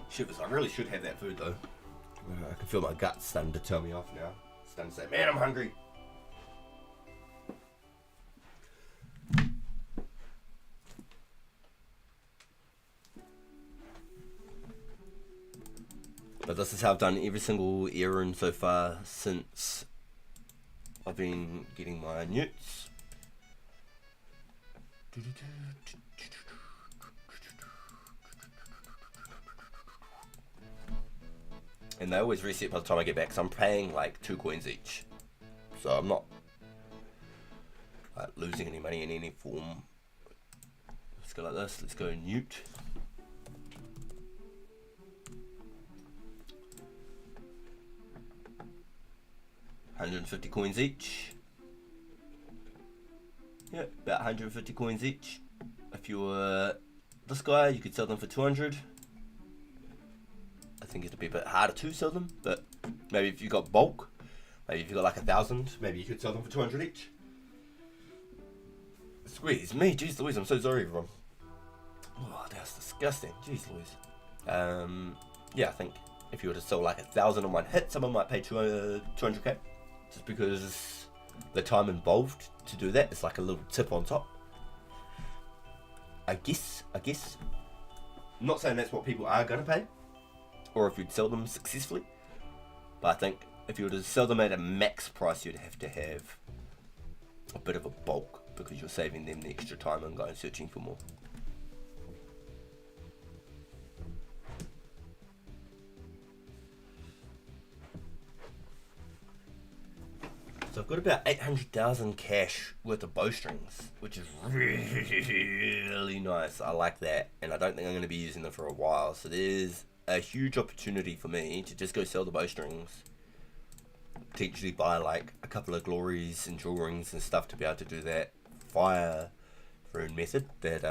Shivers, I really should have that food though. I can feel my gut starting to turn me off now. Starting to say, man, I'm hungry. But this is how I've done every single errand so far since I've been getting my newts. And they always reset by the time I get back, so I'm paying like 2 coins each. So I'm not like losing any money in any form. Let's go like this, let's go newt. $150 coins each. Yeah, about 150 coins each. If you were this guy, you could sell them for 200. I think it'd be a bit harder to sell them, but maybe if you got bulk, maybe if you got like 1,000, maybe you could sell them for 200 each. Squeeze me, jeez Louise, I'm so sorry everyone. Oh, that's disgusting, jeez Louise. Yeah, I think if you were to sell like 1,000 on one hit, someone might pay 200k, just because the time involved to do that is like a little tip on top. I guess. I'm not saying that's what people are gonna pay, or if you'd sell them successfully, but I think if you were to sell them at a max price, you'd have to have a bit of a bulk, because you're saving them the extra time and going searching for more. I've got about 800,000 cash worth of bowstrings, which is really nice. I like that, and I don't think I'm going to be using them for a while. So there's a huge opportunity for me to just go sell the bowstrings, potentially buy like a couple of glories and jewel rings and stuff to be able to do that fire rune method that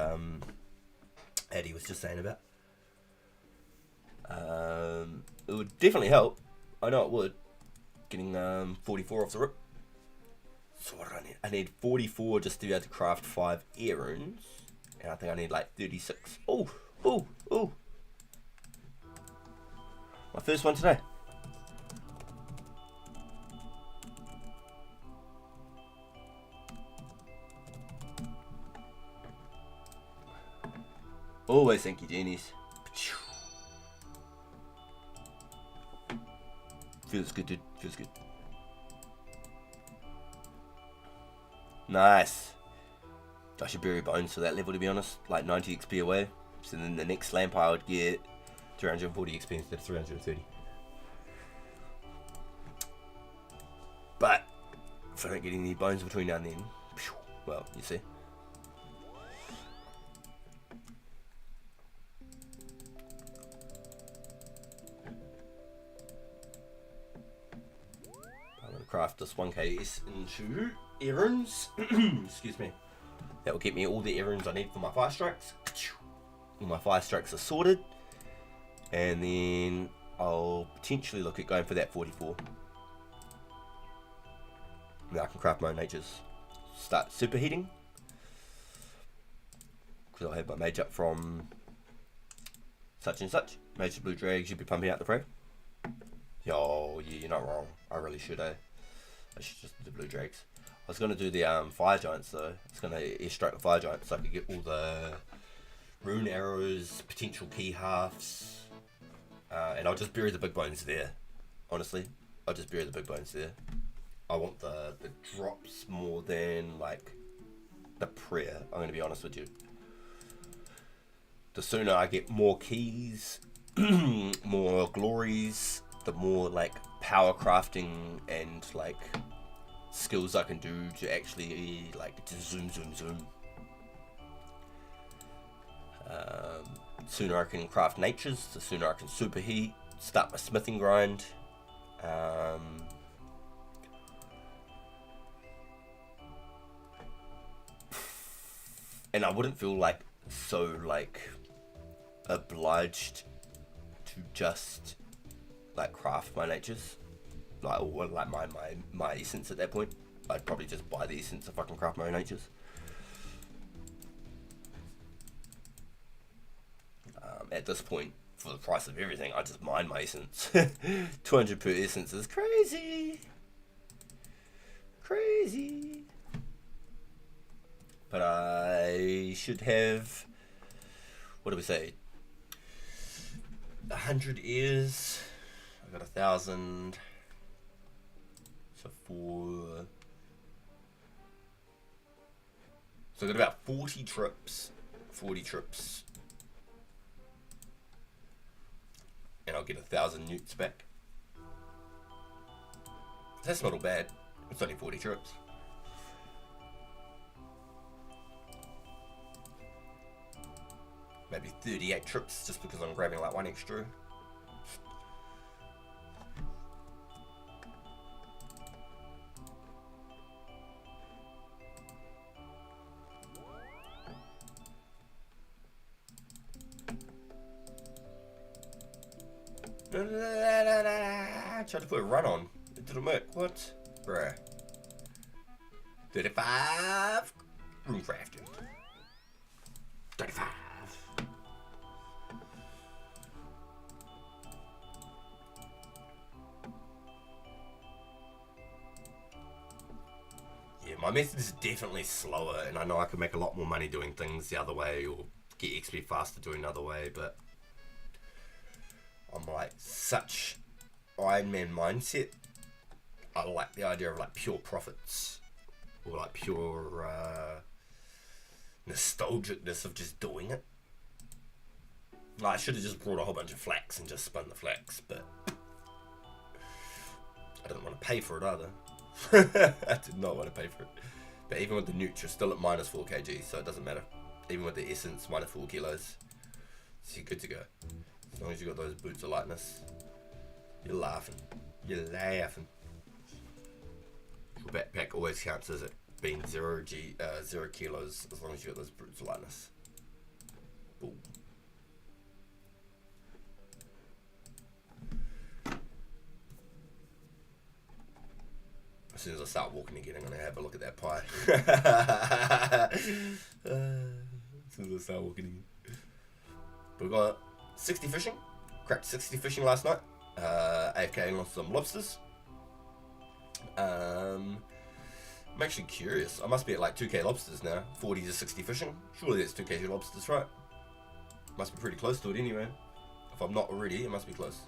Eddie was just saying about. It would definitely help. I know it would. Getting 44 off the rip. So what do I need? I need 44 just to be able to craft 5 air runes. And I think I need like 36. Oh. My first one today. Always thank you, Jennies. Feels good, dude. Feels good. Nice. I should bury bones for that level, to be honest. Like 90 XP away. So then the next slamp I would get 340 XP instead of 330. But if I don't get any bones between now and then, well, you see. Craft this 1k into air runes. Excuse me. That will get me all the air runes I need for my fire strikes. All my fire strikes are sorted. And then I'll potentially look at going for that 44. Now I can craft my own natures. Start superheating. Because I'll have my mage up from such and such. Mage the blue drag should be pumping out the prey. Yo, yeah, you're not wrong. I really should, eh? I should just do the blue drakes. I was going to do the fire giants though. I was going to airstrike the fire giants so I could get all the rune arrows, potential key halves, and I'll just bury the big bones there. Honestly, I'll just bury the big bones there. I want the drops more than like the prayer. I'm going to be honest with you. The sooner I get more keys, more glories, the more like power crafting and like skills I can do to actually like to zoom. Sooner I can craft natures, the sooner I can superheat, start my smithing grind. And I wouldn't feel like so like obliged to just like craft my natures, like or like my essence at that point. I'd probably just buy the essence if I can craft my own natures. At this point, for the price of everything, I just mine my essence. 200 per essence is crazy. But I should have, what do we say, 100 ears. I got 1,000. So I got about 40 trips. And I'll get 1,000 newts back. That's not all bad. It's only 40 trips. Maybe 38 trips just because I'm grabbing like one extra. I tried to put a run on. It didn't work. What? Bruh. 35. Room crafting. 35. Yeah, my method is definitely slower, and I know I can make a lot more money doing things the other way or get XP faster doing another way, but I'm like such Iron Man mindset. I like the idea of like pure profits or like pure nostalgicness of just doing it. Like, I should have just brought a whole bunch of flax and just spun the flax, but I didn't want to pay for it either. I did not want to pay for it. But even with the Nutra, still at minus 4 kg, so it doesn't matter. Even with the Essence, minus 4 kilos. So you're good to go. As long as you got those boots of lightness. You're laughing. You're laughing. Your backpack always counts as it being 0 kilos, as long as you got those boots of lightness. Boom. As soon as I start walking again, I'm going to have a look at that pie. As soon as I start walking again. But we got 60 fishing. Cracked 60 fishing last night. AFKing on some lobsters. I'm actually curious. I must be at like 2k lobsters now. 40 to 60 fishing. Surely that's 2k lobsters, right? Must be pretty close to it anyway. If I'm not already, it must be close.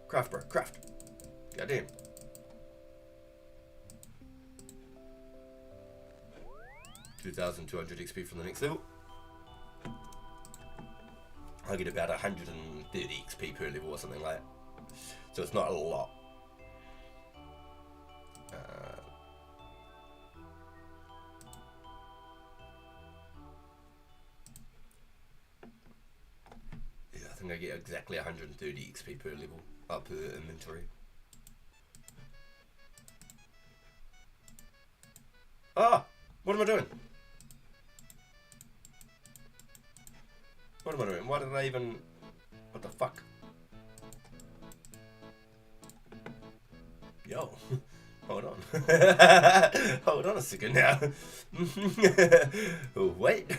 Craft, bro, craft. Goddamn. $2,200 XP from the next level. I get about 130 XP per level or something like that. So it's not a lot. Yeah, I think I get exactly 130 XP per level. Per inventory. Ah! What am I doing? What am I doing? Why did I even... What the fuck? Yo. Hold on. Hold on a second now. Wait.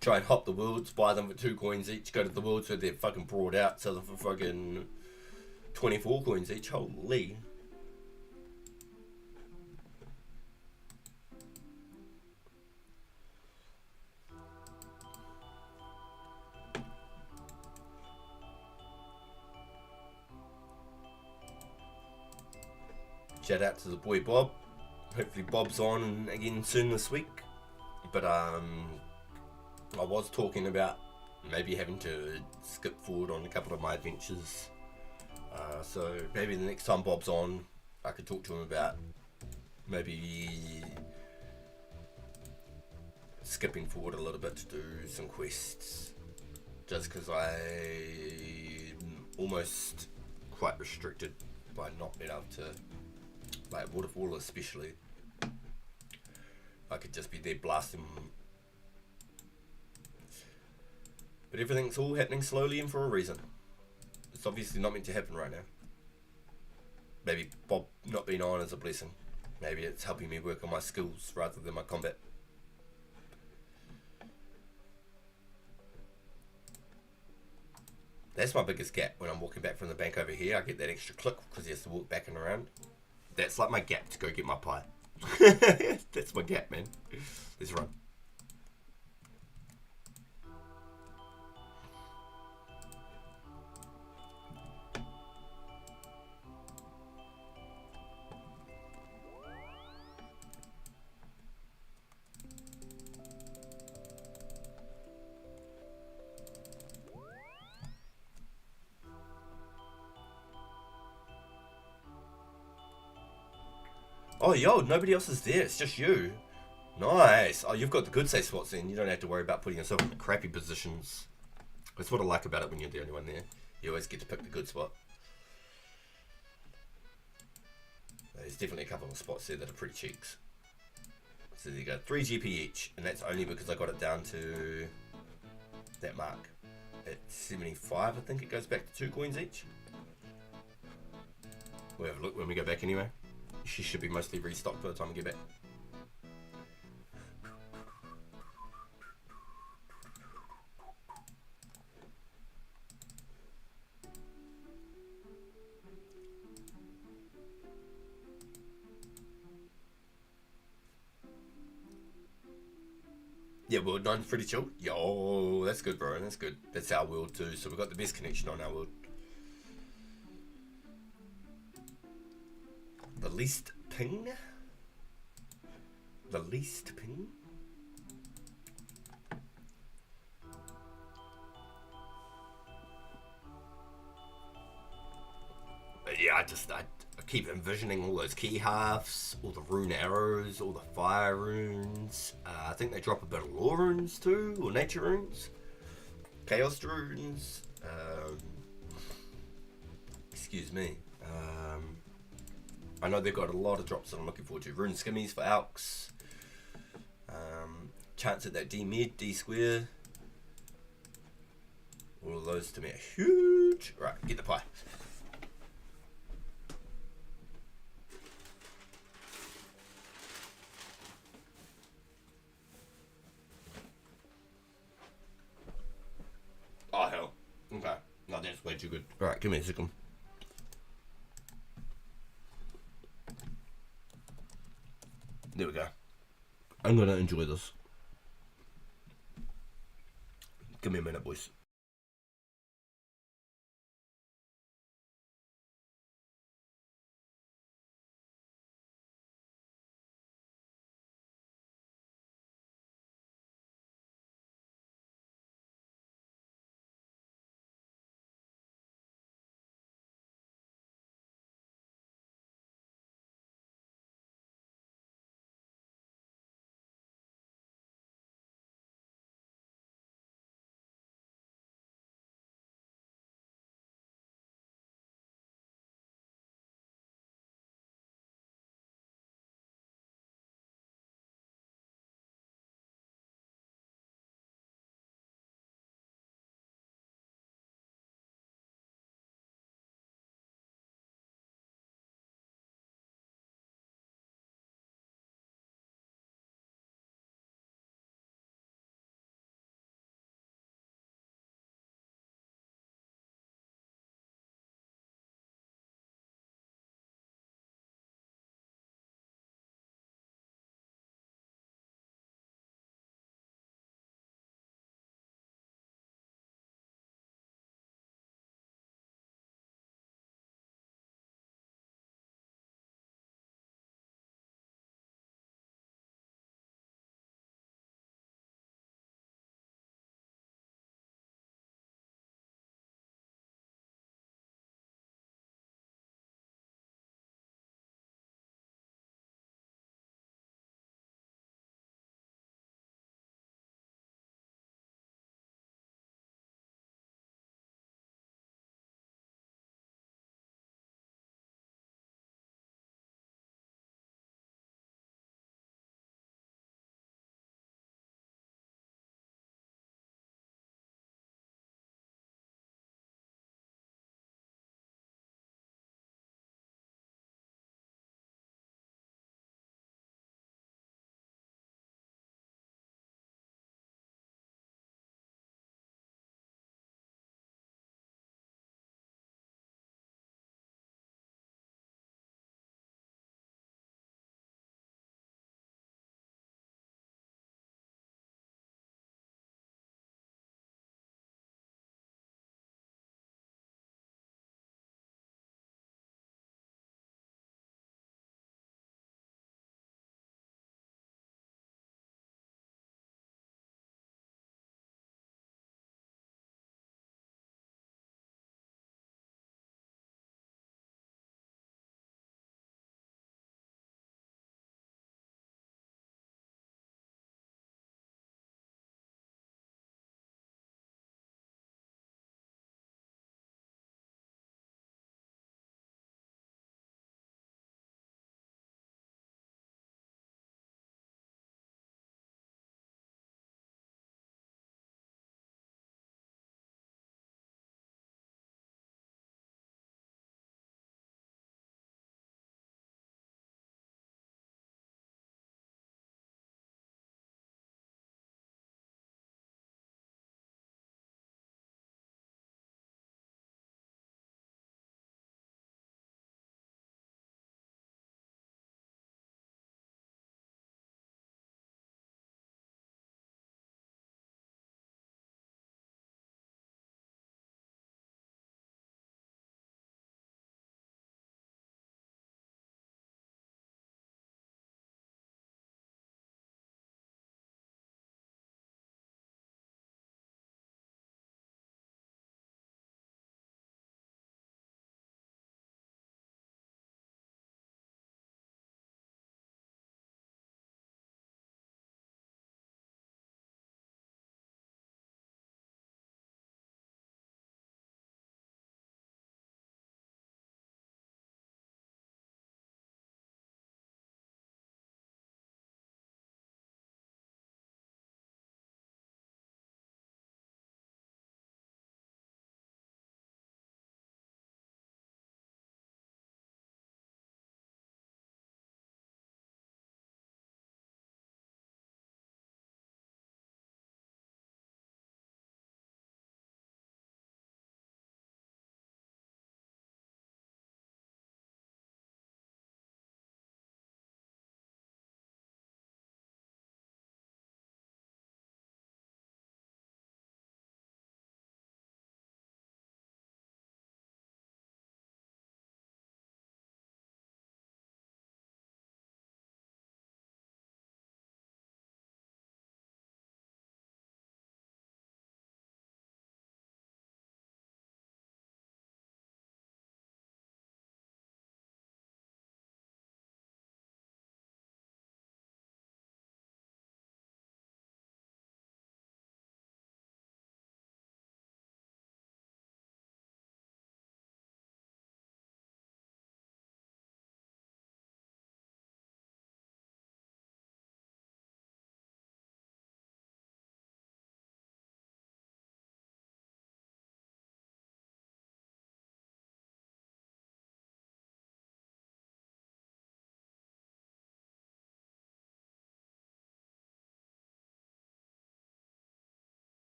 Try and hop the worlds, buy them for 2 coins each, go to the worlds where they're fucking brought out, sell them for fucking 24 coins each. Holy. Shout out to the boy Bob. Hopefully Bob's on again soon this week. But I was talking about maybe having to skip forward on a couple of my adventures. So maybe the next time Bob's on, I could talk to him about maybe skipping forward a little bit to do some quests. Just because I'm almost quite restricted by not being able to, like Waterfall especially. I could just be there blasting. But everything's all happening slowly and for a reason. It's obviously not meant to happen right now. Maybe Bob not being on is a blessing. Maybe it's helping me work on my skills rather than my combat. That's my biggest gap when I'm walking back from the bank over here. I get that extra click because he has to walk back and around. That's like my gap to go get my pie. That's my gap, man. Let's run. Oh, yo, nobody else is there. It's just you. Nice. Oh, you've got the good safe spots then. You don't have to worry about putting yourself in the crappy positions. That's what I like about it when you're the only one there. You always get to pick the good spot. There's definitely a couple of spots there that are pretty cheeks. So there you go. 3 GP each. And that's only because I got it down to that mark. At 75, I think it goes back to 2 coins each. We'll have a look when we go back anyway. She should be mostly restocked by the time we get back. Yeah, World 9's pretty chill. Yo, that's good, bro. That's good. That's our world too. So we've got the best connection on our world. The least ping? The least ping? I keep envisioning all those key halves, all the rune arrows, all the fire runes. I think they drop a bit of law runes too, or nature runes, chaos runes. Excuse me. I know they've got a lot of drops that I'm looking forward to. Rune skimmies for Alks. Chance at that D mid, D square. All of those to me are huge. Right, get the pie. Oh hell. Okay. No, that's way too good. Alright, give me a second. There we go. I'm gonna enjoy this. Give me a minute, boys.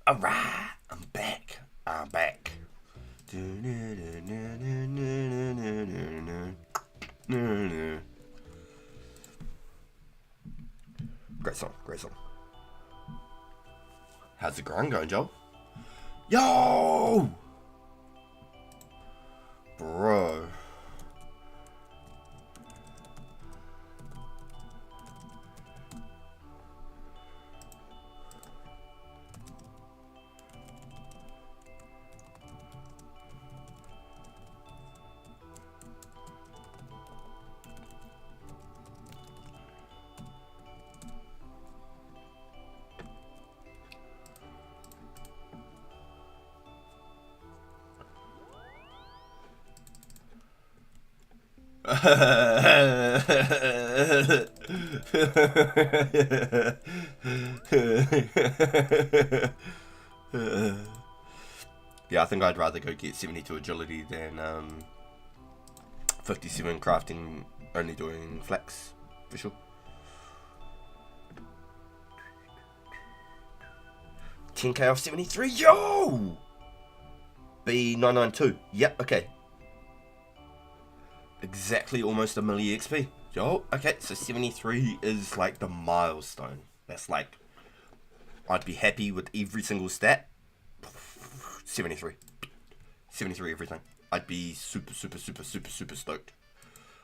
Alright, I'm back. I'm back. Great song, great song. How's the grind going, Joel? Yo! Bro. Yeah, I think I'd rather go get 72 agility than 57 crafting, only doing flex, for sure. 10k off 73, yo! B992, yep, okay. Exactly almost a milli XP. Yo, okay, so 73 is like the milestone. That's like, I'd be happy with every single stat. 73. 73 everything. I'd be super stoked.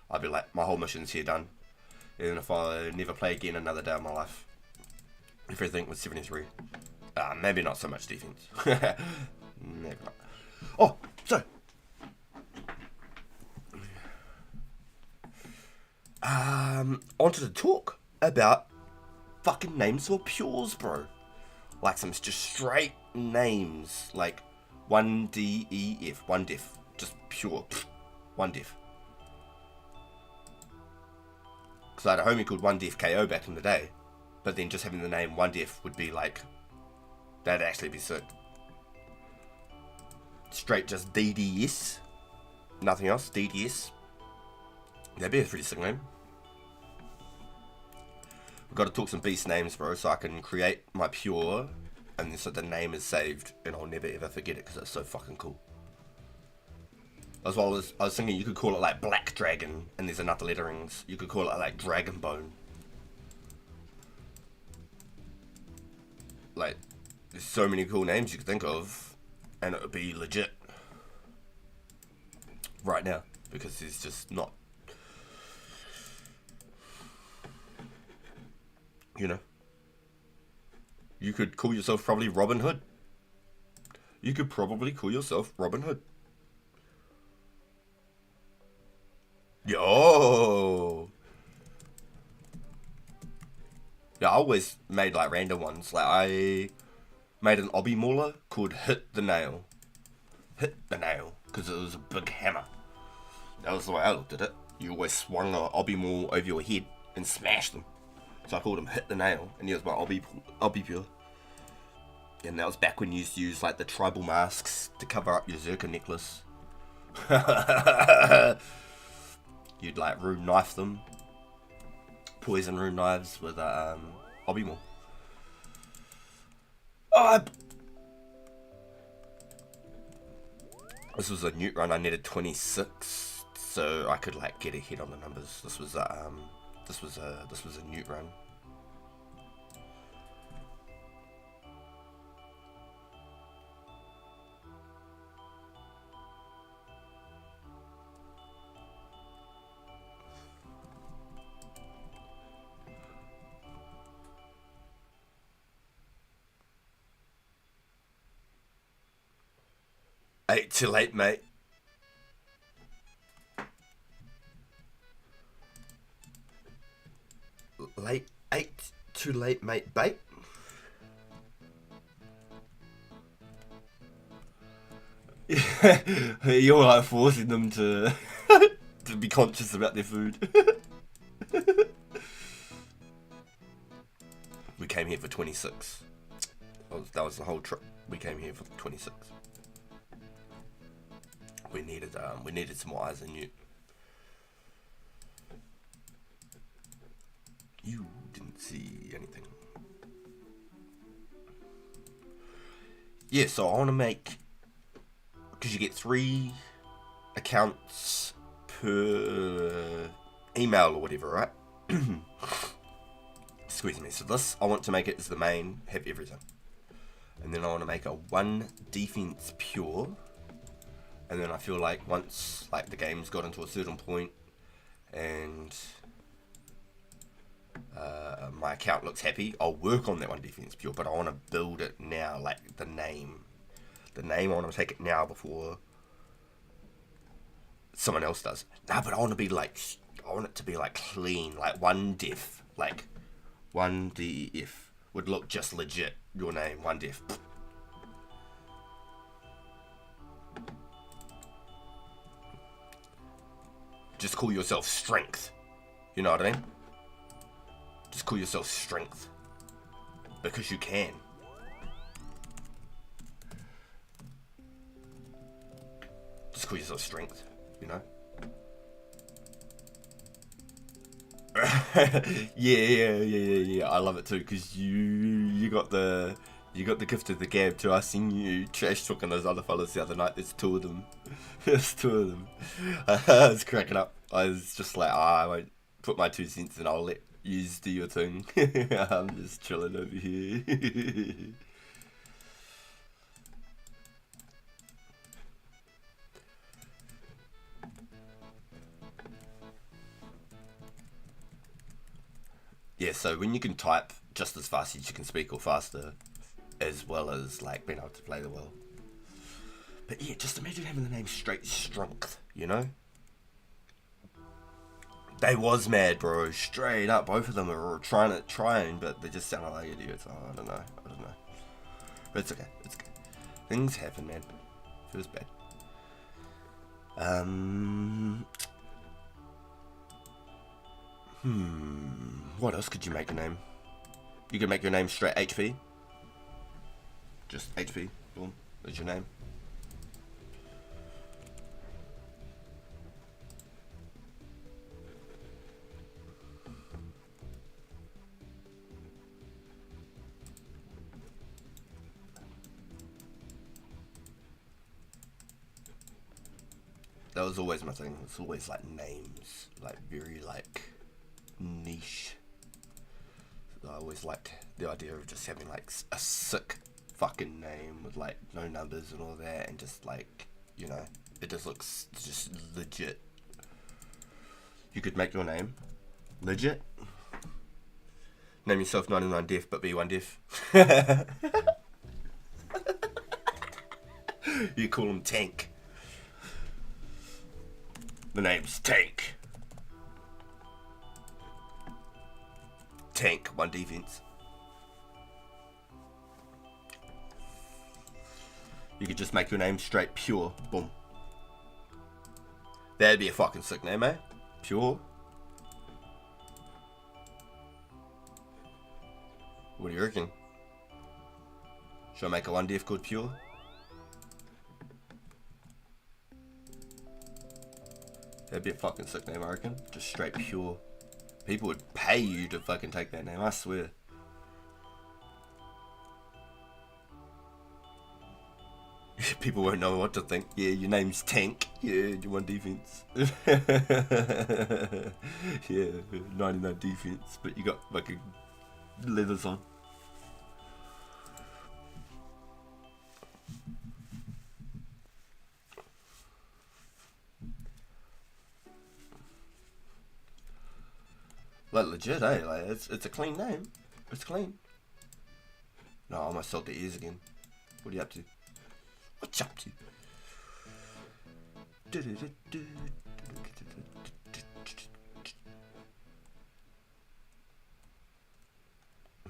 I'd be like, my whole mission's here done. Even if I never play again another day of my life. Everything was 73. Maybe not so much defense. Maybe not. Oh, so. I wanted to talk about fucking names for pures, bro. Like some just straight names. Like 1DEF, 1def. Just pure. 1def. Because I had a homie called 1def KO back in the day. But then just having the name 1def would be like, that'd actually be sick. Straight just DDS. Nothing else, DDS. That'd be a pretty sick name. We've got to talk some beast names, bro, so I can create my pure, and then so the name is saved, and I'll never ever forget it, because it's so fucking cool. As well as, I was thinking you could call it like Black Dragon, and there's another letterings. You could call it like Dragon Bone. Like, there's so many cool names you could think of, and it would be legit. Right now, because there's just not, you know, you could call yourself probably Robin Hood. You could probably call yourself Robin Hood. Yo! Yeah, I always made like random ones. Like I made an obby mauler called Hit the Nail. Hit the Nail. Because it was a big hammer. That was the way I looked at it. You always swung a obby maul over your head and smashed them. So I called him Hit the Nail, and he was my obby pure. And that was back when you used to use like the tribal masks to cover up your Zerka necklace. You'd like rune knife them. Poison rune knives with obby maul. This was a newt run. I needed 26, so I could like get ahead on the numbers. This was a newt run. Eight too late, mate. Late, 8 too late, mate. Bait. You're like forcing them to to be conscious about their food. We came here for 26. That was the whole trip. We came here for 26. We needed some more eyes than you. You didn't see anything. yeah, so I want to make, because you get 3 accounts per email or whatever, right? Excuse me. So this, I want to make it as the main, have everything. And then I want to make a 1 defense pure. And then I feel like once like the game's got into a certain point and my account looks happy, I'll work on that 1 defense pure, but I want to build it now, like the name. I want to take it now before someone else does. Nah, but I want it to be like clean, like 1 def, like 1 def would look just legit. Your name, 1 def. Just call yourself Strength. You know what I mean? Just call yourself Strength. Because you can. Just call yourself Strength, you know? yeah. I love it too, because you got the gift of the gab too. I seen you trash talking those other fellas the other night. There's 2 of them. There's 2 of them. I was cracking up. I was just like, I won't put my 2 cents and I'll let you do your thing. I'm just chilling over here. Yeah, so when you can type just as fast as you can speak or faster, as well as like being able to play the well. But yeah, just imagine having the name straight Strength, you know? They was mad, bro. Straight up, both of them were trying, but they just sounded like idiots. Oh, I don't know. But it's okay. Things happen, man. Feels bad. What else could you make a name? You could make your name straight HP. Just HP. Boom. There's your name. That was always my thing. It's always like names, like very like niche. I always liked the idea of just having like a sick fucking name with like no numbers and all that, and just like, you know, it just looks just legit. You could make your name legit. Name yourself 99 Def, but be 1 Def. You call him Tank. The name's Tank. Tank, 1 defense. You could just make your name straight Pure. Boom. That'd be a fucking sick name, eh? Pure. What do you reckon? Should I make a 1 def called Pure? That'd be a fucking sick name, I reckon. Just straight Pure. People would pay you to fucking take that name, I swear. People won't know what to think. Yeah, your name's Tank. Yeah, you 1 defense. Yeah, 99 defense, but you got fucking leathers on. Like legit, eh? Like it's a clean name. It's clean. No, I almost sold the ears again. What are you up to? What's up to?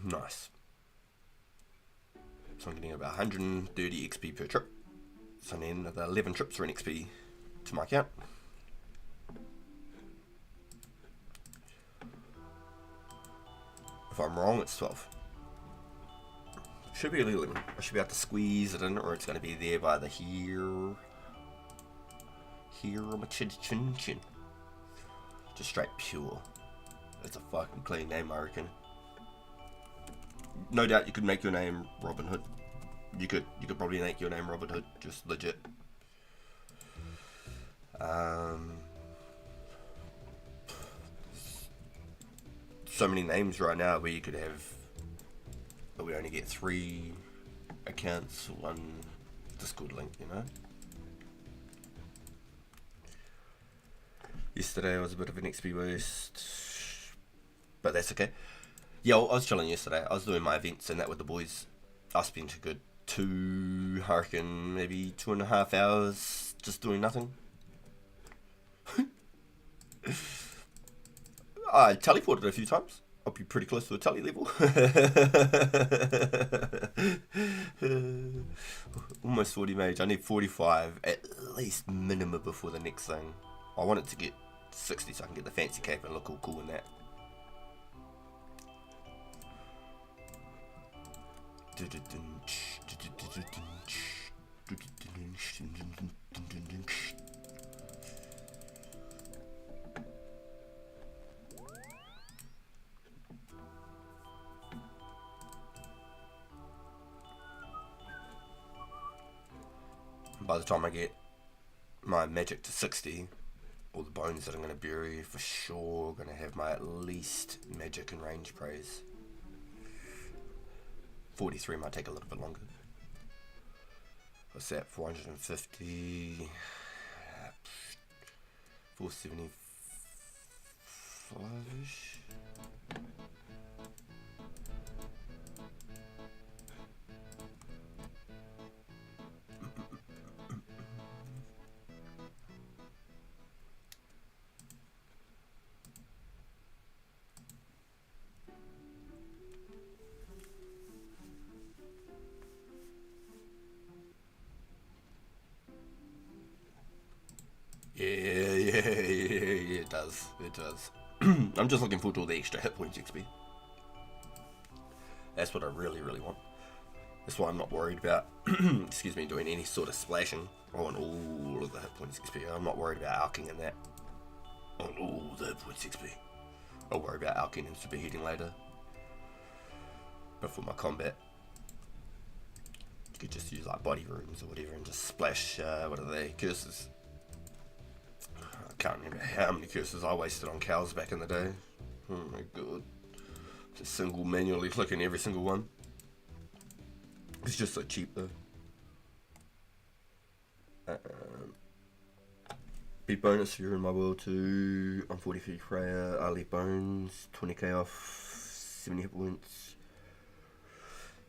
Nice. So I'm getting about 130 XP per trip. So then another 11 trips are an XP to my account. If I'm wrong, it's 12. Should be 11. I should be able to squeeze it in, or it's going to be there by the here. Here on my chin. Just straight Pure. That's a fucking clean name, I reckon. No doubt you could make your name Robin Hood. You could probably make your name Robin Hood, just legit. So many names right now where you could have, but we only get 3 accounts for 1 Discord link, you know. Yesterday was a bit of an XP waste, but that's okay. Yeah, I was chilling yesterday. I was doing my events and that with the boys. I spent a good 2, I reckon maybe 2.5 hours just doing nothing. I teleported a few times. I'll be pretty close to a tele level. Almost 40 mage. I need 45 at least minimum before the next thing. I want it to get 60 so I can get the fancy cape and look all cool in that. By the time I get my magic to 60, all the bones that I'm going to bury for sure going to have my at least magic and range praise. 43 might take a little bit longer. What's that? 450, 475-ish. Yeah, it does. It does. I'm just looking forward to all the extra hit points XP. That's what I really, really want. That's why I'm not worried about, excuse me, doing any sort of splashing. I want all of the hit points XP. I'm not worried about alking in that. I want all the hit points XP. I'll worry about alking and superheating later. But for my combat, you could just use like body runes or whatever and just splash, what are they, curses. I can't remember how many curses I wasted on cows back in the day. Oh my god. Just manually clicking every single one. It's just so cheap though. Big bonus if you're in my world too. I'm 43 Freya, I leave bones, 20k off, 70 hit points.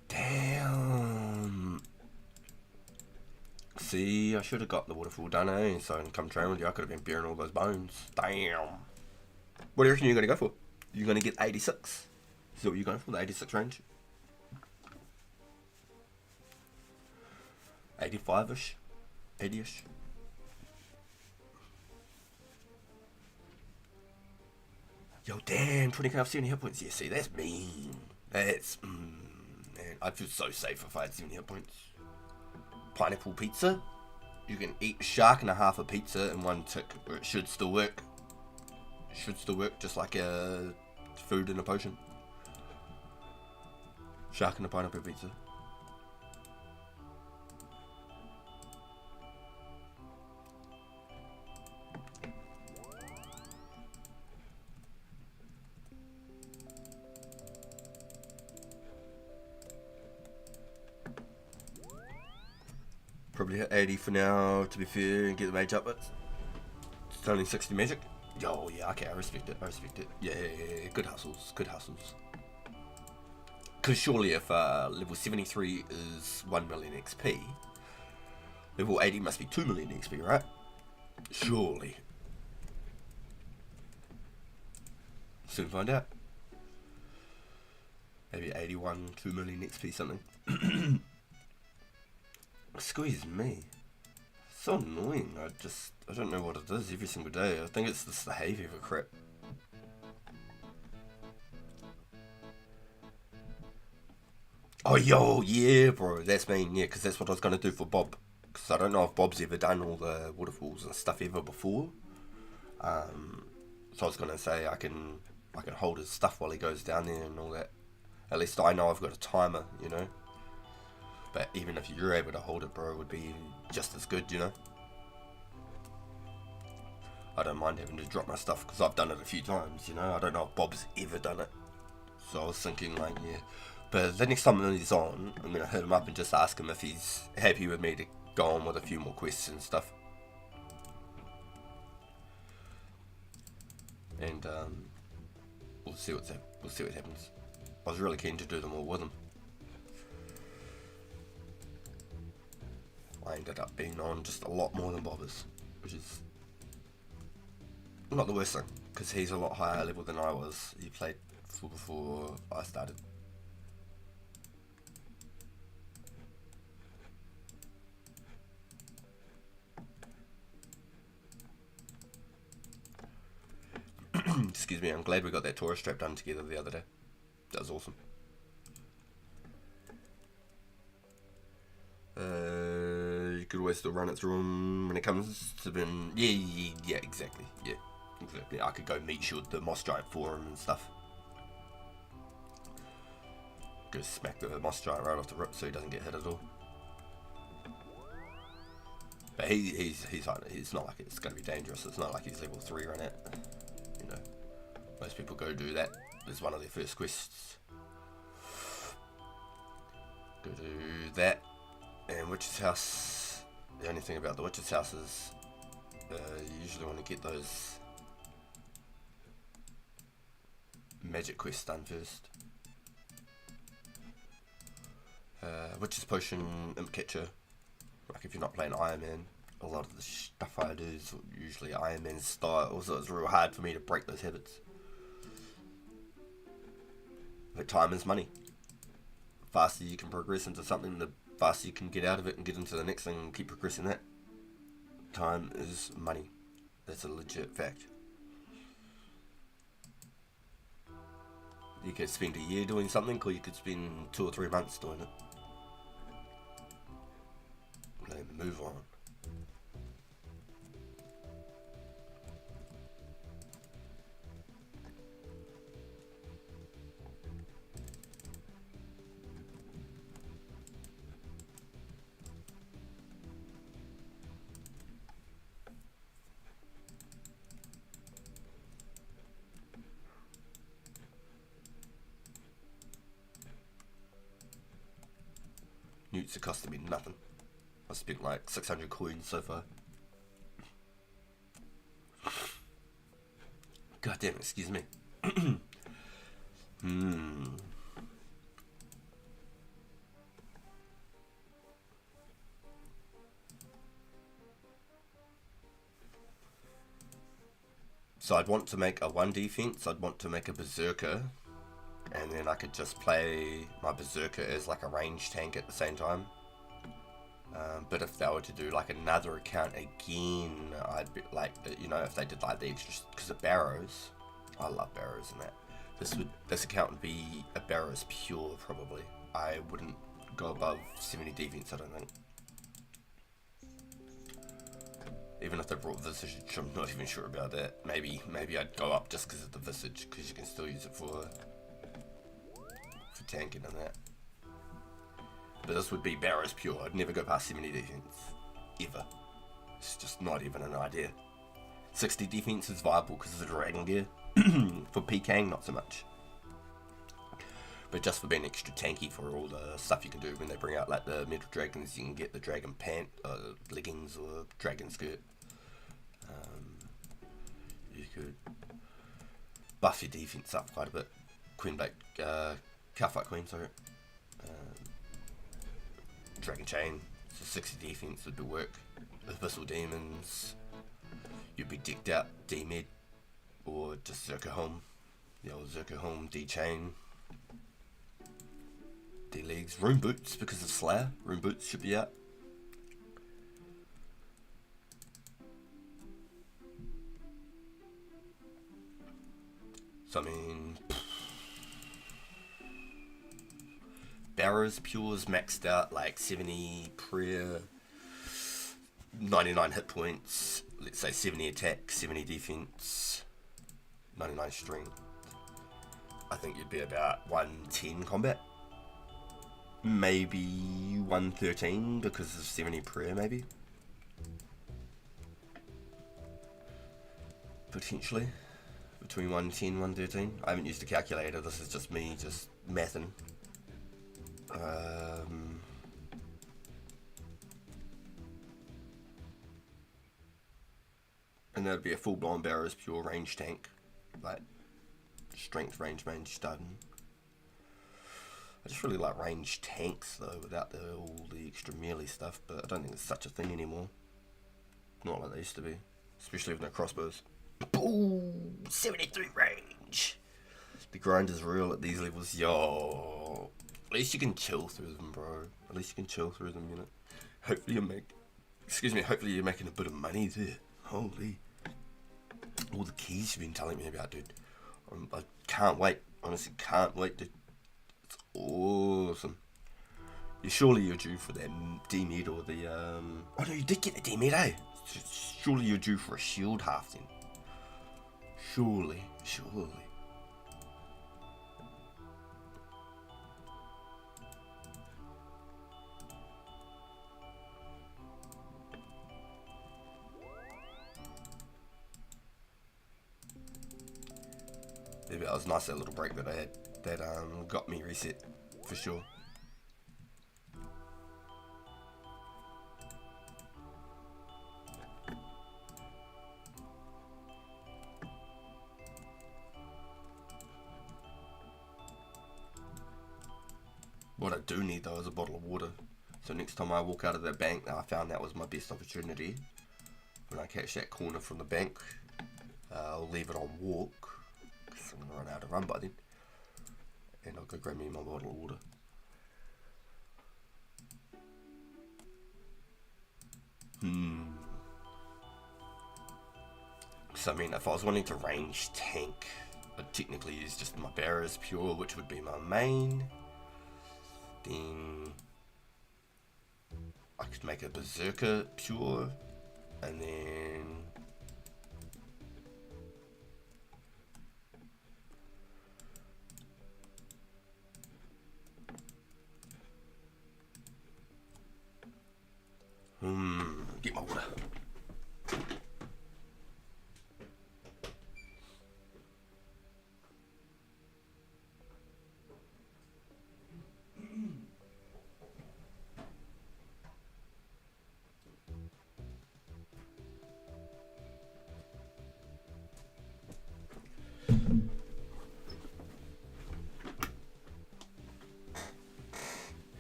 Damn. See, I should have got the waterfall done, eh? So I can come train with you. I could have been bearing all those bones. Damn. What do you reckon you're going to go for? You're going to get 86? Is that what you're going for, the 86 range? 85-ish? 80-ish? Yo, damn, 20k off 70 hit points. Yeah, see, that's mean. That's, man, I'd feel so safe if I had 70 hit points. Pineapple pizza. You can eat a shark and a half a pizza in one tick. Or it should still work. It should still work, just like a food and a potion. Shark and a pineapple pizza. Probably hit 80 for now, to be fair, and get the mage up. It's only 60 magic. Yo, yeah, okay, I respect it. Yeah, good hustles, good hustles. Because surely if level 73 is 1 million XP, level 80 must be 2 million XP, right? Surely. Soon find out. Maybe 81, 2 million XP something. Squeeze me. So annoying. I don't know what it is every single day. I think it's this the hay fever crap. Oh, yo, yeah, bro. That's mean, yeah, because that's what I was going to do for Bob. Because I don't know if Bob's ever done all the waterfalls and stuff ever before. So I was going to say I can hold his stuff while he goes down there and all that. At least I know I've got a timer, you know. But even if you're able to hold it, bro, it would be just as good, you know? I don't mind having to drop my stuff because I've done it a few times, you know? I don't know if Bob's ever done it. So I was thinking, like, yeah. But the next time he's on, I'm going to hit him up and just ask him if he's happy with me to go on with a few more quests and stuff. And we'll see what happens. I was really keen to do them all with him. I ended up being on just a lot more than Bob is, which is not the worst thing, because he's a lot higher level than I was. He played before I started. Excuse me, I'm glad we got that tourist trap done together the other day. That was awesome. You could always still run it through them when it comes to being... Yeah, exactly. Yeah, exactly. I could go meet shield the Moss Giant for him and stuff. Go smack the Moss Giant right off the rip so he doesn't get hit at all. But he's not like it's going to be dangerous. It's not like he's level 3 run it. You know, most people go do that. It's one of their first quests. Go do that. And Witch's House, the only thing about the Witch's House is you usually want to get those magic quests done first. Witch's Potion, Imp Catcher, like if you're not playing Iron Man, a lot of the stuff I do is usually Iron Man style, so it's real hard for me to break those habits. But time is money. The faster you can progress into something, the faster you can get out of it and get into the next thing and keep progressing that. Time is money. That's a legit fact. You could spend a year doing something, or you could spend 2 or 3 months doing it. Then move on. Newts are costing me nothing. I spent like 600 coins so far. God damn it, excuse me. So I'd want to make a 1 defense, I'd want to make a Berserker, and then I could just play my Berserker as like a range tank at the same time. But if they were to do like another account again, I'd be like, you know, if they did like the extra, because of Barrows, I love Barrows and that. This account would be a Barrows pure probably. I wouldn't go above 70 defense, I don't think. Even if they brought Visage, I'm not even sure about that. Maybe I'd go up just because of the Visage, because you can still use it for tanking and that. But this would be Barrows pure. I'd never go past 70 defense. Ever. It's just not even an idea. 60 defense is viable because of the Dragon Gear. For PKing, not so much. But just for being extra tanky for all the stuff you can do when they bring out like the Metal Dragons, you can get the Dragon Pant, leggings or Dragon Skirt. You could buff your defense up quite a bit. Queen Black, Cowfight Queen, sorry. Dragon Chain, so 60 defense would be work. Abyssal Demons, you'd be decked out D-Med, or just Zerker Home. The old Zerker Home D-Chain. D-Legs, Rune Boots because of Slayer. Rune Boots should be out. So I mean, Barrows Pure's maxed out like 70 prayer, 99 hit points, let's say 70 attack, 70 defense, 99 strength. I think you'd be about 110 combat. maybe 113 because of 70 prayer, maybe. Potentially. Between 110 and 113. I haven't used a calculator, this is just me just mathing. And that'd be a full-blown Barrows pure range tank. Like, strength, range, starting. I just really like range tanks though, without all the extra melee stuff, but I don't think there's such a thing anymore. Not like they used to be. Especially with no crossbows. Boom! 73 range! The grind is real at these levels, yo. At least you can chill through them, bro. At least you can chill through them, you know. Hopefully you're making a bit of money there. Holy. All the keys you've been telling me about, dude. I can't wait. Honestly, can't wait, dude. It's awesome. Surely you're due for that D-Med or the, Oh no, you did get the D-Med, eh? Surely you're due for a shield half then. Surely. Yeah, that was nice, that little break that I had. That got me reset, for sure. What I do need though is a bottle of water. So next time I walk out of that bank, I found that was my best opportunity. When I catch that corner from the bank, I'll leave it on walk, because I'm going to run out of run by then. And I'll go grab me my bottle of water. So I mean, if I was wanting to range tank, I'd technically use just my Barrows pure, which would be my main. Then I could make a Berserker pure, and then get my water.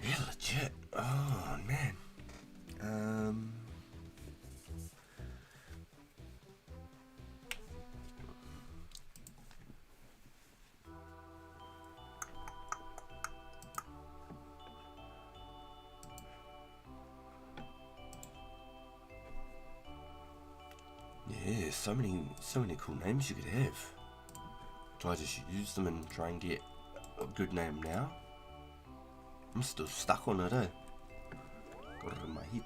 Yeah, legit. Oh man. Yeah, so many cool names you could have. Do I just use them and try and get a good name now? I'm still stuck on it, eh? Got it in my head.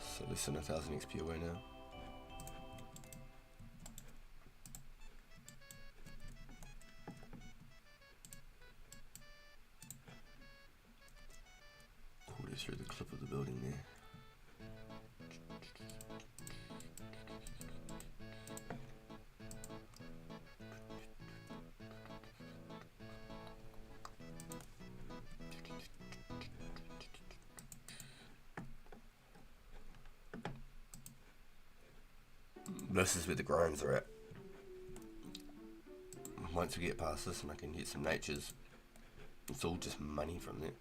So less than 1,000 XP away now. Quarter through the clip of the building there. This is where the grinds are at. Once we get past this and I can get some natures, it's all just money from there.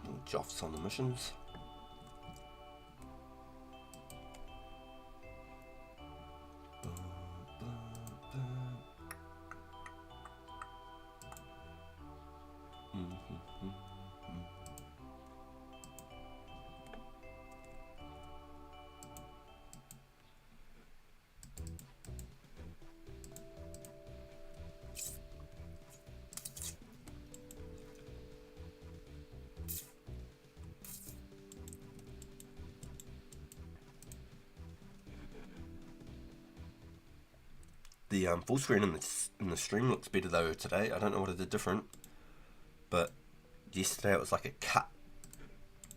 More joffs on the missions. The full screen in the stream looks better though today. I don't know what I did different, but yesterday it was like a cut,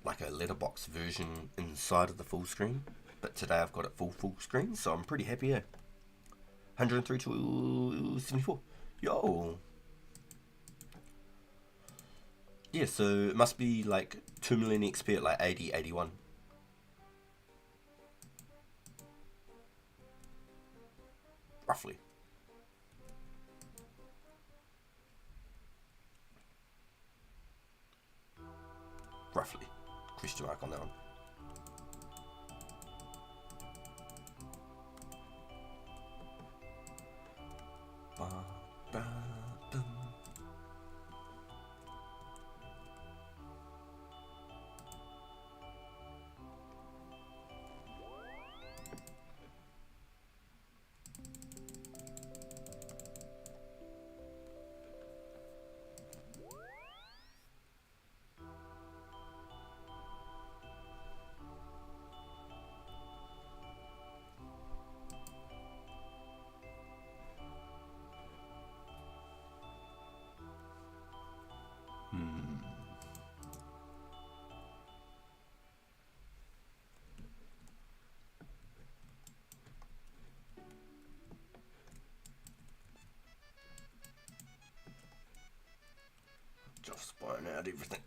like a letterbox version inside of the full screen. But today I've got it full screen, so I'm pretty happy. 103 to 74. Yo. Yeah, so it must be like 2 million XP at like 80, 81. Roughly. Roughly. Question mark on that one. Just spying out everything.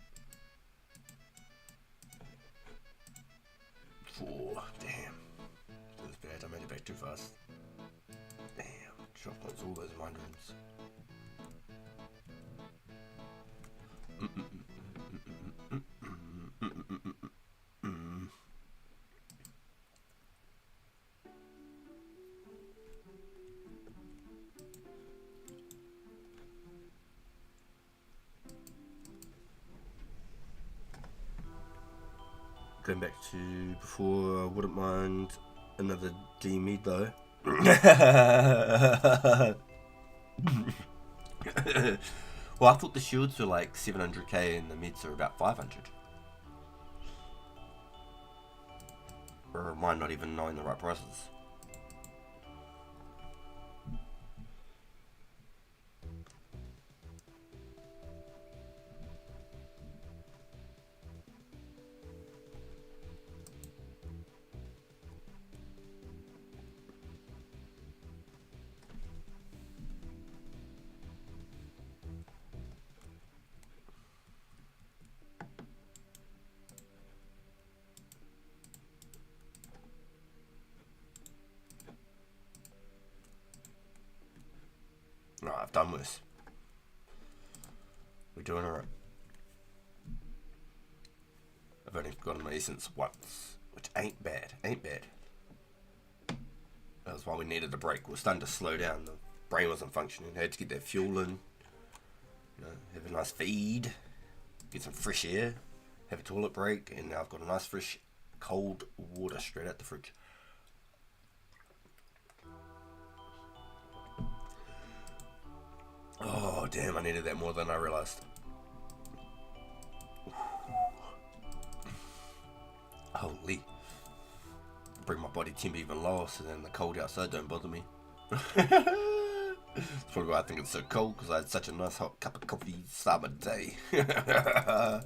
4, damn. That's bad, I made it back too fast. Damn, drop points, all those mind rooms. Going back to before, I wouldn't mind another D-Med though. Well, I thought the shields were like 700k and the meds are about 500. Or am I not even knowing the right prices? No, I've done worse. We're doing alright. I've only forgotten my essence once, which ain't bad, That was why we needed a break. We were starting to slow down. The brain wasn't functioning. Had to get that fuel in. You know, have a nice feed, get some fresh air, have a toilet break, and now I've got a nice fresh cold water straight out the fridge. Oh damn, I needed that more than I realised. Holy. Bring my body temp even lower so then the cold outside don't bother me. That's probably why I think it's so cold, because I had such a nice hot cup of coffee start my day. The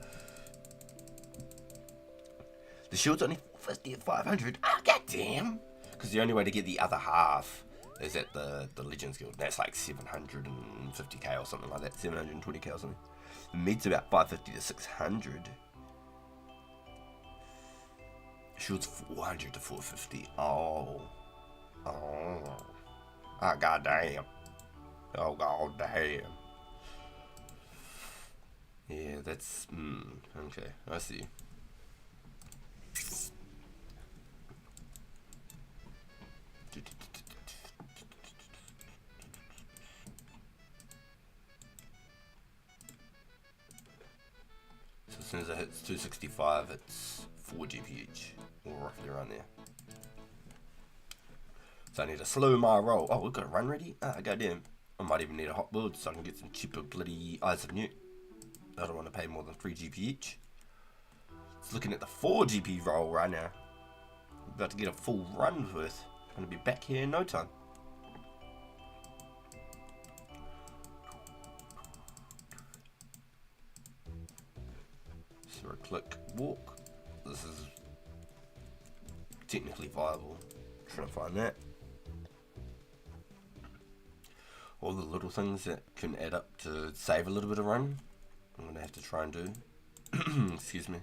shield's only 450 at 500. Oh, goddamn. Because the only way to get the other half is at the Legends Guild. That's like 750k or something like that. 720k or something. The med's about 550 to 600. Shield's 400 to 450. Oh. Ah, goddamn. Oh, goddamn. Yeah, that's... okay, I see. So as soon as it hits 265, it's 4 GP each, or roughly around there. So I need to slow my roll. Oh, we've got a run ready? Ah, goddamn. I might even need a hot build so I can get some cheaper bloody Eyes of Newt. I don't want to pay more than 3 GP each. It's looking at the 4 GP roll right now. I'm about to get a full run worth. I'm going to be back here in no time. click walk. This is technically viable. Trying to find that. All the little things that can add up to save a little bit of run, I'm going to have to try and do. Excuse me.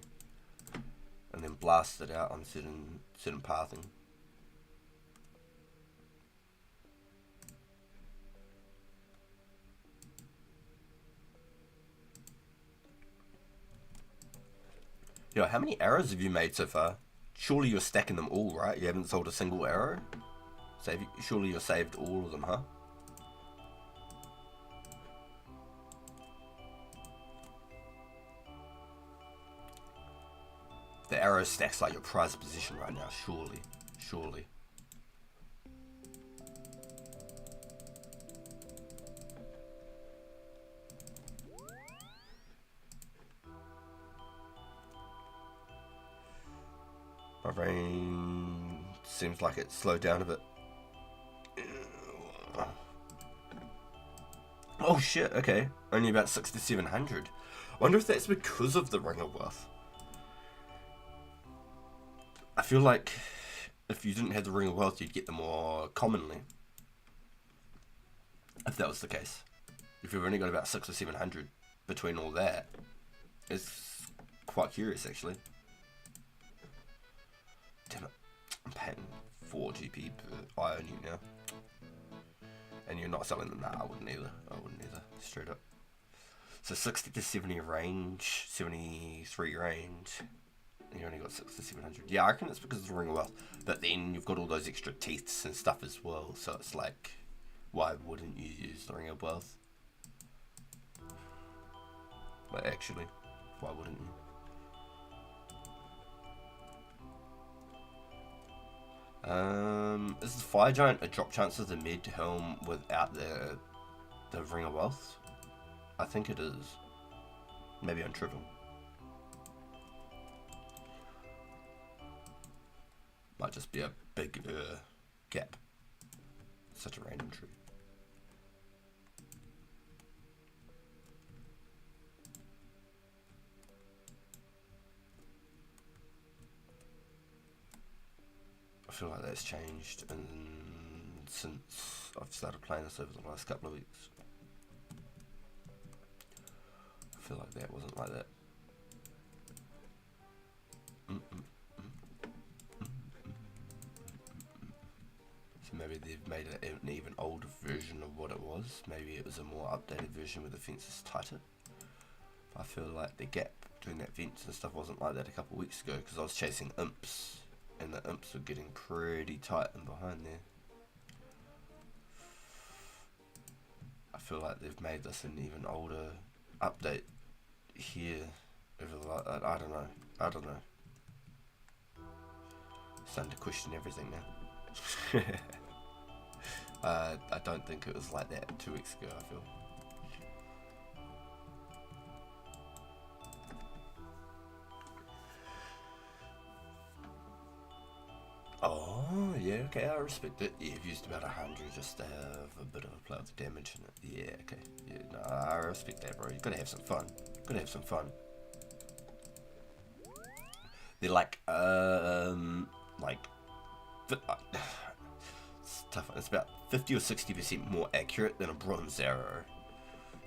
And then blast it out on certain pathing. Yo, how many arrows have you made so far? Surely you're stacking them all, right? You haven't sold a single arrow? Surely you've saved all of them, huh? The arrow stacks like your prized position right now, surely. Surely. My brain seems like it slowed down a bit. Oh shit, okay. Only about 6,700. I wonder if that's because of the Ring of Wealth. I feel like if you didn't have the Ring of Wealth, you'd get them more commonly. If that was the case. If you've only got about 600 or 700 between all that, it's quite curious actually. Damn it, I'm paying 4 GP per eye on you now. And you're not selling them? Nah, I wouldn't either. Straight up. So 60 to 70 range, 73 range. And you only got 600 to 700. Yeah, I reckon it's because of the Ring of Wealth. But then you've got all those extra teeths and stuff as well. So it's like, why wouldn't you use the Ring of Wealth? But actually, why wouldn't you? Is the Fire Giant a drop chance of the mid helm without the Ring of Wealth? I think it is. Maybe on triple. Might just be a big gap. Such a random tree. I feel like that's changed since I've started playing this over the last couple of weeks. I feel like that wasn't like that. So maybe they've made it an even older version of what it was. Maybe it was a more updated version where the fence is tighter. I feel like the gap between that fence and stuff wasn't like that a couple of weeks ago because I was chasing imps. And the imps are getting pretty tight in behind there. I feel like they've made this an even older update here. I don't know. Starting to question everything now. I don't think it was like that 2 weeks ago, I feel. Oh, yeah, okay, I respect it. Yeah, you've used about 100 just to have a bit of a play with the damage in it. Yeah, okay. Yeah, no, I respect that, bro. You gotta have some fun. They're like, it's tough. It's about 50 or 60% more accurate than a bronze arrow.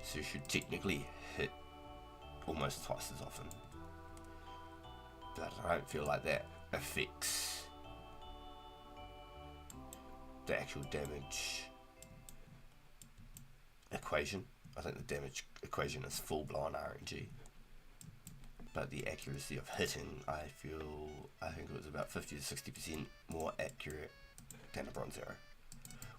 So you should technically hit almost twice as often. But I don't feel like that affects the actual damage equation. I think the damage equation is full-blown RNG. But the accuracy of hitting, I think it was about 50 to 60% more accurate than a bronze arrow.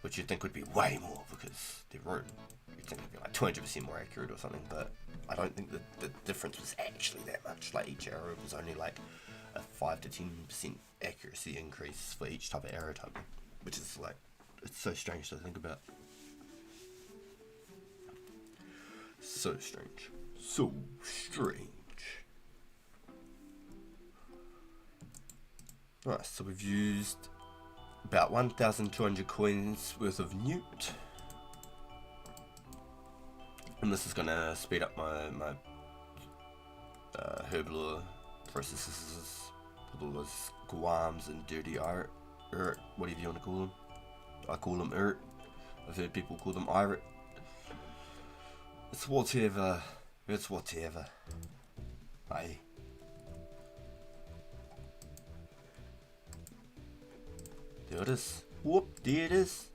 Which you'd think would be way more because they're rune. You'd think it'd be like 200% more accurate or something, but I don't think that the difference was actually that much. Like each arrow was only like a 5 to 10% accuracy increase for each type of arrow type. Which is like, it's so strange to think about. So strange. Right, so we've used about 1,200 coins worth of newt. And this is going to speed up my herblore processes with all those guams and dirty art, whatever you want to call them. I call them ert. I've heard people call them irit. It's whatever. It's whatever. Aye. There it is. Whoop, there it is.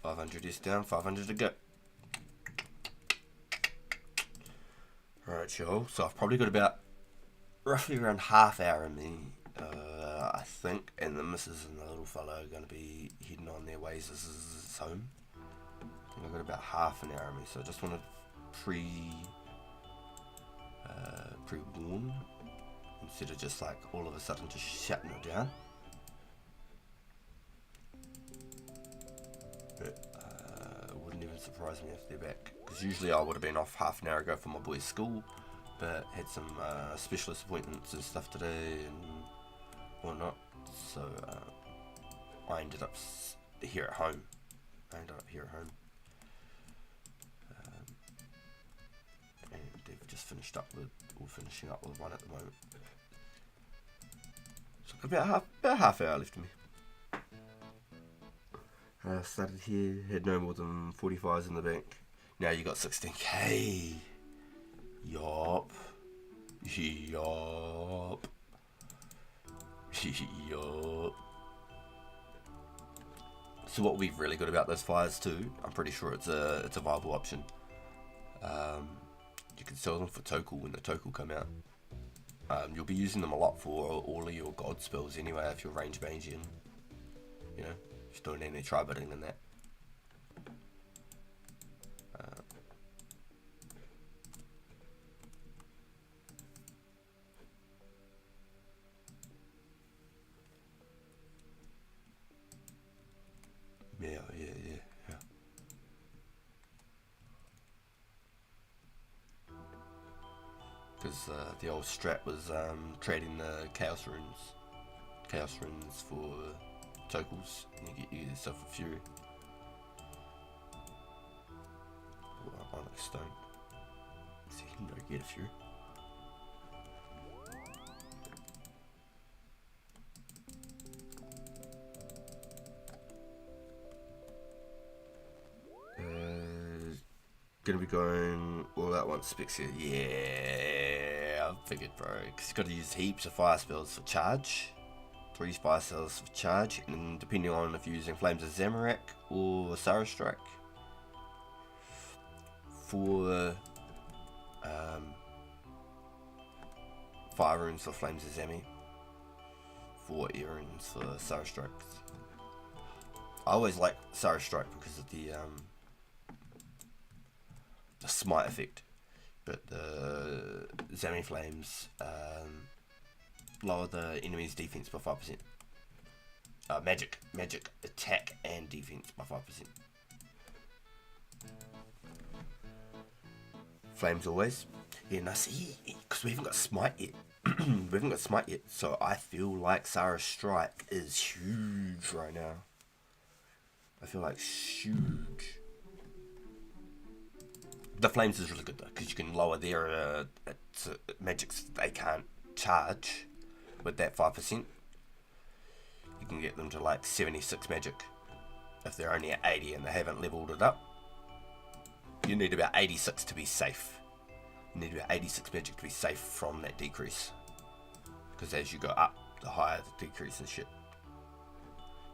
$500 is down, 500 to go. Alright, y'all. So I've probably got about roughly around half hour in me, I think, and the missus and the little fella are going to be heading on their ways. This is home. I think I've got about half an hour in me, so I just want to pre-warn instead of just like all of a sudden just shutting it down. But it wouldn't even surprise me if they're back, because usually I would have been off half an hour ago for my boy's school, but had some specialist appointments and stuff today and whatnot, so I ended up here at home. And they've just finishing up with one at the moment. So I've got about half hour left of me. Started here, had no more than 45s in the bank. Now you got 16k. Yup. Yup. Yup. So what we've really got about those fires too, I'm pretty sure it's a viable option. You can sell them for total when the total come out. You'll be using them a lot for all of your god spells anyway if you're range Magian. You know, if you're doing any tri-bidding and that. Yeah. Because the old strat was trading the chaos runes for tokens, and you get yourself a Fury. Or Onyx Stone. So you can go get a Fury. Gonna be going all out once specs here. Yeah, I figured, bro. Because you got to use heaps of fire spells for charge. 3 fire spells for charge, and depending on if you're using Flames of Zamorak or Sarah Strike. 4 fire runes for Flames of Zami. 4 air runes for Sarah Strikes. I always like Sarah Strike because of the smite effect, but the Zami Flames lower the enemy's defense by 5%. Magic attack and defense by 5%. Flames always. Yeah, now see, because we haven't got smite yet. So I feel like Sarah Strike is huge right now. I feel like huge. The Flames is really good though, because you can lower their magics they can't charge with that 5%. You can get them to like 76 magic if they're only at 80 and they haven't leveled it up. You need about 86 to be safe. You need about 86 magic to be safe from that decrease, because as you go up, the higher the decrease and shit.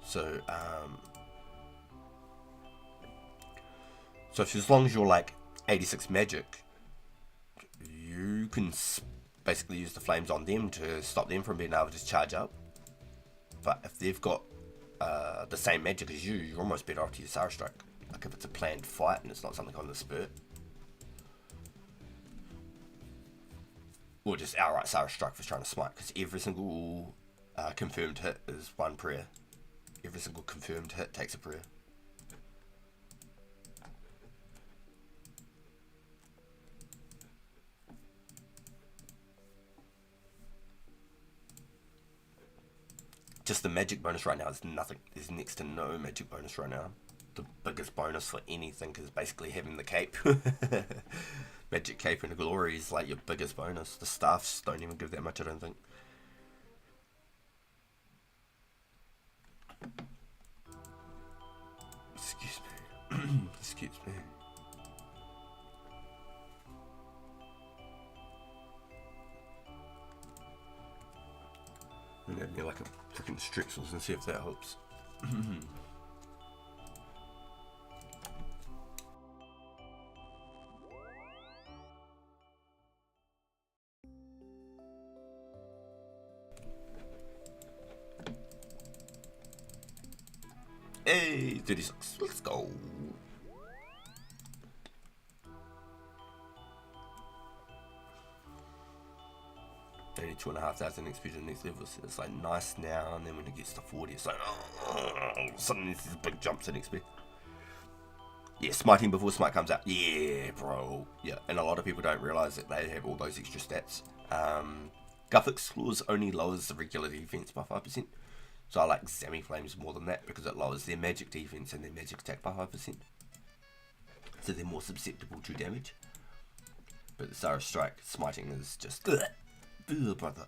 So if as long as you're like 86 magic, you can basically use the Flames on them to stop them from being able to charge up. But if they've got the same magic as you, you're almost better off to use Sarah Strike. Like if it's a planned fight and it's not something on the spurt. Or just outright Sarah Strike for trying to smite, because every single confirmed hit is 1 prayer. Every single confirmed hit takes a prayer. just the magic bonus right now is nothing. There's next to no magic bonus right now. The biggest bonus for anything is basically having the cape. Magic cape and glory is like your biggest bonus. The staffs don't even give that much, I don't think. Excuse me. Excuse me. I'm gonna have me like a freaking Strixels and see if that helps. Hey, 36. Let's go. Only 2,500 XP to the next level, so it's like nice now, and then when it gets to 40, it's like, oh, suddenly there's big jumps in XP. Yeah, smiting before smite comes out. Yeah, bro. Yeah, and a lot of people don't realise that they have all those extra stats. Guthix Claws only lowers the regular defense by 5%. So I like Zami Flames more than that because it lowers their magic defense and their magic attack by 5%. So they're more susceptible to damage. But the Zara Strike smiting is just brother,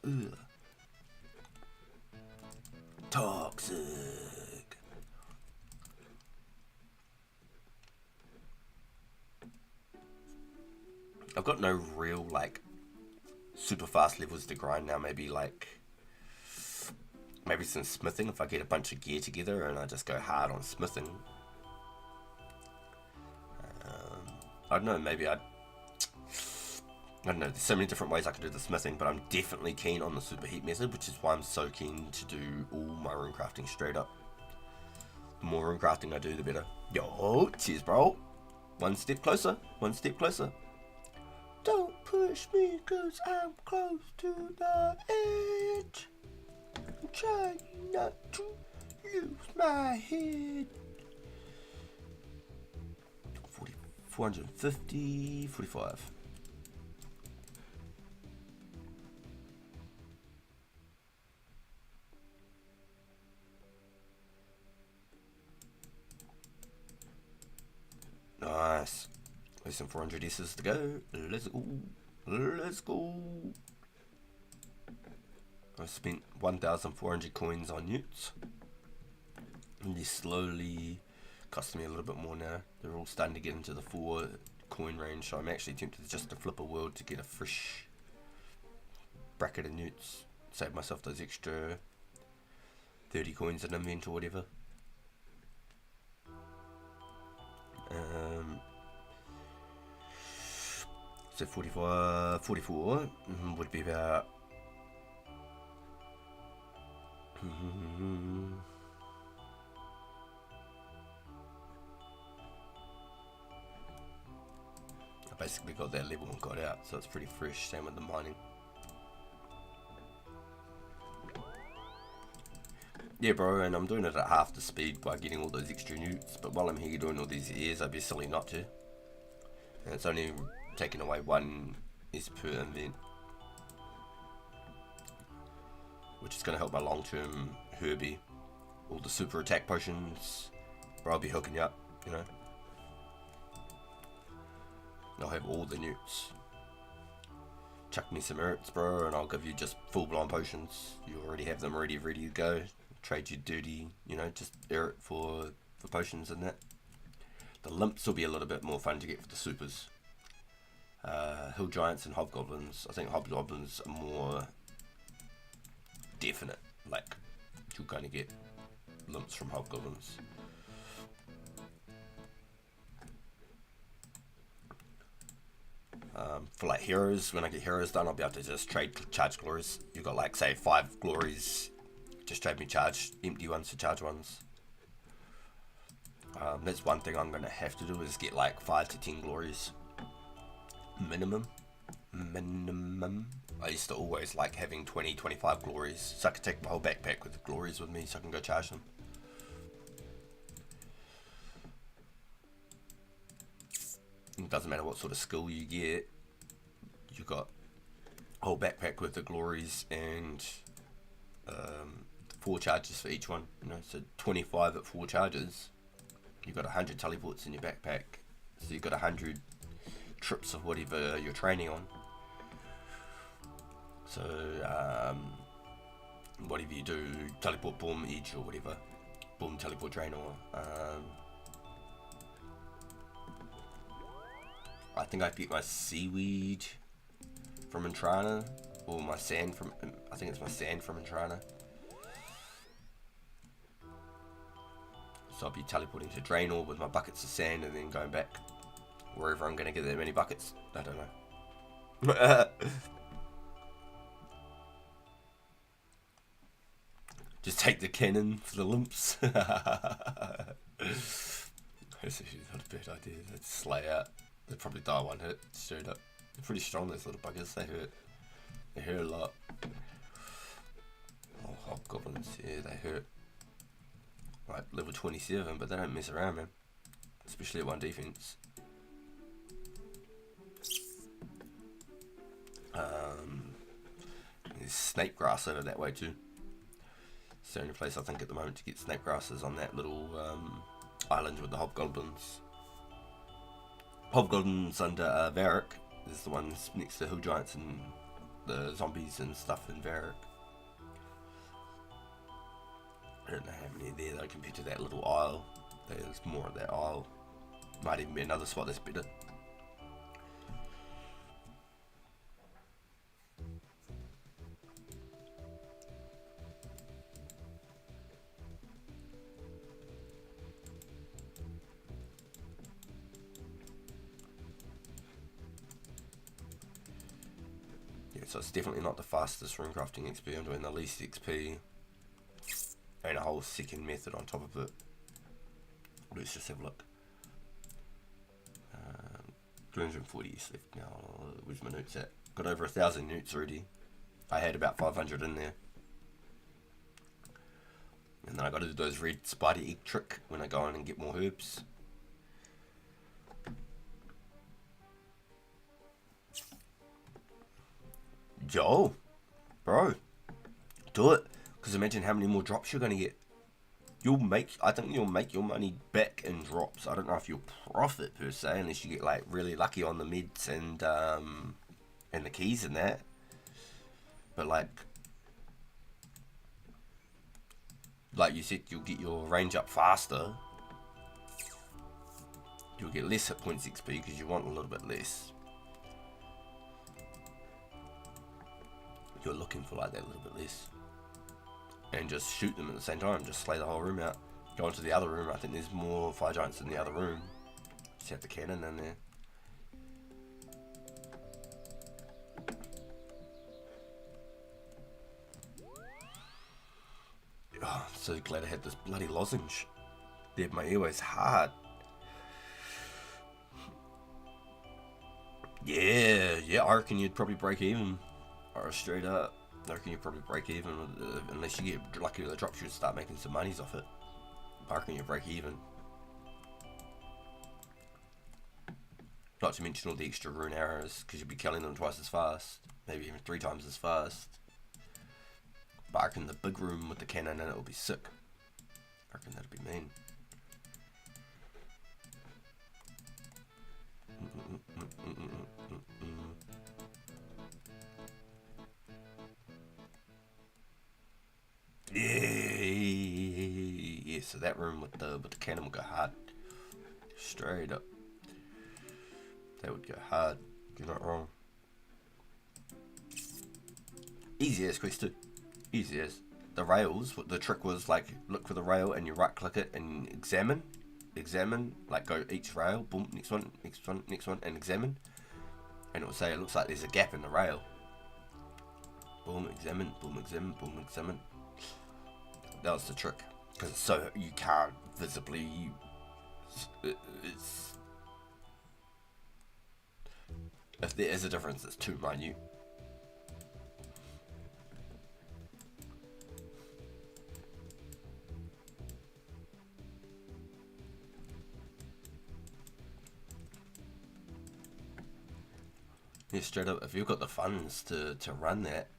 toxic. I've got no real like super fast levels to grind now. Maybe some smithing if I get a bunch of gear together and I just go hard on smithing. I don't know, maybe I don't know, there's so many different ways I can do the smithing, but I'm definitely keen on the super heat method, which is why I'm so keen to do all my rune crafting straight up. The more rune crafting I do, the better. Yo, cheers bro. One step closer, one step closer. Don't push me cause I'm close to the edge. I'm trying not to lose my head. 450, 45. Nice. Less than 400 S's to go. Let's go. Let's go. I spent 1,400 coins on newts. And they're slowly costing me a little bit more now. They're all starting to get into the 4 coin range. So I'm actually tempted just to flip a world to get a fresh bracket of newts. Save myself those extra 30 coins in invent or whatever. So 44 would be about I basically got that level and got out, so it's pretty fresh. Same with the mining. Yeah bro, and I'm doing it at half the speed by getting all those extra newts, but while I'm here doing all these airs, I'd be silly not to. And it's only taking away 1 S per invent, which is going to help my long-term Herbie. All the super attack potions, bro, I'll be hooking you up, you know. I'll have all the newts. Chuck me some erits, bro, and I'll give you just full-blown potions. You already have them ready to go. Trade you dirty, you know, just erit for potions and that. The limps will be a little bit more fun to get for the supers. Hill Giants and Hobgoblins. I think Hobgoblins are more definite. Like, you're going to get limps from Hobgoblins. For like heroes, when I get heroes done, I'll be able to just trade charge glories. You've got like, say, 5 glories. Just trade me charge empty ones for charge ones. That's one thing I'm going to have to do is get like 5 to 10 glories. Minimum. I used to always like having 20, 25 glories. So I could take my whole backpack with the glories with me so I can go charge them. It doesn't matter what sort of skill you get. You got a whole backpack with the glories and 4 charges for each one, you know, so 25 at 4 charges, you've got 100 teleports in your backpack, so you've got 100 trips of whatever you're training on. So whatever you do, teleport, boom, edge or whatever, boom, teleport, drain, or I think I picked my seaweed from Entrana, or my sand from, I think it's my sand from Entrana. So I'll be teleporting to Draenor with my buckets of sand and then going back wherever I'm going to get that many buckets. I don't know. Just take the cannon for the limps. That's actually not a bad idea. Let's slay out. They'll probably die one hit, straight up. They're pretty strong, those little buggers. They hurt. They hurt a lot. Oh, hobgoblins, yeah, they hurt. Like level 27, but they don't mess around, man. Especially at 1 defense. There's snake grass over that way too. It's the only place I think at the moment to get snake grass is on that little island with the hobgoblins. Hobgoblins under Varric. There's the ones next to hill giants and the zombies and stuff in Varric. I don't know how many there though compared to that little isle. There's more of that isle. Might even be another spot that's better. So it's definitely not the fastest rune crafting XP. I'm doing the least XP and a whole second method on top of it. Let's just have a look. 240 left now. Where's my notes at? Got over 1,000 newts already. I had about 500 in there. And then I got to do those red spider egg trick when I go in and get more herbs. Yo, bro, do it. Because imagine how many more drops you're going to get. I think you'll make your money back in drops. I don't know if you'll profit per se, unless you get like really lucky on the mids and the keys and that. But like you said, you'll get your range up faster. You'll get less hit points XP because you want a little bit less. You're looking for like that little bit less. And just shoot them at the same time, just slay the whole room out. Go into the other room, I think there's more fire giants in the other room. Just have the cannon in there. Oh, I'm so glad I had this bloody lozenge. They had my airways hard. Yeah, I reckon you'd probably break even. Or straight up, I reckon you'd probably break even with unless you get lucky with the drops, you'd start making some monies off it. I reckon you break even. Not to mention all the extra rune arrows, because you'd be killing them twice as fast, maybe even 3 times as fast. But I reckon the big room with the cannon in it will be sick. I reckon that'd be mean. Yeah, so that room with the cannon will go hard. Straight up. That would go hard. You're not wrong. Easy as quest too. Easy as. The rails, the trick was like look for the rail and you right click it and examine, like go each rail, boom, next one, and examine. And it will say it looks like there's a gap in the rail. Boom, examine, boom, examine, boom, examine. That was the trick, because so you can't visibly. It's if there is a difference, it's too minute. Yeah, straight up. If you've got the funds to run that,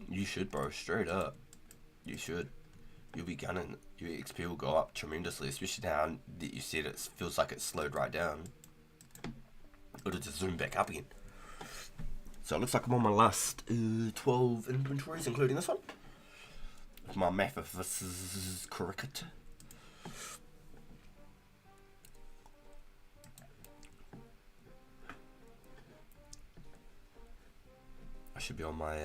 you should, bro. Straight up. You should. You'll be gunning. Your XP will go up tremendously, especially now that you said it feels like it's slowed right down. It'll just zoom back up again. So it looks like I'm on my last 12 inventories, including this one. If my math is correct. I should be on my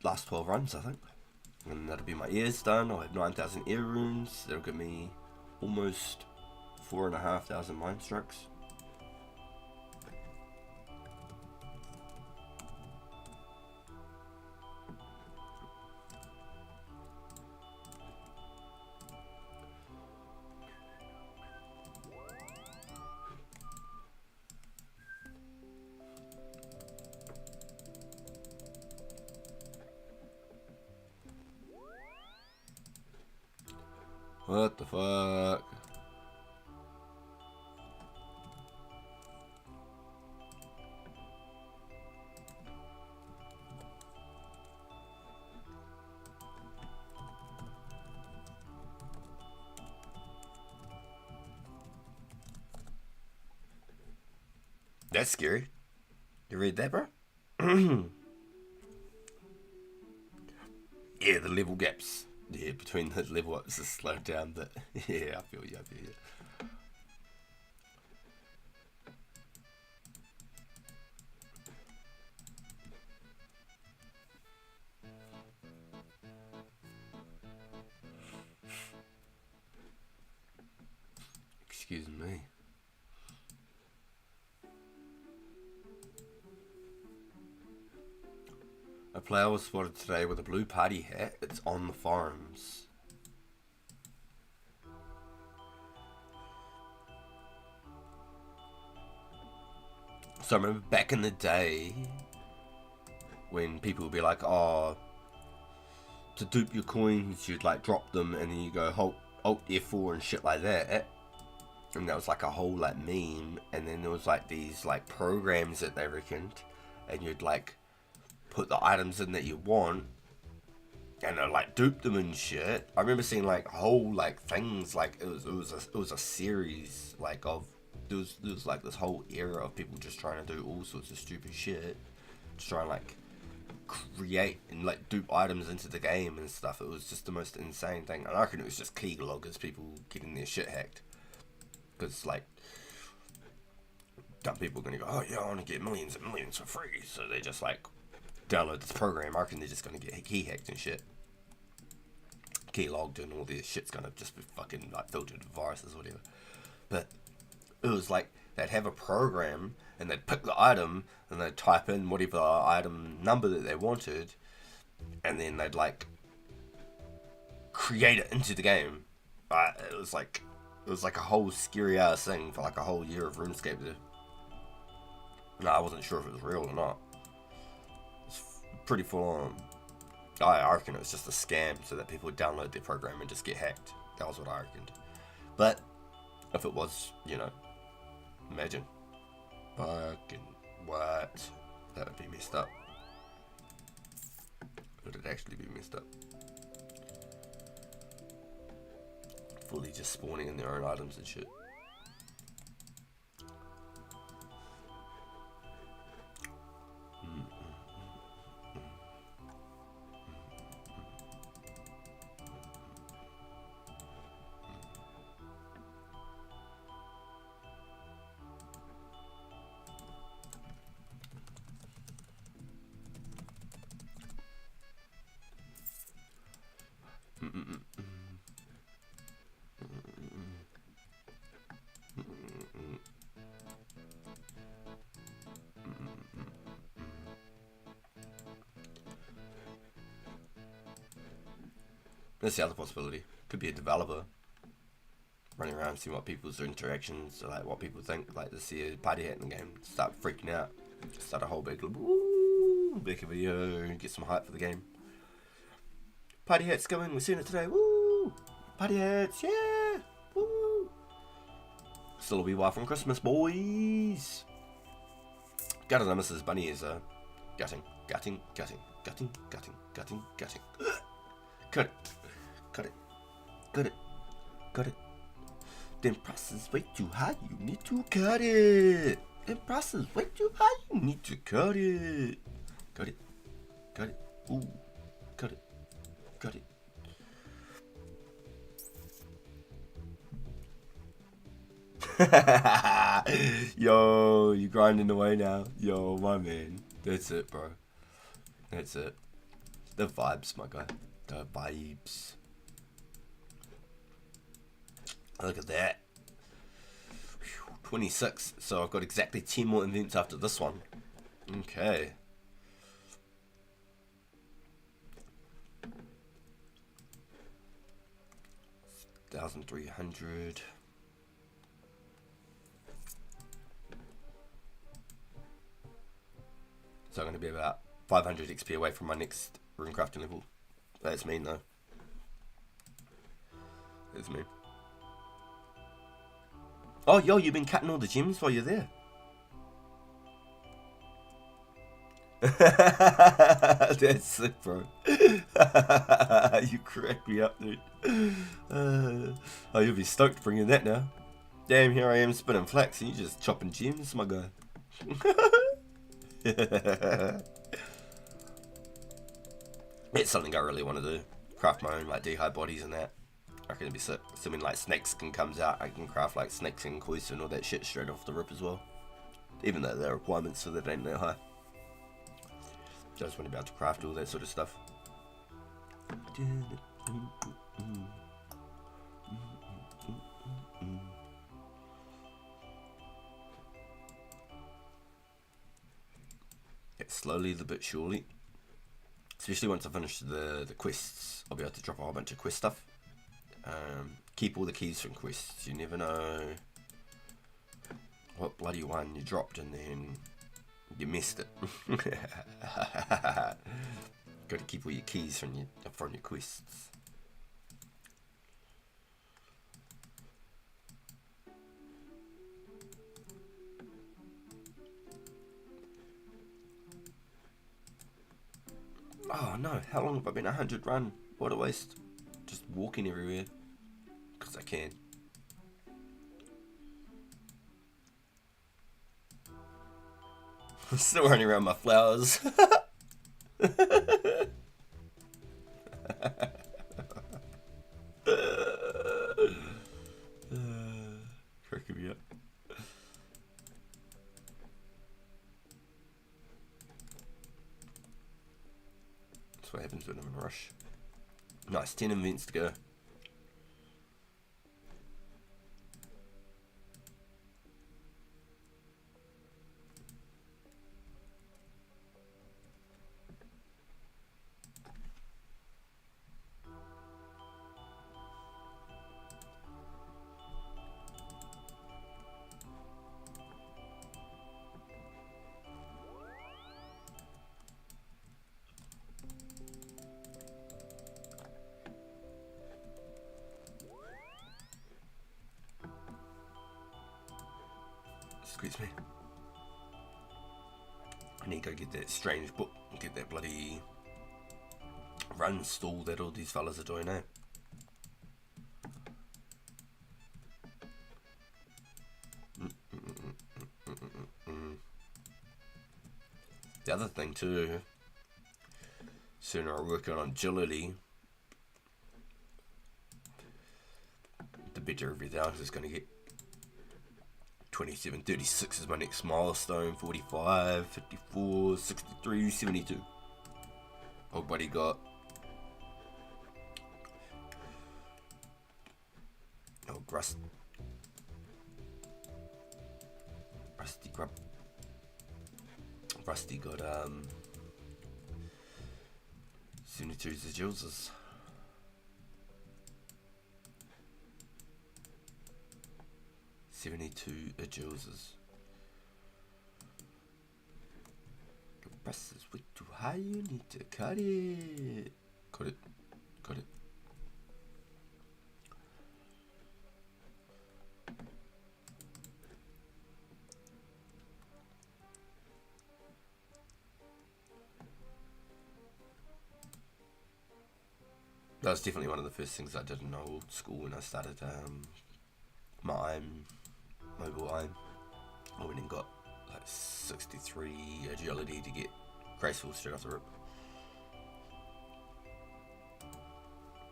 last 12 runs, I think. And that'll be my ears done. I'll have 9,000 ear runes. That'll give me almost 4,500 mind strokes. What the fuck? That's scary. You read that, bro? Yeah, the level gaps. Yeah, between the level ups is slowed down, but yeah, I feel you. Excuse me. A player was spotted today with a blue party hat. It's on the forums. So I remember back in the day when people would be like, oh, to dupe your coins, you'd like drop them and then you go Alt F4 and shit like that. And that was like a whole like meme. And then there was like these like programs that they reckoned, and you'd like put the items in that you want and like dupe them and shit. I remember seeing like whole like things, like it was a series like of there was like this whole era of people just trying to do all sorts of stupid shit, just trying to like create and like dupe items into the game and stuff. It was just the most insane thing, and I reckon it was just key loggers, people getting their shit hacked, because like dumb people are gonna go, oh yeah, I want to get millions and millions for free, so they just like download this program. I reckon they're just gonna get key hacked and shit, key logged, and all this shit's gonna just be fucking like filtered with viruses or whatever. But it was like they'd have a program and they'd pick the item and they'd type in whatever item number that they wanted, and then they'd like create it into the game. It was like a whole scary ass thing for like a whole year of RuneScape there. No, I wasn't sure if it was real or not. It's pretty full on. I reckon it was just a scam so that people would download their program and just get hacked. That was what I reckoned. But if it was, you know, imagine. Fucking what? That would be messed up. Would it actually be messed up? Fully just spawning in their own items and shit. That's the other possibility. Could be a developer running around seeing what people's interactions, like what people think, like to see a party hat in the game, start freaking out, start a whole big video, get some hype for the game. Party hats coming, we're seeing it today, woo! Party hats, yeah! Woo! Still a wee while from Christmas, boys! Gotta know Mrs. Bunny is gutting. Cut it. Cut it. Them prices way too high, you need to cut it. Them prices way too high, you need to cut it. Cut it. Ooh. Cut it. Yo, you grinding away now. Yo, my man. That's it, bro. That's it. The vibes, my guy. The vibes. Look at that. 26. So I've got exactly 10 more events after this one. Okay. $1,300. So I'm going to be about 500 XP away from my next rune crafting level. That's mean though. That's mean. Oh, yo, you've been cutting all the gems while you're there. That's sick, bro. You crack me up, dude. Oh, you'll be stoked bringing that now. Damn, here I am spinning flax and you just chopping gems, my guy. It's something I really want to do. Craft my own like dehyde bodies and that. I reckon it'd be sick. Assuming like snake skin comes out, I can craft like snake skin, koisu and all that shit straight off the rip as well. Even though there are requirements so that ain't that high. Just want to be able to craft all that sort of stuff. Slowly, the bit surely. Especially once I finish the quests, I'll be able to drop a whole bunch of quest stuff. Keep all the keys from quests. You never know what bloody one you dropped and then you missed it. Got to keep all your keys from your quests. Oh no, how long have I been 100 run? What a waste. Just walking everywhere. Because I can. I'm still running around my flowers. Cracking me up. That's what happens when I'm in a rush. Nice, 10 events to go. Excuse me. I need to go get that strange book and get that bloody run stall that all these fellas are doing now. The other thing too, sooner I work on agility, the better everything else is going to get. 27, 36 is my next milestone, 45, 54, 63, 72. Old buddy got... Oh, Rusty Grub. Rusty got, 72 Zagilses. 72 Agilses. Your price is way too high, you need to cut it. Cut it. Cut it. That was definitely one of the first things I did in old school when I started my mobile aim. I went and got like 63 agility to get graceful straight off the rip.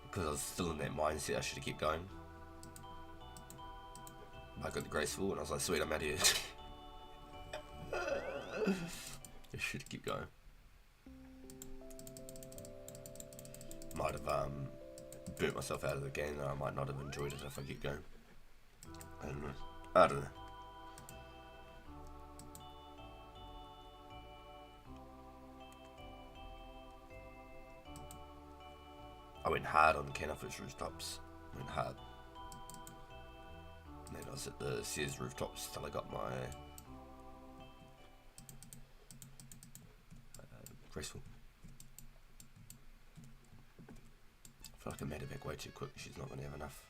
Because I was still in that mindset I should have kept going. I got the graceful and I was like, sweet, I'm out here. I should have kept going. Might have burnt myself out of the game, and I might not have enjoyed it if I kept going. I don't know. I went hard on the Canifers rooftops. Went hard. And then I was at the Sears rooftops till I got my graceful. I feel like I made it back way too quick. She's not going to have enough.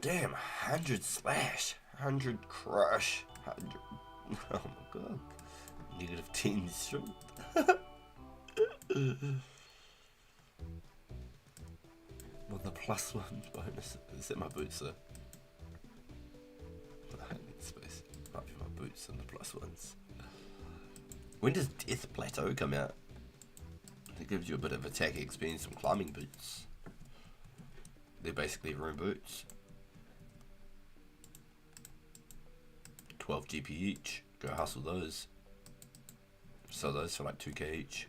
Damn, 100 slash, 100 crush, 100. Oh my god. Negative 10 strength. With the +1 bonus. Is that my boots though? I need space. Might be my boots and the +1s. When does Death Plateau come out? It gives you a bit of attack experience from climbing boots. They're basically rune boots. 12 GP each. Go hustle those. Sell those for like 2k each.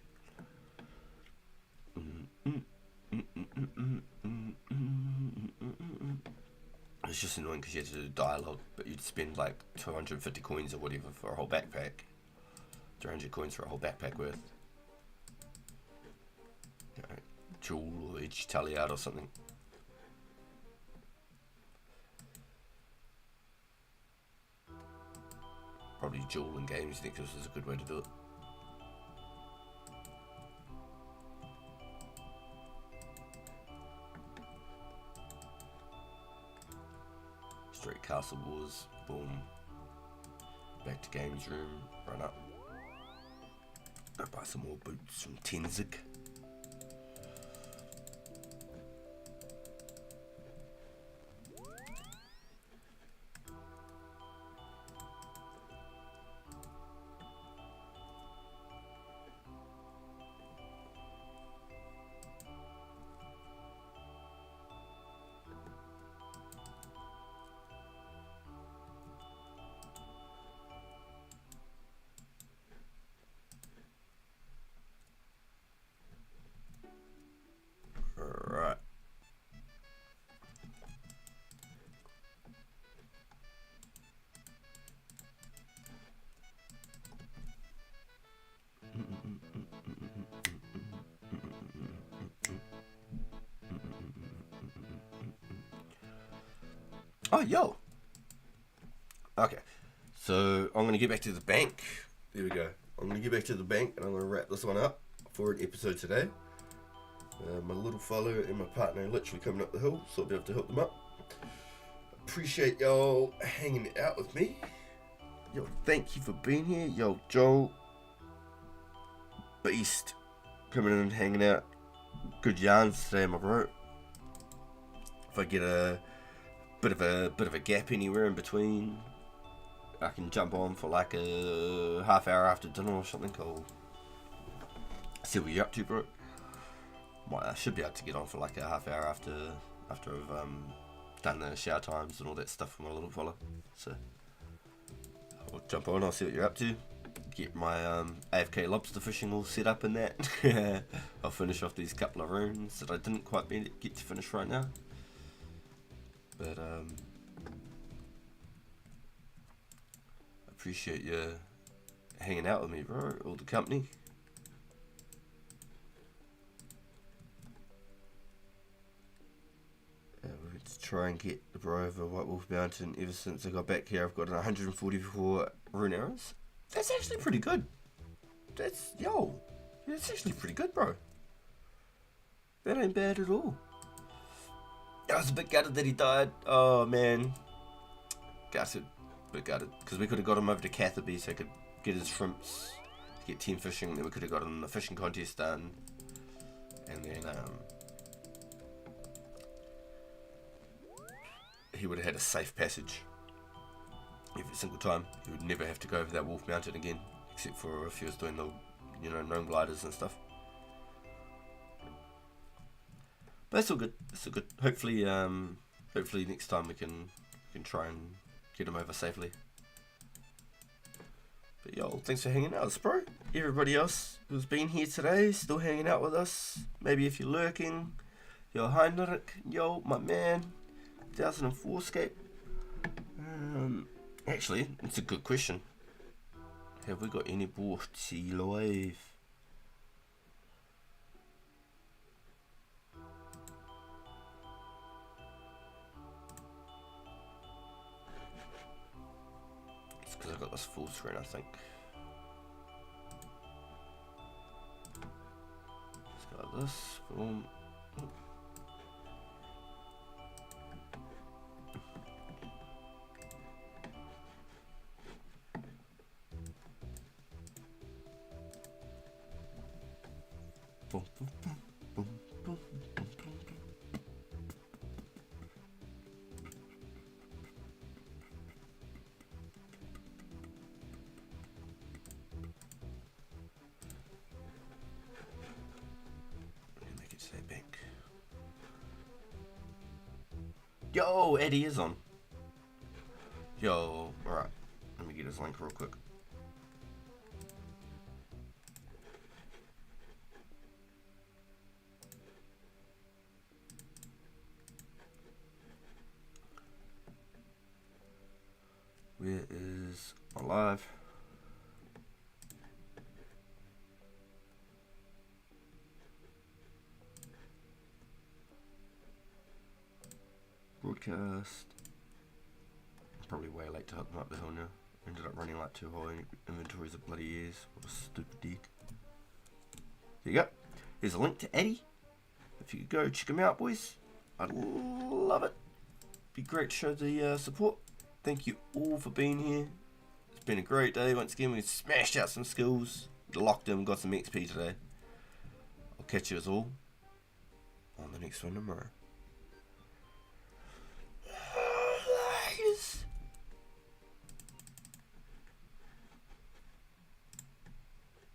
It's just annoying because you had to do dialogue, but you'd spend like 250 coins or whatever for a whole backpack. 300 coins for a whole backpack worth. You know, Jewel or Edge Tally out or something. Probably Jewel in games. I think this is a good way to do it. Straight Castle Wars. Boom. Back to games room. Run up. Go buy some more boots from Tenzig. Right. Oh, yo. Okay. So, I'm going to get back to the bank. There we go. I'm going to get back to the bank and I'm going to wrap this one up for an episode today. My little fellow and my partner are literally coming up the hill, so I'll be able to help them up. Appreciate y'all hanging out with me. Yo, thank you for being here. Yo, Joel. Beast. Coming in and hanging out. Good yarns today, my bro. If I get a bit of a gap anywhere in between, I can jump on for like a half hour after dinner or something. I'll see what you're up to, bro. I should be able to get on for like a half hour after I've done the shower times and all that stuff for my little fella. So I'll jump on, I'll see what you're up to. Get my AFK lobster fishing all set up in that. I'll finish off these couple of runes that I didn't quite get to finish right now. But appreciate you hanging out with me, bro. All the company. Let's try and get the bro over White Wolf Mountain. Ever since I got back here, I've got 144 rune arrows. That's actually pretty good. That's actually pretty good, bro. That ain't bad at all. I was a bit gutted that he died. Oh man, gutted, bit gutted, because we could have got him over to Catherby so I could get his shrimps, get 10 fishing, and then we could have got him the fishing contest done, and then he would have had a safe passage every single time. He would never have to go over that Wolf Mountain again, except for if he was doing the, gnome gliders and stuff. But that's all good. That's all good. Hopefully next time we can try and get him over safely. But yo, thanks for hanging out with us, bro. Everybody else who's been here today, still hanging out with us. Maybe if you're lurking, yo, Heinrich, yo, my man, 2004scape. Actually, it's a good question. Have we got any boats live? It's because I got this full screen, I think. Let's go like this. Boom. Boom, boom, boom, boom, boom, boom, boom. Make it say pink. Yo, Eddie is on. Yo, alright. Let me get his link real quick. Where is my live? Broadcast. Probably way late to hook them up the hill now. Ended up running like 2 whole inventories of bloody years. What a stupid dick. There you go. There's a link to Eddie. If you could go check him out, boys. I'd love it. Be great to show the support. Thank you all for being here. It's been a great day. Once again, we smashed out some skills. Locked them, got some XP today. I'll catch you all on the next one tomorrow.